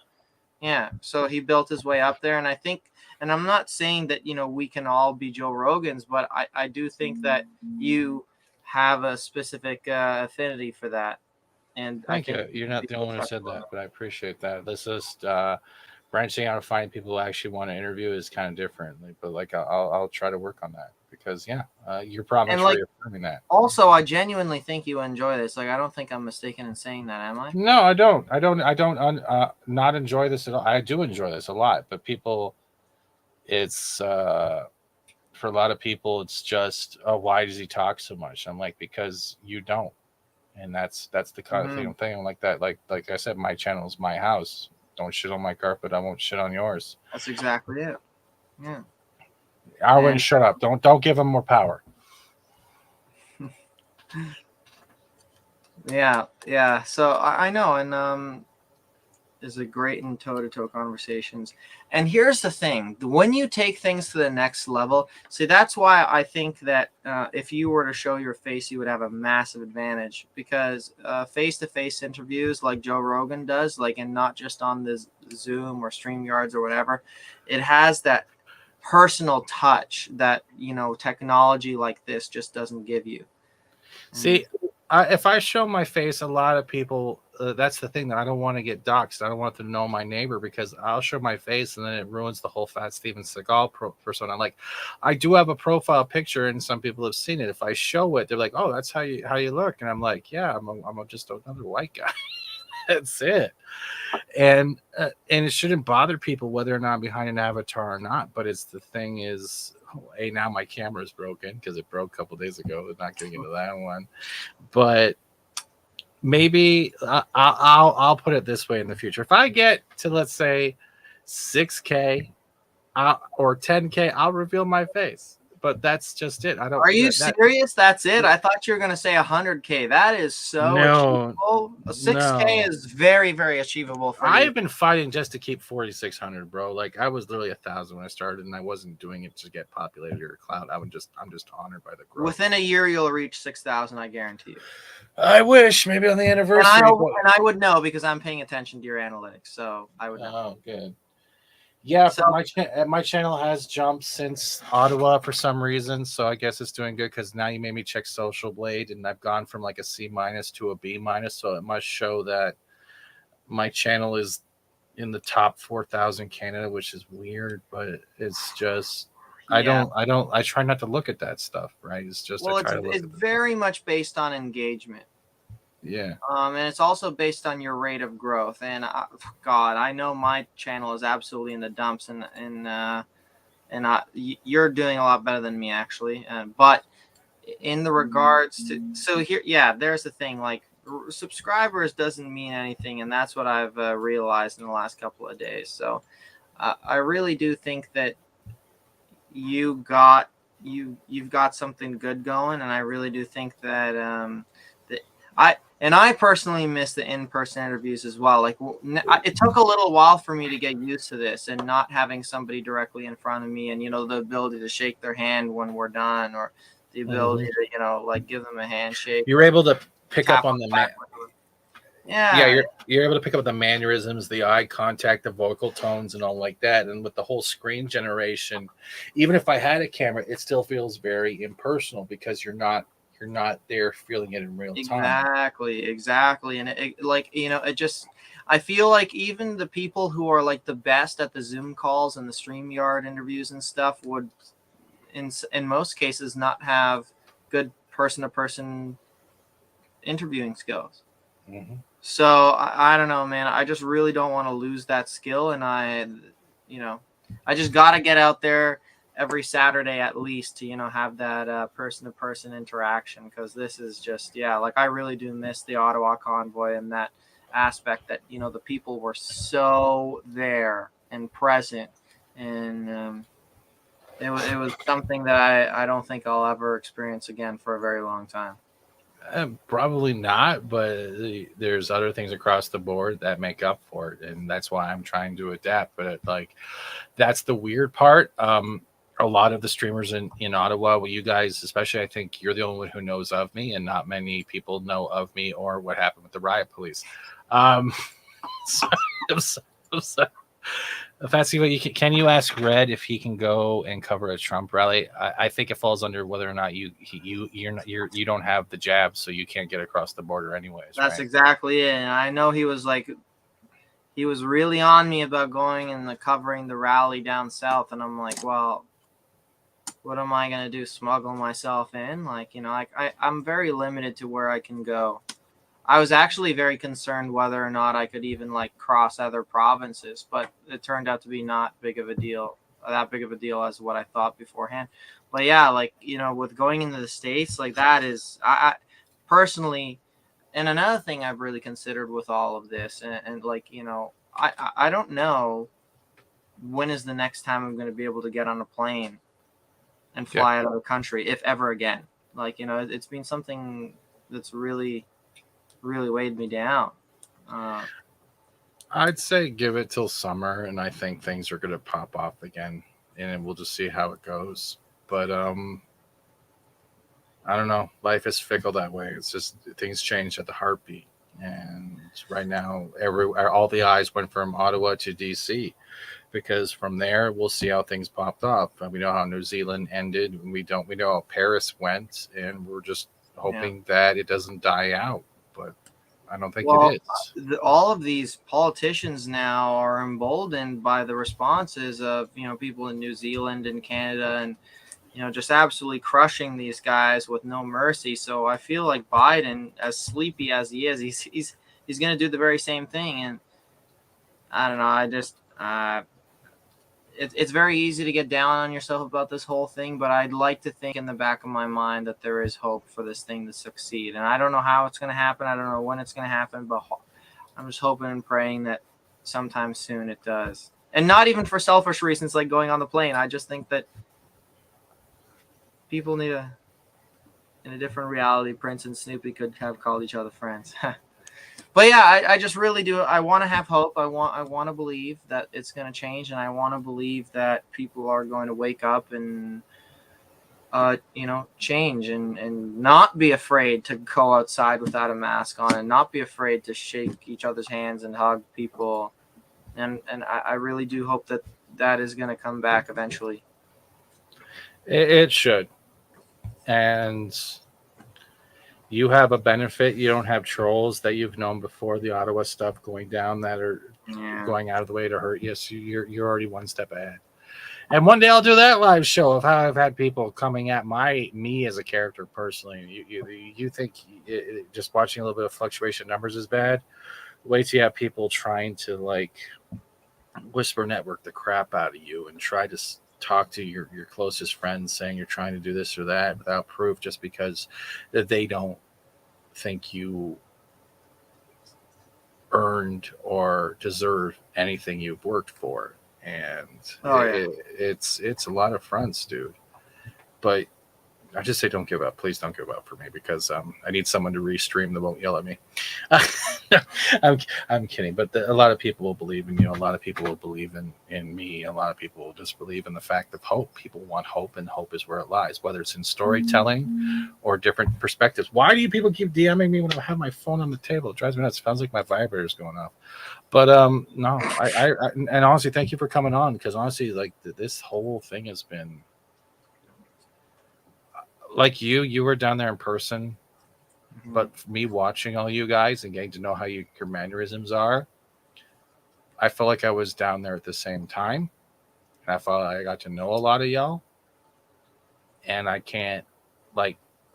so he built his way up there. And I think, and I'm not saying that, we can all be Joe Rogans, but I do think that you have a specific affinity for that. And Thank you. You're not the only one who said that, but I appreciate that. This is branching out and finding people who actually want to interview is kind of different. But like, I'll try to work on that because your promise And like, reaffirming that. also, I genuinely think you enjoy this. Like, I don't think I'm mistaken in saying that, am I? No, I don't. I don't not enjoy this at all. I do enjoy this a lot, but people, it's for a lot of people, it's just, oh, why does he talk so much? I'm like, because you don't. And that's the kind of thing I'm like that. Like I said, my channel is my house. Don't shit on my carpet. I won't shit on yours. That's exactly it. Yeah. Arwen, shut up. Don't give him more power. Yeah. So I know, and is a great in toe-to-toe conversations. And here's the thing: when you take things to the next level, see, that's why I think that if you were to show your face, you would have a massive advantage, because face-to-face interviews like Joe Rogan does, like, and not just on the Zoom or StreamYards or whatever, it has that personal touch that, you know, technology like this just doesn't give you. See, if I show my face, a lot of people, that's the thing, that I don't want to get doxxed. I don't want them to know my neighbor, because I'll show my face and then it ruins the whole Fat Steven Seagal persona. Like, I do have a profile picture and some people have seen it. If I show it, they're like, oh, that's how you look. And I'm like, yeah, I'm just another white guy. That's it. And it shouldn't bother people whether or not I'm behind an avatar or not. But it's the thing is, hey, now my camera is broken because it broke a couple days ago. We're not getting into that one, but maybe I'll put it this way in the future. If I get to, let's say, 6K or 10K, I'll reveal my face. But that's just it. I don't. Are you serious? That's it? I thought you were going to say 100K. That is so achievable. 6K is very, very achievable for I've you. been fighting just to keep 4,600, bro. Like, I was literally 1,000 when I started, and I wasn't doing it to get popularity or clout. I'm just honored by the growth. Within a year, you'll reach 6,000. I guarantee you. I wish, maybe on the anniversary. And I would know because I'm paying attention to your analytics, so I would know. Oh, good. Yeah, so my channel has jumped since Ottawa for some reason, so I guess it's doing good because now you made me check Social Blade, and I've gone from like a C- to a B-, so it must show that my channel is in the top 4,000 Canada, which is weird, but it's just I try not to look at that stuff, right? It's just it's very much based on engagement. Yeah. And it's also based on your rate of growth. And God, I know my channel is absolutely in the dumps, and you're doing a lot better than me, actually. But in the regards to, so here, yeah, there's the thing. Like, subscribers doesn't mean anything, and that's what I've realized in the last couple of days. So I really do think that you've got something good going, and I really do think that I personally miss the in-person interviews as well. Like, it took a little while for me to get used to this and not having somebody directly in front of me, and, you know, the ability to shake their hand when we're done, or the ability to, you know, like, give them a handshake. You're able to pick up on the Yeah, you're able to pick up the mannerisms, the eye contact, the vocal tones, and all like that. And with the whole screen generation, even if I had a camera, it still feels very impersonal because you're not there feeling it in real time. Exactly. And it like, you know, I feel like even the people who are like the best at the Zoom calls and the StreamYard interviews and stuff would, in most cases, not have good person-to-person interviewing skills. Mm-hmm. So I don't know, man. I just really don't want to lose that skill, and I just got to get out there every Saturday at least to, you know, have that person-to-person interaction, because this is just, like, I really do miss the Ottawa convoy and that aspect that, you know, the people were so there and present, and it was something that I don't think I'll ever experience again for a very long time. Probably not, but there's other things across the board that make up for it, and that's why I'm trying to adapt. But that's the weird part. A lot of the streamers in Ottawa, well, you guys especially, I think you're the only one who knows of me, and not many people know of me or what happened with the riot police. Fancy, what can you ask Red if he can go and cover a Trump rally? I think it falls under whether or not you don't have the jab, so you can't get across the border anyways. That's right? exactly it. And I know he was really on me about going and covering the rally down south, and I'm like, well, what am I gonna do? Smuggle myself in? I'm very limited to where I can go. I was actually very concerned whether or not I could even cross other provinces, but it turned out to be not that big of a deal as what I thought beforehand. But yeah, with going into the States, that is, I personally, and another thing I've really considered with all of this, and I don't know when is the next time I'm going to be able to get on a plane and fly out of the country, if ever again. It's been something that's really weighed me down. I'd say give it till summer, and I think things are going to pop off again, and we'll just see how it goes. But I don't know. Life is fickle that way. It's just things change at the heartbeat, and right now, all the eyes went from Ottawa to DC, because from there we'll see how things popped off. We know how New Zealand ended. We know how Paris went, and we're just hoping that it doesn't die out. But I don't think it is. All of these politicians now are emboldened by the responses of people in New Zealand and Canada, and just absolutely crushing these guys with no mercy. So I feel like Biden, as sleepy as he is, he's going to do the very same thing. And I don't know. I just it's very easy to get down on yourself about this whole thing, but I'd like to think in the back of my mind that there is hope for this thing to succeed. And I don't know how it's going to happen. I don't know when it's going to happen, but I'm just hoping and praying that sometime soon it does. And not even for selfish reasons like going on the plane. I just think that people need in a different reality, Prince and Snoopy could have called each other friends. But yeah, I just really do. I want to have hope. I want to believe that it's going to change, and I want to believe that people are going to wake up and change and not be afraid to go outside without a mask on, and not be afraid to shake each other's hands and hug people. And I really do hope that is going to come back eventually. It should. And you have a benefit. You don't have trolls that you've known before the Ottawa stuff going down that are going out of the way to hurt you. So you're already one step ahead. And one day I'll do that live show of how I've had people coming at me as a character personally. You think just watching a little bit of fluctuation numbers is bad? Wait till you have people trying to whisper network the crap out of you and try to talk to your closest friends saying you're trying to do this or that without proof, just because they don't think you earned or deserve anything you've worked for. And it's a lot of fronts, dude. But I just say don't give up. Please don't give up for me, because I need someone to restream that won't yell at me. I'm kidding, but a lot of people will believe in you. A lot of people will believe in me. A lot of people will just believe in the fact of hope. People want hope, and hope is where it lies, whether it's in storytelling or different perspectives. Why do you people keep DMing me when I have my phone on the table? It drives me nuts. It sounds like my vibrator's going off. But no, I and honestly, thank you for coming on, because honestly, this whole thing has been you were down there in person, but me watching all you guys and getting to know how your mannerisms are, I felt like I was down there at the same time, and I felt like I got to know a lot of y'all, and I can't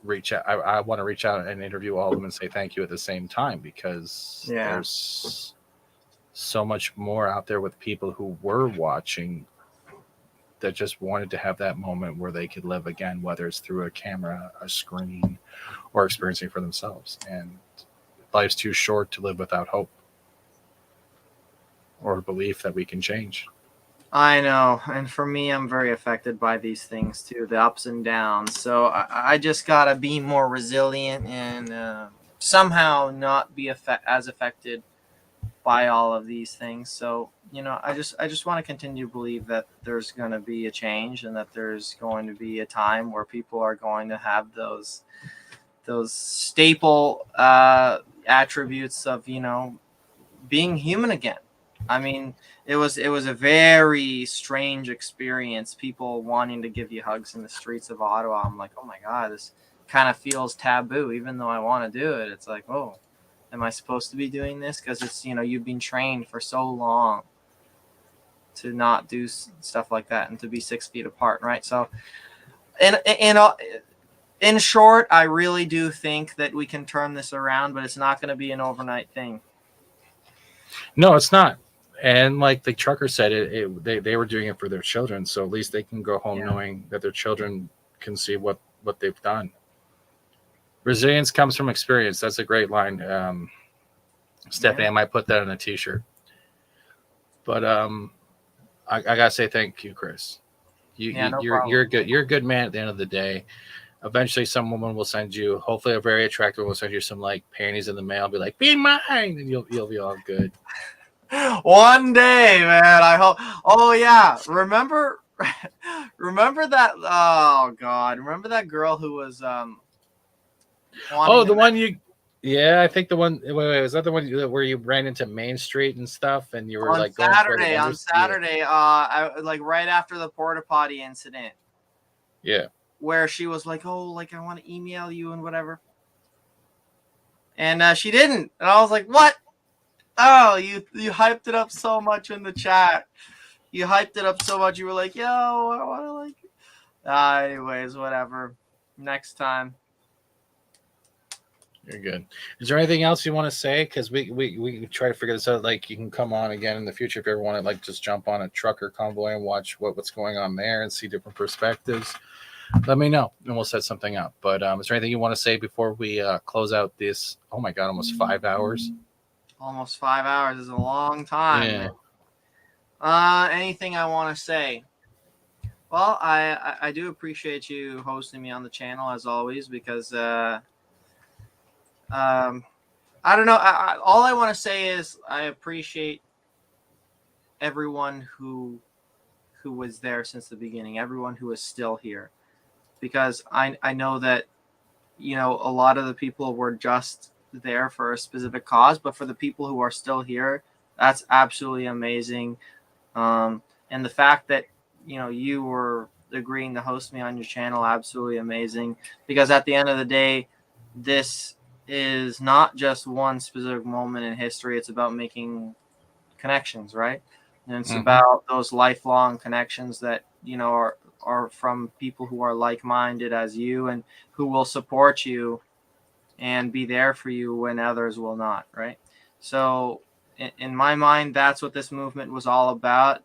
reach out. I want to reach out and interview all of them and say thank you at the same time, because there's so much more out there with people who were watching that just wanted to have that moment where they could live again, whether it's through a camera, a screen, or experiencing for themselves. And life's too short to live without hope or belief that we can change. I know. And for me, I'm very affected by these things too, the ups and downs. So I just got to be more resilient and somehow not be as affected by all of these things. So, I just want to continue to believe that there's going to be a change, and that there's going to be a time where people are going to have those staple attributes of, being human again. I mean, it was a very strange experience. People wanting to give you hugs in the streets of Ottawa. I'm like, oh my God, this kind of feels taboo, even though I want to do it. It's like, oh, am I supposed to be doing this? Because it's, you know, you've been trained for so long to not do stuff like that and to be 6 feet apart, right? So, in short, I really do think that we can turn this around, but it's not going to be an overnight thing. No, it's not. And like the trucker said, they were doing it for their children, so at least they can go home knowing that their children can see what they've done. Resilience comes from experience. That's a great line. Stephanie, I might put that on a t-shirt. But I gotta say thank you, Chris. You're good. You're a good man at the end of the day. Eventually, some woman will send you, hopefully a very attractive woman will send you some like panties in the mail, be like, be mine, and you'll be all good. One day, man. I hope. Oh yeah, remember that? Oh God, remember that girl who was Oh, the one you. Yeah, I think the one. Wait, was that the one where you ran into Main Street and stuff, and you were on like Saturday? going On Saturday, like right after the porta potty incident. Yeah. Where she was like, oh, like I want to email you and whatever, and she didn't, and I was like, what? Oh, you hyped it up so much in the chat. You hyped it up so much. You were like, yo, I want to like. Anyways, whatever. Next time. You're good. Is there anything else you want to say? Because we try to figure this out. Like, you can come on again in the future if you ever want to like just jump on a trucker convoy and watch what's going on there and see different perspectives. Let me know and we'll set something up. But is there anything you want to say before we close out this? Oh my God, almost 5 hours. Almost 5 hours is a long time. Yeah. Anything I want to say? Well, I do appreciate you hosting me on the channel as always, because I don't know. All I want to say is I appreciate everyone who was there since the beginning, everyone who is still here, because I know that, you know, a lot of the people were just there for a specific cause, but for the people who are still here, that's absolutely amazing. And the fact that, you know, you were agreeing to host me on your channel, absolutely amazing, because at the end of the day, this is not just one specific moment in history. It's about making connections, right? And it's about those lifelong connections that, you know, are from people who are like-minded as you and who will support you and be there for you when others will not, right? So in my mind, that's what this movement was all about.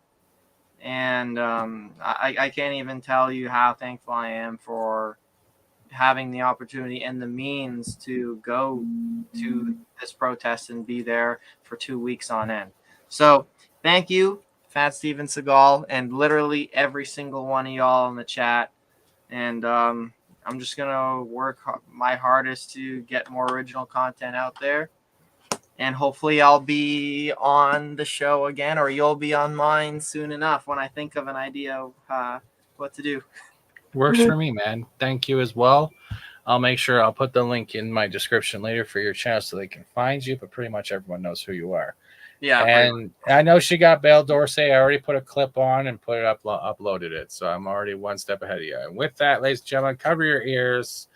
And I can't even tell you how thankful I am for having the opportunity and the means to go to this protest and be there for 2 weeks on end. So thank you, Fat Steven Seagal, and literally every single one of y'all in the chat. And I'm just going to work my hardest to get more original content out there. And hopefully I'll be on the show again, or you'll be on mine soon enough when I think of an idea of what to do. Works for me, man. Thank you as well. I'll make sure I'll put the link in my description later for your channel so they can find you, but pretty much everyone knows who you are. Yeah. And I know she got Belle Dorsey. I already put a clip on and put it uploaded it. So I'm already one step ahead of you. And with that, ladies and gentlemen, cover your ears.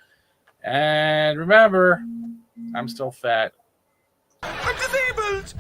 And remember, I'm still fat. I'm disabled!